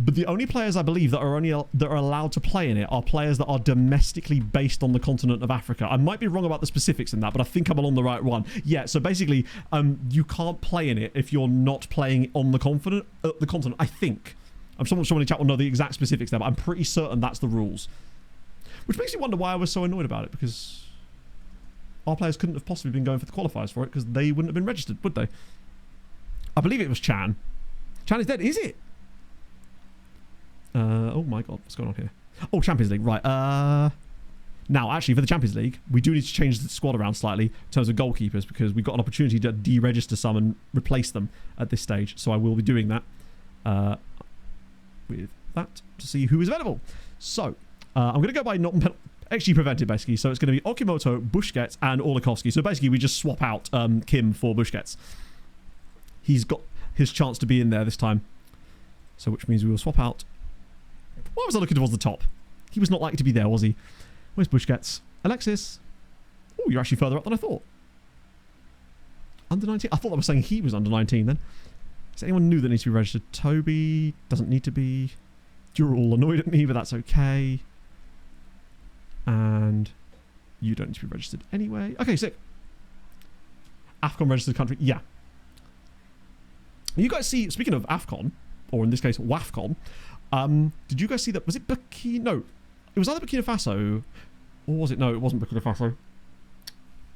Speaker 2: But the only players I believe that are allowed to play in it are players that are domestically based on the continent of Africa. I might be wrong about the specifics in that, but I think I'm along the right one. Yeah, so basically, you can't play in it if you're not playing on the continent. I think. Someone in the chat will know the exact specifics there, but I'm pretty certain that's the rules. Which makes me wonder why I was so annoyed about it, because our players couldn't have possibly been going for the qualifiers for it, because they wouldn't have been registered, would they? I believe it was Chan. Chan is dead, is it? Oh my god, what's going on here? Oh, Champions League, right. Now, actually, for the Champions League, we do need to change the squad around slightly in terms of goalkeepers, because we've got an opportunity to deregister some and replace them at this stage. So I will be doing that with that to see who is available. So, I'm going to go by not XG prevented, basically. So it's going to be Okimoto, Busquets, and Olakovsky. So basically, we just swap out Kim for Busquets. He's got his chance to be in there this time. So which means we will swap out. Why was I looking towards the top? He was not likely to be there, was he? Where's Busquets? Alexis. Oh, you're actually further up than I thought. Under 19? I thought that was saying he was under 19 then. Is anyone new that needs to be registered? Toby doesn't need to be. You're all annoyed at me, but that's okay. And you don't need to be registered anyway. Okay, sick. AFCON registered country. Yeah. You guys see, speaking of AFCON, or in this case, WAFCON, did you guys see that? Was it Burkina? No. It was either Burkina Faso, or was it? No, it wasn't Burkina Faso.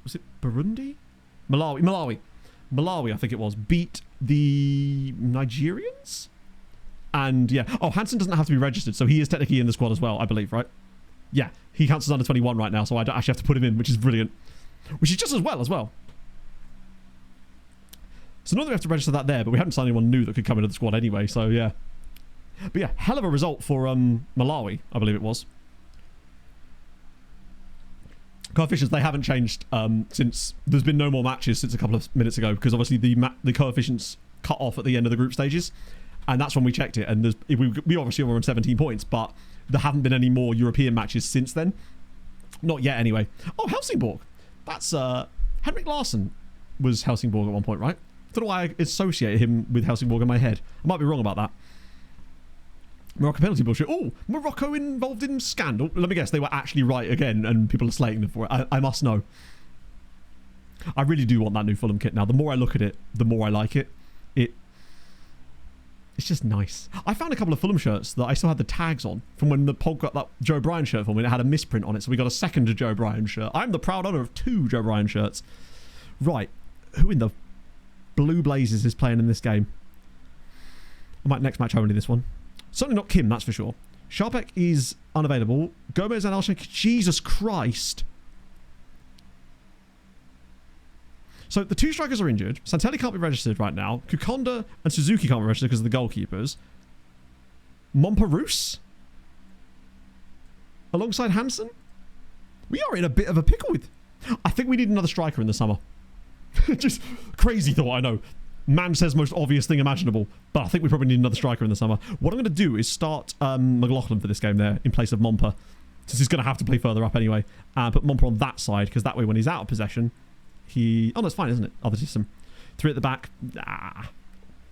Speaker 2: Was it Burundi? Malawi, I think it was, beat the Nigerians? And yeah. Oh, Hansen doesn't have to be registered, so he is technically in the squad as well, I believe, right? Yeah, he counts as under 21 right now, so I don't actually have to put him in, which is brilliant. Which is just as well. So not that we have to register that there, but we haven't signed anyone new that could come into the squad anyway, so yeah. But yeah, hell of a result for Malawi, I believe it was. Coefficients, they haven't changed since there's been no more matches since a couple of minutes ago, because obviously the coefficients cut off at the end of the group stages, and that's when we checked it, and we obviously were on 17 points, but there haven't been any more European matches since then. Not yet anyway. Oh, Helsingborg. That's Henrik Larsson was Helsingborg at one point, right? I don't know why I associate him with Helsingborg in my head. I might be wrong about that. Morocco penalty bullshit. Oh, Morocco involved in scandal. Let me guess, they were actually right again, and people are slating them for it. I must know. I really do want that new Fulham kit now. The more I look at it, the more I like it. It's just nice. I found a couple of Fulham shirts that I still had the tags on from when the pod got that Joe Bryan shirt for me. It had a misprint on it, so we got a second Joe Bryan shirt. I'm the proud owner of 2 Joe Bryan shirts. Right. Who in the blue blazes is playing in this game? I might next match only this one. Certainly not Kim, that's for sure. Sharpek is unavailable. Gomez and Alshank. Jesus Christ. So the 2 strikers are injured. Santelli can't be registered right now. Kukonda and Suzuki can't be registered because of the goalkeepers. Montparus? Alongside Hansen? We are in a bit of a pickle with... I think we need another striker in the summer. Just crazy thought, I know. Man says most obvious thing imaginable, but I think we probably need another striker in the summer. What I'm going to do is start McLaughlin for this game there in place of Momper, since he's going to have to play further up anyway. Put Momper on that side, because that way when he's out of possession, he... Oh, that's fine, isn't it? Other system. 3 at the back.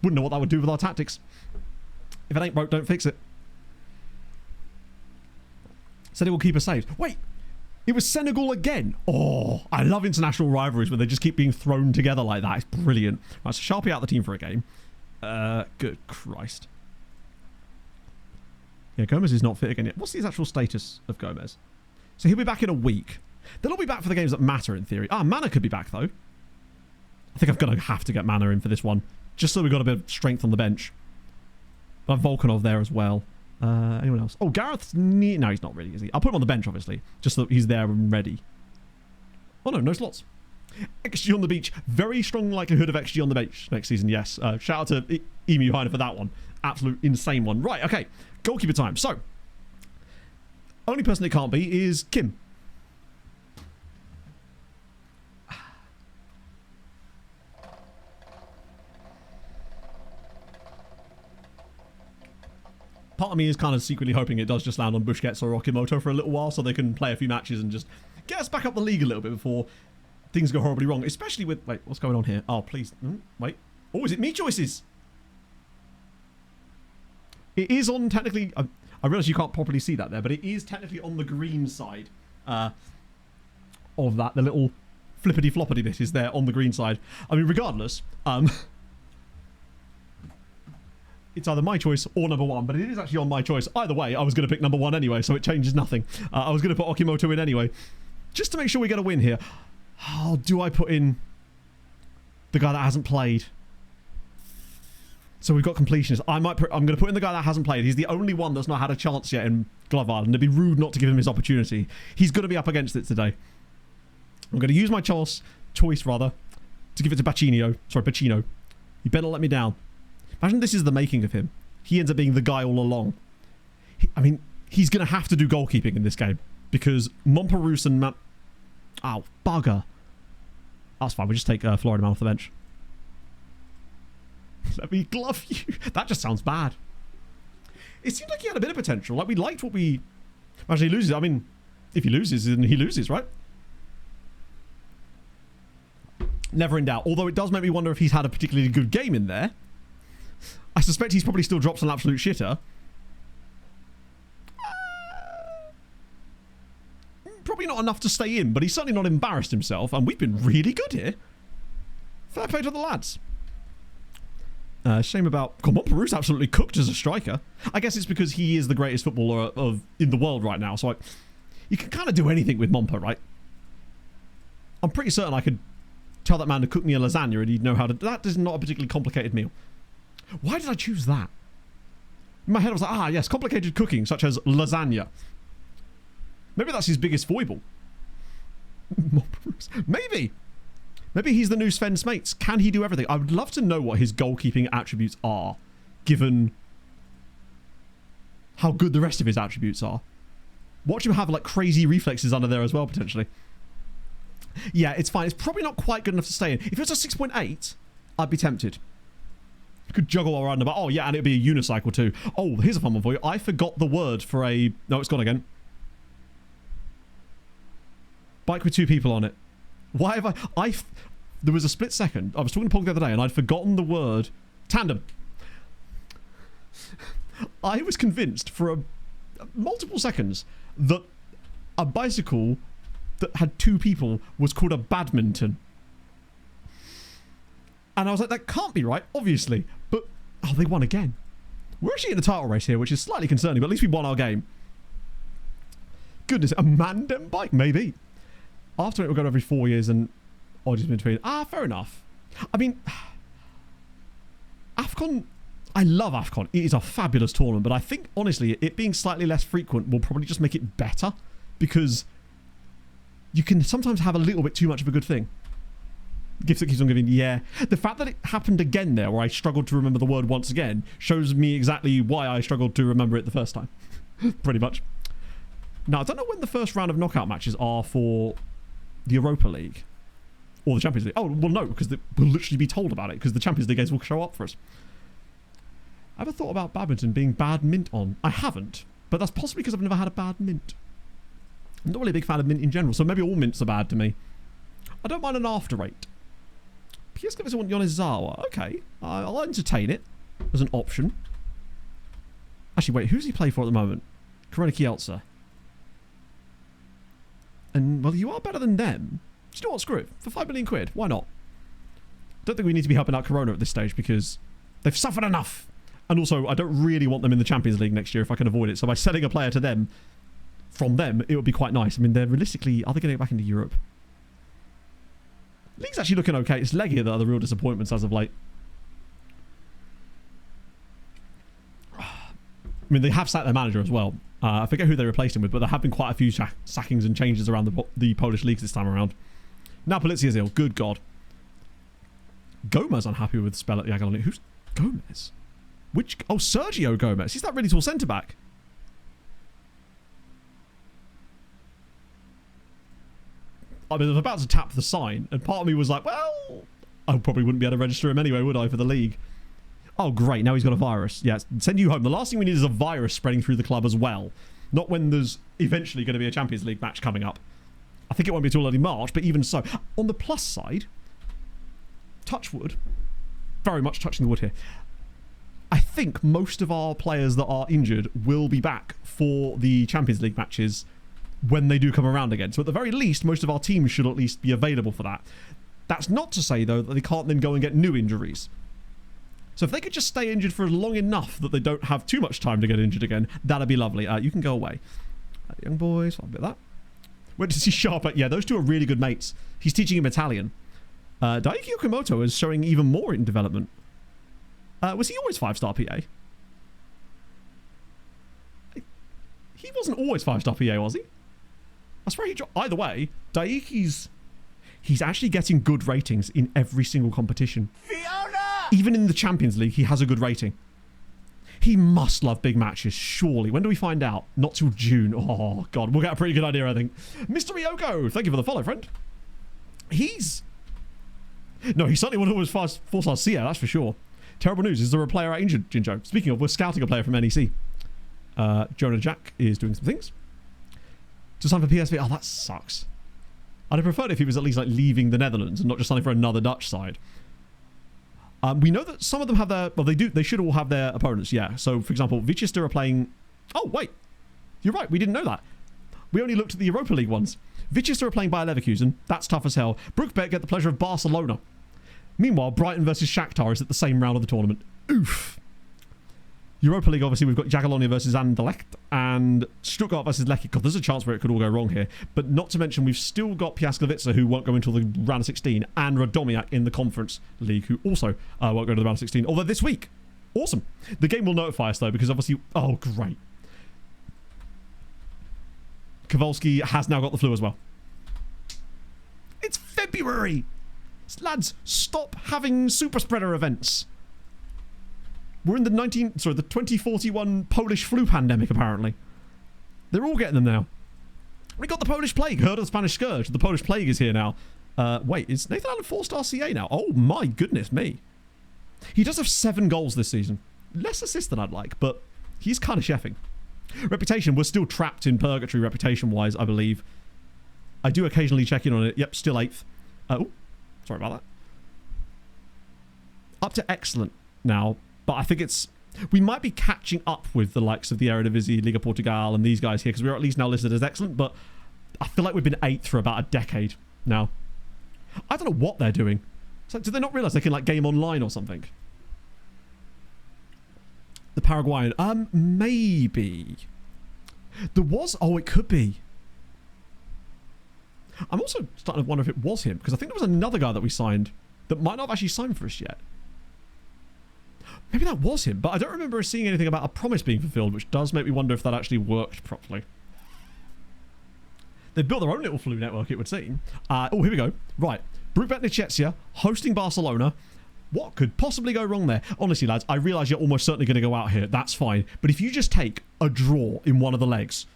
Speaker 2: Wouldn't know what that would do with our tactics. If it ain't broke, don't fix it. Said it will keep us saved. Wait! It was Senegal again. Oh, I love international rivalries where they just keep being thrown together like that. It's brilliant. Right, so Sharpie out the team for a game. Good Christ. Yeah, Gomez is not fit again yet. What's the actual status of Gomez? So he'll be back in a week. They'll all be back for the games that matter in theory. Mana could be back though. I think I'm going to have to get Mana in for this one. Just so we've got a bit of strength on the bench. But Volkanov there as well. Anyone else? Oh, Gareth's... No, he's not really, is he? I'll put him on the bench, obviously. Just so that he's there and ready. Oh, no slots. XG on the beach. Very strong likelihood of XG on the bench next season, yes. Shout out to Emu Heiner for that one. Absolute insane one. Right, okay. Goalkeeper time. So, only person it can't be is Kim. Part of me is kind of secretly hoping it does just land on Busquets or Okimoto for a little while so they can play a few matches and just get us back up the league a little bit before things go horribly wrong. Especially with... Wait, what's going on here? Oh, please. Wait. Oh, is it me choices? It is on technically... I realise you can't properly see that there, but it is technically on the green side of that. The little flippity-floppity bit is there on the green side. I mean, regardless, it's either my choice or number one, but it is actually on my choice. Either way, I was going to pick number one anyway, so it changes nothing. I was going to put Okimoto in anyway, just to make sure we get a win here. Oh, do I put in the guy that hasn't played? So we've got completionists. I'm going to put in the guy that hasn't played. He's the only one that's not had a chance yet in Glove Island. It'd be rude not to give him his opportunity. He's going to be up against it today. I'm going to use my choice to give it to Bacchino. Sorry, Bacchino. You better let me down. Imagine this is the making of him. He ends up being the guy all along. He's going to have to do goalkeeping in this game because Momperus and oh, bugger. That's fine. We'll just take Florida man off the bench. Let me glove you. That just sounds bad. It seemed like he had a bit of potential. Like, we liked what we... Imagine he loses. I mean, if he loses, then he loses, right? Never in doubt. Although it does make me wonder if he's had a particularly good game in there. I suspect he's probably still dropped an absolute shitter. Probably not enough to stay in, but he's certainly not embarrassed himself, and we've been really good here. Fair play to the lads. Shame about... Come on, Peru's absolutely cooked as a striker. I guess it's because he is the greatest footballer in the world right now, so you can kind of do anything with Momper, right? I'm pretty certain I could tell that man to cook me a lasagna and he'd know how to... That is not a particularly complicated meal. Why did I choose that? In my head I was like, yes, complicated cooking, such as lasagna. Maybe that's his biggest foible. Maybe. Maybe he's the new Sven Smates. Can he do everything? I would love to know what his goalkeeping attributes are, given how good the rest of his attributes are. Watch him have like crazy reflexes under there as well, potentially. Yeah, it's fine. It's probably not quite good enough to stay in. If it was a 6.8, I'd be tempted. You could juggle all around about. Oh, yeah, and it'd be a unicycle too. Oh, here's a fun one for you. I forgot the word for a... No, it's gone again. Bike with two people on it. Why have I... There was a split second. I was talking to Pog the other day and I'd forgotten the word tandem. I was convinced for multiple seconds that a bicycle that had two people was called a badminton. And I was like, that can't be right, obviously. But, oh, they won again. We're actually in a title race here, which is slightly concerning, but at least we won our game. Goodness, a Mandem bike? Maybe. After it will go every 4 years and odds in between. Fair enough. I mean, AFCON, I love AFCON. It is a fabulous tournament, but I think, honestly, it being slightly less frequent will probably just make it better because you can sometimes have a little bit too much of a good thing. Gift that keeps on giving, yeah. The fact that it happened again there, where I struggled to remember the word once again, shows me exactly why I struggled to remember it the first time. Pretty much. Now, I don't know when the first round of knockout matches are for the Europa League or the Champions League. Oh, well, no, because we'll literally be told about it because the Champions League games will show up for us. I ever thought about badminton being bad mint on? I haven't, but that's possibly because I've never had a bad mint. I'm not really a big fan of mint in general, so maybe all mints are bad to me. I don't mind an after eight. PS gives want Yonezawa. Okay, I'll entertain it as an option. Actually, wait, who's he play for at the moment? Corona Kielce. And, well, you are better than them. Do you know what? Screw it. For 5 million quid, why not? Don't think we need to be helping out Corona at this stage because they've suffered enough. And also, I don't really want them in the Champions League next year if I can avoid it. So by selling a player to them, from them, it would be quite nice. I mean, they're realistically, are they going to get back into Europe? League's actually looking okay. It's Legia that are the real disappointments as of late. I mean, they have sacked their manager as well. I forget who they replaced him with, but there have been quite a few sackings and changes around the Polish leagues this time around. Now Polizia's ill. Good God. Gomez unhappy with the spell at the Agalon. Who's Gomez? Which? Oh, Sergio Gomez. He's that really tall centre-back. I mean, I was about to tap the sign, and part of me was like, well, I probably wouldn't be able to register him anyway, would I, for the league? Oh, great, now he's got a virus. Yeah, send you home. The last thing we need is a virus spreading through the club as well. Not when there's eventually going to be a Champions League match coming up. I think it won't be till early March, but even so. On the plus side, touch wood, very much touching the wood here. I think most of our players that are injured will be back for the Champions League matches when they do come around again. So at the very least, most of our teams should at least be available for that. That's not to say, though, that they can't then go and get new injuries. So if they could just stay injured for long enough that they don't have too much time to get injured again, that'd be lovely. You can go away. Young boys, I'll bit of that. Went to see Sharp. Yeah, those two are really good mates. He's teaching him Italian. Daiki Okamoto is showing even more in development. Was he always 5-star PA? He wasn't always 5-star PA, was he? I swear he dropped. Either way, Daiki's... He's actually getting good ratings in every single competition. Fiona! Even in the Champions League, he has a good rating. He must love big matches, surely. When do we find out? Not till June. Oh, God. We'll get a pretty good idea, I think. Mr. Ryoko, thank you for the follow, friend. He's... No, he certainly wasn't always 4-star CA, that's for sure. Terrible news. Is there a player out injured, Jinjo? Speaking of, we're scouting a player from NEC. Jonah Jack is doing some things. To sign for PSV. Oh, that sucks. I'd have preferred if he was at least like leaving the Netherlands and not just signing for another Dutch side. We know that some of them have their... Well, they do. They should all have their opponents, yeah. So, for example, Vichester are playing... Oh, wait. You're right. We didn't know that. We only looked at the Europa League ones. Vichester are playing Bayer Leverkusen. That's tough as hell. Brookbeck get the pleasure of Barcelona. Meanwhile, Brighton versus Shakhtar is at the same round of the tournament. Oof. Europa League, obviously, we've got Jagiellonia versus Anderlecht and Stuttgart versus Lech. God, there's a chance where it could all go wrong here. But not to mention, we've still got Piaskowitza, who won't go until the round of 16, and Radomiak in the Conference League, who also won't go to the round of 16. Although this week, awesome. The game will notify us, though, because obviously... Oh, great. Kowalski has now got the flu as well. It's February! Lads, stop having super spreader events. We're in the 2041 Polish flu pandemic, apparently. They're all getting them now. We got the Polish plague. Heard of the Spanish scourge. The Polish plague is here now. Wait, is Nathan Allen 4-star CA now? Oh my goodness me. He does have 7 goals this season. Less assists than I'd like, but he's kind of chefing. Reputation, we're still trapped in purgatory reputation-wise, I believe. I do occasionally check in on it. Yep, still 8th. Oh, sorry about that. Up to excellent now. But I think it's... We might be catching up with the likes of the Eredivisie, Liga Portugal, and these guys here, because we're at least now listed as excellent, but I feel like we've been 8th for about a decade now. I don't know what they're doing. So, do they not realise they can, like, game online or something? The Paraguayan. Maybe. There was... Oh, it could be. I'm also starting to wonder if it was him, because I think there was another guy that we signed that might not have actually signed for us yet. Maybe that was him, but I don't remember seeing anything about a promise being fulfilled, which does make me wonder if that actually worked properly. They've built their own little flu network, it would seem. Oh, here we go. Right. Brookbeck Nicosia hosting Barcelona. What could possibly go wrong there? Honestly, lads, I realise you're almost certainly going to go out here. That's fine. But if you just take a draw in one of the legs,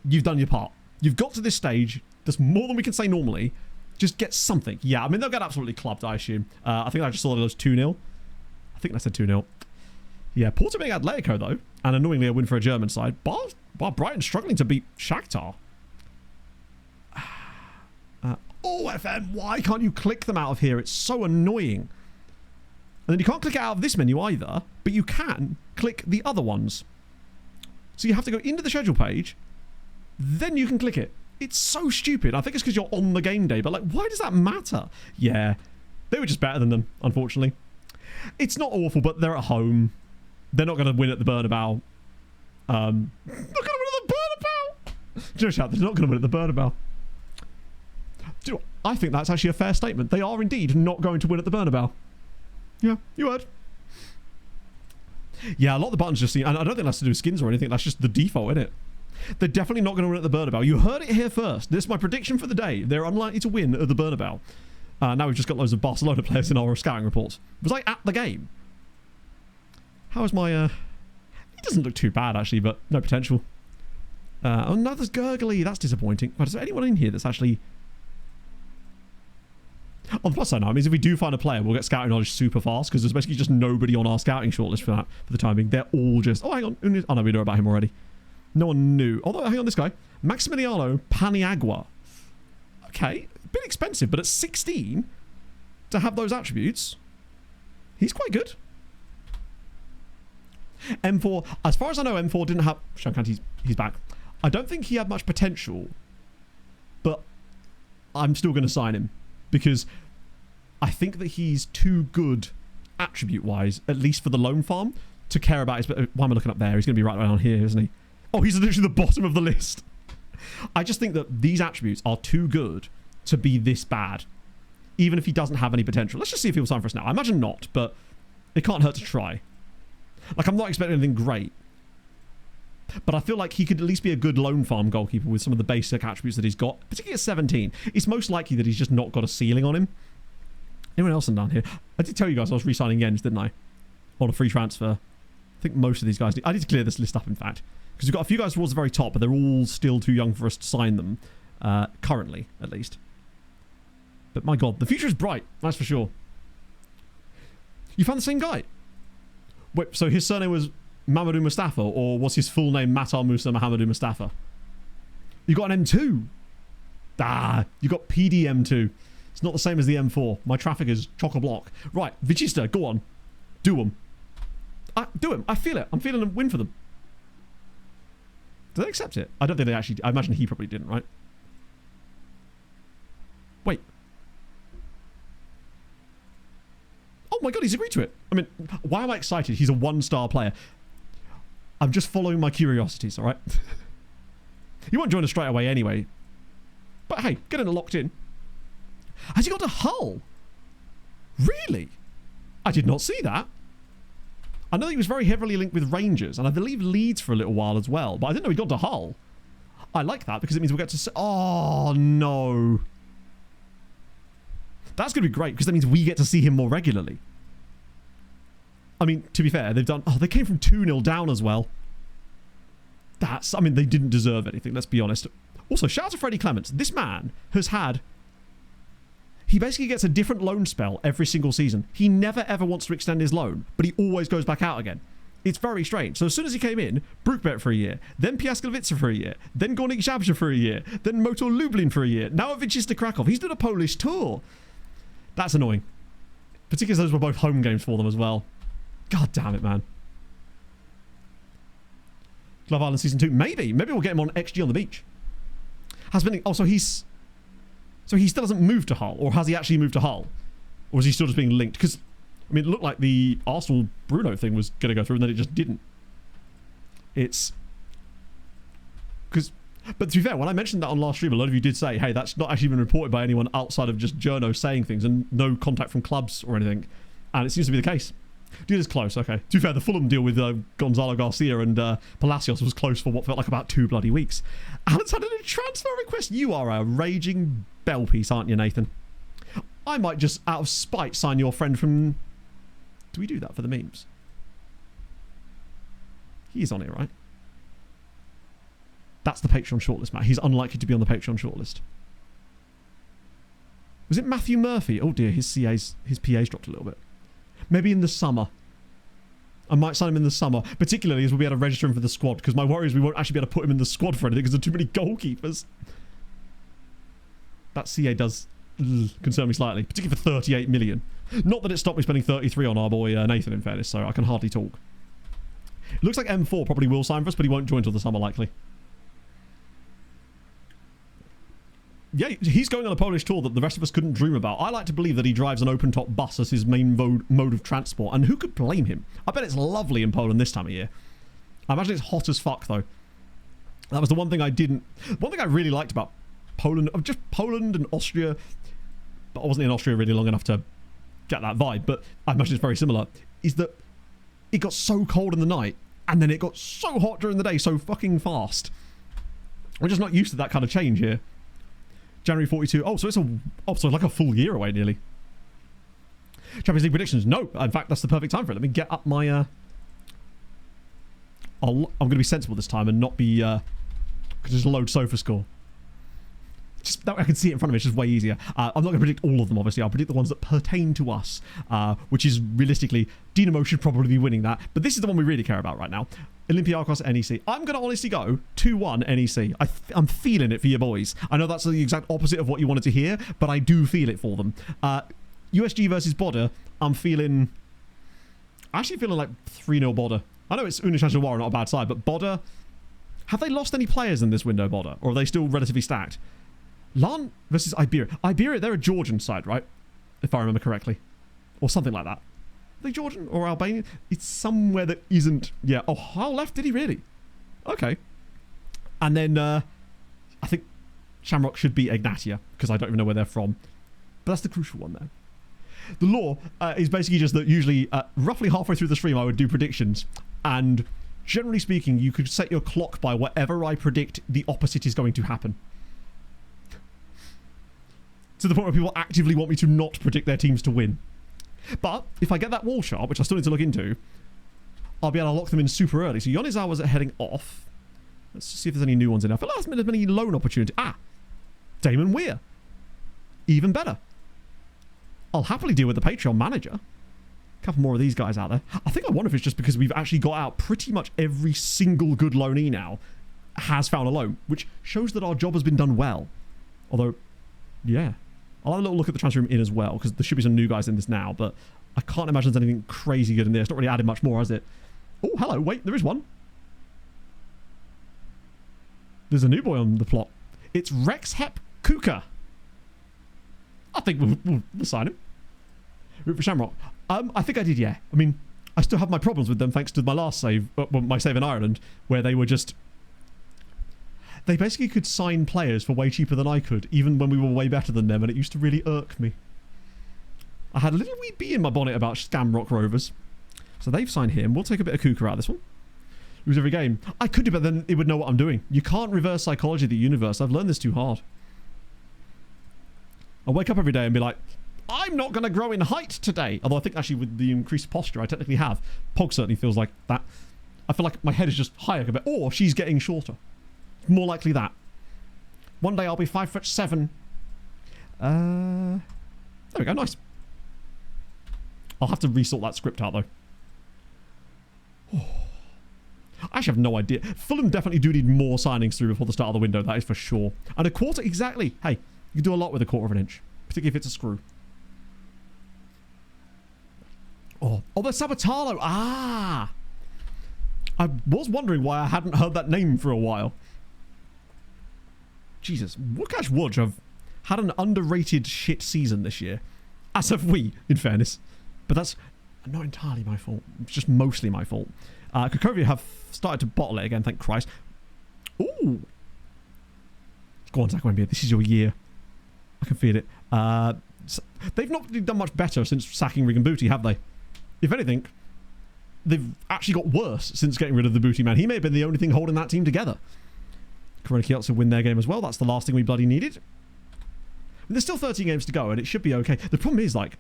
Speaker 2: you've done your part. You've got to this stage. There's more than we can say normally. Just get something. Yeah, I mean, they'll get absolutely clubbed, I assume. I think I just saw that it was 2-0. I think I said 2-0. Yeah, Porto being Atletico, though. And annoyingly, a win for a German side. Bar Brighton struggling to beat Shakhtar. Oh, FM, why can't you click them out of here? It's so annoying. And then you can't click it out of this menu either, but you can click the other ones. So you have to go into the schedule page, then you can click it. It's so stupid. I think it's because you're on the game day, but like, why does that matter? Yeah, they were just better than them, unfortunately. It's not awful, but they're at home. They're not going to win at the Bernabeu. They're not going to win at the Bernabeu. Just shout, they're not going to win at the Bernabeu. Do you know, I think that's actually a fair statement. They are indeed not going to win at the Bernabeu. Yeah, you heard. Yeah, a lot of the buttons just seem... And I don't think that's to do with skins or anything. That's just the default, isn't it? They're definitely not going to win at the Bernabeu. You heard it here first. This is my prediction for the day. They're unlikely to win at the Bernabeu. Now we've just got loads of Barcelona players in our scouting reports. Was I at the game? How is my... It doesn't look too bad, actually, but no potential. Oh, no, there's Gurgly. That's disappointing. But is there anyone in here that's actually... On the plus side now, it means if we do find a player, we'll get scouting knowledge super fast, because there's basically just nobody on our scouting shortlist for that, for the time being. They're all just... Oh, hang on. Oh, no, we know about him already. No one knew. Although, hang on, this guy. Maximiliano Paniagua. Okay. A bit expensive, but at 16, to have those attributes, He's quite good. M4, as far as I know, M4 didn't have... Shankanti's he's back. I don't think he had much potential, but I'm still going to sign him because I think that he's too good attribute-wise, at least for the loan farm, to care about his... Why am I looking up there? He's going to be right around here, isn't he? Oh, he's literally the bottom of the list. I just think that these attributes are too good to be this bad, even if he doesn't have any potential. Let's just see if he'll sign for us now. I imagine not, but it can't hurt to try. Like, I'm not expecting anything great, but I feel like he could at least be a good loan farm goalkeeper with some of the basic attributes that he's got, particularly at 17. It's most likely that he's just not got a ceiling on him. Anyone else down here? I did tell you guys I was re-signing Jens, didn't I? On a free transfer. I think most of these guys... I need to clear this list up, in fact. Because we've got a few guys towards the very top, but they're all still too young for us to sign them. Currently, at least. But my god, the future is bright. That's for sure. You found the same guy? Wait, so his surname was Mamadou Mustafa, or was his full name Matar Musa Mahamadou Mustafa? You got an M2. Ah, you got PDM2. It's not the same as the M4. My traffic is chock-a-block. Right, Vichista, go on. Do him. Do him. I feel it. I'm feeling a win for them. Did they accept it? I don't think they actually... I imagine he probably didn't, right? Wait. Oh my god, he's agreed to it. I mean, why am I excited? He's a 1-star player. I'm just following my curiosities, alright? He won't join us straight away anyway. But hey, get it locked in. Has he got to Hull? Really? I did not see that. I know he was very heavily linked with Rangers, and I believe Leeds for a little while as well, but I didn't know he got to Hull. I like that because it means we'll get to... Oh, no. That's going to be great because that means we get to see him more regularly. I mean, to be fair, they've done... Oh, they came from 2-0 down as well. That's... I mean, they didn't deserve anything, let's be honest. Also, shout out to Freddie Clements. This man has had... He basically gets a different loan spell every single season. He never ever wants to extend his loan, but he always goes back out again. It's very strange. So as soon as he came in, Brookbet for a year, then Piaskowicza for a year, then Górnik Zabrze for a year, then Motor Lublin for a year, now at Wisła Kraków. He's done a Polish tour. That's annoying. Particularly as those were both home games for them as well. God damn it, man. Love Island Season 2. Maybe we'll get him on XG on the beach. Has been... Oh, so he still hasn't moved to Hull, or has he actually moved to Hull? Or is he still just being linked? Because, I mean, it looked like the Arsenal Bruno thing was going to go through, and then it just didn't. It's... Because... But to be fair, when I mentioned that on last stream, a lot of you did say, hey, that's not actually been reported by anyone outside of just Journo saying things, and no contact from clubs or anything. And it seems to be the case. Dude is close, okay. To be fair, the Fulham deal with Gonzalo Garcia and Palacios was close for what felt like about 2 bloody weeks. Alan's had a transfer request. You are a raging bell piece, aren't you, Nathan? I might just, out of spite, sign your friend from... Do we do that for the memes? He's on here, right? That's the Patreon shortlist, Matt. He's unlikely to be on the Patreon shortlist. Was it Matthew Murphy? Oh dear, his PA's dropped a little bit. Maybe in the summer. I might sign him in the summer, particularly as we'll be able to register him for the squad, because my worry is we won't actually be able to put him in the squad for anything because there are too many goalkeepers. That CA does concern me slightly, particularly for 38 million. Not that it stopped me spending 33 on our boy Nathan, in fairness, so I can hardly talk. It looks like M4 probably will sign for us, but he won't join till the summer, likely. Yeah, he's going on a Polish tour that the rest of us couldn't dream about. I like to believe that he drives an open-top bus as his main mode of transport, and who could blame him? I bet it's lovely in Poland this time of year. I imagine it's hot as fuck, though. That was the one thing I didn't... One thing I really liked about Poland, just Poland and Austria, but I wasn't in Austria really long enough to get that vibe, but I imagine it's very similar, is that it got so cold in the night, and then it got so hot during the day so fucking fast. We're just not used to that kind of change here. January 42. Oh, so it's so like a full year away, nearly. Champions League predictions. No, in fact, that's the perfect time for it. Let me get up my... I'm going to be sensible this time and not be... just load SofaScore. Just that way I can see it in front of me. It's just way easier. I'm not going to predict all of them, obviously. I'll predict the ones that pertain to us, which is realistically... Dynamo should probably be winning that. But this is the one we really care about right now. Olympiacos NEC. I'm going to honestly go 2-1 NEC. I'm feeling it for your boys. I know that's the exact opposite of what you wanted to hear, but I do feel it for them. USG versus Bodø. I'm feeling Actually feeling like 3-0 Bodder. I know it's Unishajawara, not a bad side, but Bodder... Have they lost any players in this window, Bodder? Or are they still relatively stacked? Lan versus Iberia. Iberia, they're a Georgian side, right? If I remember correctly. Or something like that. Are they Georgian or Albanian? It's somewhere that isn't... Yeah. Oh, how left did he really? Okay. And then I think Shamrock should be Ignatia, because I don't even know where they're from. But that's the crucial one there. The law is basically just that usually roughly halfway through the stream I would do predictions, and generally speaking you could set your clock by whatever I predict the opposite is going to happen. To the point where people actively want me to not predict their teams to win. But if I get that wall shot, which I still need to look into, I'll be able to lock them in super early. So Yonizawa's heading off. Let's see if there's any new ones in. I feel like there's many loan opportunity. Damon Weir. Even better. I'll happily deal with the Patreon manager. A couple more of these guys out there. I think I wonder if it's just because we've actually got out pretty much every single good loanee now has found a loan, which shows that our job has been done well. Although, yeah. I'll have a little look at the transfer room in as well, because there should be some new guys in this now, but I can't imagine there's anything crazy good in there. It's not really added much more, has it? Oh, hello. Wait, there is one. There's a new boy on the plot. It's Rex Hep Kuka. I think we'll sign him. Root for Shamrock. I think I did, yeah. I mean, I still have my problems with them thanks to my last save, my save in Ireland, where they were just... They basically could sign players for way cheaper than I could, even when we were way better than them, and it used to really irk me. I had a little wee bee in my bonnet about Scamrock Rovers. So they've signed him. We'll take a bit of Kuka out of this one. Lose every game. I could do, but then it would know what I'm doing. You can't reverse psychology of the universe. I've learned this too hard. I wake up every day and be like, I'm not going to grow in height today. Although I think actually with the increased posture I technically have. Pog certainly feels like that. I feel like my head is just higher a bit. Or she's getting shorter. More likely that. One day I'll be 5'7". There we go. Nice. I'll have to resort that script out though. I actually have no idea. Fulham definitely do need more signings through before the start of the window. That is for sure. And a quarter, exactly. Hey, you can do a lot with a quarter of an inch. Particularly if it's a screw. Oh, there's Sabatalo. I was wondering why I hadn't heard that name for a while. Jesus. Łukasz Łódź have had an underrated shit season this year. As have we, in fairness. But that's not entirely my fault. It's just mostly my fault. Krakovia have started to bottle it again, thank Christ. Ooh. Go on, Zach Wembley. This is your year. I can feel it. They've not really done much better since sacking Regan Booty, have they? If anything, they've actually got worse since getting rid of the Booty man. He may have been the only thing holding that team together. Corona Kielce win their game as well. That's the last thing we bloody needed. There's still 13 games to go, and it should be okay. The problem is, like,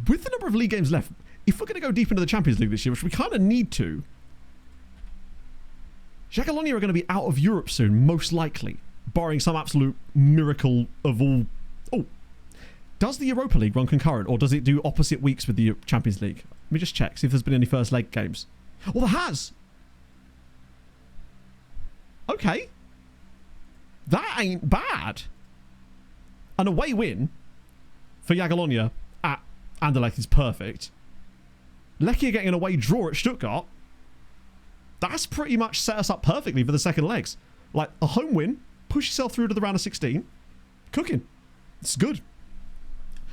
Speaker 2: with the number of league games left, if we're going to go deep into the Champions League this year, which we kind of need to, Jagiellonia are going to be out of Europe soon, most likely, barring some absolute miracle of all... Oh, does the Europa League run concurrent, or does it do opposite weeks with the Champions League? Let me just check, see if there's been any first leg games. Oh, there has! Okay. That ain't bad. An away win for Jagiellonia at Anderlecht is perfect. Lechia getting an away draw at Stuttgart, that's pretty much set us up perfectly for the second legs. Like, a home win, push yourself through to the round of 16. Cooking. It's good.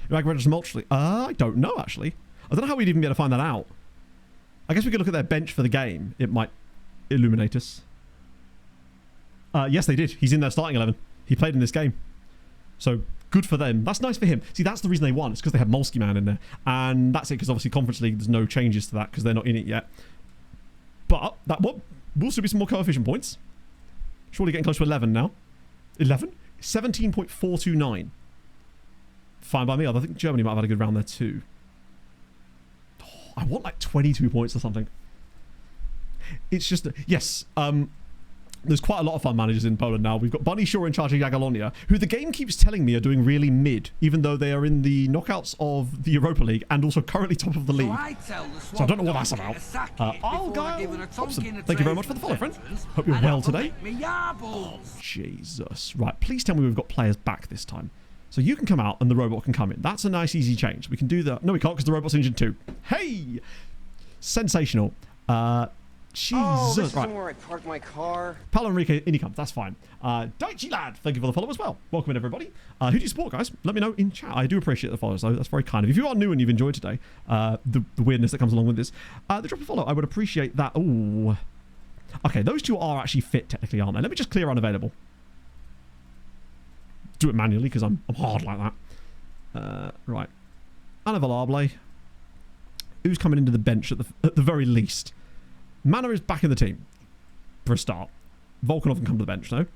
Speaker 2: I don't know, actually. I don't know how we'd even be able to find that out. I guess we could look at their bench for the game. It might illuminate us. Yes, they did. He's in their starting 11. He played in this game. So, good for them. That's nice for him. See, that's the reason they won. It's because they had Molsky Man in there. And that's it, because obviously Conference League, there's no changes to that because they're not in it yet. But that will still be some more coefficient points. Surely getting close to 11 now. 11? 17.429. Fine by me. I think Germany might have had a good round there too. Oh, I want like 22 points or something. It's just... Yes, there's quite a lot of fun managers in Poland now. We've got Bunny Shaw in charge of Jagiellonia, who the game keeps telling me are doing really mid, even though they are in the knockouts of the Europa League and also currently top of the league. So I don't know what that's about. I'll go. Awesome. Thank you very much for the follow, friend. Hope you're well today. Oh, Jesus. Right, please tell me we've got players back this time. So you can come out and the robot can come in. That's a nice, easy change. We can do that. No, we can't because the robot's injured too. Hey! Sensational. Jesus.
Speaker 8: Oh, this
Speaker 2: right.
Speaker 8: isn't where I parked my car.
Speaker 2: Paolo Enrique, in he comes. That's fine. Daichi Lad, thank you for the follow as well. Welcome in, everybody. Who do you support, guys? Let me know in chat. I do appreciate the follows, though. That's very kind of you. If you are new and you've enjoyed today, the weirdness that comes along with this, the drop a follow, I would appreciate that. Ooh. Okay, those two are actually fit, technically, aren't they? Let me just clear unavailable. Do it manually, because I'm hard like that. Right. Unavailable. Who's coming into the bench at the very least? Mana is back in the team, for a start. Volkanov can come to the bench, though.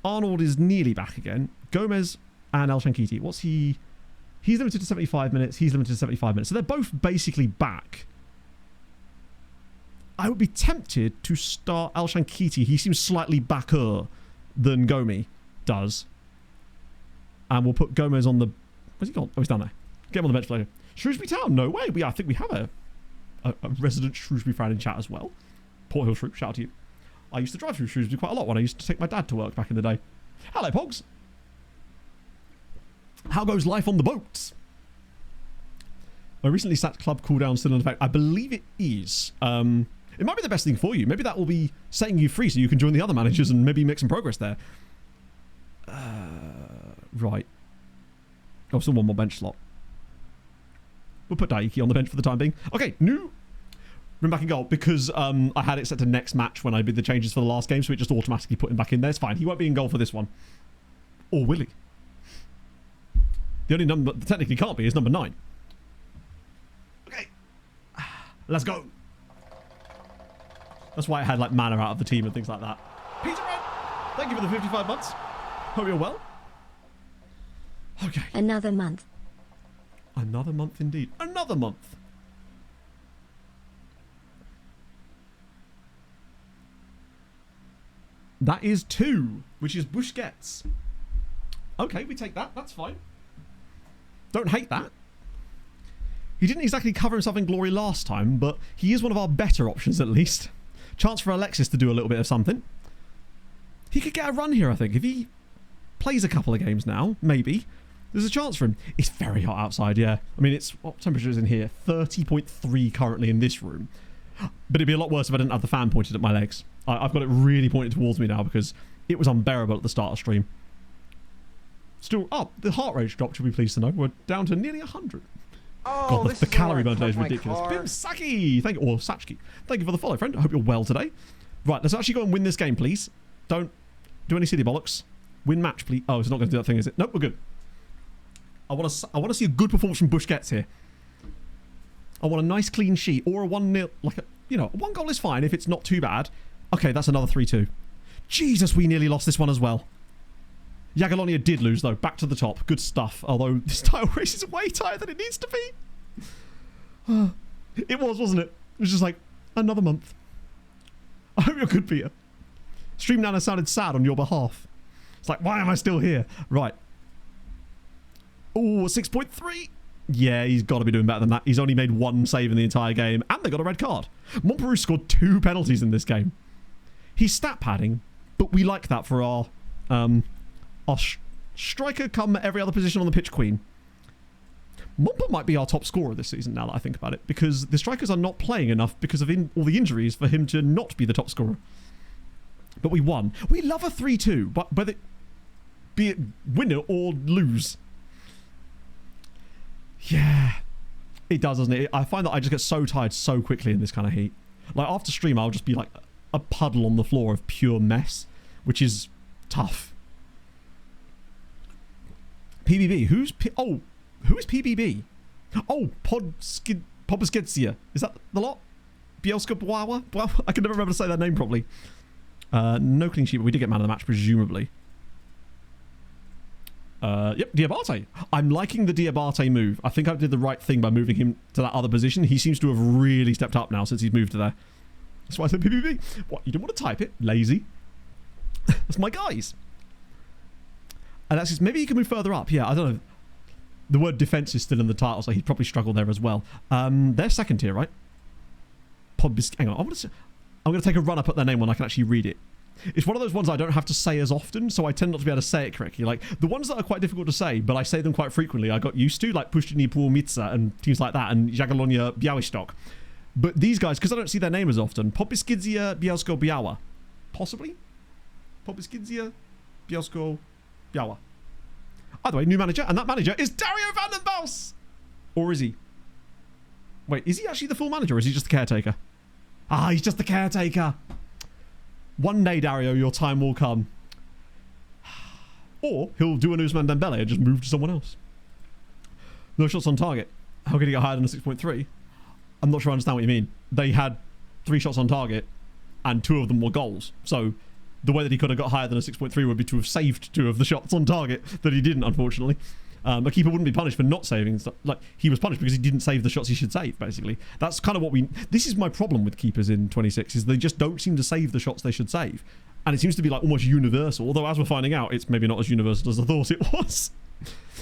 Speaker 2: Arnold is nearly back again. Gomez and El Shankiti. What's he? He's limited to 75 minutes. He's limited to 75 minutes. So they're both basically back. I would be tempted to start El Shankiti. He seems slightly backer than Gomi does. And we'll put Gomez on the... Where's he gone? Oh, he's down there. Get him on the bench later. Shrewsbury Town? No way. I think we have a resident Shrewsbury fan in chat as well. Port Hill Shrew, shout out to you. I used to drive through Shrewsbury quite a lot when I used to take my dad to work back in the day. Hello, Pogs. How goes life on the boats? My recently sat club cooldown still in effect. I believe it is. It might be the best thing for you. Maybe that will be setting you free so you can join the other managers and maybe make some progress there. Right. Oh, still one more bench slot. We'll put Daiki on the bench for the time being. Okay, new Rim back in goal because I had it set to next match when I did the changes for the last game, so it just automatically put him back in there. It's fine. He won't be in goal for this one. Or will he? The only number that technically can't be is number 9. Okay. Let's go. That's why I had like mana out of the team and things like that. Peter Red, thank you for the 55 months. Hope you're well. Okay.
Speaker 1: Another month.
Speaker 2: Another month indeed. Another month. That is 2, which is Busquets. Okay, we take that. That's fine. Don't hate that. He didn't exactly cover himself in glory last time, but he is one of our better options at least. Chance for Alexis to do a little bit of something. He could get a run here, I think. If he plays a couple of games now, maybe, there's a chance for him. It's very hot outside, yeah. I mean, it's... What temperature is in here? 30.3 currently in this room. But it'd be a lot worse if I didn't have the fan pointed at my legs. I've got it really pointed towards me now because it was unbearable at the start of stream. Still, the heart rate drop, should be pleased to know. We're down to nearly 100.
Speaker 8: Oh,
Speaker 2: God, the calorie burn today is ridiculous. Bim Saki, thank you, or Sachki. Thank you for the follow, friend. I hope you're well today. Right, let's actually go and win this game, please. Don't do any silly bollocks. Win match, please. Oh, it's not going to do that thing, is it? Nope, we're good. I want to see a good performance from Busquets here. I want a nice clean sheet or a 1-0, like a, you know, 1 goal is fine if it's not too bad. Okay, that's another 3-2. Jesus, we nearly lost this one as well. Jagiellonia did lose, though. Back to the top. Good stuff. Although this title race is way tighter than it needs to be. It was, wasn't it? It was just like, another month. I hope you're good, Peter. Stream Nana sounded sad on your behalf. It's like, why am I still here? Right. Oh, 6.3. Yeah, he's got to be doing better than that. He's only made 1 save in the entire game, and they got a red card. Montperu scored 2 penalties in this game. He's stat padding, but we like that for our striker come every other position on the pitch queen. Momper might be our top scorer this season now that I think about it, because the strikers are not playing enough because of all the injuries for him to not be the top scorer. But we won. We love a 3-2, but whether be it win it or lose. Yeah, it does, doesn't it? I find that I just get so tired so quickly in this kind of heat. Like after stream, I'll just be like a puddle on the floor of pure mess, which is tough. PBB, who is PBB? Oh, Podskidsia. Is that the lot? Bielska Bwawa? I can never remember to say that name properly. No clean sheet, but we did get man of the match, presumably. Yep, Diabate. I'm liking the Diabate move. I think I did the right thing by moving him to that other position. He seems to have really stepped up now since he's moved to there. That's why I said PBB. What, you didn't want to type it? Lazy. That's my guys. And that's just, maybe he can move further up. Yeah, I don't know. The word defense is still in the title, so he'd probably struggle there as well. They're second tier, right? Hang on, I'm going to take a run up at their name when I can actually read it. It's one of those ones I don't have to say as often, so I tend not to be able to say it correctly. Like, the ones that are quite difficult to say, but I say them quite frequently, I got used to, like Puszczyny Płomice and teams like that, and Jagiellonia Białystok. But these guys, because I don't see their name as often, Popiskidzia Bielsko-Biała. Possibly? Popiskidzia Bielsko-Biała. Either way, new manager, and that manager is Dario van den Bos! Or is he? Wait, is he actually the full manager, or is he just the caretaker? Ah, he's just the caretaker! One day, Dario, your time will come. Or he'll do an Ousmane Dembele and just move to someone else. No shots on target. How could he get higher than a 6.3? I'm not sure I understand what you mean. They had 3 shots on target, and 2 of them were goals. So the way that he could have got higher than a 6.3 would be to have saved 2 of the shots on target that he didn't, unfortunately. A keeper wouldn't be punished for not saving. Like, he was punished because he didn't save the shots he should save, basically. That's kind of what we... This is my problem with keepers in 26, is they just don't seem to save the shots they should save. And it seems to be, like, almost universal. Although, as we're finding out, it's maybe not as universal as I thought it was.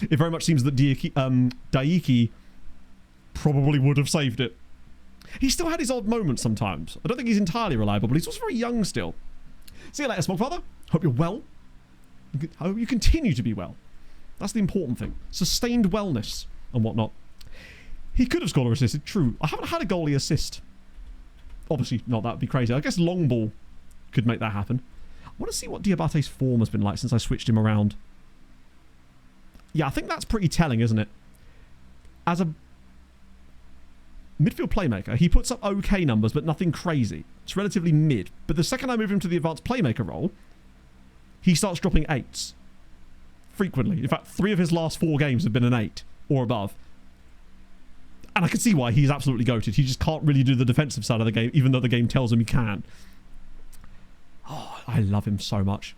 Speaker 2: It very much seems that Daiki probably would have saved it. He still had his odd moments sometimes. I don't think he's entirely reliable, but he's also very young still. See you later, Smogfather. Hope you're well. I hope you continue to be well. That's the important thing. Sustained wellness and whatnot. He could have scored or assisted. True. I haven't had a goalie assist. Obviously not. That would be crazy. I guess long ball could make that happen. I want to see what Diabate's form has been like since I switched him around. Yeah, I think that's pretty telling, isn't it? As a midfield playmaker, he puts up okay numbers, but nothing crazy. It's relatively mid. But the second I move him to the advanced playmaker role, he starts dropping 8s. Frequently. In fact, 3 of his last 4 games have been an 8 or above. And I can see why. He's absolutely goated. He just can't really do the defensive side of the game, even though the game tells him he can. Oh, I love him so much.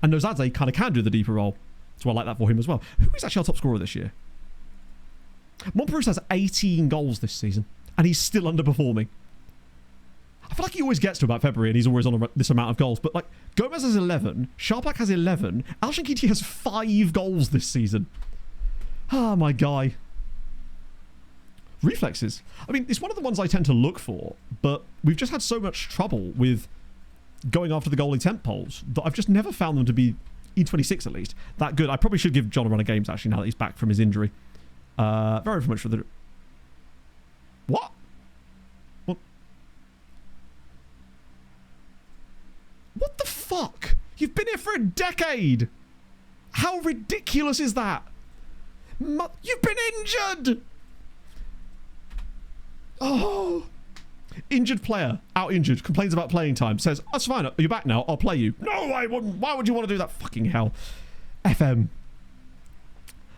Speaker 2: And Nozadze kind of can do the deeper role. So I like that for him as well. Who is actually our top scorer this year? Montpellier has 18 goals this season, and he's still underperforming. I feel like he always gets to about February and he's always on this amount of goals. But like, Gomez has 11, Sharpak has 11, Al-Shankiti has 5 goals this season. Ah, my guy. Reflexes. I mean, it's one of the ones I tend to look for, but we've just had so much trouble with going after the goalie temp polls that I've just never found them to be, E26 at least, that good. I probably should give John a run of games actually now that he's back from his injury. Very much for the... What? What the fuck? You've been here for a decade! How ridiculous is that? You've been injured! Oh! Injured player, out injured, complains about playing time, says, that's fine, you're back now, I'll play you. No, I wouldn't. Why would you want to do that? Fucking hell. FM.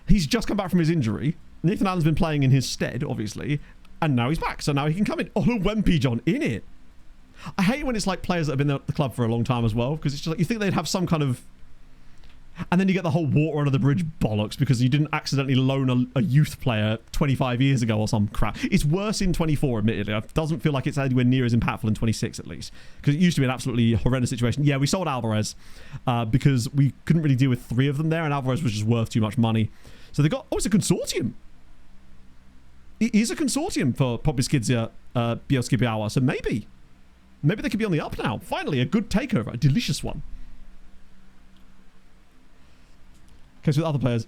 Speaker 2: He's just come back from his injury. Nathan Allen's been playing in his stead, obviously, and now he's back, so now he can come in. Oh, Wempe John, in it. I hate when it's like players that have been at the club for a long time as well, because it's just like, you think they'd have some kind of... And then you get the whole water under the bridge bollocks because you didn't accidentally loan a youth player 25 years ago or some crap. It's worse in 24, admittedly. It doesn't feel like it's anywhere near as impactful in 26, at least. Because it used to be an absolutely horrendous situation. Yeah, we sold Alvarez because we couldn't really deal with 3 of them there, and Alvarez was just worth too much money. So they got... Oh, it's a consortium. It is a consortium for Popiskidzia Bielsko-Biała, so maybe they could be on the up now. Finally, a good takeover. A delicious one. Okay, so with other players,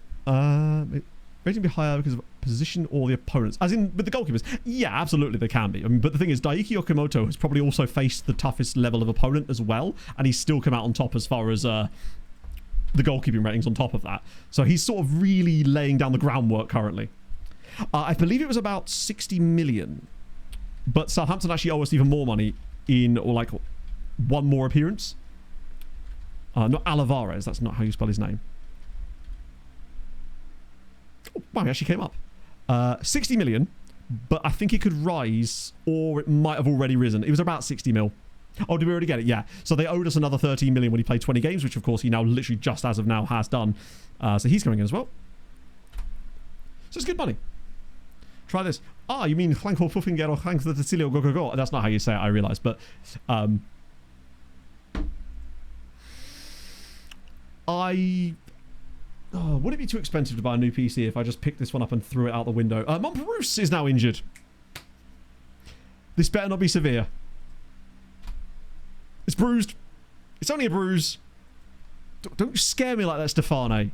Speaker 2: rating be higher because of position or the opponents, as in with the goalkeepers. Yeah, absolutely they can be. I mean, but the thing is, Daiki Okamoto has probably also faced the toughest level of opponent as well, and he's still come out on top as far as the goalkeeping ratings on top of that. So he's sort of really laying down the groundwork currently. I believe it was about 60 million, but Southampton actually owe us even more money in, or like, one more appearance. Not Alvarez, that's not how you spell his name. Oh, wow, he actually came up. 60 million, but I think it could rise, or it might have already risen. It was about 60 mil. Oh, did we already get it? Yeah. So they owed us another 13 million when he played 20 games, which of course he now literally just as of now has done. So he's coming in as well. So it's good money. Try this. Ah, you mean Hlanko Fuffinger or Hlank the Tecilio go go go? That's not how you say it, I realise, but would it be too expensive to buy a new PC if I just picked this one up and threw it out the window? Montpellier is now injured. This better not be severe. It's bruised. It's only a bruise. Don't scare me like that, Stefane.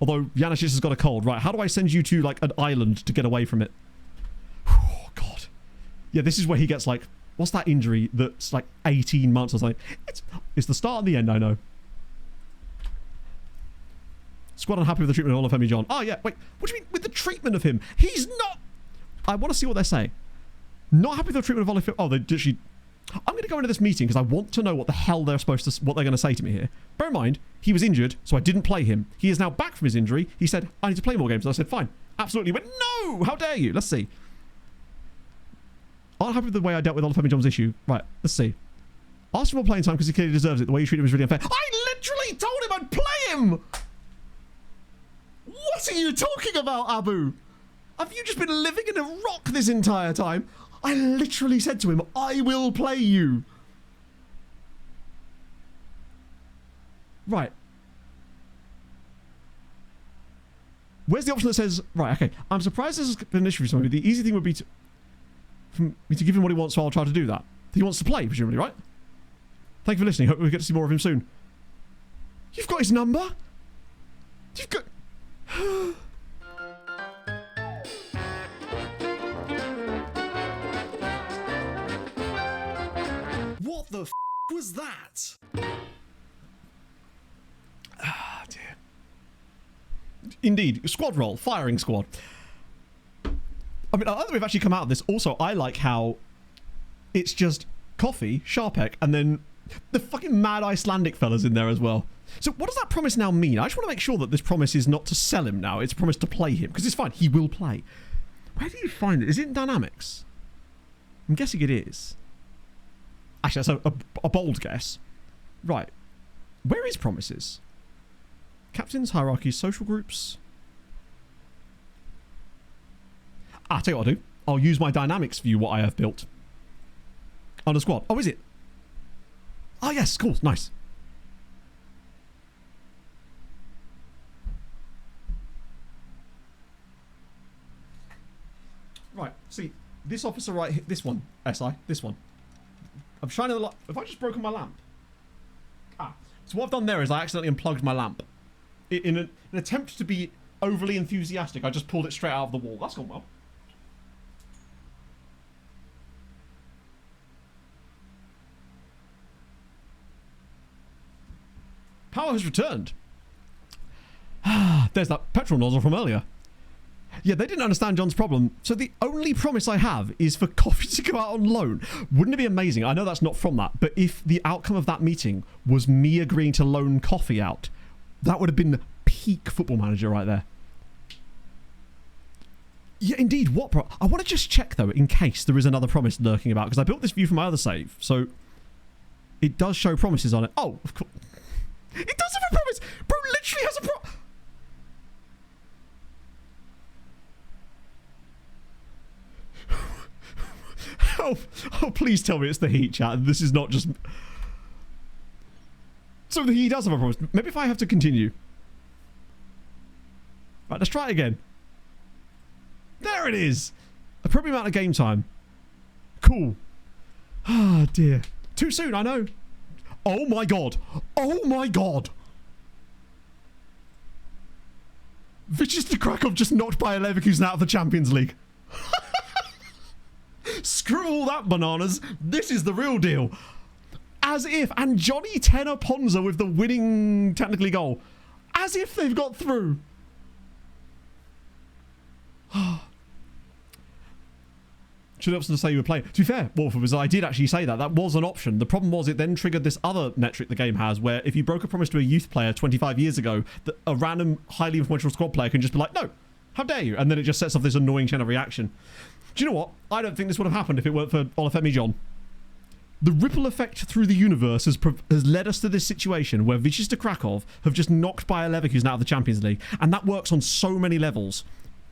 Speaker 2: Although Janicic has got a cold. Right, how do I send you to, like, an island to get away from it? Oh, God. Yeah, this is where he gets, like... What's that injury that's, like, 18 months or something? It's the start and the end, I know. Squad unhappy with the treatment of Olafemi John. Oh, yeah, wait. What do you mean with the treatment of him? He's not... I want to see what they're saying. Not happy with the treatment of Olafemi... Oh, they literally... I'm going to go into this meeting because I want to know what the hell they're supposed to... What they're going to say to me here. Bear in mind, he was injured, so I didn't play him. He is now back from his injury. He said, I need to play more games. And I said, fine. Absolutely. He went, no! How dare you? Let's see. I'm happy with the way I dealt with Olafemi John's issue. Right, let's see. Asked for more playing time because he clearly deserves it. The way you treated him was really unfair. I literally told him I'd play him! What are you talking about, Abu? Have you just been living in a rock this entire time? I literally said to him, I will play you. Right. Where's the option that says, right, okay, I'm surprised this has been an issue for somebody. The easy thing would be to, for me to give him what he wants, so I'll try to do that. He wants to play, presumably, right? Thank you for listening. Hope we get to see more of him soon. You've got his number? You've got... What the f*** was that? Ah, dear. Indeed. Squad roll. Firing squad. I mean, I think we've actually come out of this. Also, I like how it's just Coffee, Sharpek, and then the fucking mad Icelandic fellas in there as well. So what does that promise now mean? I just want to make sure that this promise is not to sell him now. It's a promise to play him. Because it's fine. He will play. Where do you find it? Is it in Dynamics? I'm guessing it is. Actually, that's a bold guess. Right. Where is promises? Captains, hierarchies, social groups. I'll tell you what I'll do. I'll use my Dynamics view, what I have built. On the squad. Oh, is it? Oh, yes. Cool. Nice. Right. See, this officer right here. This one. SI. This one. I'm shining the light. Have I just broken my lamp? Ah. So what I've done there is I accidentally unplugged my lamp. In an attempt to be overly enthusiastic, I just pulled it straight out of the wall. That's gone well. Power has returned. Ah, there's that petrol nozzle from earlier. Yeah, they didn't understand John's problem, so the only promise I have is for Coffee to go out on loan. Wouldn't it be amazing? I know that's not from that, but if the outcome of that meeting was me agreeing to loan Coffee out, that would have been peak Football Manager right there. Yeah, indeed. What I want to just check, though, in case there is another promise lurking about, because I built this view from my other save, so it does show promises on it. Oh, of course. It does have a promise! Bro literally has a Oh, please tell me it's the heat, chat. This is not just... So he does have a promise. Maybe if I have to continue. Right, let's try it again. There it is! Appropriate amount of game time. Cool. Ah, dear. Too soon, I know. Oh my god. Oh my god. Wisła Kraków just knocked by Leverkusen out of the Champions League. Screw all that, bananas. This is the real deal. As if, and Johnny Tenor Ponza with the winning technically goal. As if they've got through. Should have option to say you were playing. To be fair, Wolf, was I did actually say that. That was an option. The problem was it then triggered this other metric the game has, where if you broke a promise to a youth player 25 years ago, that a random highly influential squad player can just be like, no, how dare you? And then it just sets off this annoying chain of reaction. Do you know what? I don't think this would have happened if it weren't for Olafemi John. The ripple effect through the universe has led us to this situation where Wisła Kraków have just knocked Bayer Leverkusen out of the Champions League, and that works on so many levels.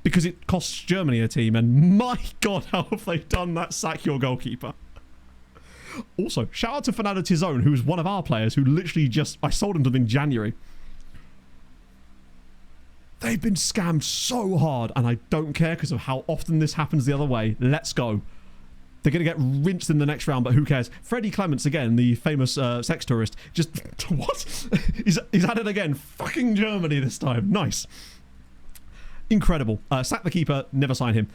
Speaker 2: Because it costs Germany a team, and my god, how have they done that? Sack your goalkeeper. Also, shout out to Fernando Tizone, who's one of our players who literally just... I sold him to them in January. They've been scammed so hard, and I don't care because of how often this happens the other way. Let's go. They're going to get rinsed in the next round, but who cares? Freddie Clements, again, the famous sex tourist, just... What? He's at it again. Fucking Germany this time. Nice. Incredible. Sack the keeper, never sign him.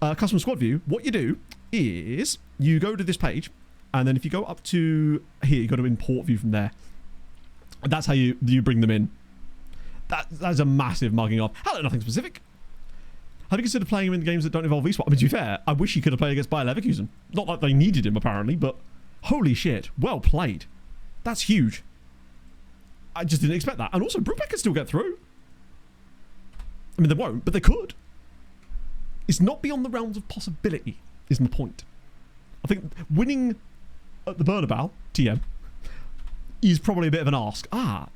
Speaker 2: Custom squad view, what you do is you go to this page, and then if you go up to here, you go to import view from there. That's how you bring them in. That's a massive mugging off. Hello, nothing specific. Have you considered playing him in games that don't involve eSwap? I mean, to be fair, I wish he could have played against Bayer Leverkusen. Not like they needed him, apparently, but holy shit. Well played. That's huge. I just didn't expect that. And also, Brubeck can still get through. I mean, they won't, but they could. It's not beyond the realms of possibility, is my point. I think winning at the Bernabeu, TM, is probably a bit of an ask.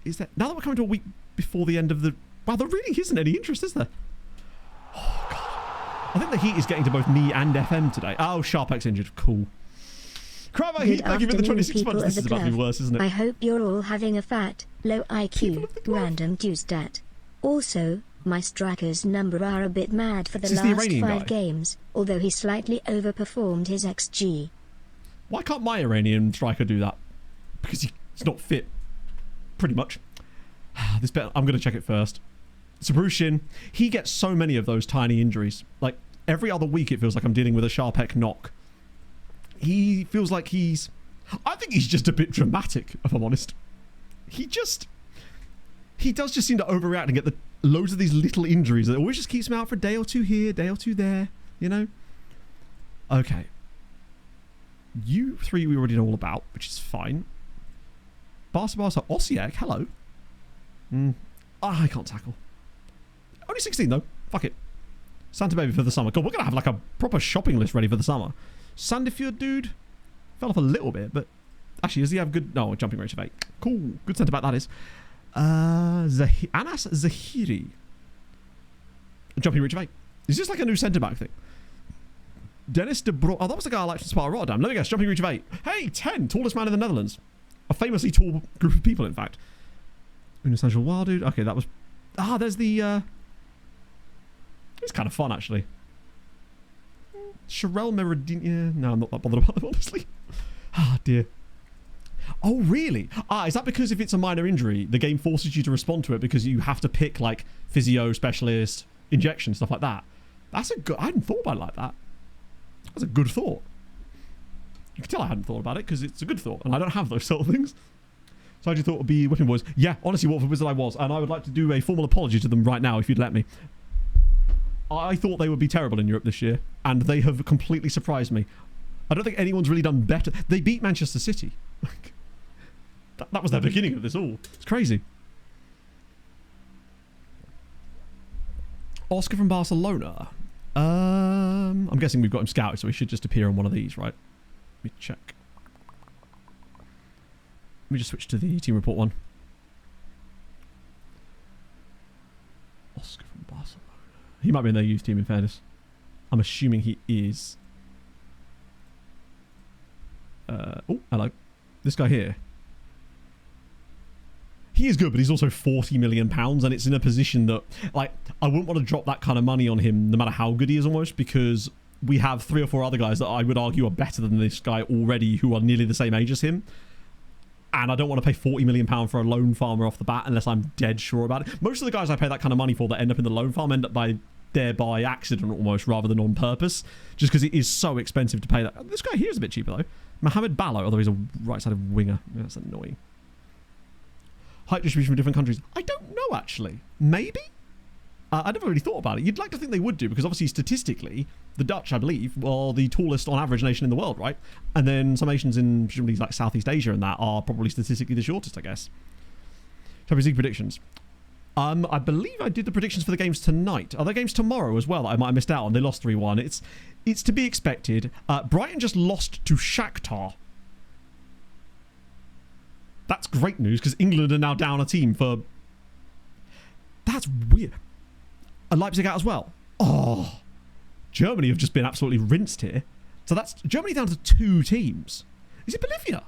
Speaker 2: Is that... Now that we're coming to a week before the end of the... Wow, there really isn't any interest, is there? Oh, God. I think the heat is getting to both me and FM today. Oh, Sharpek's injured. Cool. Crab Heat, thank you for the 26 months. This is about to be worse, isn't it?
Speaker 1: I hope you're all having a fat, low IQ, random due stat. Also, my striker's number are a bit mad for the last 5 games, although he slightly overperformed his XG.
Speaker 2: Why can't my Iranian striker do that? Because he's not fit. Pretty much. This bet, I'm going to check it first. Sabrushin, he gets so many of those tiny injuries. Like, every other week it feels like I'm dealing with a Sharpek knock. He feels like he's... I think he's just a bit dramatic, if I'm honest. He does just seem to overreact and get loads of these little injuries that always just keeps him out for a day or two here, day or two there, you know? Okay. You three we already know all about, which is fine. Barca, Osiek, hello. I can't tackle. Only 16 though. Fuck it. Santa Baby for the summer. God, we're going to have like a proper shopping list ready for the summer. Sandefjord dude. Fell off a little bit, but... Actually, does he have good... No, jumping range of 8. Cool. Good centre back that is. Anas Zahiri. Jumping range of 8. Is this like a new centre back thing? Dennis de Bro... Oh, that was the guy I liked from Sparta Rotterdam. Let me guess. Jumping range of 8. Hey, 10. Tallest man in the Netherlands. A famously tall group of people, in fact. Unessential Wild dude. Okay, that was... there's the... It's kind of fun, actually. Sherelle Meridine. No, I'm not that bothered about them, honestly. Dear. Oh, really? Is that because if it's a minor injury, the game forces you to respond to it because you have to pick, like, physio, specialist, injection, stuff like that? That's a good... I hadn't thought about it like that. That's a good thought. You can tell I hadn't thought about it because it's a good thought, and I don't have those sort of things. So I just thought it would be Whipping Boys. Yeah, honestly, Watford Wizard I was, and I would like to do a formal apology to them right now if you'd let me. I thought they would be terrible in Europe this year, and they have completely surprised me. I don't think anyone's really done better. They beat Manchester City. that was the beginning of this all. It's crazy. Oscar from Barcelona. I'm guessing we've got him scouted, so he should just appear on one of these, right? Let me check. Let me just switch to the team report one. Oscar from Barcelona. He might be in their youth team, in fairness. I'm assuming he is. Oh, hello. This guy here. He is good, but he's also £40 million, and it's in a position that, like, I wouldn't want to drop that kind of money on him, no matter how good he is, almost, because we have 3 or 4 other guys that I would argue are better than this guy already, who are nearly the same age as him. And I don't want to pay £40 million for a loan farmer off the bat unless I'm dead sure about it. Most of the guys I pay that kind of money for that end up in the loan farm end up there by accident almost, rather than on purpose, just because it is so expensive to pay that. This guy here is a bit cheaper though. Mohamed Ballo, although he's a right-sided winger. Yeah, that's annoying. Height distribution from different countries. I don't know, actually. Maybe? I never really thought about it. You'd like to think they would do, because obviously statistically, the Dutch, I believe, are the tallest on average nation in the world, right? And then some nations in presumably like Southeast Asia and that are probably statistically the shortest, I guess. Champions League predictions. I believe I did the predictions for the games tonight. Are there games tomorrow as well that I might have missed out on? They lost 3-1. It's to be expected. Brighton just lost to Shakhtar. That's great news, because England are now down a team for... That's weird. And Leipzig out as well. Oh, Germany have just been absolutely rinsed here. So that's Germany down to 2 teams. Is it Bolivia?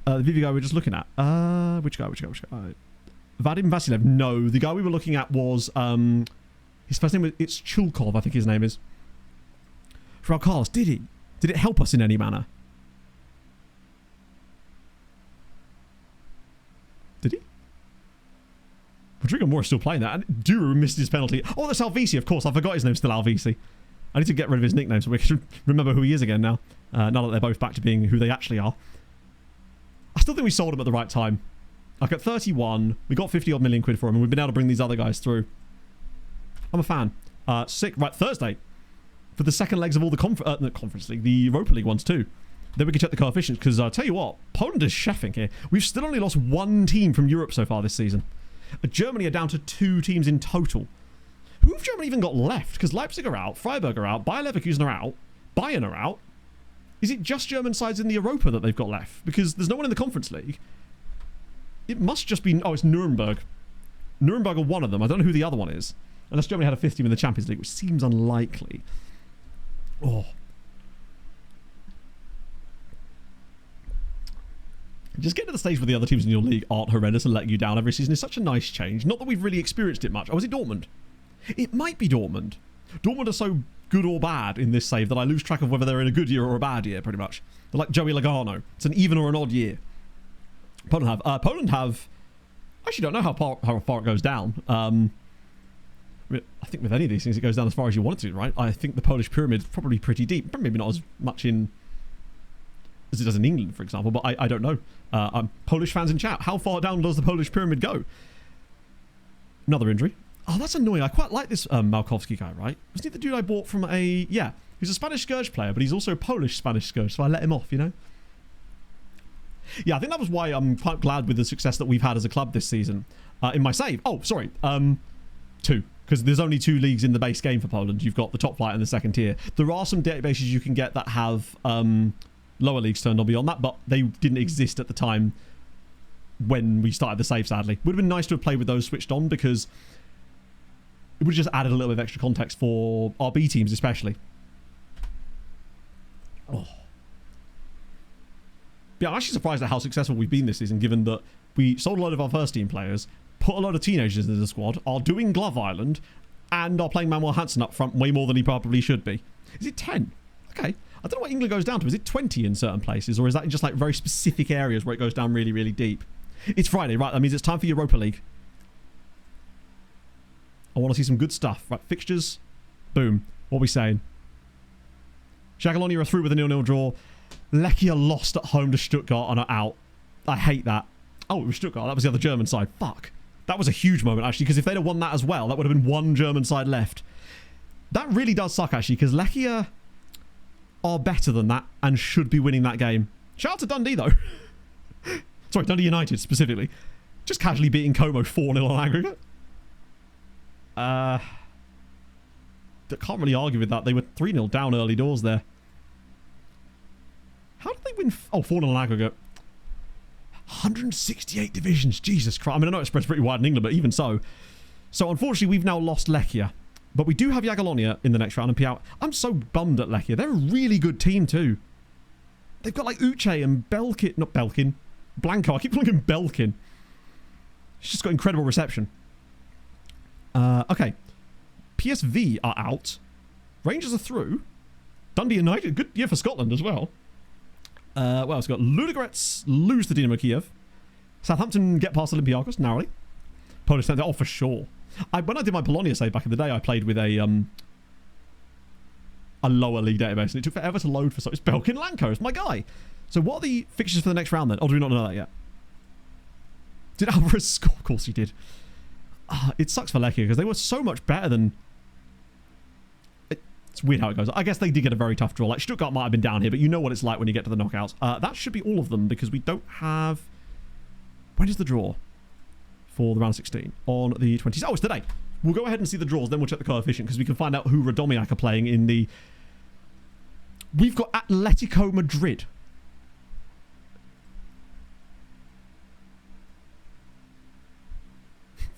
Speaker 2: The Vivi guy we were just looking at. Which guy? Vadim Vasilev. No, the guy we were looking at was... his first name was... It's Chulkov, I think his name is. Raul Carlos, did he? Did it help us in any manner? Did he? Rodrigo Moore is still playing that. And Duru missed his penalty. Oh, that's Alvisi, of course. I forgot his name's still Alvisi. I need to get rid of his nickname so we can remember who he is again now. Now that they're both back to being who they actually are. I still think we sold him at the right time. Like at 31, we got 50 odd million quid for him, and we've been able to bring these other guys through. I'm a fan. Sick. Right, Thursday. For the second legs of all the Conference League, the Europa League ones too. Then we can check the coefficients, because I'll tell you what, Poland is chefing here. We've still only lost one team from Europe so far this season. Germany are down to 2 teams in total. Who have Germany even got left? Because Leipzig are out, Freiburg are out, Bayer Leverkusen are out, Bayern are out. Is it just German sides in the Europa that they've got left? Because there's no one in the Conference League. It must just be... Oh, it's Nuremberg. Nuremberg are one of them. I don't know who the other one is. Unless Germany had a 5th team in the Champions League, which seems unlikely. Oh. Just getting to the stage where the other teams in your league aren't horrendous and letting you down every season is such a nice change. Not that we've really experienced it much. Oh, is it Dortmund? It might be Dortmund. Dortmund are so good or bad in this save that I lose track of whether they're in a good year or a bad year, pretty much. They're like Joey Logano. It's an even or an odd year. Poland have... I actually don't know how far it goes down. I think with any of these things, it goes down as far as you want it to, right? I think the Polish pyramid is probably pretty deep. Maybe not as much in... as it does in England, for example, but I don't know. Polish fans in chat, how far down does the Polish pyramid go? Another injury. Oh, that's annoying. I quite like this Malkowski guy, right? Wasn't he the dude I bought from a... Yeah, he's a Spanish Scourge player, but he's also a Polish Spanish Scourge, so I let him off, you know? Yeah, I think that was why I'm quite glad with the success that we've had as a club this season. In my save... Oh, sorry. 2. Because there's only 2 leagues in the base game for Poland. You've got the top flight and the second tier. There are some databases you can get that have... lower leagues turned on beyond that, but they didn't exist at the time when we started the save, sadly. Would have been nice to have played with those switched on, because it would have just added a little bit of extra context for our B teams especially. Oh. Yeah, I'm actually surprised at how successful we've been this season, given that we sold a lot of our first team players, put a lot of teenagers into the squad, are doing Glove Island, and are playing Manuel Hansen up front way more than he probably should be. Is it 10? Okay. I don't know what England goes down to. Is it 20 in certain places, or is that in just like very specific areas where it goes down really, really deep? It's Friday, right? That means it's time for Europa League. I want to see some good stuff. Right, fixtures. Boom. What are we saying? Jagiellonia are through with a 0-0 draw. Lechia lost at home to Stuttgart and are out. I hate that. Oh, it was Stuttgart. That was the other German side. Fuck. That was a huge moment, actually, because if they'd have won that as well, that would have been one German side left. That really does suck, actually, because Lechia are better than that and should be winning that game. Shout out to Dundee, though. Sorry, Dundee United, specifically. Just casually beating Como 4-0 on aggregate. Can't really argue with that. They were 3-0 down early doors there. How did they win? Oh, 4-0 on aggregate. 168 divisions. Jesus Christ. I mean, I know it spreads pretty wide in England, but even so. So, unfortunately, we've now lost Lechia. But we do have Jagiellonia in the next round and Piau. I'm so bummed at Lechia. They're a really good team too. They've got like Uche and Belkin. Not Belkin. Blanco. I keep calling him Belkin. He's just got incredible reception. Okay. PSV are out. Rangers are through. Dundee United. Good year for Scotland as well. What else? We've got Ludogorets lose to Dynamo Kiev. Southampton get past Olympiacos narrowly. Polish Centre. Oh, for sure. When I did my Bologna save back in the day, I played with a lower league database, and it took forever to load for so. It's Belkin Lanko. It's my guy. So what are the fixtures for the next round then? Oh, do we not know that yet? Did Alvarez score? Of course he did. It sucks for Lechia because they were so much better than... It's weird how it goes. I guess they did get a very tough draw. Like Stuttgart might have been down here, but you know what it's like when you get to the knockouts. That should be all of them because we don't have... When is the draw for the round 16? On the 20th. Oh, it's today. We'll go ahead and see the draws, then we'll check the coefficient because we can find out who Radomiak are playing in the... We've got Atletico Madrid.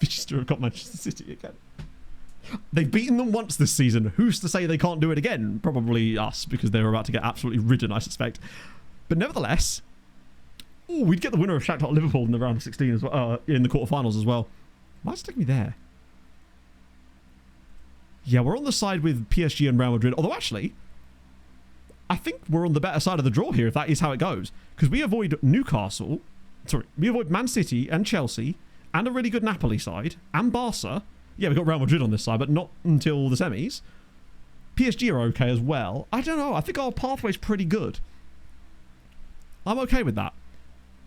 Speaker 2: Manchester have got Manchester City again. They've beaten them once this season. Who's to say they can't do it again? Probably us, because they're about to get absolutely ridden, I suspect. But nevertheless, we'd get the winner of Shakhtar Liverpool in the round of 16 as well, in the quarterfinals as well. Why does it take me there? Yeah, we're on the side with PSG and Real Madrid. Although actually, I think we're on the better side of the draw here if that is how it goes. Because we avoid Newcastle. Sorry, we avoid Man City and Chelsea and a really good Napoli side and Barca. Yeah, we've got Real Madrid on this side, but not until the semis. PSG are okay as well. I don't know. I think our pathway's pretty good. I'm okay with that.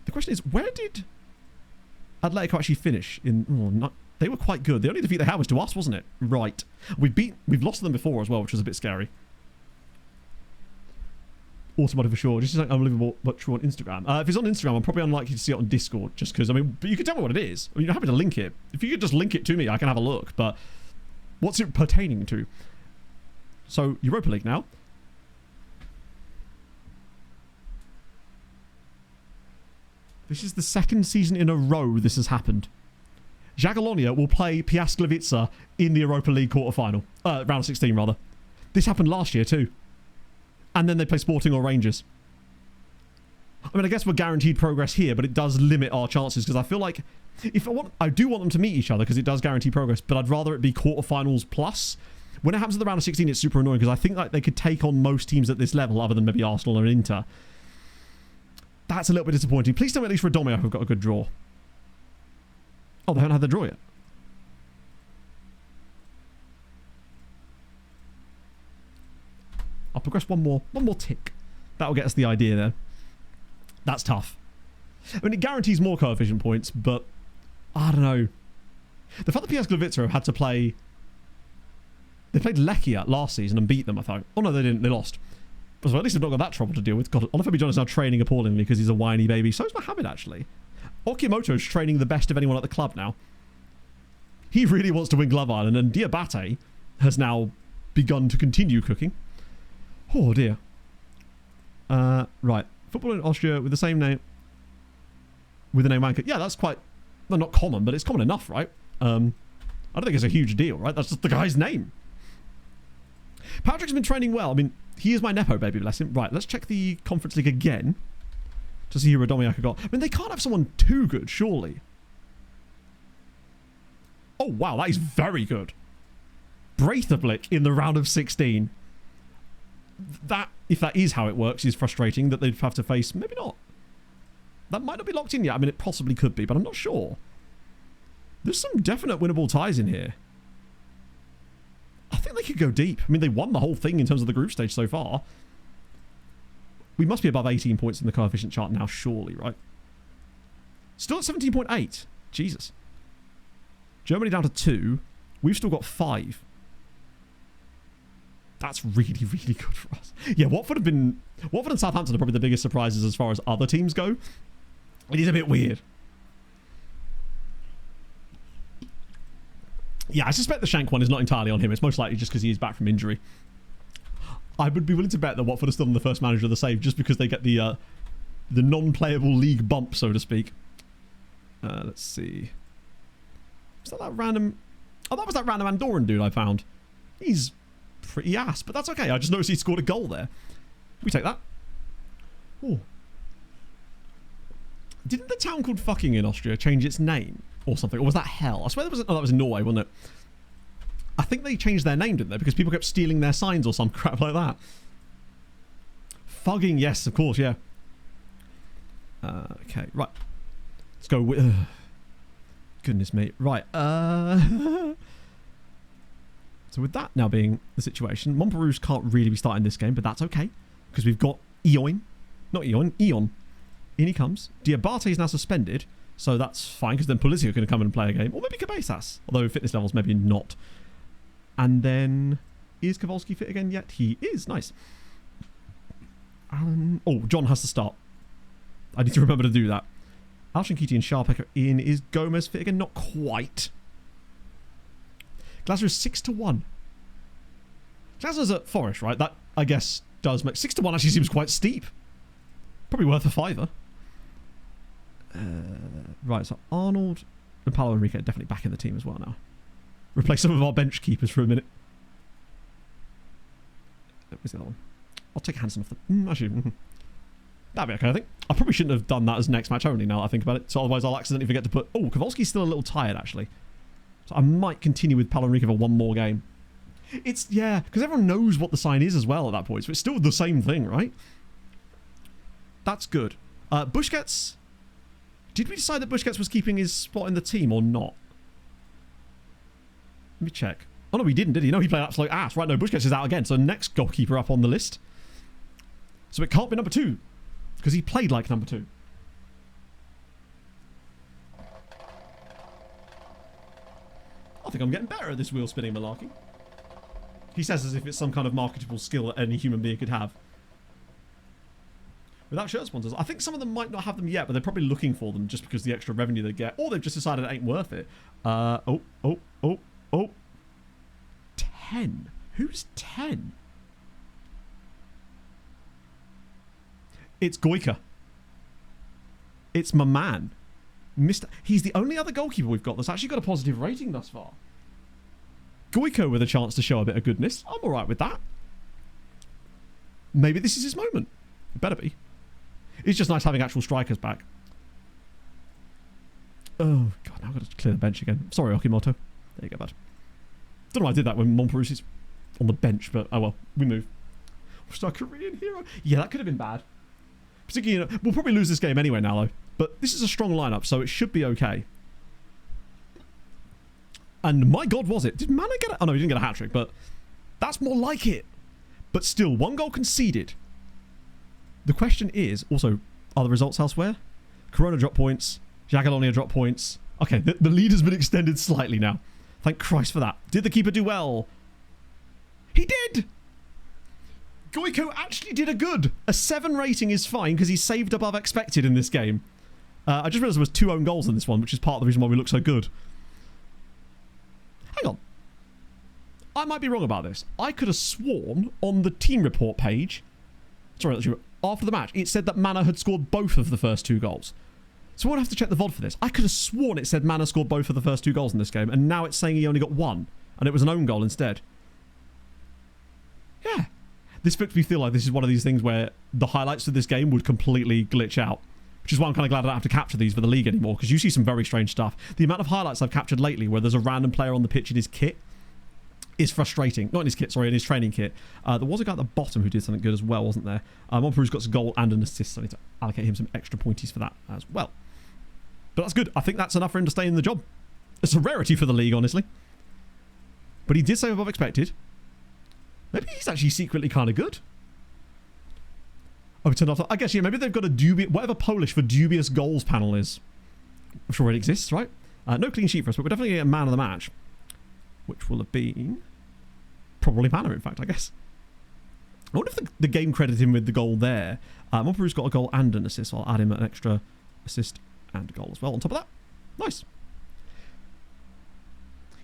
Speaker 2: The question is, where did Atletico actually finish? They were quite good. The only defeat they had was to us, wasn't it? Right. We've lost to them before as well, which was a bit scary. Automotive for sure. Just like unbelievable, but true on Instagram. If it's on Instagram, I'm probably unlikely to see it on Discord, just because, I mean, but you can tell me what it is. I mean, you're happy to link it. If you could just link it to me, I can have a look. But what's it pertaining to? So, Europa League now. This is the second season in a row this has happened. Jagiellonia will play Piast in the Europa League quarterfinal. Round of 16, rather. This happened last year, too. And then they play Sporting or Rangers. I mean, I guess we're guaranteed progress here, but it does limit our chances, because I feel like I do want them to meet each other, because it does guarantee progress, but I'd rather it be quarterfinals plus. When it happens at the round of 16, it's super annoying, because I think like they could take on most teams at this level, other than maybe Arsenal or Inter. That's a little bit disappointing. Please tell me at least for Radomia who've got a good draw. Oh, they haven't had the draw yet. I'll progress one more tick. That'll get us the idea there. That's tough. I mean, it guarantees more coefficient points, but I don't know. The fact that PS Gliwice have had to play... They played Lechia last season and beat them, I thought. Oh no, they didn't. They lost. So at least they've not got that trouble to deal with. God, Olafemi John is now training appallingly because he's a whiny baby. So is Mohamed, actually. Okimoto's training the best of anyone at the club now. He really wants to win Glove Island, and Diabate has now begun to continue cooking. Oh dear. Right. Football in Austria with the same name. With the name Wanker. Yeah, that's quite... Well, not common, but it's common enough, right? I don't think it's a huge deal, right? That's just the guy's name. Patrick's been training well. I mean, he is my Nepo baby, bless him. Right, let's check the Conference League again to see who Radomiak got. I mean, they can't have someone too good, surely. Oh, wow, that is very good. Breithablik in the round of 16. That, if that is how it works, is frustrating that they'd have to face... Maybe not. That might not be locked in yet. I mean, it possibly could be, but I'm not sure. There's some definite winnable ties in here. I think they could go deep. I mean, they won the whole thing in terms of the group stage so far. We must be above 18 points in the coefficient chart now, surely, right? Still at 17.8. Jesus. Germany down to 2. We've still got 5. That's really, really good for us. Yeah, Watford and Southampton are probably the biggest surprises as far as other teams go. It is a bit weird. Yeah, I suspect the Shank one is not entirely on him. It's most likely just because he is back from injury. I would be willing to bet that Watford are still on the first manager of the save just because they get the non-playable league bump, so to speak. Let's see. Was that random... Oh, that was that random Andorran dude I found. He's pretty ass, but that's okay. I just noticed he scored a goal there. We take that. Oh. Didn't the town called fucking in Austria change its name or something? Or was that hell? I swear there was... Oh, that was in Norway, wasn't it? I think they changed their name, didn't they? Because people kept stealing their signs or some crap like that. Fugging, yes, of course, yeah. Okay, right. Let's go with... goodness me. Right. So with that now being the situation, Montperouge can't really be starting this game, but that's okay. Because we've got Eon. Not Eon. Eon. In he comes. Diabate is now suspended, so that's fine, because then Pulisic are going to come in and play a game. Or maybe Cabezas, although fitness levels maybe not. And then, is Kowalski fit again yet? He is. Nice. Oh, John has to start. I need to remember to do that. Alshankiti and Sharpek are in. Is Gomez fit again? Not quite. Glasgow is 6-1. Glasgow's at Forest, right? That, I guess, does make... 6-1 actually seems quite steep. Probably worth a fiver. Right, so Arnold and Paulo Enrique are definitely back in the team as well now. Replace some of our bench keepers for a minute. Where's the other one? I'll take Hansen off the... Actually, that'd be okay, I think. I probably shouldn't have done that as next match only now that I think about it. So otherwise I'll accidentally forget to put... Oh, Kowalski's still a little tired, actually. So I might continue with Paulo Enrique for one more game. It's, yeah, because everyone knows what the sign is as well at that point, so it's still the same thing, right? That's good. Busquets, did we decide that Busquets was keeping his spot in the team or not? Let me check. Oh, no, he didn't, did he? No, he played absolute ass. Right, no, Busquets is out again, so next goalkeeper up on the list. So it can't be number 2, because he played like number 2. I think I'm getting better at this wheel spinning malarkey. He says as if it's some kind of marketable skill that any human being could have. Without shirt sponsors, I think some of them might not have them yet, but they're probably looking for them just because of the extra revenue they get, or they've just decided it ain't worth it. 10. Who's 10? It's Goika. It's my man. He's the only other goalkeeper we've got that's actually got a positive rating thus far. Goiko with a chance to show a bit of goodness. I'm alright with that. Maybe this is his moment. It better be. It's just nice having actual strikers back. Oh, God, now I've got to clear the bench again. Sorry, Okimoto. There you go, bud. Don't know why I did that when Montparnasse is on the bench, but oh well, we move. Our Korean hero. Yeah, that could have been bad. Particularly, you know, we'll probably lose this game anyway now, though. But this is a strong lineup, so it should be okay. And my God, was it? Did Mana get it? Oh, no, he didn't get a hat-trick, but that's more like it. But still, 1 goal conceded. The question is, also, are the results elsewhere? Corona drop points. Jagiellonia drop points. Okay, the lead has been extended slightly now. Thank Christ for that. Did the keeper do well? He did! Goiko actually did a good. A 7 rating is fine because he saved above expected in this game. I just realised there was 2 own goals in this one, which is part of the reason why we look so good. Hang on. I might be wrong about this. I could have sworn on the team report page, sorry, after the match, it said that Mana had scored both of the first 2 goals. So we'll have to check the VOD for this. I could have sworn it said Mana scored both of the first 2 goals in this game, and now it's saying he only got 1, and it was an own goal instead. Yeah. This makes me feel like this is one of these things where the highlights of this game would completely glitch out. Which is why I'm kind of glad I don't have to capture these for the league anymore, because you see some very strange stuff. The amount of highlights I've captured lately where there's a random player on the pitch in his kit is frustrating. Not in his kit, sorry, in his training kit. There was a guy at the bottom who did something good as well, wasn't there? Montparnasse got a goal and an assist, so I need to allocate him some extra pointies for that as well. But that's good. I think that's enough for him to stay in the job. It's a rarity for the league, honestly. But he did save above expected. Maybe he's actually secretly kind of good. Oh, it turned off. I guess, yeah, maybe they've got a whatever Polish for dubious goals panel is. I'm sure it exists, right? No clean sheet for us, but we're definitely getting a man of the match. Which will have been probably Mana, in fact, I guess. I wonder if the game credited him with the goal there. Montparnasse got a goal and an assist, so I'll add him an extra assist and goal as well on top of that. Nice.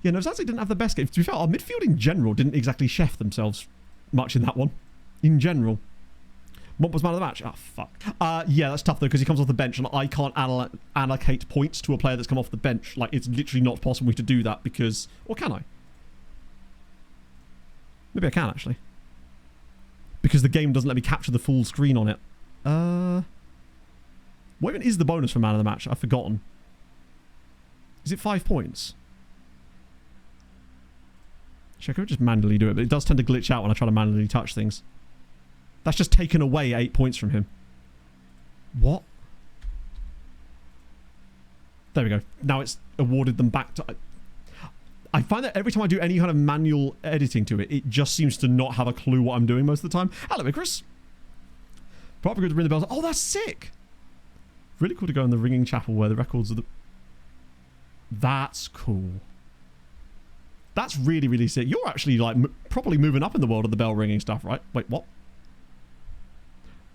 Speaker 2: Yeah, no, Novsatsi didn't have the best game. To be fair, our midfield in general didn't exactly chef themselves much in that one. In general. What was man of the match? Oh, fuck. Yeah, that's tough, though, because he comes off the bench, and I can't allocate points to a player that's come off the bench. Like, it's literally not possible to do that because... Or can I? Maybe I can, actually. Because the game doesn't let me capture the full screen on it. What even is the bonus for man of the match? I've forgotten. Is it 5 points? Check, I could just manually do it, but it does tend to glitch out when I try to manually touch things. That's just taken away 8 points from him. What? There we go. Now it's awarded them back to... I find that every time I do any kind of manual editing to it, it just seems to not have a clue what I'm doing most of the time. Hello, Icarus. Probably good to ring the bells. Oh, that's sick. Really cool to go in the ringing chapel where the records are the... That's cool. That's really, really sick. You're actually, like, properly moving up in the world of the bell ringing stuff, right? Wait, what?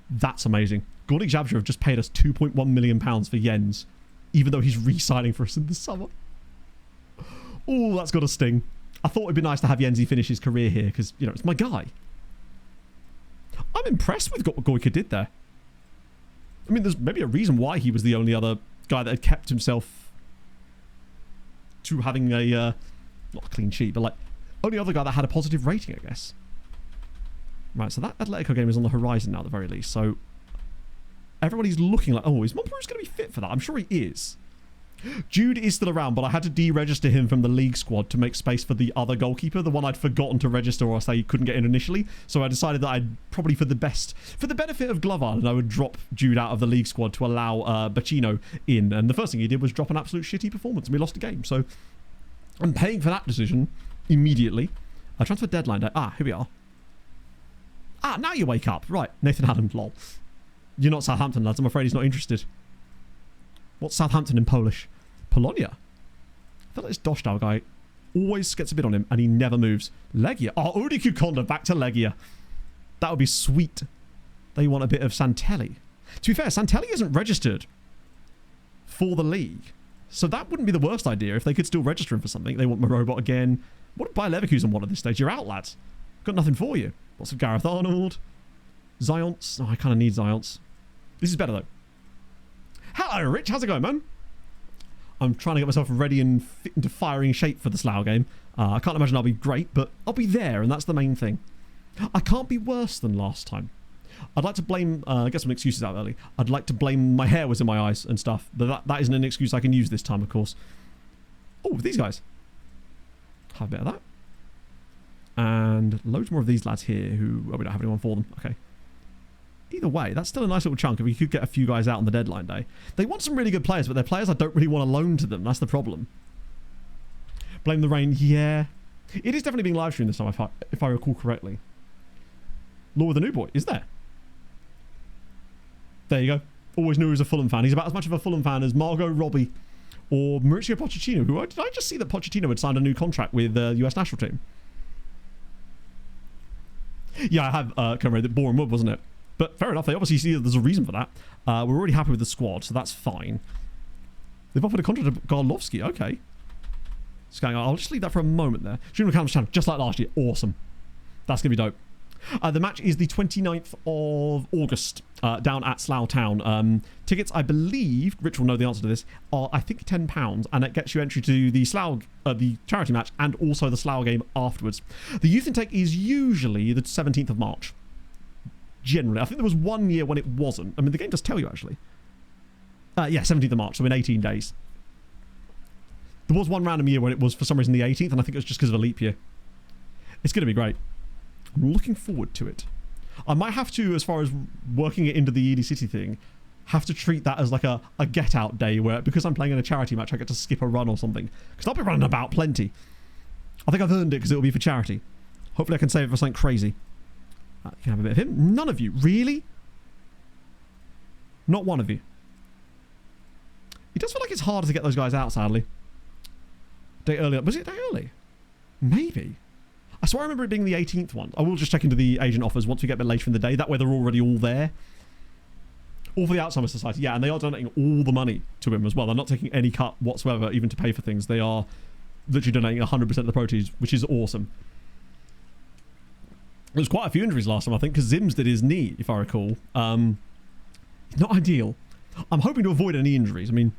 Speaker 2: That's amazing. Gordik Jabsha have just paid us £2.1 million for Jens, even though he's re-signing for us in the summer. Oh, that's got a sting. I thought it'd be nice to have Yenzi finish his career here, because, you know, it's my guy. I'm impressed with what Goika did there. I mean, there's maybe a reason why he was the only other guy that had kept himself to having a, not a clean sheet, but like, only other guy that had a positive rating, I guess. Right, so that Atletico game is on the horizon now at the very least, so everybody's looking like, oh, is Montparnasse going to be fit for that? I'm sure he is. Jude is still around, but I had to deregister him from the league squad to make space for the other goalkeeper, the one I'd forgotten to register or say couldn't get in initially. So I decided that I'd probably for the benefit of Glove Island, I would drop Jude out of the league squad to allow Bacchino in. And the first thing he did was drop an absolute shitty performance, and we lost the game. So I'm paying for that decision immediately. Transfer deadline day. Here we are. Now you wake up. Right, Nathan Allen, lol. You're not Southampton, lads. I'm afraid he's not interested. What's Southampton in Polish? Polonia. I feel like this Doshdow guy always gets a bid on him and he never moves. Legia. Udi Kukonda back to Legia. That would be sweet. They want a bit of Santelli. To be fair, Santelli isn't registered for the league. So that wouldn't be the worst idea if they could still register him for something. They want Marobot again. What did Bayer Leverkusen want at this stage? You're out, lads. Got nothing for you. Lots of Gareth Arnold. Zions. I kind of need Zions. This is better, though. Hello, Rich. How's it going, man? I'm trying to get myself ready and fit into firing shape for the Slough game. I can't imagine I'll be great, but I'll be there, and that's the main thing. I can't be worse than last time. I'd like to blame... get some excuses out early. I'd like to blame my hair was in my eyes and stuff, but that isn't an excuse I can use this time, of course. Oh, these guys. Have a bit of that. And loads more of these lads here who... Oh, we don't have anyone for them. Okay. Either way, that's still a nice little chunk if we could get a few guys out on the deadline day. They want some really good players, but they're players I don't really want to loan to them. That's the problem. Blame the rain. Yeah. It is definitely being live streamed this time, if I recall correctly. Law with the New Boy. Is there? There you go. Always knew he was a Fulham fan. He's about as much of a Fulham fan as Margot Robbie or Mauricio Pochettino, who... Did I just see that Pochettino had signed a new contract with the US national team? Yeah, I have comrade that boring wood, wasn't it? But fair enough, they obviously see that there's a reason for that. We're already happy with the squad, so that's fine. They've offered a contract to Garlovsky. Okay. Just going on. I'll just leave that for a moment there. Stream account channel, just like last year. Awesome. That's going to be dope. The match is the 29th of August down at Slough Town. Tickets, I believe, Rich will know the answer to this, are I think £10, and it gets you entry to the Slough, the charity match, and also the Slough game afterwards. The youth intake is usually the 17th of March. Generally. I think there was 1 year when it wasn't. I mean, the game does tell you, actually. Yeah, 17th of March, so in 18 days. There was one random year when it was, for some reason, the 18th, and I think it was just because of a leap year. It's going to be great. I'm looking forward to it. I might have to, as far as working it into the Ely City thing, have to treat that as like a get-out day where, because I'm playing in a charity match, I get to skip a run or something. Because I'll be running about plenty. I think I've earned it because it'll be for charity. Hopefully I can save it for something crazy. You can have a bit of him. None of you. Really? Not one of you. It does feel like it's harder to get those guys out, sadly. Day earlier. Was it day early? Maybe. I swear I remember it being the 18th one. I will just check into the agent offers once we get a bit later in the day. That way they're already all there. All for the Alzheimer's Society. Yeah, and they are donating all the money to him as well. They're not taking any cut whatsoever, even to pay for things. They are literally donating 100% of the proceeds, which is awesome. There was quite a few injuries last time, I think, because Zims did his knee, if I recall. Not ideal. I'm hoping to avoid any injuries. I mean,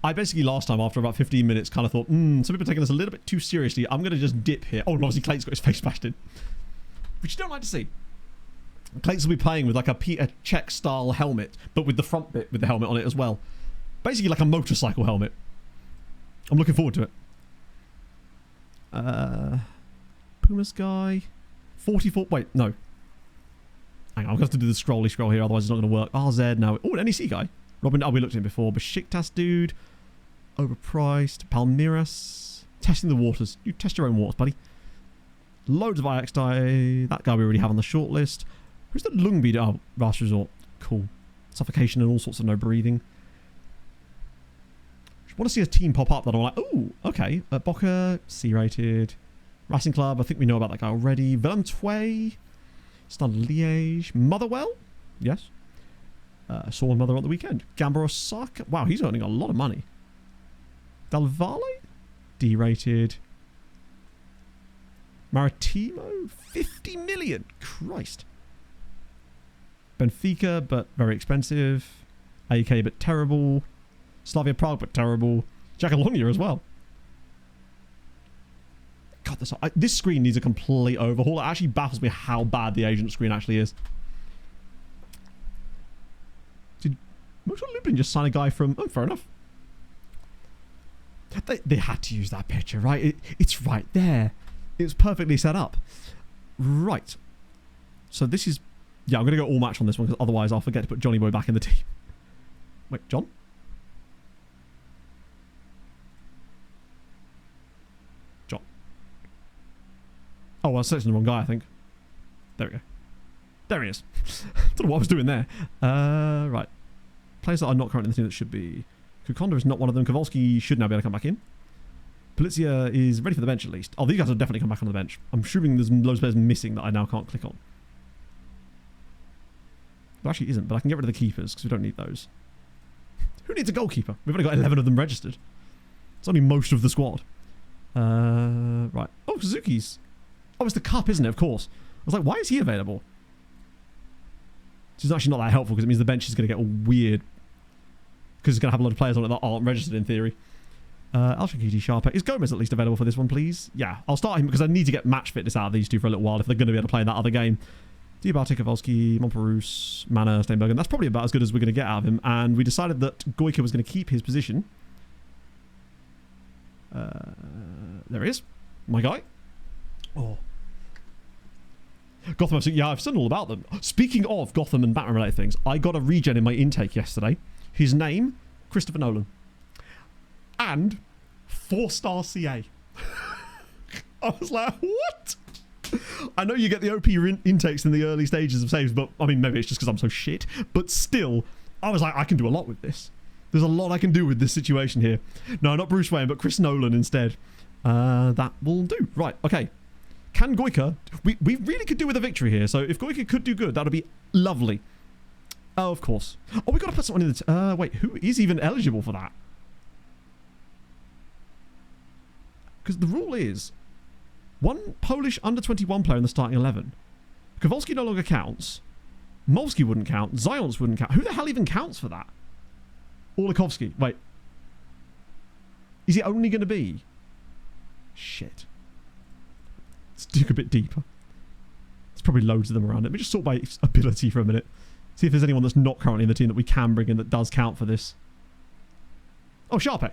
Speaker 2: I basically last time, after about 15 minutes, kind of thought, some people are taking this a little bit too seriously. I'm going to just dip here. Oh, and obviously Clayton's got his face bashed in. Which you don't like to see. Clayton's will be playing with like a Peter Cech style helmet, but with the front bit with the helmet on it as well. Basically like a motorcycle helmet. I'm looking forward to it. Pumas guy... 44... Wait, no. Hang on, I'm going to have to do the scroll here, otherwise it's not going to work. RZ, no. Oh, an NEC guy. Robin, we looked at him before. Besiktas dude. Overpriced. Palmeiras. Testing the waters. You test your own waters, buddy. Loads of Ajax guy. That guy we already have on the shortlist. Who's the Lungby? Oh, last resort. Cool. Suffocation and all sorts of no breathing. Just want to see a team pop up that I'm like, ooh, okay. Boca, C-rated. Racing Club, I think we know about that guy already. Willem Twey, Standard Liège, Motherwell, yes. Saw my mother on the weekend. Gamba Osaka, wow, he's earning a lot of money. Del Valle, D-rated. Maritimo, 50 million, Christ. Benfica, but very expensive. AK, but terrible. Slavia Prague, but terrible. Jack Alonga as well. God, this screen needs a complete overhaul. It actually baffles me how bad the agent screen actually is. Did Motor Lupin just sign a guy from... Oh, fair enough. They had to use that picture, right? It's right there. It's perfectly set up. Right. So this is... Yeah, I'm going to go all match on this one because otherwise I'll forget to put Johnny Boy back in the team. Wait, John? John. Oh, I was searching the wrong guy, I think. There we go. There he is. Don't know what I was doing there. Right. Players that are not currently in the team that should be... Kukonda is not one of them. Kowalski should now be able to come back in. Polizia is ready for the bench at least. Oh, these guys will definitely come back on the bench. I'm assuming there's loads of players missing that I now can't click on. There actually isn't, but I can get rid of the keepers because we don't need those. Who needs a goalkeeper? We've only got 11 of them registered. It's only most of the squad. Right. Oh, Suzuki's. Oh, it's the cup, isn't it? Of course. I was like, why is he available? This is actually not that helpful because it means the bench is going to get all weird. Because it's going to have a lot of players on it that aren't registered in theory. Al-Shakiti Sharper. Is Gomez at least available for this one, please? Yeah, I'll start him because I need to get match fitness out of these two for a little while if they're going to be able to play in that other game. Diabate, Kowalski, Montperus, Manor, Steinbergen. That's probably about as good as we're going to get out of him. And we decided that Goica was going to keep his position. There he is. My guy. Oh. Gotham FC. Yeah, I've said all about them. Speaking of Gotham and Batman-related things, I got a regen in my intake yesterday. His name, Christopher Nolan. And 4-star CA. I was like, what? I know you get the OP intakes in the early stages of saves, but I mean, maybe it's just because I'm so shit. But still, I was like, I can do a lot with this. There's a lot I can do with this situation here. No, not Bruce Wayne, but Chris Nolan instead. That will do. Right, okay. Can Goica... We really could do with a victory here. So if Goica could do good, that would be lovely. Oh, of course. Oh, we got to put someone in the... wait, who is even eligible for that? Because the rule is... one Polish under-21 player in the starting 11. Kowalski no longer counts. Molski wouldn't count. Zions wouldn't count. Who the hell even counts for that? Orlikovsky. Wait. Is it only going to be... Shit. Let's dig a bit deeper. There's probably loads of them around it. Let me just sort by ability for a minute. See if there's anyone that's not currently in the team that we can bring in that does count for this. Oh, Sharpek.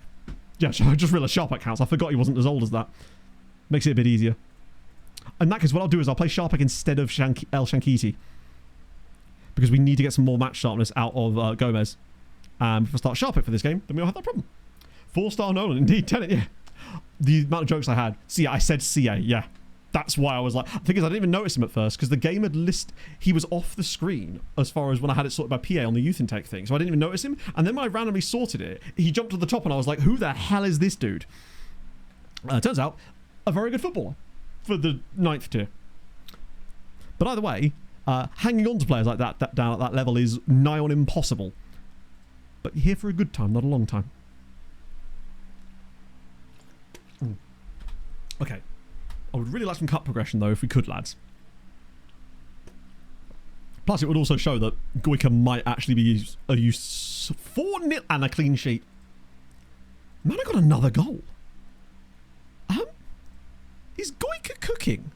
Speaker 2: Yeah, I just realised Sharpek counts. I forgot he wasn't as old as that. Makes it a bit easier. In that case, what I'll do is I'll play Sharpek instead of El Shankiti. Because we need to get some more match sharpness out of Gomez. If I start Sharpek for this game, then we'll have that problem. 4-star Nolan, indeed. Tenet, yeah. The amount of jokes I had. See, I said CA, yeah. That's why I was like... The thing is, I didn't even notice him at first because the game had he was off the screen as far as when I had it sorted by PA on the youth intake thing. So I didn't even notice him. And then when I randomly sorted it, he jumped to the top and I was like, who the hell is this dude? Turns out, a very good footballer for the 9th tier. But either way, hanging on to players like that down at that level is nigh on impossible. But you're here for a good time, not a long time. Okay. I would really like some cut progression, though, if we could, lads. Plus, it would also show that Goica might actually be a use 4-0 and a clean sheet. Man, I got another goal. Is Goica cooking?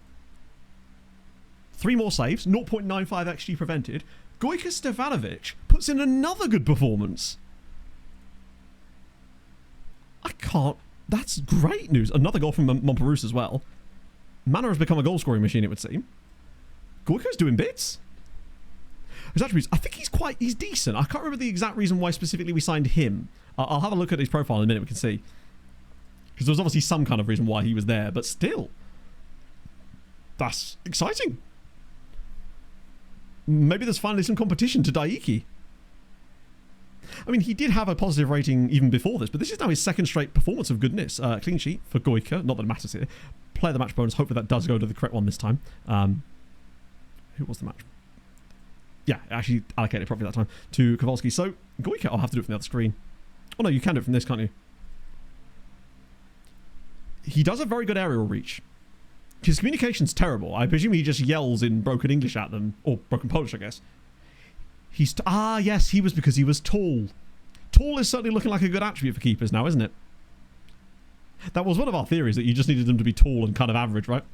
Speaker 2: 3 more saves, 0.95 XG prevented. Goica Stevanovic puts in another good performance. I can't... That's great news. Another goal from Montperus as well. Manor has become a goal-scoring machine, it would seem. Goica's doing bits. His attributes, I think he's decent. I can't remember the exact reason why specifically we signed him. I'll have a look at his profile in a minute, we can see. Because there was obviously some kind of reason why he was there, but still. That's exciting. Maybe there's finally some competition to Daiki. I mean, he did have a positive rating even before this, but this is now his 2nd straight performance of goodness. Clean sheet for Goica. Not that it matters here. Player the match bonus. Hopefully that does go to the correct one this time. Who was the match? Yeah, actually allocated properly that time to Kowalski. So, Goica, I'll have to do it from the other screen. Oh no, you can do it from this, can't you? He does a very good aerial reach. His communication's terrible. I presume he just yells in broken English at them. Or broken Polish, I guess. Yes, he was because he was tall. Tall is certainly looking like a good attribute for keepers now, isn't it? That was one of our theories, that you just needed them to be tall and kind of average, right?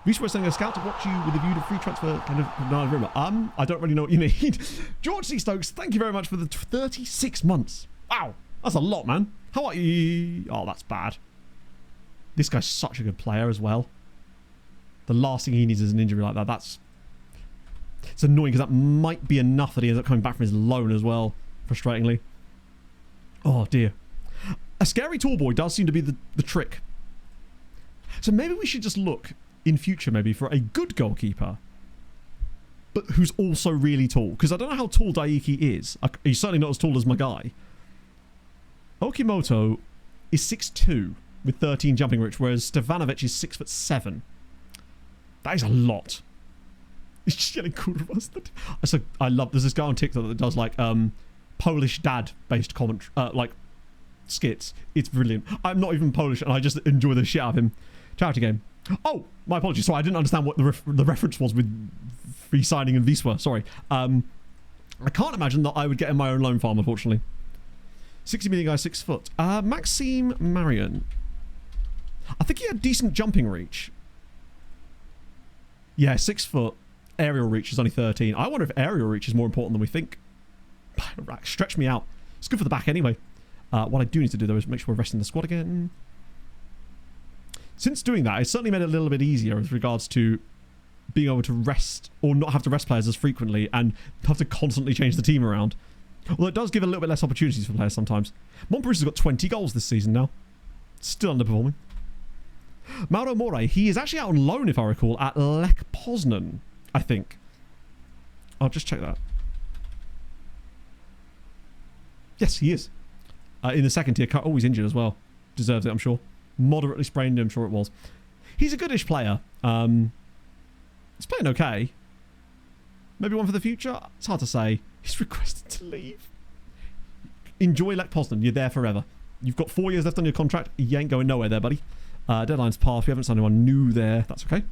Speaker 2: Wisła was saying a scout to watch you with a view to free transfer kind of rumor. I don't really know what you need. George C. Stokes, thank you very much for the 36 months. Wow, that's a lot, man. How are you? Oh, that's bad. This guy's such a good player as well. The last thing he needs is an injury like that. It's annoying because that might be enough that he ends up coming back from his loan as well, frustratingly. Oh, dear. A scary tall boy does seem to be the trick. So maybe we should just look in future maybe for a good goalkeeper, but who's also really tall. Because I don't know how tall Daiki is. He's certainly not as tall as my guy. Okimoto is 6'2", with 13 jumping reach, whereas Stevanovic is 6'7". That is a lot. He's just getting called rusted. So I love. There's this guy on TikTok that does like Polish dad based comment like skits. It's brilliant. I'm not even Polish, and I just enjoy the shit out of him. Charity game. Oh, my apologies. Sorry, I didn't understand what the reference was with free signing and Wisła. Sorry. I can't imagine that I would get in my own loan farm, unfortunately. 60 million guy, 6 foot. Maxime Marion. I think he had decent jumping reach. Yeah, 6 foot. Aerial reach is only 13. I wonder if aerial reach is more important than we think. Stretch me out. It's good for the back anyway. What I do need to do, though, is make sure we're resting the squad again. Since doing that, it's certainly made it a little bit easier with regards to being able to rest or not have to rest players as frequently and have to constantly change the team around. Although it does give a little bit less opportunities for players sometimes. Montbrus has got 20 goals this season now. Still underperforming. Mauro More, he is actually out on loan, if I recall, at Lech Poznan, I think. I'll just check that. Yes, he is. In the second tier. Oh, he's injured as well. Deserves it, I'm sure. Moderately sprained, I'm sure it was. He's a goodish player. He's playing okay. Maybe one for the future? It's hard to say. He's requested to leave. Enjoy Lech Poznan. You're there forever. You've got 4 years left on your contract. You ain't going nowhere there, buddy. Deadline's passed. We haven't signed anyone new there. That's okay.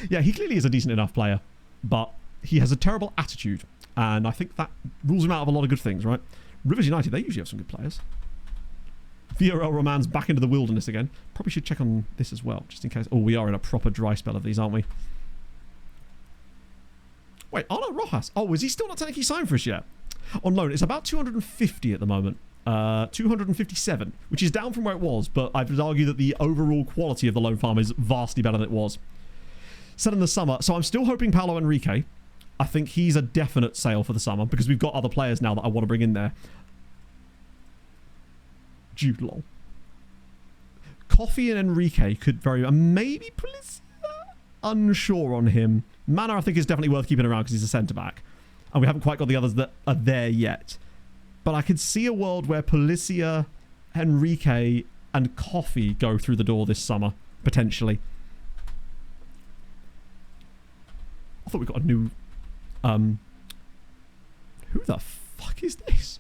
Speaker 2: Yeah, he clearly is a decent enough player, but he has a terrible attitude, and I think that rules him out of a lot of good things, right? Rivers United, they usually have some good players. VRL Roman's back into the wilderness again. Probably should check on this as well, just in case. Oh, we are in a proper dry spell of these, aren't we? Wait, Arno Rojas. Oh, is he still not technically signed for us yet? On loan, it's about 250 at the moment. 257, which is down from where it was, but I would argue that the overall quality of the loan farm is vastly better than it was. Said in the summer, so I'm still hoping Paolo Enrique. I think he's a definite sale for the summer because we've got other players now that I want to bring in there. Jude Law. Coffee and Enrique could very... maybe Pulisic? Unsure on him. Manor, I think, is definitely worth keeping around because he's a centre-back. And we haven't quite got the others that are there yet. But I could see a world where Pulisic, Enrique, and Coffee go through the door this summer, potentially. I thought we got a new... Who the fuck is this?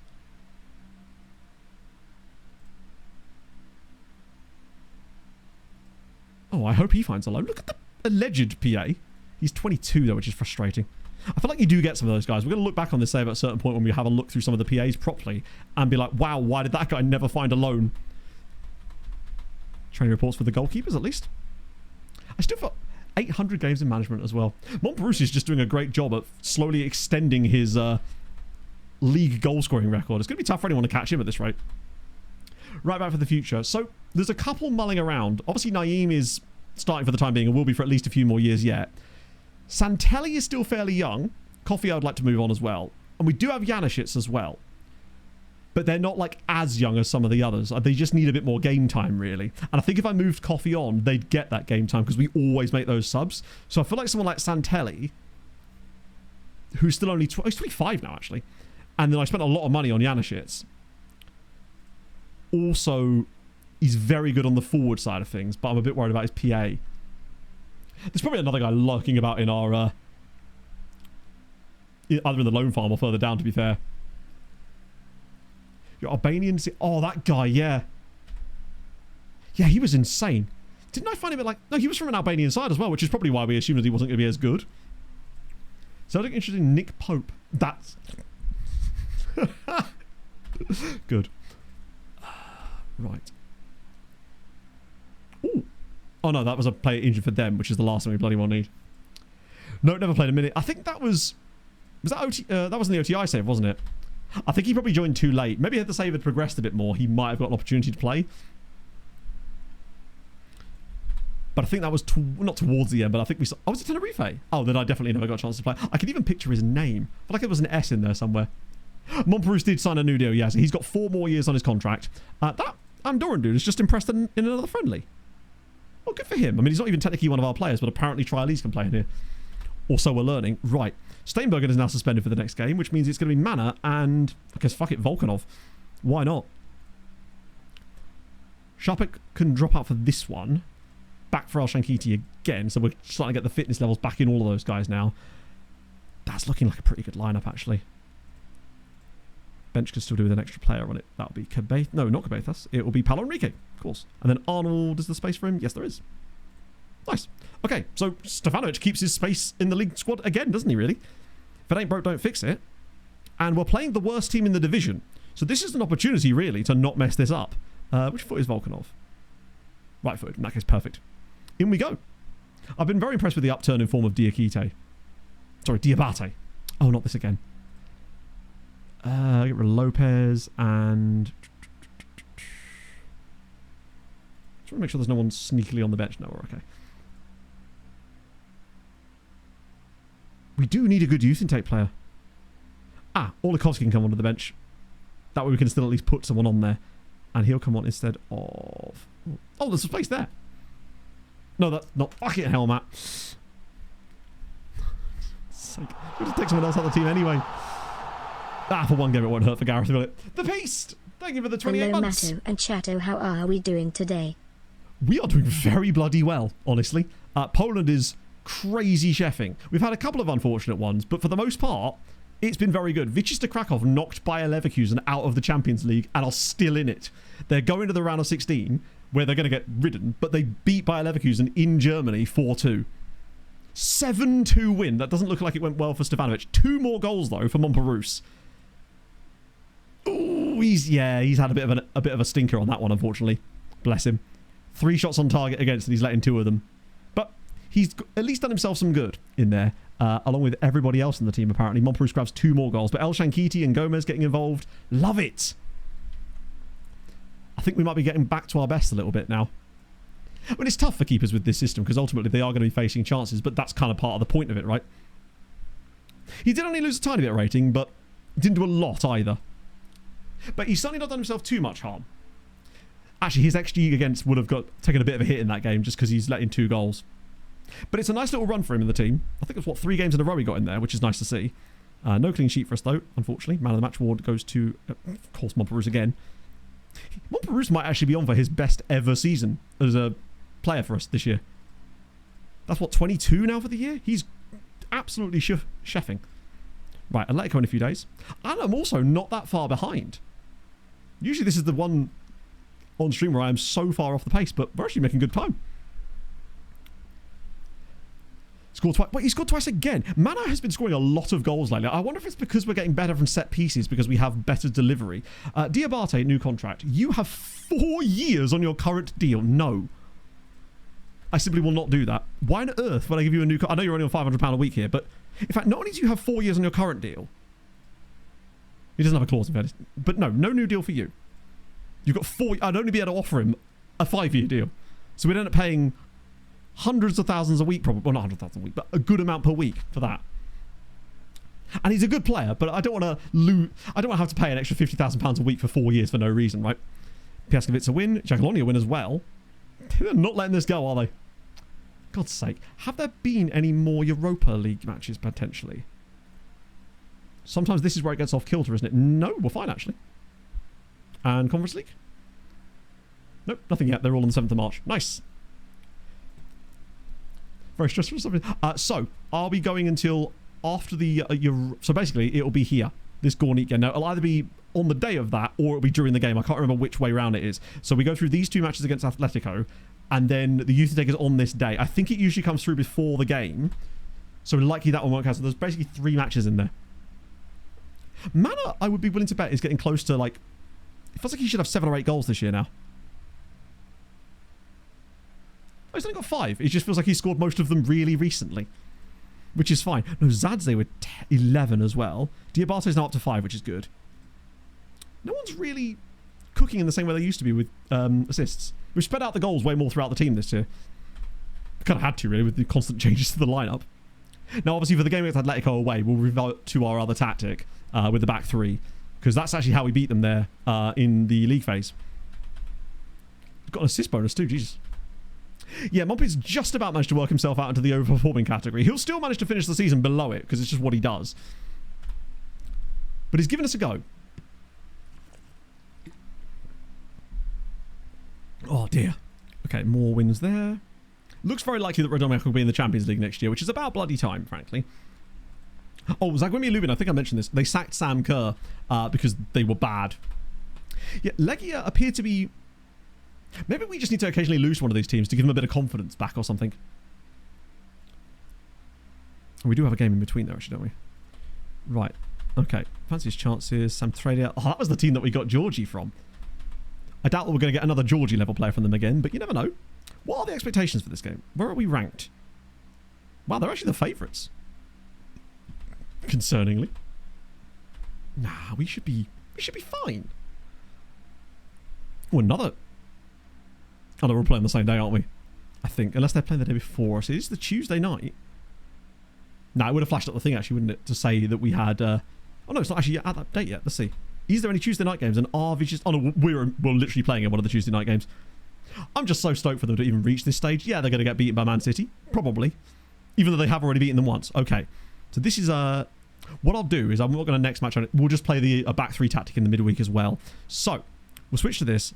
Speaker 2: Oh, I hope he finds a loan. Look at the alleged PA. He's 22 though, which is frustrating. I feel like you do get some of those guys. We're going to look back on this save at a certain point when we have a look through some of the PAs properly and be like, wow, why did that guy never find a loan? Training reports for the goalkeepers, at least. I still feel 800 games in management as well. Montbrus is just doing a great job at slowly extending his league goal-scoring record. It's going to be tough for anyone to catch him at this rate. Right back for the future. So there's a couple mulling around. Obviously, Naeem is starting for the time being and will be for at least a few more years yet. Santelli is still fairly young. Coffee, I would like to move on as well. And we do have Janicic as well. But they're not like as young as some of the others. They just need a bit more game time, really. And I think if I moved Coffee on, they'd get that game time because we always make those subs. So I feel like someone like Santelli, who's still only... he's 25 now, actually. And then I spent a lot of money on Janicic. Also, he's very good on the forward side of things, but I'm a bit worried about his PA. There's probably another guy lurking about in our... either in the loan farm or further down, to be fair. Your Albanian... oh, that guy, yeah. Yeah, he was insane. Didn't I find him like... no, he was from an Albanian side as well, which is probably why we assumed that he wasn't going to be as good. So I think interesting, Nick Pope. That's... good. Right. Ooh. Oh no, that was a player injured for them, which is the last thing we bloody well need. No, never played a minute. I think that was... was that OT... that was in the OTI save, wasn't it? I think he probably joined too late. Maybe if the save had progressed a bit more, he might have got an opportunity to play. But I think that was not towards the end, but I think we saw... Oh, was it Tenerife? Oh, then I definitely never got a chance to play. I can even picture his name. I feel like there was an S in there somewhere. Montparnasse did sign a new deal, yes. He's got 4 more years on his contract. That Andorran dude is just impressed in another friendly. Well, good for him. I mean, he's not even technically one of our players, but apparently trialies can play in here. Or so we're learning. Right. Steinbergen is now suspended for the next game, which means it's going to be Mana and, I guess, fuck it, Volkanov. Why not? Sharpik can drop out for this one. Back for Al-Shankiti again, so we're starting to get the fitness levels back in all of those guys now. That's looking like a pretty good lineup, actually. Bench could still do with an extra player on it. That'll be Cabath. No, not Cabathas. It will be Palo Enrique, of course. And then Arnold, is the space for him? Yes, there is. Nice. Okay, so Stefanovic keeps his space in the league squad again, doesn't he, really? If it ain't broke, don't fix it. And we're playing the worst team in the division. So this is an opportunity, really, to not mess this up. Which foot is Volkanov? Right foot. In that case, perfect. In we go. I've been very impressed with the upturn in form of Diakite. Sorry, Diabate. Oh, not this again. Get rid of Lopez and... Just want to make sure there's no one sneakily on the bench. No, we're okay. We do need a good youth intake player. Olikovsky can come onto the bench. That way we can still at least put someone on there. And he'll come on instead of... Oh, there's a place there. No, that's not fucking hell, Matt. We'll just take someone else out of the team anyway. For one game it won't hurt for Gareth, will it? The Beast! Thank you for the 28
Speaker 1: Hello,
Speaker 2: months.
Speaker 1: Matto and Chato, how are we doing today?
Speaker 2: We are doing very bloody well, honestly. Poland is crazy chefing. We've had a couple of unfortunate ones, but for the most part, it's been very good. Wisła Kraków knocked Bayer Leverkusen out of the Champions League and are still in it. They're going to the round of 16, where they're going to get ridden, but they beat Bayer Leverkusen in Germany 4-2. 7-2 win. That doesn't look like it went well for Stefanovic. 2 more goals, though, for Montparnasse. Ooh, he's had a bit of a stinker on that one, unfortunately. Bless him. 3 shots on target against, and he's letting 2 of them. But he's at least done himself some good in there, along with everybody else in the team, apparently. Montparnasse grabs 2 more goals, but El Shankiti and Gomez getting involved. Love it! I think we might be getting back to our best a little bit now. I mean, it's tough for keepers with this system, because ultimately they are going to be facing chances, but that's kind of part of the point of it, right? He did only lose a tiny bit of rating, but didn't do a lot either. But he's certainly not done himself too much harm. Actually, his XG against would have taken a bit of a hit in that game just because he's let in 2 goals. But it's a nice little run for him in the team. I think it's 3 games in a row he got in there, which is nice to see. No clean sheet for us though, unfortunately. Man of the match award goes to, of course, Montparnasse again. Montparnasse might actually be on for his best ever season as a player for us this year. That's 22 now for the year? He's absolutely chefing. Right, Atletico in a few days. And I'm also not that far behind. Usually this is the one on stream where I am so far off the pace, but we're actually making good time. Scored twice. Wait, he scored twice again. Mana has been scoring a lot of goals lately. I wonder if it's because we're getting better from set pieces because we have better delivery. Diabate, new contract. You have 4 years on your current deal. No. I simply will not do that. Why on earth would I give you a new... I know you're only on £500 a week here, but in fact, not only do you have 4 years on your current deal... He doesn't have a clause in fairness. But no new deal for you. You've got 4... I'd only be able to offer him a 5-year deal. So we'd end up paying hundreds of thousands a week, probably. Well, not 100,000 a week, but a good amount per week for that. And he's a good player, but I don't want to lose... I don't want to have to pay an extra £50,000 a week for 4 years for no reason, right? Piaskevitz a win. Jagiellonian a win as well. They're not letting this go, are they? God's sake. Have there been any more Europa League matches, potentially? Sometimes this is where it gets off kilter, isn't it? No, we're fine, actually. And Conference League? Nope, nothing yet. They're all on the 7th of March. Nice. Very stressful stuff. So, are we going until after the... so basically, it'll be here. This Gornik game. Now, it'll either be on the day of that, or it'll be during the game. I can't remember which way round it is. So we go through these 2 matches against Atletico, and then the youth intake is on this day. I think it usually comes through before the game. So likely that one won't count. So there's basically 3 matches in there. Mana, I would be willing to bet, is getting close to, like... It feels like he should have 7 or 8 goals this year now. Oh, he's only got 5. It just feels like he scored most of them really recently. Which is fine. No, Zadze with 11 as well. Diabate's now up to 5, which is good. No one's really cooking in the same way they used to be with assists. We've spread out the goals way more throughout the team this year. We kind of had to, really, with the constant changes to the lineup. Now, obviously, for the game against Atletico away, we'll revert to our other tactic with the back three, because that's actually how we beat them there in the league phase. Got an assist bonus too, Jesus. Yeah, Mompy's just about managed to work himself out into the overperforming category. He'll still manage to finish the season below it, because it's just what he does. But he's given us a go. Oh, dear. Okay, more wins there. Looks very likely that Radomiak will be in the Champions League next year, which is about bloody time, frankly. Oh, Zagwimi Lubin, I think I mentioned this. They sacked Sam Kerr because they were bad. Yeah, Legia appear to be... Maybe we just need to occasionally lose one of these teams to give them a bit of confidence back or something. We do have a game in between there, actually, don't we? Right. Okay. Fancy his chances. Sampdoria. Oh, that was the team that we got Georgie from. I doubt that we're going to get another Georgie level player from them again, but you never know. What are the expectations for this game? Where are we ranked? Wow, they're actually the favourites. Concerningly. Nah, we should be fine. Oh, another... Oh, no, we're playing the same day, aren't we? I think. Unless they're playing the day before. So it's the Tuesday night. No, it would have flashed up the thing, actually, wouldn't it? To say that we had... Oh, no, it's not actually at that date yet. Let's see. Is there any Tuesday night games? And are we just... Oh, no, we're literally playing in one of the Tuesday night games. I'm just so stoked for them to even reach this stage. Yeah, they're going to get beaten by Man City. Probably. Even though they have already beaten them once. Okay. So this is... What I'll do is I'm not going to next match on it. We'll just play the back three tactic in the midweek as well. So, we'll switch to this.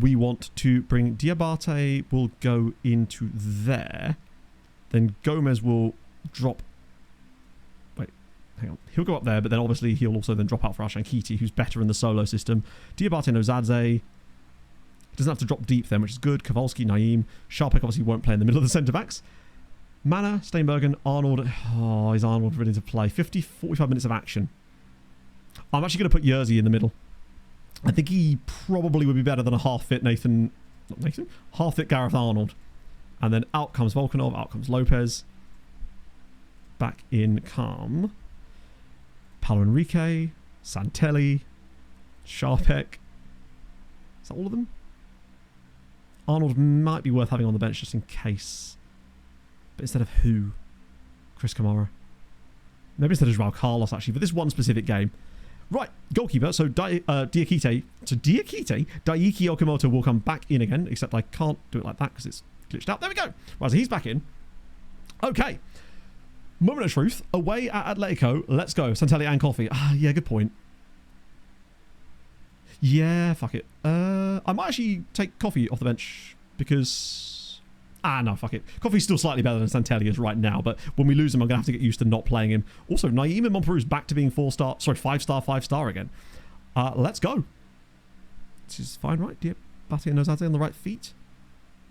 Speaker 2: We want to bring Diabate will go into there. Then Gomez will drop... Wait, hang on. He'll go up there, but then obviously he'll also then drop out for Ashankiti, who's better in the solo system. Diabate Nozadze doesn't have to drop deep then, which is good. Kowalski, Naeem. Sharpek obviously won't play in the middle of the centre-backs. Mana, Steinbergen, Arnold. Oh, is Arnold ready to play? 45 minutes of action. I'm actually going to put Yerzy in the middle. I think he probably would be better than a half-fit half-fit Gareth Arnold. And then out comes Volkanov, out comes Lopez. Back in come Paulo Enrique, Santelli, Sharpek. Is that all of them? Arnold might be worth having on the bench just in case. But instead of who? Chris Kamara. Maybe instead of Joao Carlos, actually, for this one specific game. Right, goalkeeper. So Daiki Okamoto will come back in again, except I can't do it like that because it's glitched out. There we go. Right, so he's back in. Okay. Moment of truth. Away at Atletico. Let's go. Santelli and Coffee. Ah, yeah, good point. Yeah, fuck it. I might actually take Coffee off the bench because... no, fuck it. Coffee's still slightly better than Santelli is right now, but when we lose him, I'm going to have to get used to not playing him. Also, Naeem and Montperou's back to being 5-star again. Let's go. This is fine, right? Diabate and Nozadze on the right feet.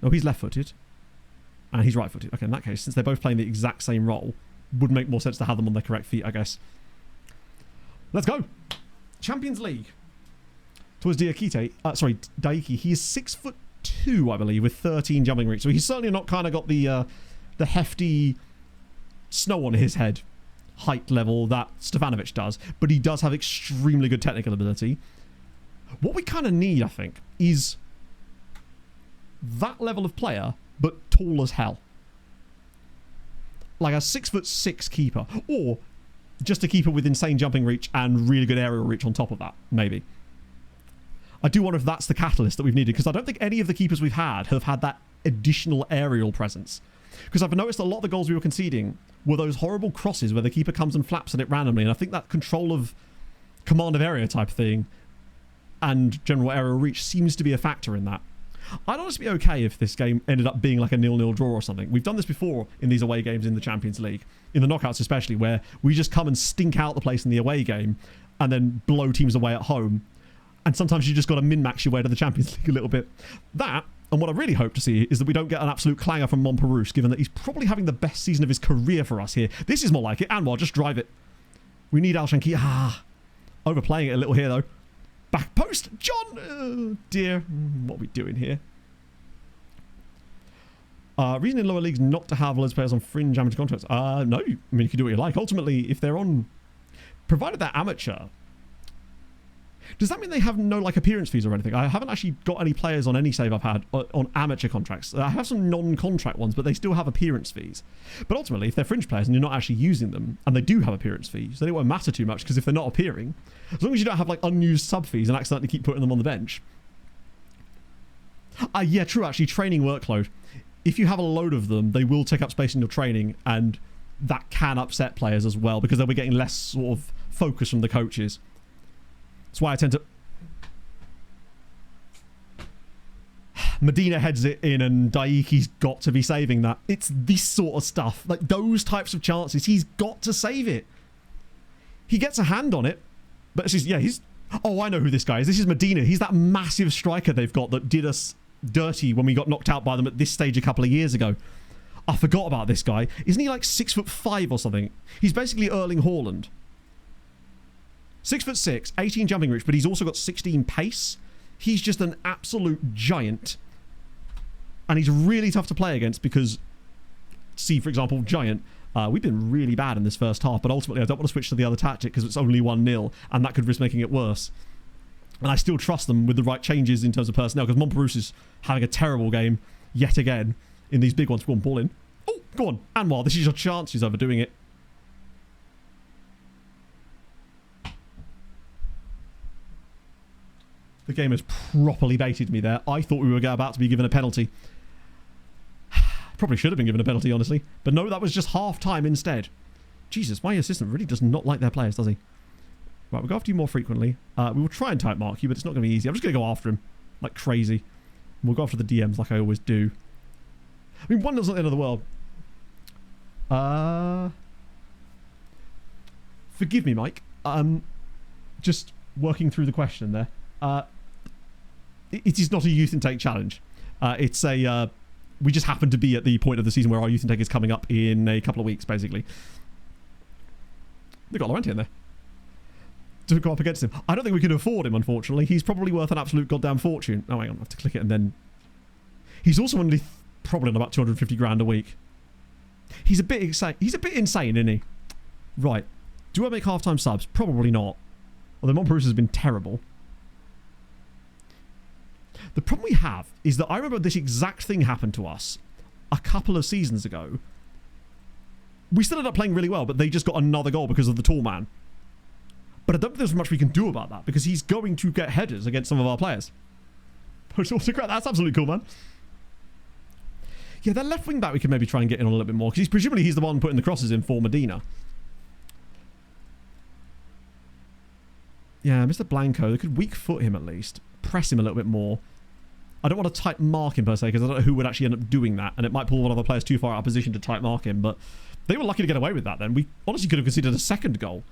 Speaker 2: No, he's left-footed. And he's right-footed. Okay, in that case, since they're both playing the exact same role, would make more sense to have them on their correct feet, I guess. Let's go. Champions League. Towards Daiki. He is 6'2", I believe, with 13 jumping reach. So he's certainly not kind of got the hefty snow on his head height level that Stefanovic does, but he does have extremely good technical ability. What we kind of need, I think, is that level of player, but tall as hell. Like a 6'6" keeper, or just a keeper with insane jumping reach and really good aerial reach on top of that, maybe. I do wonder if that's the catalyst that we've needed, because I don't think any of the keepers we've had have had that additional aerial presence. Because I've noticed a lot of the goals we were conceding were those horrible crosses where the keeper comes and flaps at it randomly, and I think that control of command of area type thing and general aerial reach seems to be a factor in that. I'd honestly be okay if this game ended up being like a 0-0 draw or something. We've done this before in these away games in the Champions League, in the knockouts especially, where we just come and stink out the place in the away game and then blow teams away at home. And sometimes you just got to min-max your way to the Champions League a little bit. That, and what I really hope to see, is that we don't get an absolute clanger from Montperousse, given that he's probably having the best season of his career for us here. This is more like it. Anwar, just drive it. We need Al-Shanki. Overplaying it a little here, though. Back post. John! Oh, dear. What are we doing here? Reason in lower leagues not to have loads of players on fringe amateur contracts. No. I mean, you can do what you like. Ultimately, if they're on... Provided they're amateur... Does that mean they have no like appearance fees or anything? I haven't actually got any players on any save I've had on amateur contracts. I have some non-contract ones, but they still have appearance fees. But ultimately, if they're fringe players and you're not actually using them, and they do have appearance fees, then it won't matter too much, because if they're not appearing, as long as you don't have like unused sub fees and accidentally keep putting them on the bench. Yeah, true, actually, training workload. If you have a load of them, they will take up space in your training, and that can upset players as well, because they'll be getting less sort of focus from the coaches. That's why I tend to... Medina heads it in, and Daiki's got to be saving that. It's this sort of stuff. Like, those types of chances. He's got to save it. He gets a hand on it. But it's just, yeah, he's... Oh, I know who this guy is. This is Medina. He's that massive striker they've got that did us dirty when we got knocked out by them at this stage a couple of years ago. I forgot about this guy. Isn't he like 6'5" or something? He's basically Erling Haaland. 6'6", 18 jumping reach, but he's also got 16 pace. He's just an absolute giant. And he's really tough to play against because, see, for example, Giant, we've been really bad in this first half, but ultimately I don't want to switch to the other tactic because it's only 1-0, and that could risk making it worse. And I still trust them with the right changes in terms of personnel, because Montparnasse is having a terrible game yet again in these big ones. Go on, ball in. Oh, go on. Anwar, this is your chance. He's overdoing it. The game has properly baited me there. I thought we were about to be given a penalty. Probably should have been given a penalty, honestly. But no, that was just half-time instead. Jesus, my assistant really does not like their players, does he? Right, we'll go after you more frequently. We will try and type mark you, but it's not going to be easy. I'm just going to go after him like crazy. And we'll go after the DMs like I always do. I mean, 1-0's not the end of the world. Forgive me, Mike. Just working through the question there. It is not a youth intake challenge. It's a... we just happen to be at the point of the season where our youth intake is coming up in a couple of weeks, basically. They've got Laurenti in there to go up against him. I don't think we can afford him, unfortunately. He's probably worth an absolute goddamn fortune. Oh, hang on. I have to click it and then... He's also only probably on about 250 grand a week. He's a bit insane. He's a bit insane, isn't he? Right. Do I make half-time subs? Probably not. Although Montparnasse has been terrible. The problem we have is that I remember this exact thing happened to us a couple of seasons ago. We still ended up playing really well, but they just got another goal because of the tall man. But I don't think there's much we can do about that because he's going to get headers against some of our players. Post autocrat, that's absolutely cool, man. Yeah, that left wing back we can maybe try and get in on a little bit more because presumably he's the one putting the crosses in for Medina. Yeah, Mr. Blanco, they could weak foot him at least. Press him a little bit more. I don't want to type mark him per se because I don't know who would actually end up doing that, and it might pull one of the players too far out of position to type mark him, but they were lucky to get away with that then. We honestly could have conceded a second goal.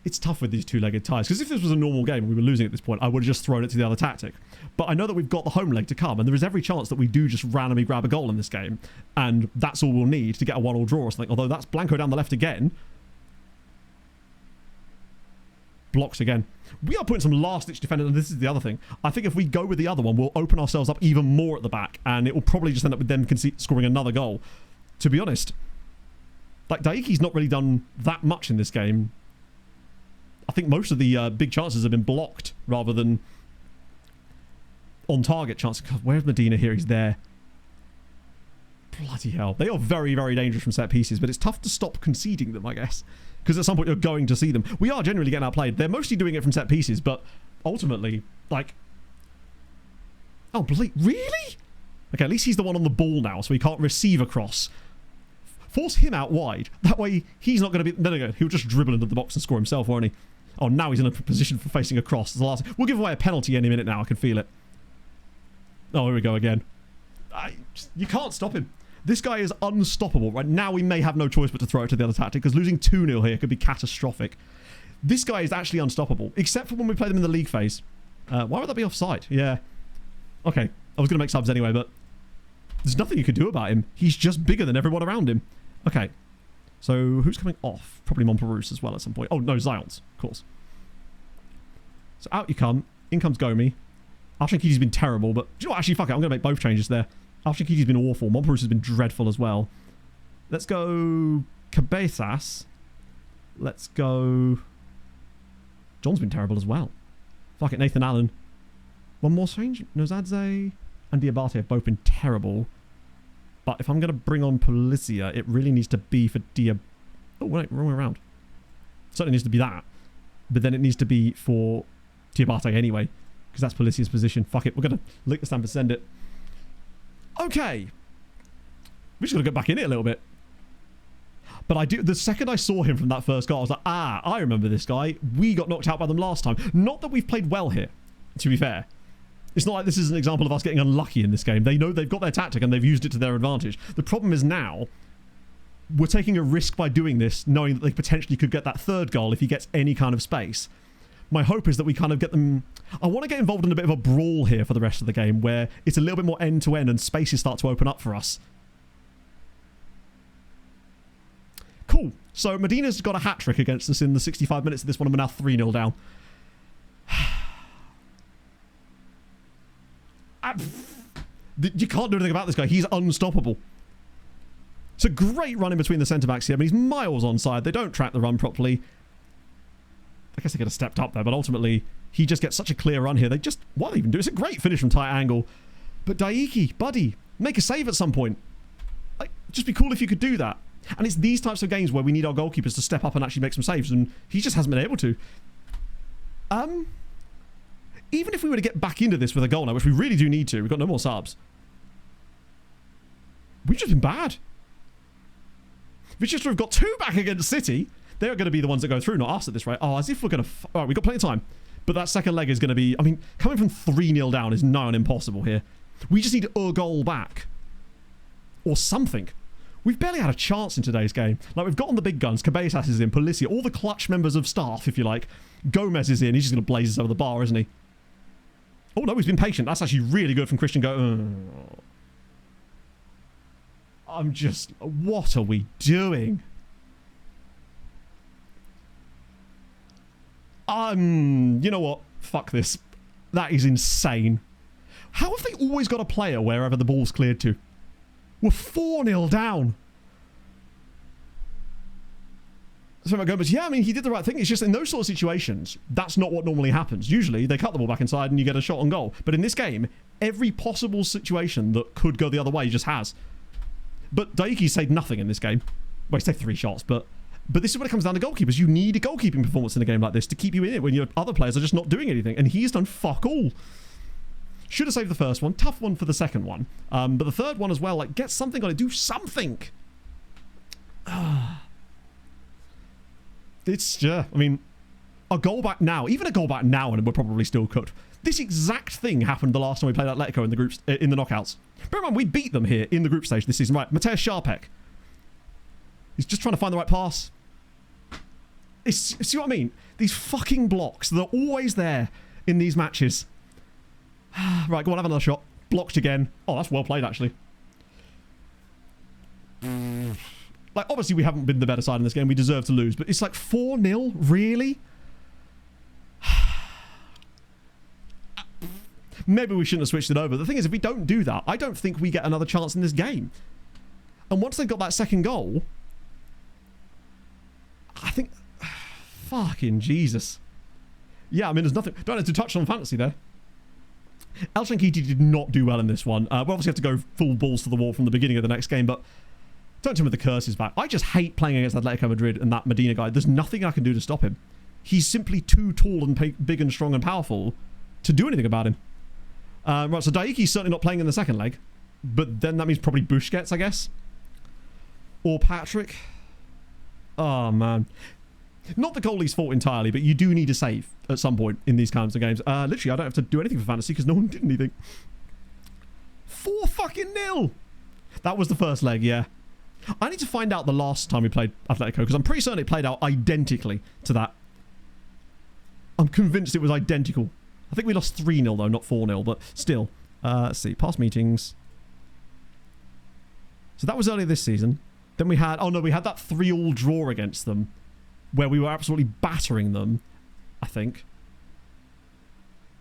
Speaker 2: It's tough with these two-legged ties because if this was a normal game and we were losing at this point, I would have just thrown it to the other tactic. But I know that we've got the home leg to come, and there is every chance that we do just randomly grab a goal in this game, and that's all we'll need to get a 1-1 draw or something, although that's Blanco down the left again. Blocks again. We are putting some last-ditch defenders, and this is the other thing. I think if we go with the other one, we'll open ourselves up even more at the back, and it will probably just end up with them scoring another goal. To be honest, like, Daiki's not really done that much in this game. I think most of the big chances have been blocked rather than on-target chances. God, where's Medina here? He's there. Bloody hell. They are very, very dangerous from set pieces, but it's tough to stop conceding them, I guess. Because at some point you're going to see them. We are generally getting outplayed. They're mostly doing it from set pieces, but ultimately, like... Oh, really? Okay, at least he's the one on the ball now, so he can't receive a cross. Force him out wide. That way, he's not going to be... No, he'll just dribble into the box and score himself, won't he? Oh, now he's in a position for facing a cross. The last... We'll give away a penalty any minute now. I can feel it. Oh, here we go again. You can't stop him. This guy is unstoppable. Right now, we may have no choice but to throw it to the other tactic because losing 2-0 here could be catastrophic. This guy is actually unstoppable, except for when we play them in the league phase. Why would that be offside? Yeah. Okay. I was going to make subs anyway, but there's nothing you can do about him. He's just bigger than everyone around him. Okay. So who's coming off? Probably Montparnasse as well at some point. Oh, no, Zions, of course. So out you come. In comes Gomi. Alshankidi's been terrible, but do you know what? Actually, fuck it. I'm going to make both changes there. Alshankidi's been awful. Montparnasse has been dreadful as well. Let's go Cabezas. Let's go. John's been terrible as well. Fuck it, Nathan Allen. One more strange. Nozadze and Diabate have both been terrible. But if I'm going to bring on Policia, it really needs to be for Oh, wait, wrong way around. Certainly needs to be that. But then it needs to be for Diabate anyway. Because that's Policia's position. Fuck it, we're going to lick the stamp and send it. Okay. We're just going to go back in it a little bit. But the second I saw him from that first goal, I was like, I remember this guy. We got knocked out by them last time. Not that we've played well here, to be fair. It's not like this is an example of us getting unlucky in this game. They know they've got their tactic and they've used it to their advantage. The problem is now, we're taking a risk by doing this, knowing that they potentially could get that third goal if he gets any kind of space. My hope is that we kind of get them... I want to get involved in a bit of a brawl here for the rest of the game, where it's a little bit more end-to-end and spaces start to open up for us. Cool. So Medina's got a hat-trick against us in the 65 minutes of this one, and we're now 3-0 down. You can't do anything about this guy. He's unstoppable. It's a great run in between the centre-backs here. I mean, he's miles onside. They don't track the run properly. I guess they could have stepped up there, but ultimately, he just gets such a clear run here. What do they even do? It's a great finish from tight angle. But Daiki, buddy, make a save at some point. Like, just be cool if you could do that. And it's these types of games where we need our goalkeepers to step up and actually make some saves, and he just hasn't been able to. Even if we were to get back into this with a goal now, which we really do need to, we've got no more subs. We've just been bad. Vichester have got 2 back against City. They're going to be the ones that go through, not us at this rate. Oh, as if we're going to... Alright, we've got plenty of time. But that second leg is going to be... I mean, coming from 3-0 down is nigh on impossible here. We just need a goal back. Or something. We've barely had a chance in today's game. Like, we've got on the big guns. Cabezas is in. Policia. All the clutch members of staff, if you like. Gomez is in. He's just going to blaze us over the bar, isn't he? Oh, no, he's been patient. That's actually really good from Christian I'm just... What are we doing? You know what? Fuck this. That is insane. How have they always got a player wherever the ball's cleared to? We're 4-0 down. So I go, but yeah, I mean, he did the right thing. It's just in those sort of situations, that's not what normally happens. Usually, they cut the ball back inside and you get a shot on goal. But in this game, every possible situation that could go the other way just has. But Daiki saved nothing in this game. Well, he saved 3 shots, but this is when it comes down to goalkeepers. You need a goalkeeping performance in a game like this to keep you in it when your other players are just not doing anything. And he's done fuck all. Should have saved the first one. Tough one for the second one. But the third one as well, like, get something on it. Do something. It's, I mean, a goal back now. Even a goal back now and we're probably still cooked. This exact thing happened the last time we played Atletico in the groups, in the knockouts. Bear in mind, we beat them here in the group stage this season. Right, Mateusz Sharpek. He's just trying to find the right pass. See what I mean? These fucking blocks, they're always there in these matches. Right, go on, have another shot. Blocked again. Oh, that's well played, actually. Like, obviously, we haven't been the better side in this game. We deserve to lose. But it's like 4-0? Really? Maybe we shouldn't have switched it over. The thing is, if we don't do that, I don't think we get another chance in this game. And once they've got that second goal, I think... Fucking Jesus. Yeah, I mean, there's nothing... Don't have to touch on fantasy there. El Shankiti did not do well in this one. We'll obviously have to go full balls to the wall from the beginning of the next game, but don't tell him with the curses back. I just hate playing against Atletico Madrid and that Medina guy. There's nothing I can do to stop him. He's simply too tall and big and strong and powerful to do anything about him. Right, so Daiki's certainly not playing in the second leg, but then that means probably Busquets, I guess. Or Patrick. Oh, man. Not the goalie's fault entirely, but you do need a save at some point in these kinds of games. Literally, I don't have to do anything for fantasy because no one did anything. 4-0. That was the first leg, yeah. I need to find out the last time we played Atletico because I'm pretty certain it played out identically to that. I'm convinced it was identical. I think we lost 3-0 though, not 4-0, but still. Let's see, past meetings. So that was earlier this season. Then we had, oh no, we had that 3-3 draw against them where we were absolutely battering them, I think.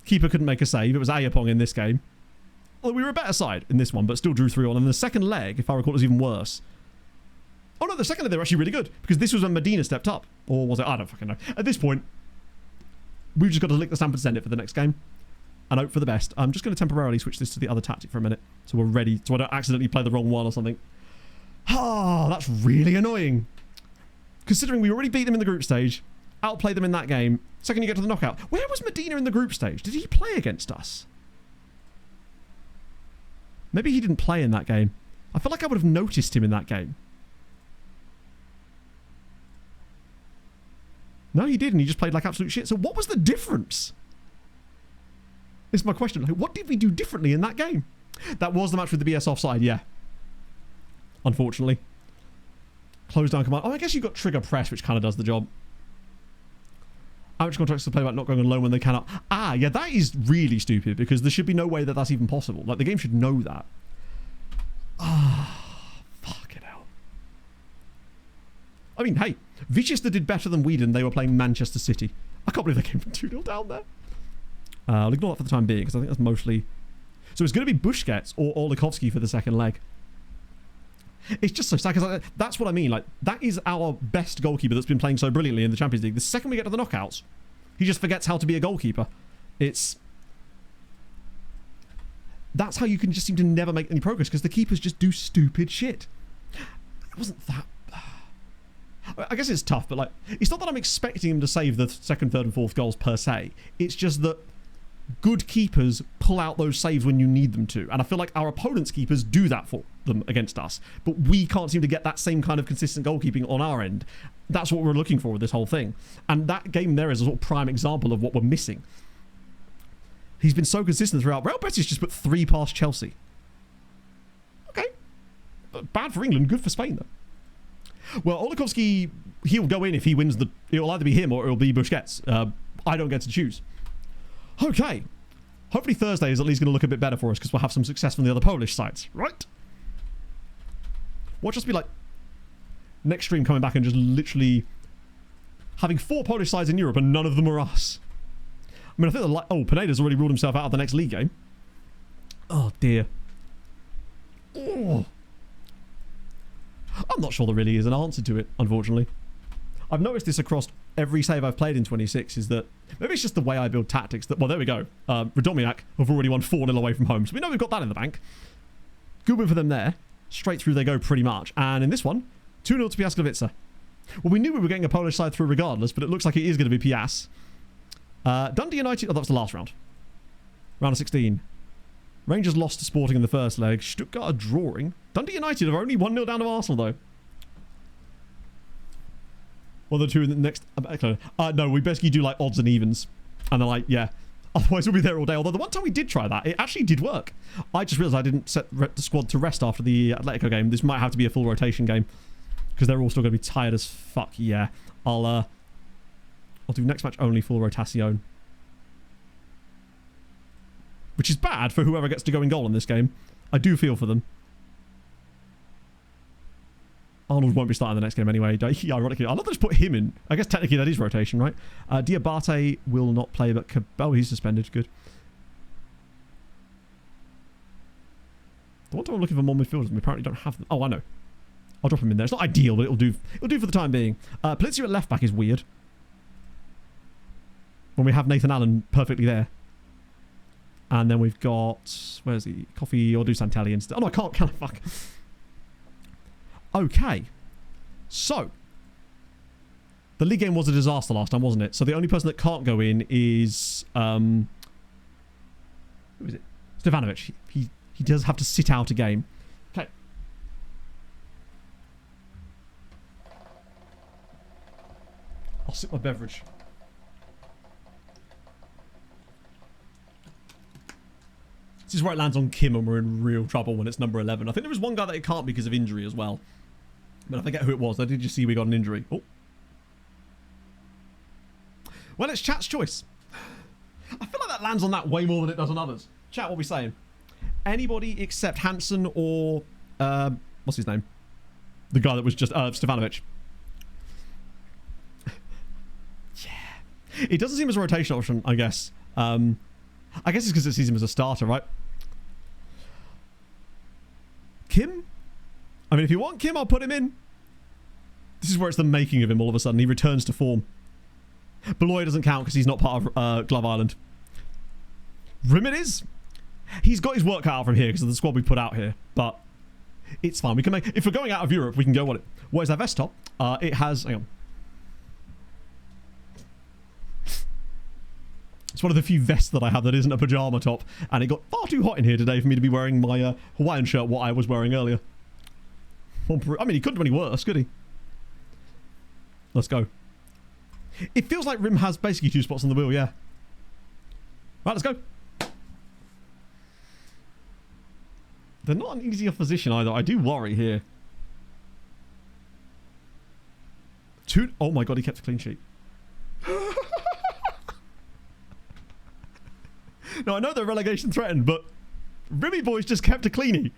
Speaker 2: Keeper couldn't make a save. It was Ayapong in this game. Well, we were a better side in this one, but still drew 3-1. And the second leg, if I recall, was even worse. Oh no, the second leg they were actually really good because this was when Medina stepped up. Or was it? I don't fucking know. At this point, we've just got to lick the stamp and send it for the next game. And hope for the best. I'm just going to temporarily switch this to the other tactic for a minute. So we're ready. So I don't accidentally play the wrong one or something. Ah, that's really annoying. Considering we already beat them in the group stage. Outplayed them in that game. Second you get to the knockout. Where was Medina in the group stage? Did he play against us? Maybe he didn't play in that game. I feel like I would have noticed him in that game. No, he didn't. He just played like absolute shit. So what was the difference? This is my question. Like, what did we do differently in that game? That was the match with the BS offside, yeah. Unfortunately. Close down command. Oh, I guess you've got trigger press, which kind of does the job. Amateur contracts to play about not going on loan when they cannot. Ah, yeah, that is really stupid because there should be no way that that's even possible. Like, the game should know that. Ah, fucking hell. I mean, hey, Vichester did better than we did and they were playing Manchester City. I can't believe they came from 2-0 down there. I'll ignore that for the time being because I think that's mostly... So it's going to be Busquets or Olikovsky for the second leg. It's just so sad because that's what I mean. Like, that is our best goalkeeper that's been playing so brilliantly in the Champions League. The second we get to the knockouts, he just forgets how to be a goalkeeper. It's... That's how you can just seem to never make any progress because the keepers just do stupid shit. It wasn't that... I guess it's tough, but like, it's not that I'm expecting him to save the second, third and fourth goals per se. It's just that good keepers pull out those saves when you need them to. And I feel like our opponent's keepers do that for them against us. But we can't seem to get that same kind of consistent goalkeeping on our end. That's what we're looking for with this whole thing. And that game there is a sort of prime example of what we're missing. He's been so consistent throughout. Real Betis just put 3 past Chelsea. Okay. Bad for England, good for Spain though. Well, Olikovsky, he'll go in if he wins the... It'll either be him or it'll be Busquets. I don't get to choose. Okay. Hopefully Thursday is at least going to look a bit better for us because we'll have some success from the other Polish sides, right? Watch us be like next stream coming back and just literally having 4 Polish sides in Europe and none of them are us. I mean, I think Pineda's already ruled himself out of the next league game. Oh, dear. Oh. I'm not sure there really is an answer to it, unfortunately. I've noticed this across every save I've played in 26 is that maybe it's just the way I build tactics. That, well, there we go. Radomiak have already won 4-0 away from home, so we know we've got that in the bank. Good win for them there. Straight through they go pretty much. And in this one, 2-0 to Piaskowice. Well, we knew we were getting a Polish side through regardless, but it looks like it is going to be Pias. Dundee United... Oh, that was the last round. Round of 16. Rangers lost to Sporting in the first leg. Stuttgart are drawing. Dundee United are only 1-0 down to Arsenal, though. Well, the two in the next... no, we basically do, like, odds and evens. And they're like, yeah. Otherwise, we'll be there all day. Although, the one time we did try that, it actually did work. I just realised I didn't set the squad to rest after the Atletico game. This might have to be a full rotation game. Because they're all still going to be tired as fuck. Yeah. I'll do next match only full rotation. Which is bad for whoever gets to go in goal in this game. I do feel for them. Arnold won't be starting the next game anyway. Ironically, I'll not just put him in. I guess technically that is rotation, right? Diabate will not play, but... Oh, he's suspended. Good. The one time I'm looking for more midfielders, we apparently don't have them. Oh, I know. I'll drop him in there. It's not ideal, but it'll do for the time being. Palizio at left back is weird. When we have Nathan Allen perfectly there. And then we've got... Where's he? Coffee or do Santelli instead. Oh, no, I can't. Can I? Fuck. Okay. So. The league game was a disaster last time, wasn't it? So the only person that can't go in is... who is it? Stefanovic. He does have to sit out a game. Okay. I'll sip my beverage. This is where it lands on Kim and we're in real trouble when it's number 11. I think there was one guy that it can't because of injury as well. But I forget who it was. I did just see we got an injury. Oh. Well, it's chat's choice. I feel like that lands on that way more than it does on others. Chat, what are we saying? Anybody except Hansen or... what's his name? The guy that was just... Stefanovic. Yeah. It doesn't seem as a rotation option, I guess. I guess it's because it sees him as a starter, right? Kim? I mean, if you want Kim, I'll put him in. This is where it's the making of him all of a sudden. He returns to form. Beloy doesn't count because he's not part of Glove Island. Rim it is. He's got his work cut out from here because of the squad we put out here. But it's fine. We can make... If we're going out of Europe, we can go on it. What is our vest top? It has... Hang on. It's one of the few vests that I have that isn't a pajama top. And it got far too hot in here today for me to be wearing my Hawaiian shirt, what I was wearing earlier. I mean, he couldn't do any worse, could he? Let's go. It feels like Rim has basically 2 spots on the wheel, yeah. Right, let's go. They're not an easier position either. I do worry here. Oh my god, he kept a clean sheet. Now, I know they're relegation threatened, but Rimmy Boys just kept a cleanie.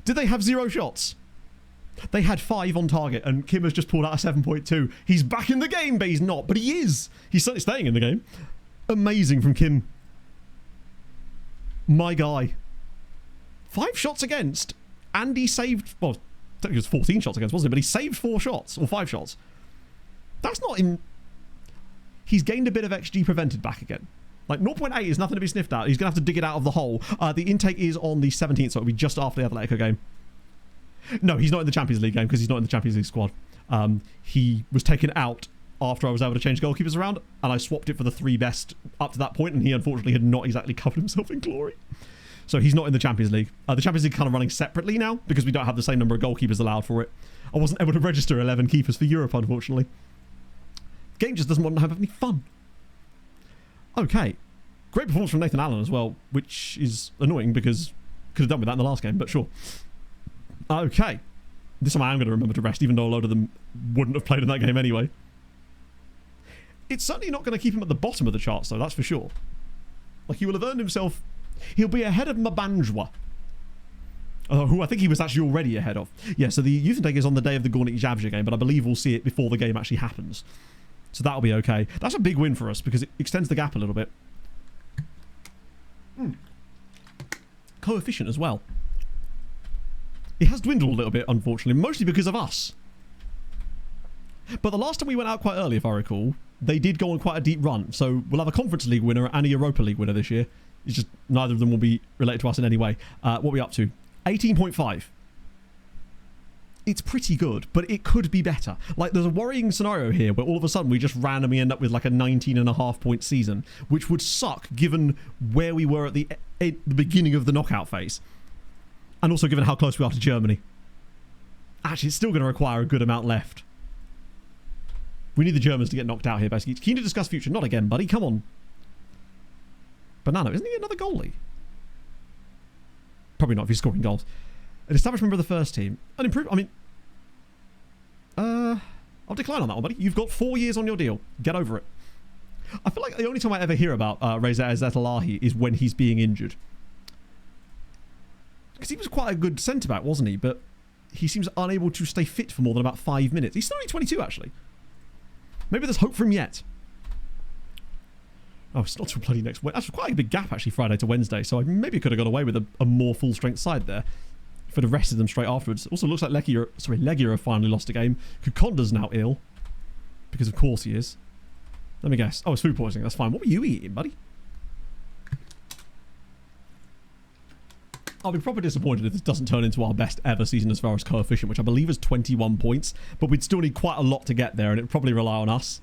Speaker 2: Did they have 0 shots? They had 5 on target, and Kim has just pulled out a 7.2. He's back in the game, but he's not. But he is. He's certainly staying in the game. Amazing from Kim. My guy. 5 shots against, and he saved... Well, I think it was 14 shots against, wasn't it? But he saved 4 shots, or 5 shots. That's not in... He's gained a bit of XG prevented back again. Like, 0.8 is nothing to be sniffed at. He's going to have to dig it out of the hole. The intake is on the 17th, so it'll be just after the Atletico game. No, he's not in the Champions League game because he's not in the Champions League squad. He was taken out after I was able to change goalkeepers around, and I swapped it for the 3 best up to that point, and he unfortunately had not exactly covered himself in glory. So he's not in the Champions League. The Champions League kind of running separately now because we don't have the same number of goalkeepers allowed for it. I wasn't able to register 11 keepers for Europe, unfortunately. The game just doesn't want to have any fun. Okay. Great performance from Nathan Allen as well, which is annoying because could have done with that in the last game, but sure. Okay. This time I am going to remember to rest, even though a load of them wouldn't have played in that game anyway. It's certainly not going to keep him at the bottom of the charts, though, that's for sure. Like, he will have earned himself... He'll be ahead of Mabanjwa, who I think he was actually already ahead of. Yeah, so the youth intake is on the day of the Gornik Javja game, but I believe we'll see it before the game actually happens. So that'll be okay. That's a big win for us because it extends the gap a little bit. Coefficient as well. It has dwindled a little bit, unfortunately, mostly because of us. But the last time we went out quite early, if I recall, they did go on quite a deep run. So we'll have a Conference League winner and a Europa League winner this year. It's just neither of them will be related to us in any way. What are we up to? 18.5. It's pretty good, but it could be better. Like, there's a worrying scenario here where all of a sudden we just randomly end up with like a 19.5 point season, which would suck given where we were at the beginning of the knockout phase. And also given how close we are to Germany. Actually, it's still going to require a good amount left. We need the Germans to get knocked out here, basically. Keen to discuss future. Not again, buddy. Come on. Banana, isn't he another goalie? Probably not if he's scoring goals. An established member of the first team. An improved... I mean... I'll decline on that one, buddy. You've got 4 years on your deal. Get over it. I feel like the only time I ever hear about Reza Ezetelahi is when he's being injured. Because he was quite a good centre-back, wasn't he? But he seems unable to stay fit for more than about 5 minutes. He's still only 22, actually. Maybe there's hope for him yet. Oh, it's not till bloody next Wednesday. That's quite a big gap, actually, Friday to Wednesday. So I maybe could have got away with a more full-strength side there for the rest of them straight afterwards. Also, looks like Legia have finally lost a game. Kukonda's now ill. Because of course he is. Let me guess. Oh, it's food poisoning. That's fine. What were you eating, buddy? I'll be proper disappointed if this doesn't turn into our best ever season as far as coefficient, which I believe is 21 points. But we'd still need quite a lot to get there, and it'd probably rely on us.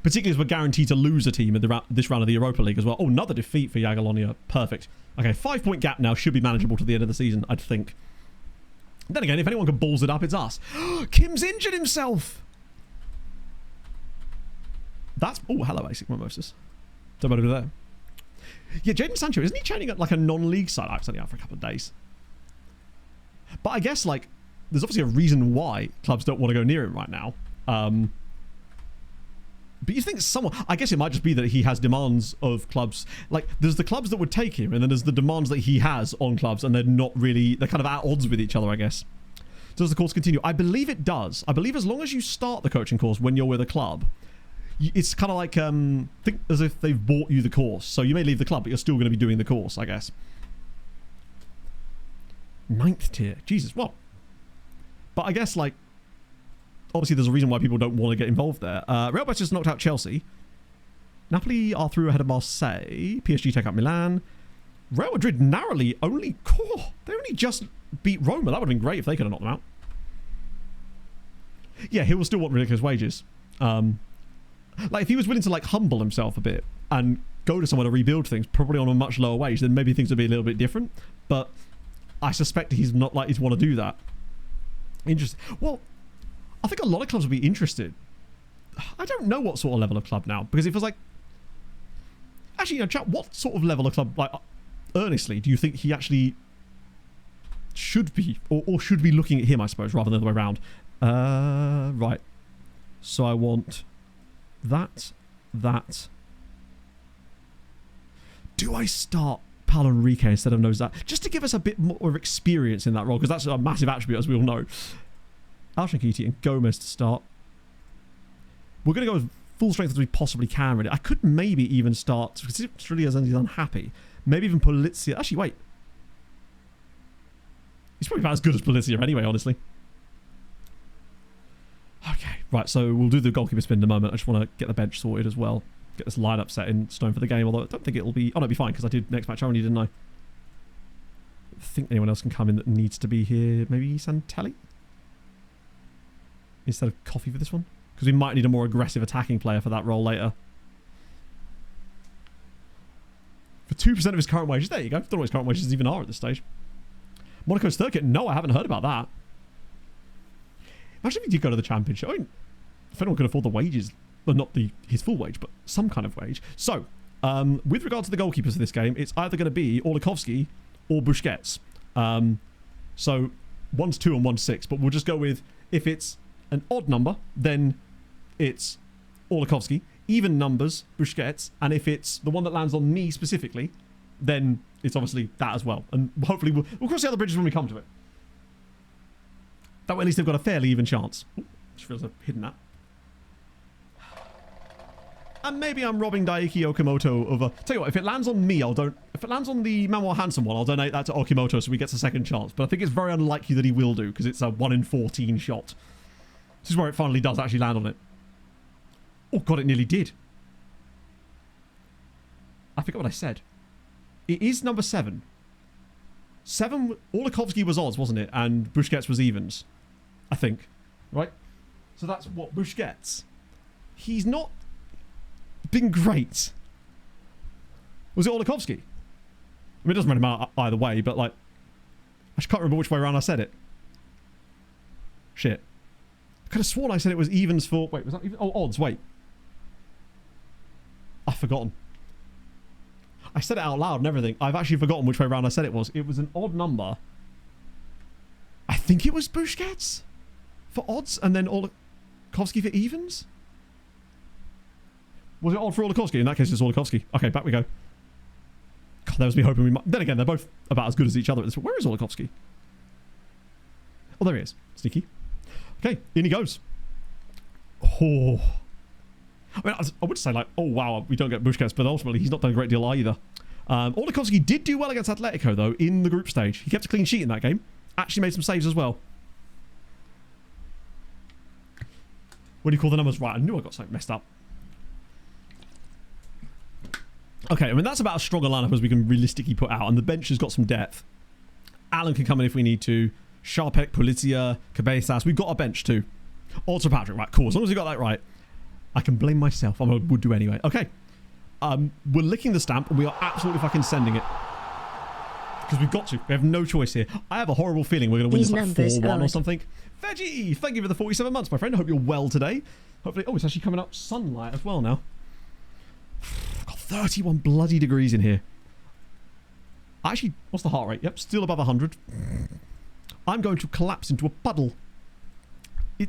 Speaker 2: Particularly as we're guaranteed to lose a team in this round of the Europa League as well. Oh, another defeat for Jagiellonia. Perfect. Okay, 5 point gap now should be manageable to the end of the season, I'd think. Then again, if anyone can balls it up, it's us. Kim's injured himself! That's... Oh, hello, Asic Mimosas. Don't matter there. Yeah, Jadon Sancho, isn't he training at like a non-league side? It's only out for a couple of days. But I guess, like, there's obviously a reason why clubs don't want to go near him right now. But you think someone... I guess it might just be that he has demands of clubs. Like, there's the clubs that would take him, and then there's the demands that he has on clubs, and they're not really... They're kind of at odds with each other, I guess. Does the course continue? I believe it does. I believe as long as you start the coaching course when you're with a club, it's kind of like... think as if they've bought you the course. So you may leave the club, but you're still going to be doing the course, I guess. 9th tier. Jesus, well. But I guess, like... obviously there's a reason why people don't want to get involved there. Real Betis just knocked out Chelsea. Napoli are through ahead of Marseille. PSG take out Milan. Real Madrid narrowly only... they only just beat Roma. That would have been great if they could have knocked them out. Yeah, he will still want ridiculous wages. Like, if he was willing to, like, humble himself a bit and go to somewhere to rebuild things, probably on a much lower wage, then maybe things would be a little bit different. But I suspect he's not likely to want to do that. Interesting. Well, I think a lot of clubs would be interested. I don't know what sort of level of club now, because it feels like... Actually, you know, chat, what sort of level of club, like, earnestly, do you think he actually should be, or should be looking at him, I suppose, rather than the other way around? Right. So I want that. Do I start Paulo Enrique instead of Nozat? Just to give us a bit more experience in that role, because that's a massive attribute, as we all know. Al-Shankiti and Gomez to start. We're going to go as full strength as we possibly can, really. I could maybe even start, because it's really as he's unhappy, maybe even Polizia. Actually, wait. He's probably about as good as Polizia anyway, honestly. Okay, right, so we'll do the goalkeeper spin in a moment. I just want to get the bench sorted as well. Get this lineup set in stone for the game, although I don't think it'll be... Oh, no, it'll be fine, because I did next match only, didn't I? Think anyone else can come in that needs to be here. Maybe Santelli? Instead of Coffee for this one? Because we might need a more aggressive attacking player for that role later. For 2% of his current wages. There you go. Don't know what his current wages even are at this stage. Monaco's third kit? No, I haven't heard about that. Imagine if he did go to the championship. I mean, if anyone could afford the wages, well, not his full wage, but some kind of wage. So, with regard to the goalkeepers of this game, it's either going to be Olakovsky or Busquets. So, one's 2 and one's 6, but we'll just go with, if it's an odd number, then it's Olakovsky. Even numbers, Busquets. And if it's the one that lands on me specifically, then it's obviously that as well. And hopefully we'll cross the other bridges when we come to it. That way at least they've got a fairly even chance. Ooh, just feels I've hidden that. And maybe I'm robbing Daiki Okamoto of a... Tell you what, if it lands on me, I'll don't... If it lands on the Manuel Hansen one, I'll donate that to Okimoto so he gets a second chance. But I think it's very unlikely that he will do, because it's a 1 in 14 shot. This is where it finally does actually land on it. Oh god, it nearly did. I forgot what I said. It is number 7. 7... Olakovsky was odds, wasn't it? And Busquets was evens. I think. Right? So that's what Busquets. He's not been great. Was it Olakovsky? I mean, it doesn't really matter either way, but like... I just can't remember which way around I said it. Shit. I could have sworn I said it was evens for... Wait, was that even... Oh, odds, wait. I've forgotten. I said it out loud and everything. I've actually forgotten which way around I said it was. It was an odd number. I think it was Busquets for odds, and then Olakovsky for evens? Was it odd for Olakovsky? In that case, it's Olakovsky. Okay, back we go. God, that was me hoping we might... Then again, they're both about as good as each other at this point. Where is Olakovsky? Oh, there he is. Sneaky. Okay, in he goes. Oh... I mean, I would say, like, oh, wow, we don't get Busquets, but ultimately, he's not done a great deal either. Olakovsky did do well against Atletico, though, in the group stage. He kept a clean sheet in that game. Actually made some saves as well. When you call the numbers right, I knew I got something messed up. Okay, I mean, that's about as strong a lineup as we can realistically put out, and the bench has got some depth. Alan can come in if we need to. Sharpek, Polizia, Cabezas. We've got a bench, too. Also Patrick, right, cool. As long as we got that right. I can blame myself. I would do anyway. Okay. We're licking the stamp and we are absolutely fucking sending it. Because we've got to. We have no choice here. I have a horrible feeling we're going to win this like 4-1 or something. Veggie, thank you for the 47 months, my friend. I hope you're well today. Hopefully... Oh, it's actually coming up sunlight as well now. Got 31 bloody degrees in here. Actually, what's the heart rate? Yep, still above 100. I'm going to collapse into a puddle.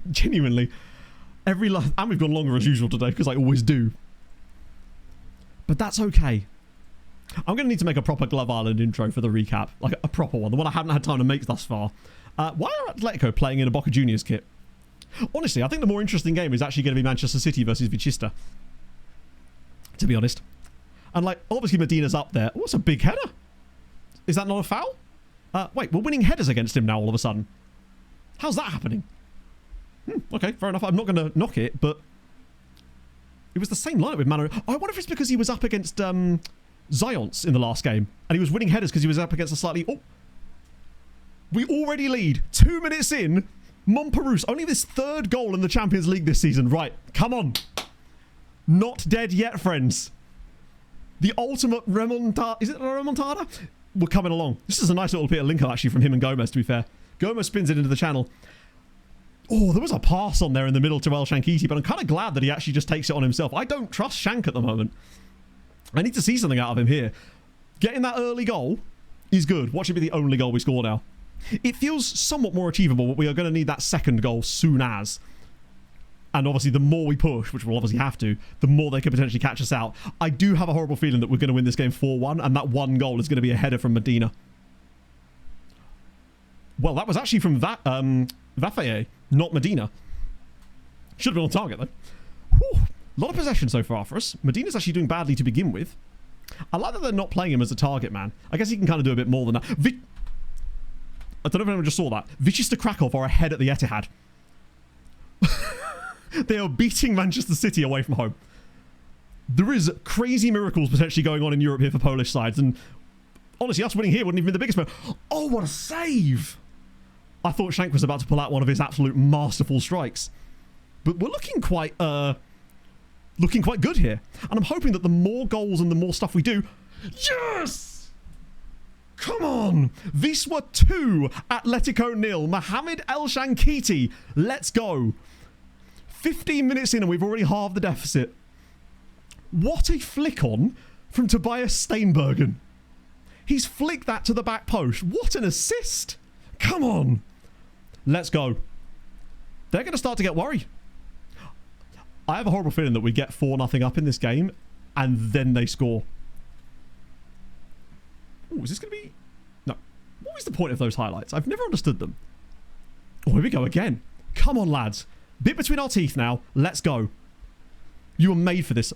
Speaker 2: Genuinely... And we've gone longer as usual today, because I always do. But that's okay. I'm going to need to make a proper Glove Island intro for the recap. Like a proper one. The one I haven't had time to make thus far. Why are Atletico playing in a Boca Juniors kit? Honestly, I think the more interesting game is actually going to be Manchester City versus Vicista. To be honest. And like, obviously Medina's up there. Oh, it's a big header. Is that not a foul? Wait, we're winning headers against him now all of a sudden. How's that happening? Okay, fair enough. I'm not going to knock it, but it was the same lineup with Mano. I wonder if it's because he was up against Zions in the last game, and he was winning headers because he was up against a slightly... Oh, we already lead. 2 minutes in. Montperouse, only this third goal in the Champions League this season. Right, come on. Not dead yet, friends. The ultimate remontada. Is it a remontada? We're coming along. This is a nice little bit of link up, actually, from him and Gomez, to be fair. Gomez spins it into the channel. Oh, there was a pass on there in the middle to El Shankiti, but I'm kind of glad that he actually just takes it on himself. I don't trust Shank at the moment. I need to see something out of him here. Getting that early goal is good. Watch it be the only goal we score now. It feels somewhat more achievable, but we are going to need that second goal soon as. And obviously, the more we push, which we'll obviously have to, the more they could potentially catch us out. I do have a horrible feeling that we're going to win this game 4-1, and that one goal is going to be a header from Medina. Well, that was actually from Vafaye, not Medina. Should have been on target, though. Whew. A lot of possession so far for us. Medina's actually doing badly to begin with. I like that they're not playing him as a target man. I guess he can kind of do a bit more than that. I don't know if anyone just saw that. Wisła Kraków are ahead at the Etihad. They are beating Manchester City away from home. There is crazy miracles potentially going on in Europe here for Polish sides, and honestly, us winning here wouldn't even be the biggest moment. Oh, what a save! I thought Shank was about to pull out one of his absolute masterful strikes. But we're looking quite good here. And I'm hoping that the more goals and the more stuff we do... Yes! Come on! Wisła 2, Atletico 0. Mohamed El Shankiti. Let's go. 15 minutes in and we've already halved the deficit. What a flick on from Tobias Steinbergen. He's flicked that to the back post. What an assist. Come on. Let's go. They're going to start to get worried. I have a horrible feeling that we get 4-0 up in this game and then they score. Oh, is this going to be... No. What was the point of those highlights? I've never understood them. Oh, here we go again. Come on, lads. Bit between our teeth now. Let's go. You were made for this.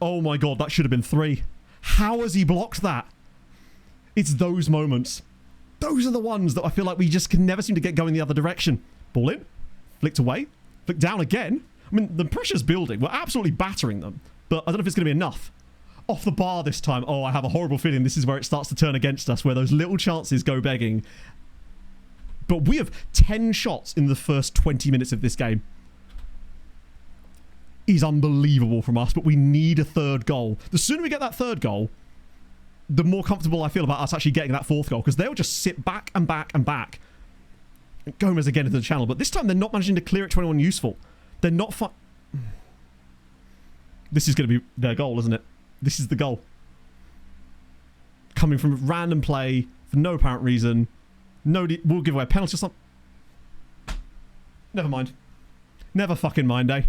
Speaker 2: Oh my god, that should have been 3. How has he blocked that? It's those moments. Those are the ones that I feel like we just can never seem to get going the other direction. Ball in. Flicked away. Flicked down again. I mean, the pressure's building. We're absolutely battering them. But I don't know if it's going to be enough. Off the bar this time. Oh, I have a horrible feeling this is where it starts to turn against us, where those little chances go begging. But we have 10 shots in the first 20 minutes of this game. Is unbelievable from us, but we need a third goal. The sooner we get that third goal, the more comfortable I feel about us actually getting that fourth goal, because they'll just sit back and back and back. Gomez again into the channel, but this time they're not managing to clear it to anyone useful. They're not This is going to be their goal, isn't it? This is the goal. Coming from random play for no apparent reason. We'll give away a penalty or something. Never mind. Never fucking mind, eh?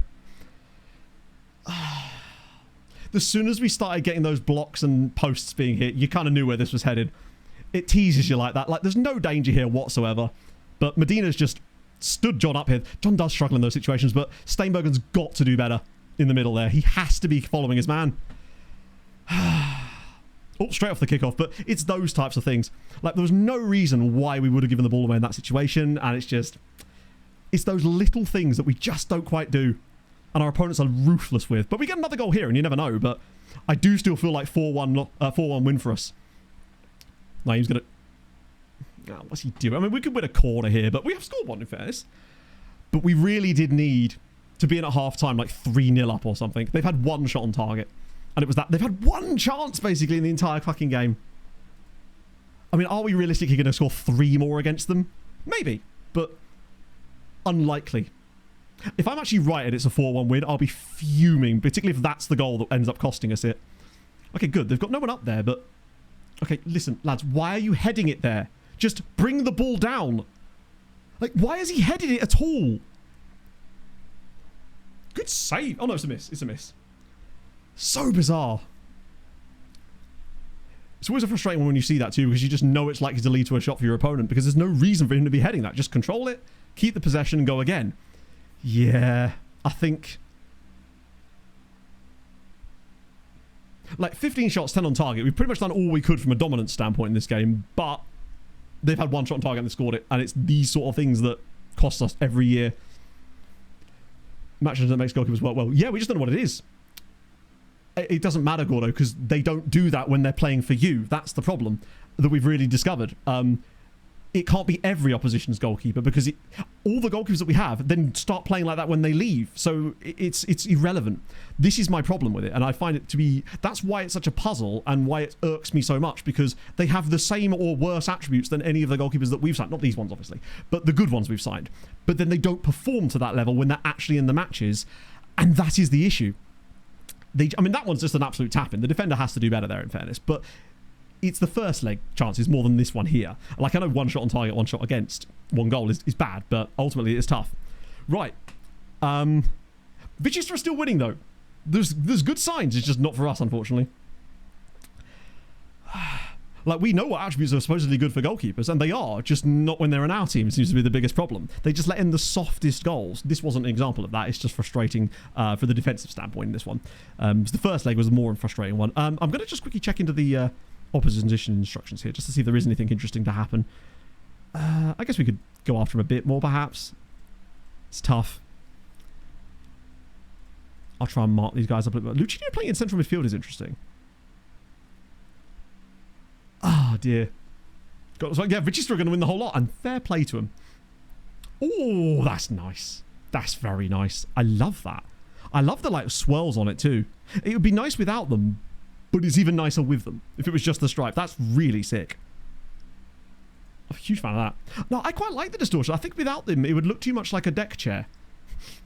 Speaker 2: As soon as we started getting those blocks and posts being hit, you kind of knew where this was headed. It teases you like that. Like, there's no danger here whatsoever. But Medina's just stood John up here. John does struggle in those situations, but Steinbergen's got to do better in the middle there. He has to be following his man. Oh, straight off the kickoff, but it's those types of things. Like, there was no reason why we would have given the ball away in that situation, and it's those little things that we just don't quite do, and our opponents are ruthless with. But we get another goal here, and you never know, but I do still feel like 4-1 win for us. No, he's going to... Oh, what's he doing? I mean, we could win a corner here, but we have scored one in fairness. But we really did need to be in at half-time, like 3-0 up or something. They've had one shot on target. And it was that. They've had one chance, basically, in the entire fucking game. I mean, are we realistically going to score 3 more against them? Maybe. But unlikely. If I'm actually right and it's a 4-1 win, I'll be fuming. Particularly if that's the goal that ends up costing us it. Okay, good. They've got no one up there, but... Okay, listen, lads. Why are you heading it there? Just bring the ball down. Like, why has he headed it at all? Good save. Oh, no, it's a miss. It's a miss. So bizarre. It's always a frustrating one when you see that too, because you just know it's likely to lead to a shot for your opponent, because there's no reason for him to be heading that. Just control it, keep the possession, and go again. Yeah, I think... Like, 15 shots, 10 on target. We've pretty much done all we could from a dominance standpoint in this game, but they've had one shot on target and they scored it, and it's these sort of things that costs us every year. Matches that makes goalkeepers work well. Yeah, we just don't know what it is. It doesn't matter, Gordo, because they don't do that when they're playing for you. That's the problem that we've really discovered. It can't be every opposition's goalkeeper because all the goalkeepers that we have then start playing like that when they leave. So it's irrelevant. This is my problem with it, and I find it to be... That's why it's such a puzzle and why it irks me so much, because they have the same or worse attributes than any of the goalkeepers that we've signed. Not these ones, obviously, but the good ones we've signed. But then they don't perform to that level when they're actually in the matches, and that is the issue. I mean, that one's just an absolute tap-in. The defender has to do better there, in fairness, but... It's the first leg chances more than this one here. Like, I know one shot on target, one shot against, one goal is bad, but ultimately it's tough. Right. Vichystra is still winning, though. There's good signs. It's just not for us, unfortunately. Like, we know what attributes are supposedly good for goalkeepers, and they are, just not when they're in our team. It seems to be the biggest problem. They just let in the softest goals. This wasn't an example of that. It's just frustrating for the defensive standpoint in this one. The first leg was a more frustrating one. I'm going to just quickly check into the... opposition instructions here just to see if there is anything interesting to happen. I guess we could go after him a bit more, perhaps. It's tough. I'll try and mark these guys up a bit. Luchino playing in central midfield is interesting. Ah, dear. Yeah, Vichystra going to win the whole lot, and fair play to him. Oh, that's nice. That's very nice. I love that. I love the like swirls on it too. It would be nice without them, but it's even nicer with them. If it was just the stripe, that's really sick. I'm a huge fan of that. No, I quite like the distortion. I think without them, it would look too much like a deck chair.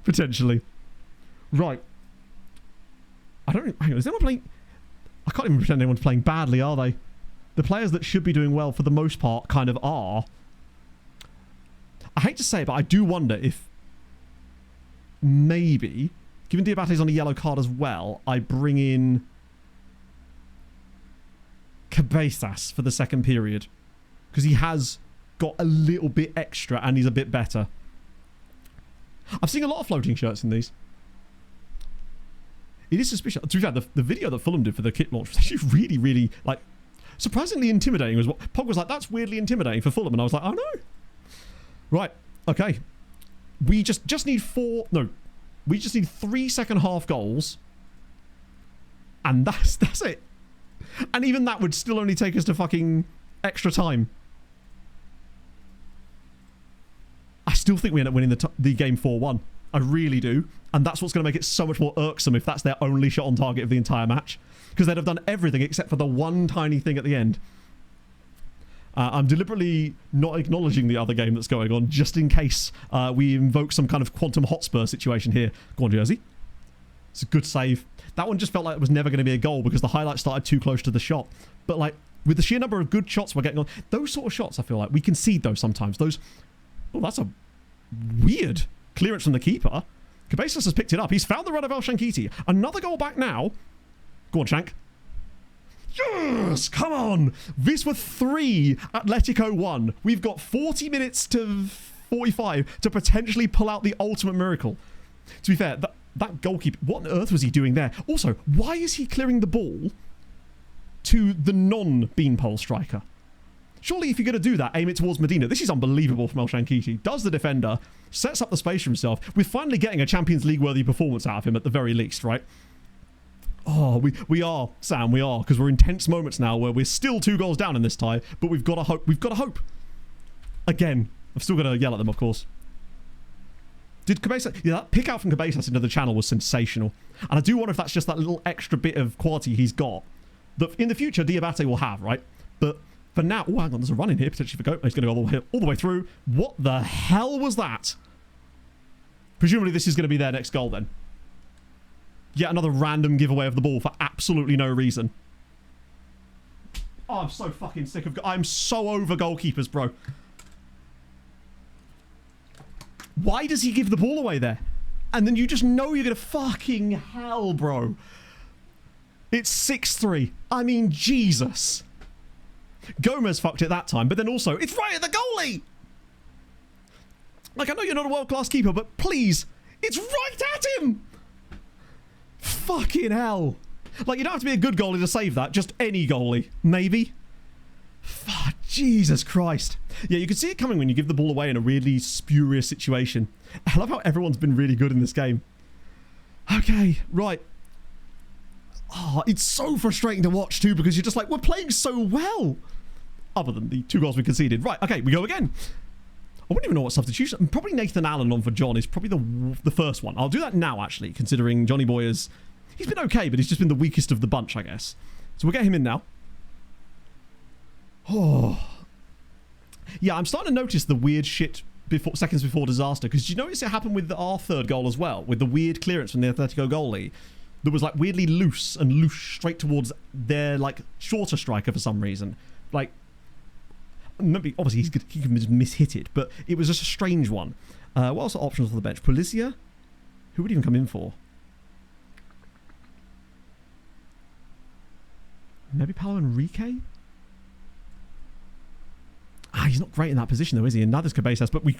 Speaker 2: Potentially. Right. I don't... Hang on, is anyone playing... I can't even pretend anyone's playing badly, are they? The players that should be doing well, for the most part, kind of are. I hate to say it, but I do wonder if... Maybe... Given Diabate's on a yellow card as well, I bring in... Cabezas for the second period, because he has got a little bit extra and he's a bit better. I've seen a lot of floating shirts in these. It is suspicious. To be fair, the video that Fulham did for the kit launch was actually really, really, like, surprisingly intimidating. Was what Pog was like, that's weirdly intimidating for Fulham, and I was like, oh no. Right, okay. We just need we just need 3 second half goals, and that's it. And even that would still only take us to fucking extra time. I still think we end up winning the game 4-1. I really do. And that's what's going to make it so much more irksome if that's their only shot on target of the entire match. Because they'd have done everything except for the one tiny thing at the end. I'm deliberately not acknowledging the other game that's going on, just in case we invoke some kind of quantum hotspur situation here. Go on, Jersey. It's a good save. That one just felt like it was never going to be a goal because the highlight started too close to the shot. But like, with the sheer number of good shots we're getting on, those sort of shots, I feel like we concede those sometimes. Those... Oh, that's a weird clearance from the keeper. Cabezas has picked it up. He's found the run of El Shankiti. Another goal back now. Go on, Shank. Yes! Come on! Wisła 3, Atletico 1. We've got 40 minutes to 45 to potentially pull out the ultimate miracle. To be fair, that goalkeeper, what on earth was he doing there? Also, why is he clearing the ball to the non-beanpole striker? Surely if you're going to do that, aim it towards Medina. This is unbelievable from El Shankiti. Does the defender, sets up the space for himself. We're finally getting a Champions League worthy performance out of him at the very least, right? Oh, we are, Sam, we are, because we're in tense moments now where we're still 2 goals down in this tie, but we've got to hope. We've got to hope. Again, I've still got to yell at them, of course. Did Cabezas... Yeah, that pick out from Cabezas into the channel was sensational. And I do wonder if that's just that little extra bit of quality he's got that in the future Diabate will have, right? But for now... Oh, hang on, there's a run in here potentially for Goat. He's going to go all the way through. What the hell was that? Presumably this is going to be their next goal then. Yet another random giveaway of the ball for absolutely no reason. Oh, I'm so fucking sick of... I'm so over goalkeepers, bro. Why does he give the ball away there? And then you just know you're going to... Fucking hell, bro. It's 6-3. I mean, Jesus. Gomez fucked it that time, but then also, it's right at the goalie! Like, I know you're not a world-class keeper, but please, it's right at him! Fucking hell. Like, you don't have to be a good goalie to save that. Just any goalie. Maybe. Fuck, Jesus Christ. Yeah, you can see it coming when you give the ball away in a really spurious situation. I love how everyone's been really good in this game. Okay, right. Oh, it's so frustrating to watch too because you're just like, we're playing so well. Other than the 2 goals we conceded. Right, okay, we go again. I wouldn't even know what substitution. Probably Nathan Allen on for John is probably the first one. I'll do that now, actually, considering Johnny Boy is... He's been okay, but he's just been the weakest of the bunch, I guess. So we'll get him in now. Oh. Yeah, I'm starting to notice the weird shit seconds before disaster. Because did you notice it happened with our 3rd goal as well? With the weird clearance from the Atletico goalie. That was, like, weirdly loose and loose straight towards their, like, shorter striker for some reason. Like... Maybe, obviously, he can just miss-hit it, but it was just a strange one. What else are options for the bench? Polizia? Who would even come in for? Maybe Paulo Enrique? Ah, he's not great in that position, though, is he? And neither's Cabezas, but we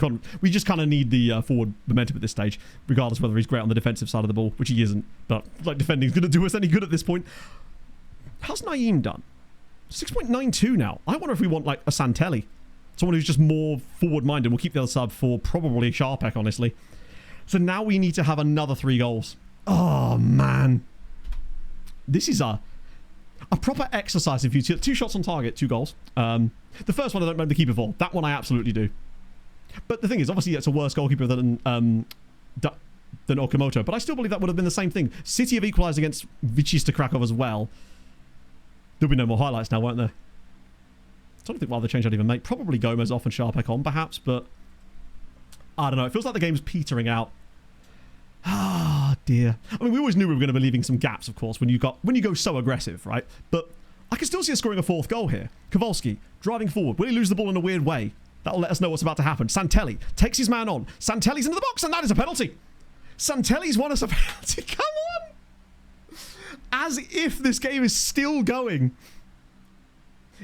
Speaker 2: just kind of need the forward momentum at this stage, regardless whether he's great on the defensive side of the ball, which he isn't. But, like, defending's going to do us any good at this point. How's Naeem done? 6.92 now. I wonder if we want, like, a Santelli. Someone who's just more forward-minded. We'll keep the other sub for probably Sharpek, honestly. So now we need to have another 3 goals. Oh, man. This is a proper exercise in future. 2 shots on target, 2 goals. The first one I don't remember the keeper for. That one I absolutely do. But the thing is, obviously, it's a worse goalkeeper than Okamoto. But I still believe that would have been the same thing. City have equalised against Wisła Kraków as well. There'll be no more highlights now, won't there? I don't think why the change I'd even make. Probably Gomez off and Sharpek on, perhaps, but I don't know. It feels like the game's petering out. Ah, dear. I mean, we always knew we were going to be leaving some gaps, of course, when you go so aggressive, right? But I can still see us scoring a 4th goal here. Kowalski, driving forward. Will he lose the ball in a weird way? That'll let us know what's about to happen. Santelli takes his man on. Santelli's into the box, and that is a penalty. Santelli's won us a penalty. Come on! As if this game is still going.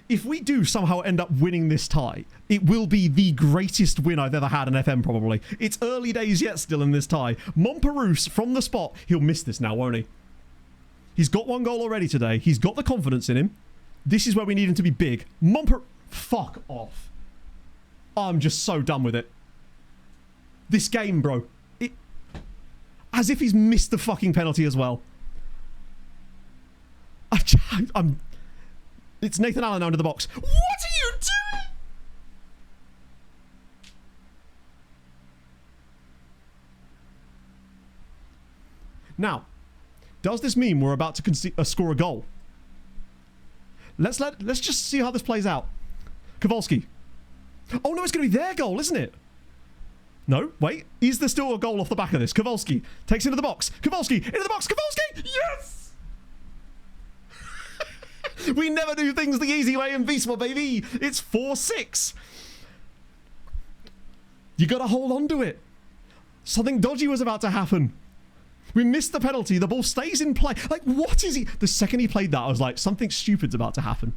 Speaker 2: If we do somehow end up winning this tie, it will be the greatest win I've ever had in FM, probably. It's early days yet still in this tie. Montparnasse from the spot. He'll miss this now, won't he? He's got 1 goal already today. He's got the confidence in him. This is where we need him to be big. Fuck off. I'm just so done with it. This game, bro. As if he's missed the fucking penalty as well. It's Nathan Allen now into the box. What are you doing? Now, does this mean we're about to score a goal? Let's just see how this plays out. Kowalski. Oh no, it's going to be their goal, isn't it? No, wait. Is there still a goal off the back of this? Kowalski takes it into the box. Kowalski into the box. Kowalski! Yes! We never do things the easy way in Wisła, baby. It's 4-6. You got to hold on to it. Something dodgy was about to happen. We missed the penalty. The ball stays in play. Like, what is he? The second he played that, I was like, something stupid's about to happen.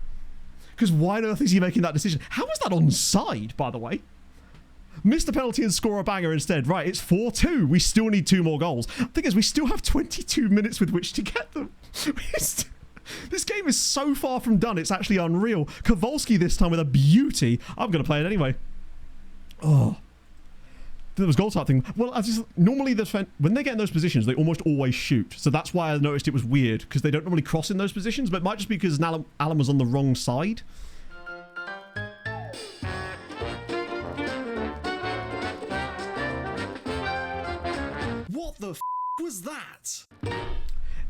Speaker 2: Because why on earth is he making that decision? How was that onside, by the way? Missed the penalty and score a banger instead. Right, it's 4-2. We still need 2 more goals. The thing is, we still have 22 minutes with which to get them. This game is so far from done, it's actually unreal. Kowalski this time with a beauty. I'm going to play it anyway. Oh. There was goal type thing. Well, normally when they get in those positions, they almost always shoot. So that's why I noticed it was weird, because they don't normally cross in those positions, but it might just be because Alan was on the wrong side. What the f*** was that?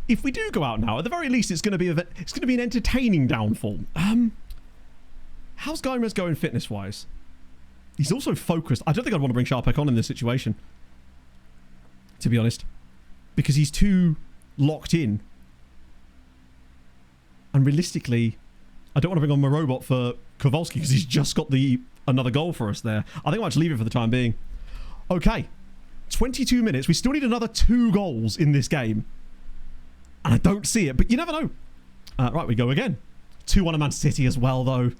Speaker 2: If we do go out now, at the very least, it's going to be an entertaining downfall. How's Gomez going fitness-wise? He's also focused. I don't think I'd want to bring Sharpek on in this situation, to be honest, because he's too locked in. And realistically, I don't want to bring on my robot for Kowalski because he's just got another goal for us there. I think I might just leave it for the time being. Okay, 22 minutes. We still need another 2 goals in this game. And I don't see it, but you never know. Right, we go again. 2-1 Man City as well, though.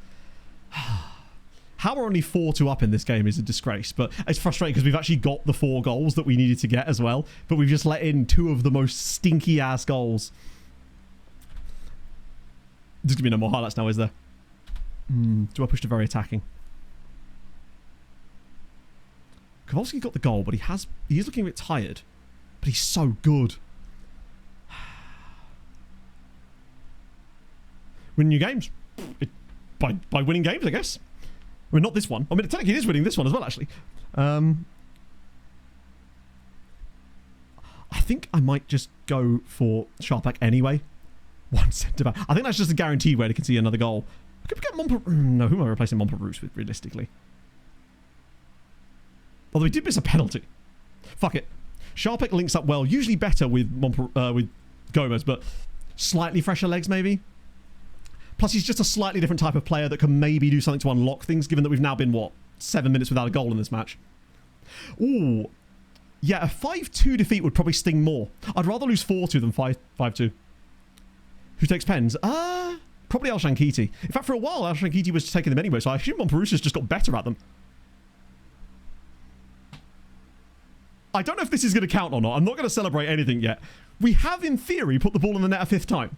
Speaker 2: How we're only 4-2 up in this game is a disgrace, but it's frustrating because we've actually got the 4 goals that we needed to get as well, but we've just let in 2 of the most stinky-ass goals. There's going to be no more highlights now, is there? Do I push to very attacking? Kowalski got the goal, but he is looking a bit tired. But he's so good. Win new games. By winning games, I guess. I mean, not this one. I mean, technically it is winning this one as well, actually. I think I might just go for Sharpak anyway. 1 centre-back. I think that's just a guaranteed way to concede another goal. I could get Montper... No, who am I replacing Montperus with, realistically? Although he did miss a penalty. Fuck it. Sharpak links up well. Usually better with with Gomez, but slightly fresher legs, maybe. Plus, he's just a slightly different type of player that can maybe do something to unlock things, given that we've now been, what, 7 minutes without a goal in this match. Ooh. Yeah, a 5-2 defeat would probably sting more. I'd rather lose 4-2 than 5-2. Who takes pens? Probably Al Shankiti. In fact, for a while, Al Shankiti was taking them anyway, so I assume Montperusa's just got better at them. I don't know if this is going to count or not. I'm not going to celebrate anything yet. We have, in theory, put the ball in the net a 5th time.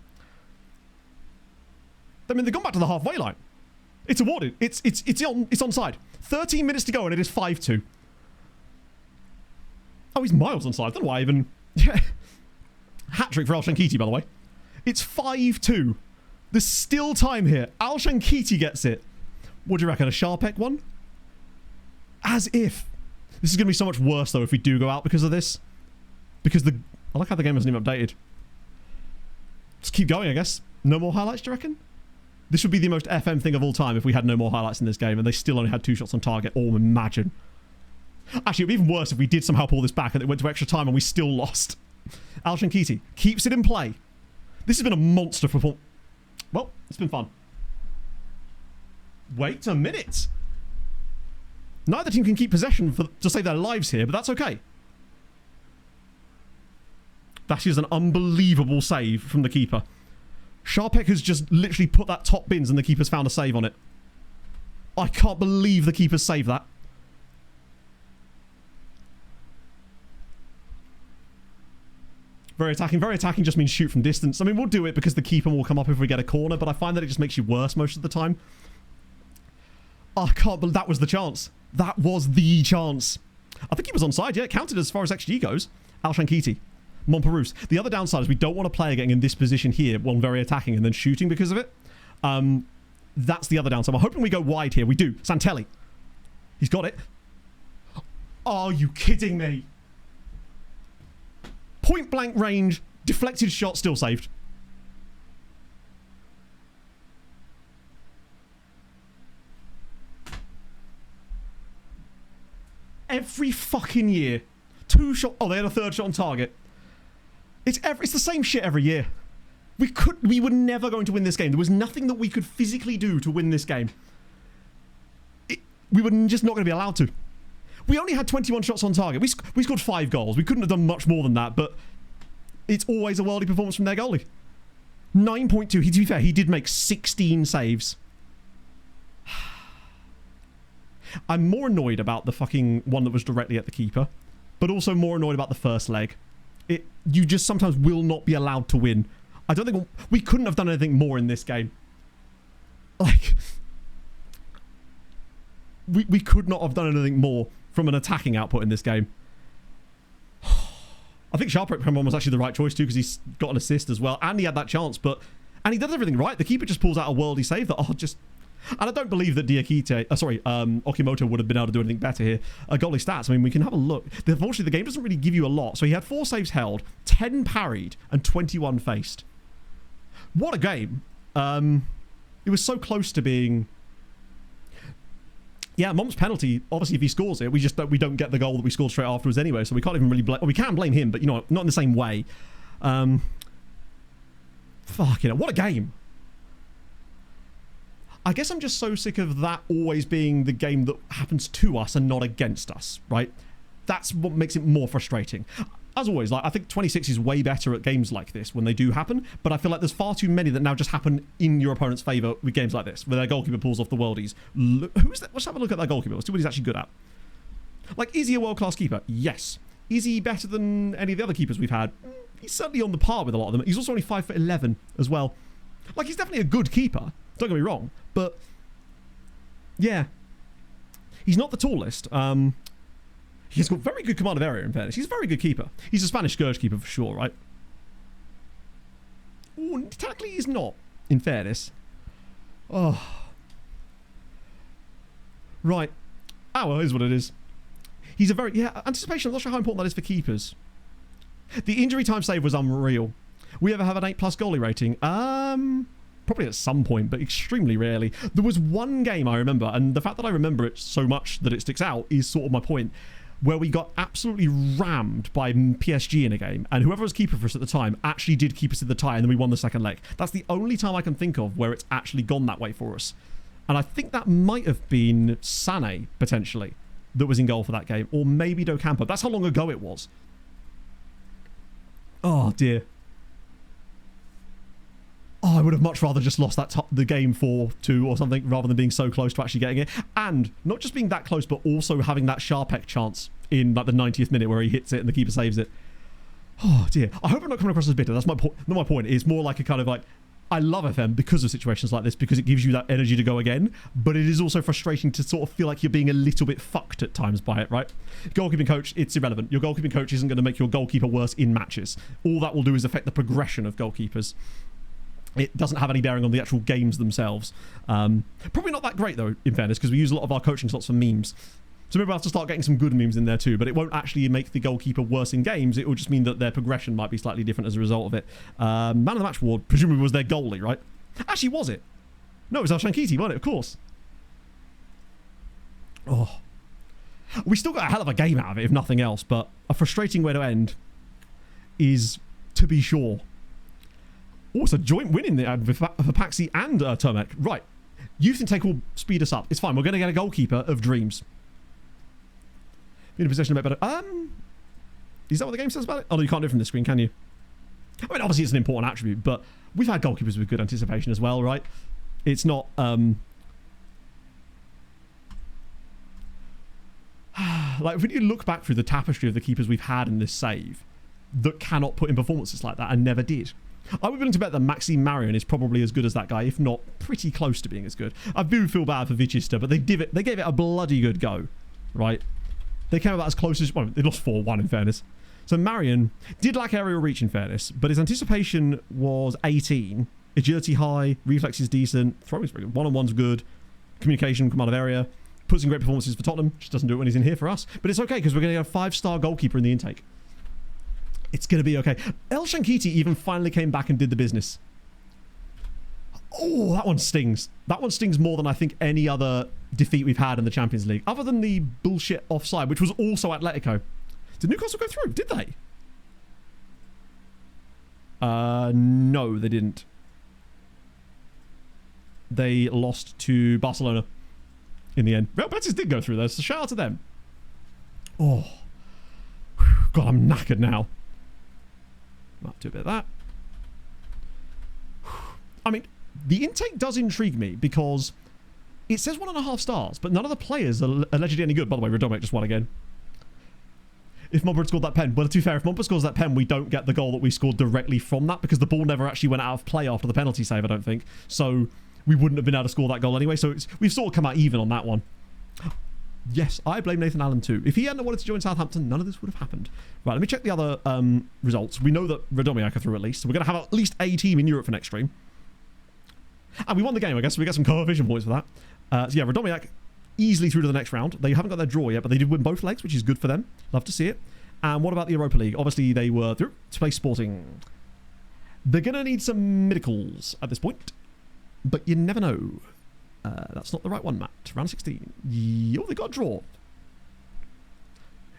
Speaker 2: I mean, they've gone back to the halfway line. It's awarded. It's onside. 13 minutes to go, and it is 5-2. Oh, he's miles onside. I don't know why I even... Yeah. Hat-trick for Al Shankiti, by the way. It's 5-2. There's still time here. Al Shankiti gets it. What do you reckon? A Sharpak one? As if. This is going to be so much worse, though, if we do go out because of this. Because I like how the game hasn't even updated. Just keep going, I guess. No more highlights, do you reckon? This would be the most FM thing of all time if we had no more highlights in this game and they still only had 2 shots on target. Oh, imagine. Actually, it would be even worse if we did somehow pull this back and it went to extra time and we still lost. Al Shankiti keeps it in play. This has been a monster performance. Well, it's been fun. Wait a minute. Neither team can keep possession to save their lives here, but that's okay. That is an unbelievable save from the keeper. Sharpak has just literally put that top bins and the keeper's found a save on it. I can't believe the keeper's saved that. Very attacking just means shoot from distance. I mean, we'll do it because the keeper will come up if we get a corner, but I find that it just makes you worse most of the time. I can't believe that was the chance. That was the chance. I think he was onside, yeah. It counted as far as XG goes. Al Shankiti. Montperus. The other downside is we don't want a player getting in this position here, one very attacking and then shooting because of it. That's the other downside. I'm hoping we go wide here. We do. Santelli. He's got it. Are you kidding me? Point blank range, deflected shot, still saved. Every fucking year. 2 shot. Oh, they had a 3rd shot on target. It's the same shit every year. We were never going to win this game. There was nothing that we could physically do to win this game. We were just not going to be allowed to. We only had 21 shots on target. We scored 5 goals. We couldn't have done much more than that, but it's always a worldly performance from their goalie. 9.2. To be fair, he did make 16 saves. I'm more annoyed about the fucking one that was directly at the keeper, but also more annoyed about the first leg. You just sometimes will not be allowed to win. I don't think we couldn't have done anything more in this game. Like, we could not have done anything more from an attacking output in this game. I think Sharpak was actually the right choice too because he's got an assist as well, and he had that chance. And he does everything right. The keeper just pulls out a worldly save that and I don't believe that Okimoto would have been able to do anything better here. Goalie stats, I mean, we can have a look. Unfortunately, the game doesn't really give you a lot. So he had 4 saves held, 10 parried, and 21 faced. What a game. It was so close to being... Yeah, Mom's penalty, obviously, if he scores it, we don't get the goal that we scored straight afterwards anyway, so we can't even really blame... We can blame him, but, you know, not in the same way. Fucking hell, what a game. I guess I'm just so sick of that always being the game that happens to us and not against us, right? That's what makes it more frustrating. As always, like I think 26 is way better at games like this when they do happen, but I feel like there's far too many that now just happen in your opponent's favour with games like this, where their goalkeeper pulls off the worldies. Who is that? Let's have a look at that goalkeeper. Let's see what he's actually good at. Like, is he a world-class keeper? Yes. Is he better than any of the other keepers we've had? He's certainly on the par with a lot of them. He's also only 5'11" as well. Like, he's definitely a good keeper. Don't get me wrong, but Yeah. He's not the tallest. He's got very good command of area, in fairness. He's a very good keeper. He's a Spanish Scourge keeper for sure, right? Ooh, technically he's not, in fairness. Oh. Right. Oh, well, here's what it is. He's a very... Yeah, anticipation. I'm not sure how important that is for keepers. The injury time save was unreal. We ever have an 8+ goalie rating? Probably at some point, but extremely rarely. There was one game I remember, and the fact that I remember it so much that it sticks out is sort of my point, where we got absolutely rammed by PSG in a game, and whoever was keeper for us at the time actually did keep us in the tie, and then we won the second leg. That's the only time I can think of where it's actually gone that way for us. And I think that might have been Sané, potentially, that was in goal for that game, or maybe Docampo. That's how long ago it was. Oh, dear. Oh, I would have much rather just lost the game 4-2 or something, rather than being so close to actually getting it. And not just being that close, but also having that Sharpek chance in like the 90th minute where he hits it and the keeper saves it. Oh, dear. I hope I'm not coming across as bitter. That's my point. Not my point. It's more like a kind of like, I love FM because of situations like this, because it gives you that energy to go again, but it is also frustrating to sort of feel like you're being a little bit fucked at times by it, right? Goalkeeping coach, it's irrelevant. Your goalkeeping coach isn't going to make your goalkeeper worse in matches. All that will do is affect the progression of goalkeepers. It doesn't have any bearing on the actual games themselves. Probably not that great, though, in fairness, because we use a lot of our coaching slots for memes. So maybe we'll have to start getting some good memes in there too, but it won't actually make the goalkeeper worse in games. It will just mean that their progression might be slightly different as a result of it. Man of the match award, presumably was their goalie, right? Actually, was it? No, it was El Shankiti, wasn't it? Of course. Oh. We still got a hell of a game out of it, if nothing else, but a frustrating way to end is, to be sure. Oh, it's a joint win in the ad for Paxi and Termek. Right. Youth intake will speed us up. It's fine. We're going to get a goalkeeper of dreams. Be in a position a bit better. Is that what the game says about it? Oh, no, you can't do it from the screen, can you? I mean, obviously it's an important attribute, but we've had goalkeepers with good anticipation as well, right? It's not... like, when you look back through the tapestry of the keepers we've had in this save that cannot put in performances like that and never did... I would be willing to bet that Maxime Marion is probably as good as that guy, if not pretty close to being as good. I do feel bad for Vichester, but they gave it a bloody good go, right? They came about as close as... Well, they lost 4-1 in fairness. So Marion did lack aerial reach in fairness, but his anticipation was 18. Agility high, reflexes decent, throwing's very good, one-on-one's good, communication, command of area, puts in great performances for Tottenham, just doesn't do it when he's in here for us. But it's okay, because we're going to get a 5-star goalkeeper in the intake. It's going to be okay. El Shankiti even finally came back and did the business. Oh, that one stings. That one stings more than I think any other defeat we've had in the Champions League. Other than the bullshit offside, which was also Atletico. Did Newcastle go through? Did they? No, they didn't. They lost to Barcelona in the end. Real Betis did go through though, so shout out to them. Oh. God, I'm knackered now. Might do a bit of that. I mean, the intake does intrigue me because it says 1.5 stars, but none of the players are allegedly any good. By the way, Radomic just won again. If Mobber had scored that pen, well, to be fair, if Mobber scores that pen, we don't get the goal that we scored directly from that because the ball never actually went out of play after the penalty save, I don't think. So we wouldn't have been able to score that goal anyway. So we've sort of come out even on that one. Yes, I blame Nathan Allen too. If he hadn't wanted to join Southampton, none of this would have happened. Right, let me check the other results. We know that Radomiak are through at least. So we're going to have at least a team in Europe for next stream. And we won the game, I guess. So we get some coefficient points for that. So yeah, Radomiak easily through to the next round. They haven't got their draw yet, but they did win both legs, which is good for them. Love to see it. And what about the Europa League? Obviously, they were through to play Sporting. They're going to need some medicals at this point. But you never know. That's not the right one, Matt. Round 16. Oh, they got a draw.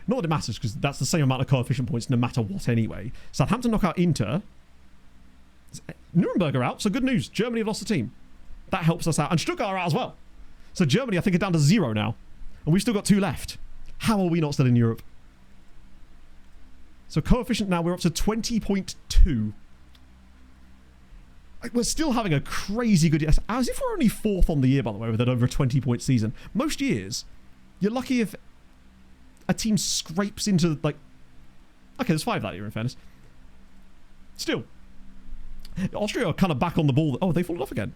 Speaker 2: Not that it matters, because that's the same amount of coefficient points no matter what anyway. Southampton knock out Inter. Nuremberg are out, so good news. Germany have lost a team. That helps us out. And Stuttgart are out as well. So Germany, I think, are down to 0 now. And we've still got 2 left. How are we not still in Europe? So coefficient now, we're up to 20.2. We're still having a crazy good year. As if we're only 4th on the year, by the way, with an over a 20-point season. Most years, you're lucky if a team scrapes into, like... Okay, there's 5 that year, in fairness. Still. Austria are kind of back on the ball. Oh, they've fallen off again.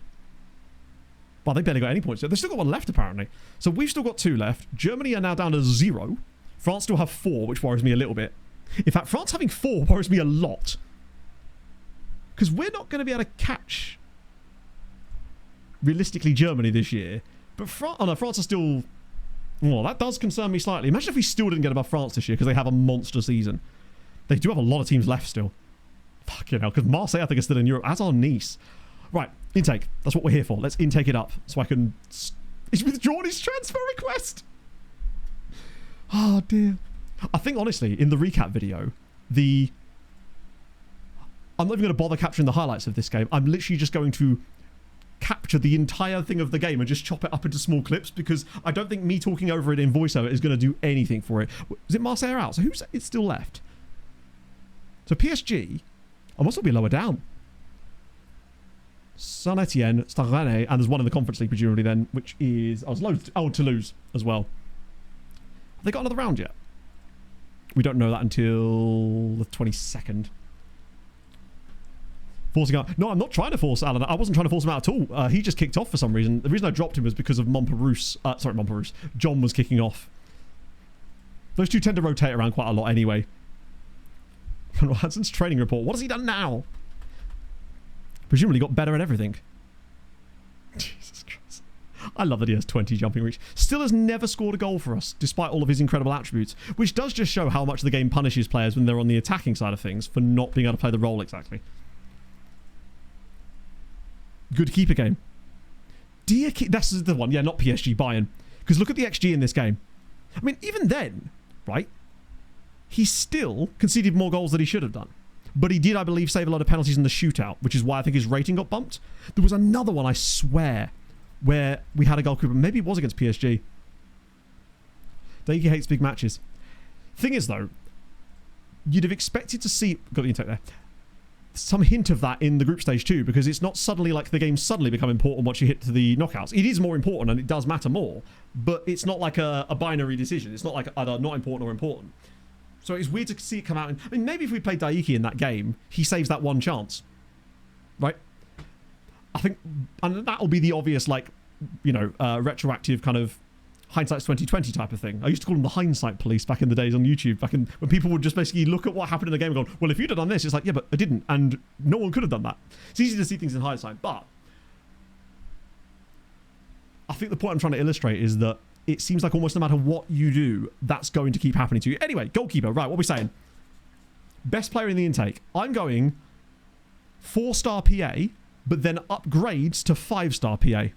Speaker 2: Well, they barely got any points. They've still got one left, apparently. So we've still got 2 left. Germany are now down to 0. France still have 4, which worries me a little bit. In fact, France having 4 worries me a lot. Because we're not going to be able to catch, realistically, Germany this year. But France are still... Well, that does concern me slightly. Imagine if we still didn't get above France this year because they have a monster season. They do have a lot of teams left still. Fucking hell, because Marseille, I think, is still in Europe, as are Nice. Right, intake. That's what we're here for. Let's intake it up so I can... He's withdrawn his transfer request! Oh, dear. I think, honestly, in the recap video, I'm not even going to bother capturing the highlights of this game. I'm literally just going to capture the entire thing of the game and just chop it up into small clips because I don't think me talking over it in voiceover is going to do anything for it. Is it Marseille out? So it's still left? So PSG, I must be lower down. Saint-Etienne, Stade Rennais, and there's one in the Conference League presumably then, which is... Toulouse as well. Have they got another round yet? We don't know that until the 22nd. Forcing out... No, I'm not trying to force Alan. I wasn't trying to force him out at all. He just kicked off for some reason. The reason I dropped him was because of Montparousse. Montparousse. John was kicking off. Those two tend to rotate around quite a lot anyway. Hanson's training report. What has he done now? Presumably got better at everything. Jesus Christ. I love that he has 20 jumping reach. Still has never scored a goal for us, despite all of his incredible attributes, which does just show how much the game punishes players when they're on the attacking side of things for not being able to play the role exactly. Good keeper game. This is the one. Yeah, not PSG, Bayern. Because look at the XG in this game. I mean, even then, right? He still conceded more goals than he should have done. But he did, I believe, save a lot of penalties in the shootout, which is why I think his rating got bumped. There was another one, I swear, where we had a goalkeeper. Maybe it was against PSG. Daiki hates big matches. Thing is, though, you'd have expected to see... Got the intake there. Some hint of that in the group stage too, because it's not suddenly like the games suddenly become important once you hit to the knockouts. It is more important and it does matter more, but it's not like a binary decision. It's not like either not important or important. So it's weird to see it come out. I mean, maybe if we played Daiki in that game, he saves that one chance, right? I think, and that'll be the obvious, like, you know, retroactive kind of hindsight's 2020 type of thing. I used to call them the hindsight police back in the days on YouTube, back in when people would just basically look at what happened in the game and go, well, if you'd have done this, it's like, yeah, but I didn't, and no one could have done that. It's easy to see things in hindsight, but I think the point I'm trying to illustrate is that it seems like almost no matter what you do, that's going to keep happening to you. Anyway, goalkeeper, right, what are we saying? Best player in the intake. I'm going 4-star PA, but then upgrades to 5-star PA.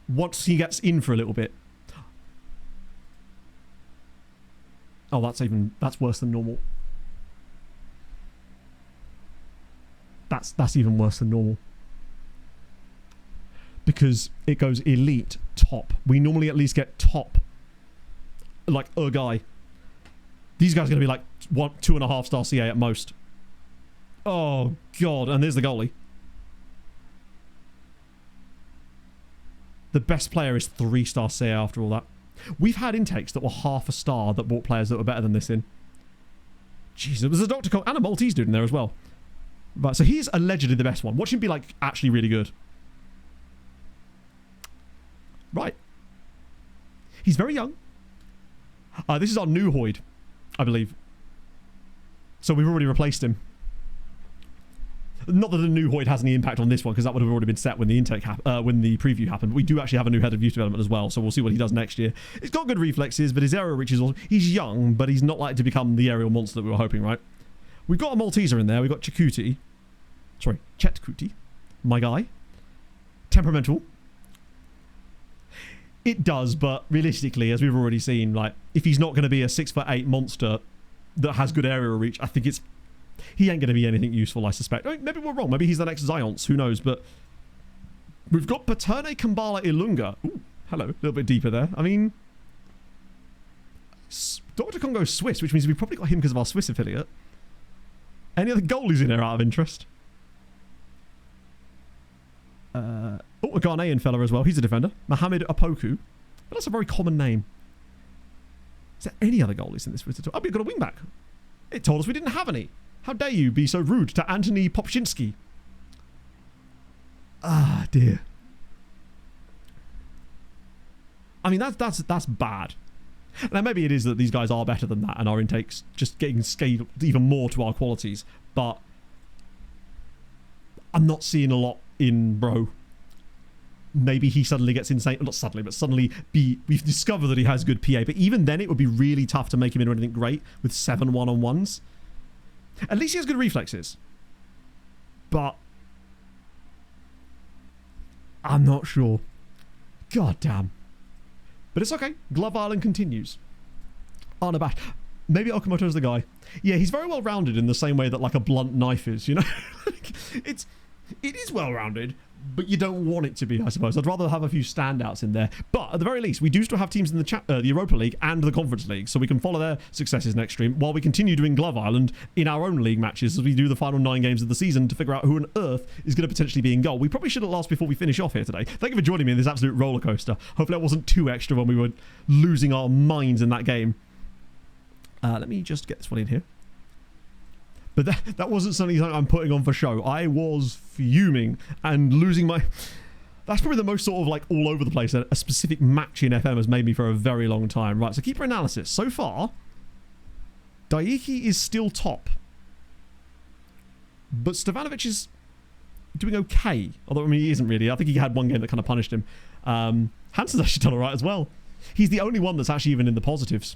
Speaker 2: Once he gets in for a little bit. Oh, that's worse than normal. That's even worse than normal. Because it goes elite, top. We normally at least get top. Like a guy. These guys are going to be like 2.5-star CA at most. Oh, God. And there's the goalie. The best player is 3-star CA after all that. We've had intakes that were half a star that brought players that were better than this in. Jeez, there was a Dr. Cole and a Maltese dude in there as well. Right, so he's allegedly the best one. Watch him be like actually really good. Right. He's very young. This is our new Hoyd, I believe. So we've already replaced him. Not that the new Hoyd has any impact on this one, because that would have already been set when the intake when the preview happened. We do actually have a new head of youth development as well, so we'll see what he does next year. He's got good reflexes, but his aerial reach is awesome. He's young, but he's not likely to become the aerial monster that we were hoping, right? We've got a Malteser in there. We've got Chetkuti. Sorry, Chetkuti. My guy. Temperamental. It does, but realistically, as we've already seen, like, if he's not going to be a 6'8" monster that has good aerial reach, I think he ain't going to be anything useful, I suspect. I mean, maybe we're wrong. Maybe he's the next Zions. Who knows? But we've got Paterne Kambala Ilunga. Ooh, hello. A little bit deeper there. I mean, Dr. Congo's Swiss, which means we've probably got him because of our Swiss affiliate. Any other goalies in there out of interest? A Ghanaian fella as well. He's a defender. Mohamed Apoku. But that's a very common name. Is there any other goalies in this list at all? Oh, we've got a wingback. It told us we didn't have any. How dare you be so rude to Anthony Popczynski? Ah, dear. I mean, that's bad. Now, maybe it is that these guys are better than that and our intake's just getting scaled even more to our qualities, but I'm not seeing a lot in Bro. Maybe he suddenly gets insane. Not suddenly, but suddenly we've discovered that he has good PA, but even then it would be really tough to make him into anything great with 7 one-on-ones. At least he has good reflexes. But I'm not sure. God damn. But it's okay. Glove Island continues. Unabashed. Maybe Okamoto's the guy. Yeah, he's very well rounded in the same way that like a blunt knife is, you know? It is well rounded, but you don't want it to be, I suppose. I'd rather have a few standouts in there. But at the very least, we do still have teams in the Europa League and the Conference League, so we can follow their successes next stream while we continue doing Glove Island in our own league matches as we do the final 9 games of the season to figure out who on earth is going to potentially be in goal. We probably shouldn't last before we finish off here today. Thank you for joining me in this absolute roller coaster. Hopefully that wasn't too extra when we were losing our minds in that game. Let me just get this one in here. But that wasn't something I'm putting on for show. I was fuming and losing my... That's probably the most sort of like all over the place that a specific match in FM has made me for a very long time. Right, so keeper analysis. So far, Daiki is still top. But Stevanovic is doing okay. Although, I mean, he isn't really. I think he had one game that kind of punished him. Hansen's actually done all right as well. He's the only one that's actually even in the positives.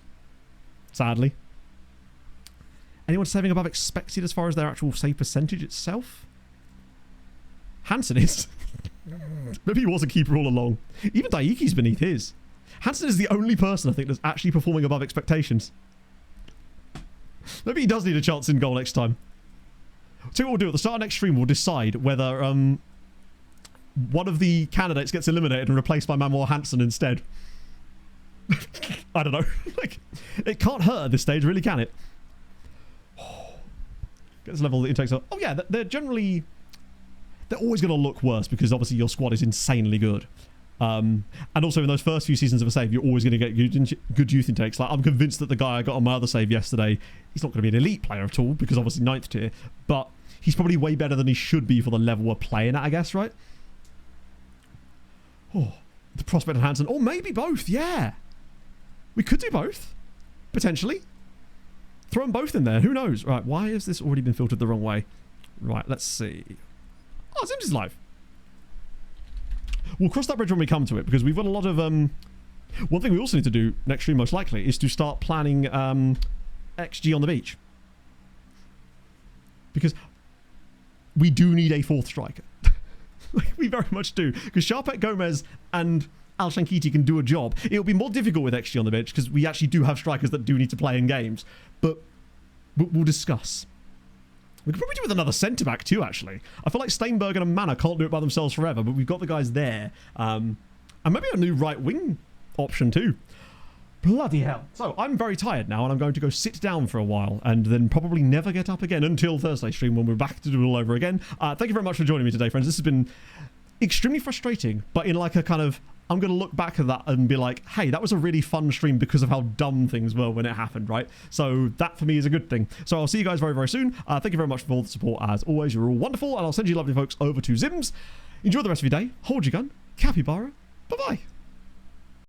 Speaker 2: Sadly. Anyone saving above expected as far as their actual save percentage itself? Hansen is. Maybe he was a keeper all along. Even Daiki's beneath his. Hansen is the only person I think that's actually performing above expectations. Maybe he does need a chance in goal next time. So what we'll do at the start of next stream, we'll decide whether one of the candidates gets eliminated and replaced by Manuel Hansen instead. I don't know. Like, it can't hurt at this stage, really, can it? Get this level that intakes up. Oh yeah, they're generally... They're always going to look worse because obviously your squad is insanely good. And also in those first few seasons of a save, you're always going to get good youth intakes. Like, I'm convinced that the guy I got on my other save yesterday, he's not going to be an elite player at all because obviously 9th tier, but he's probably way better than he should be for the level we're playing at, I guess, right? Oh, the prospect of Hansen. Or maybe both, yeah. We could do both, potentially. Throw them both in there. Who knows? Right, why has this already been filtered the wrong way? Right, let's see. Oh, Zims is live. We'll cross that bridge when we come to it because we've got a lot of... One thing we also need to do next stream, most likely, is to start planning XG on the beach. Because we do need a 4th striker. We very much do. Because Sharpet Gomez and Al Shankiti can do a job. It'll be more difficult with XG on the bench because we actually do have strikers that do need to play in games. But we'll discuss. We could probably do with another centre-back too, actually. I feel like Steinbergen and Manor can't do it by themselves forever, but we've got the guys there. And maybe a new right-wing option too. Bloody hell. So, I'm very tired now, and I'm going to go sit down for a while, and then probably never get up again until Thursday stream when we're back to do it all over again. Thank you very much for joining me today, friends. This has been extremely frustrating, but in like a kind of... I'm going to look back at that and be like, hey, that was a really fun stream because of how dumb things were when it happened, right? So that for me is a good thing. So I'll see you guys very, very soon. Thank you very much for all the support as always. You're all wonderful. And I'll send you lovely folks over to Zims. Enjoy the rest of your day. Hold your gun. Capybara. Bye-bye.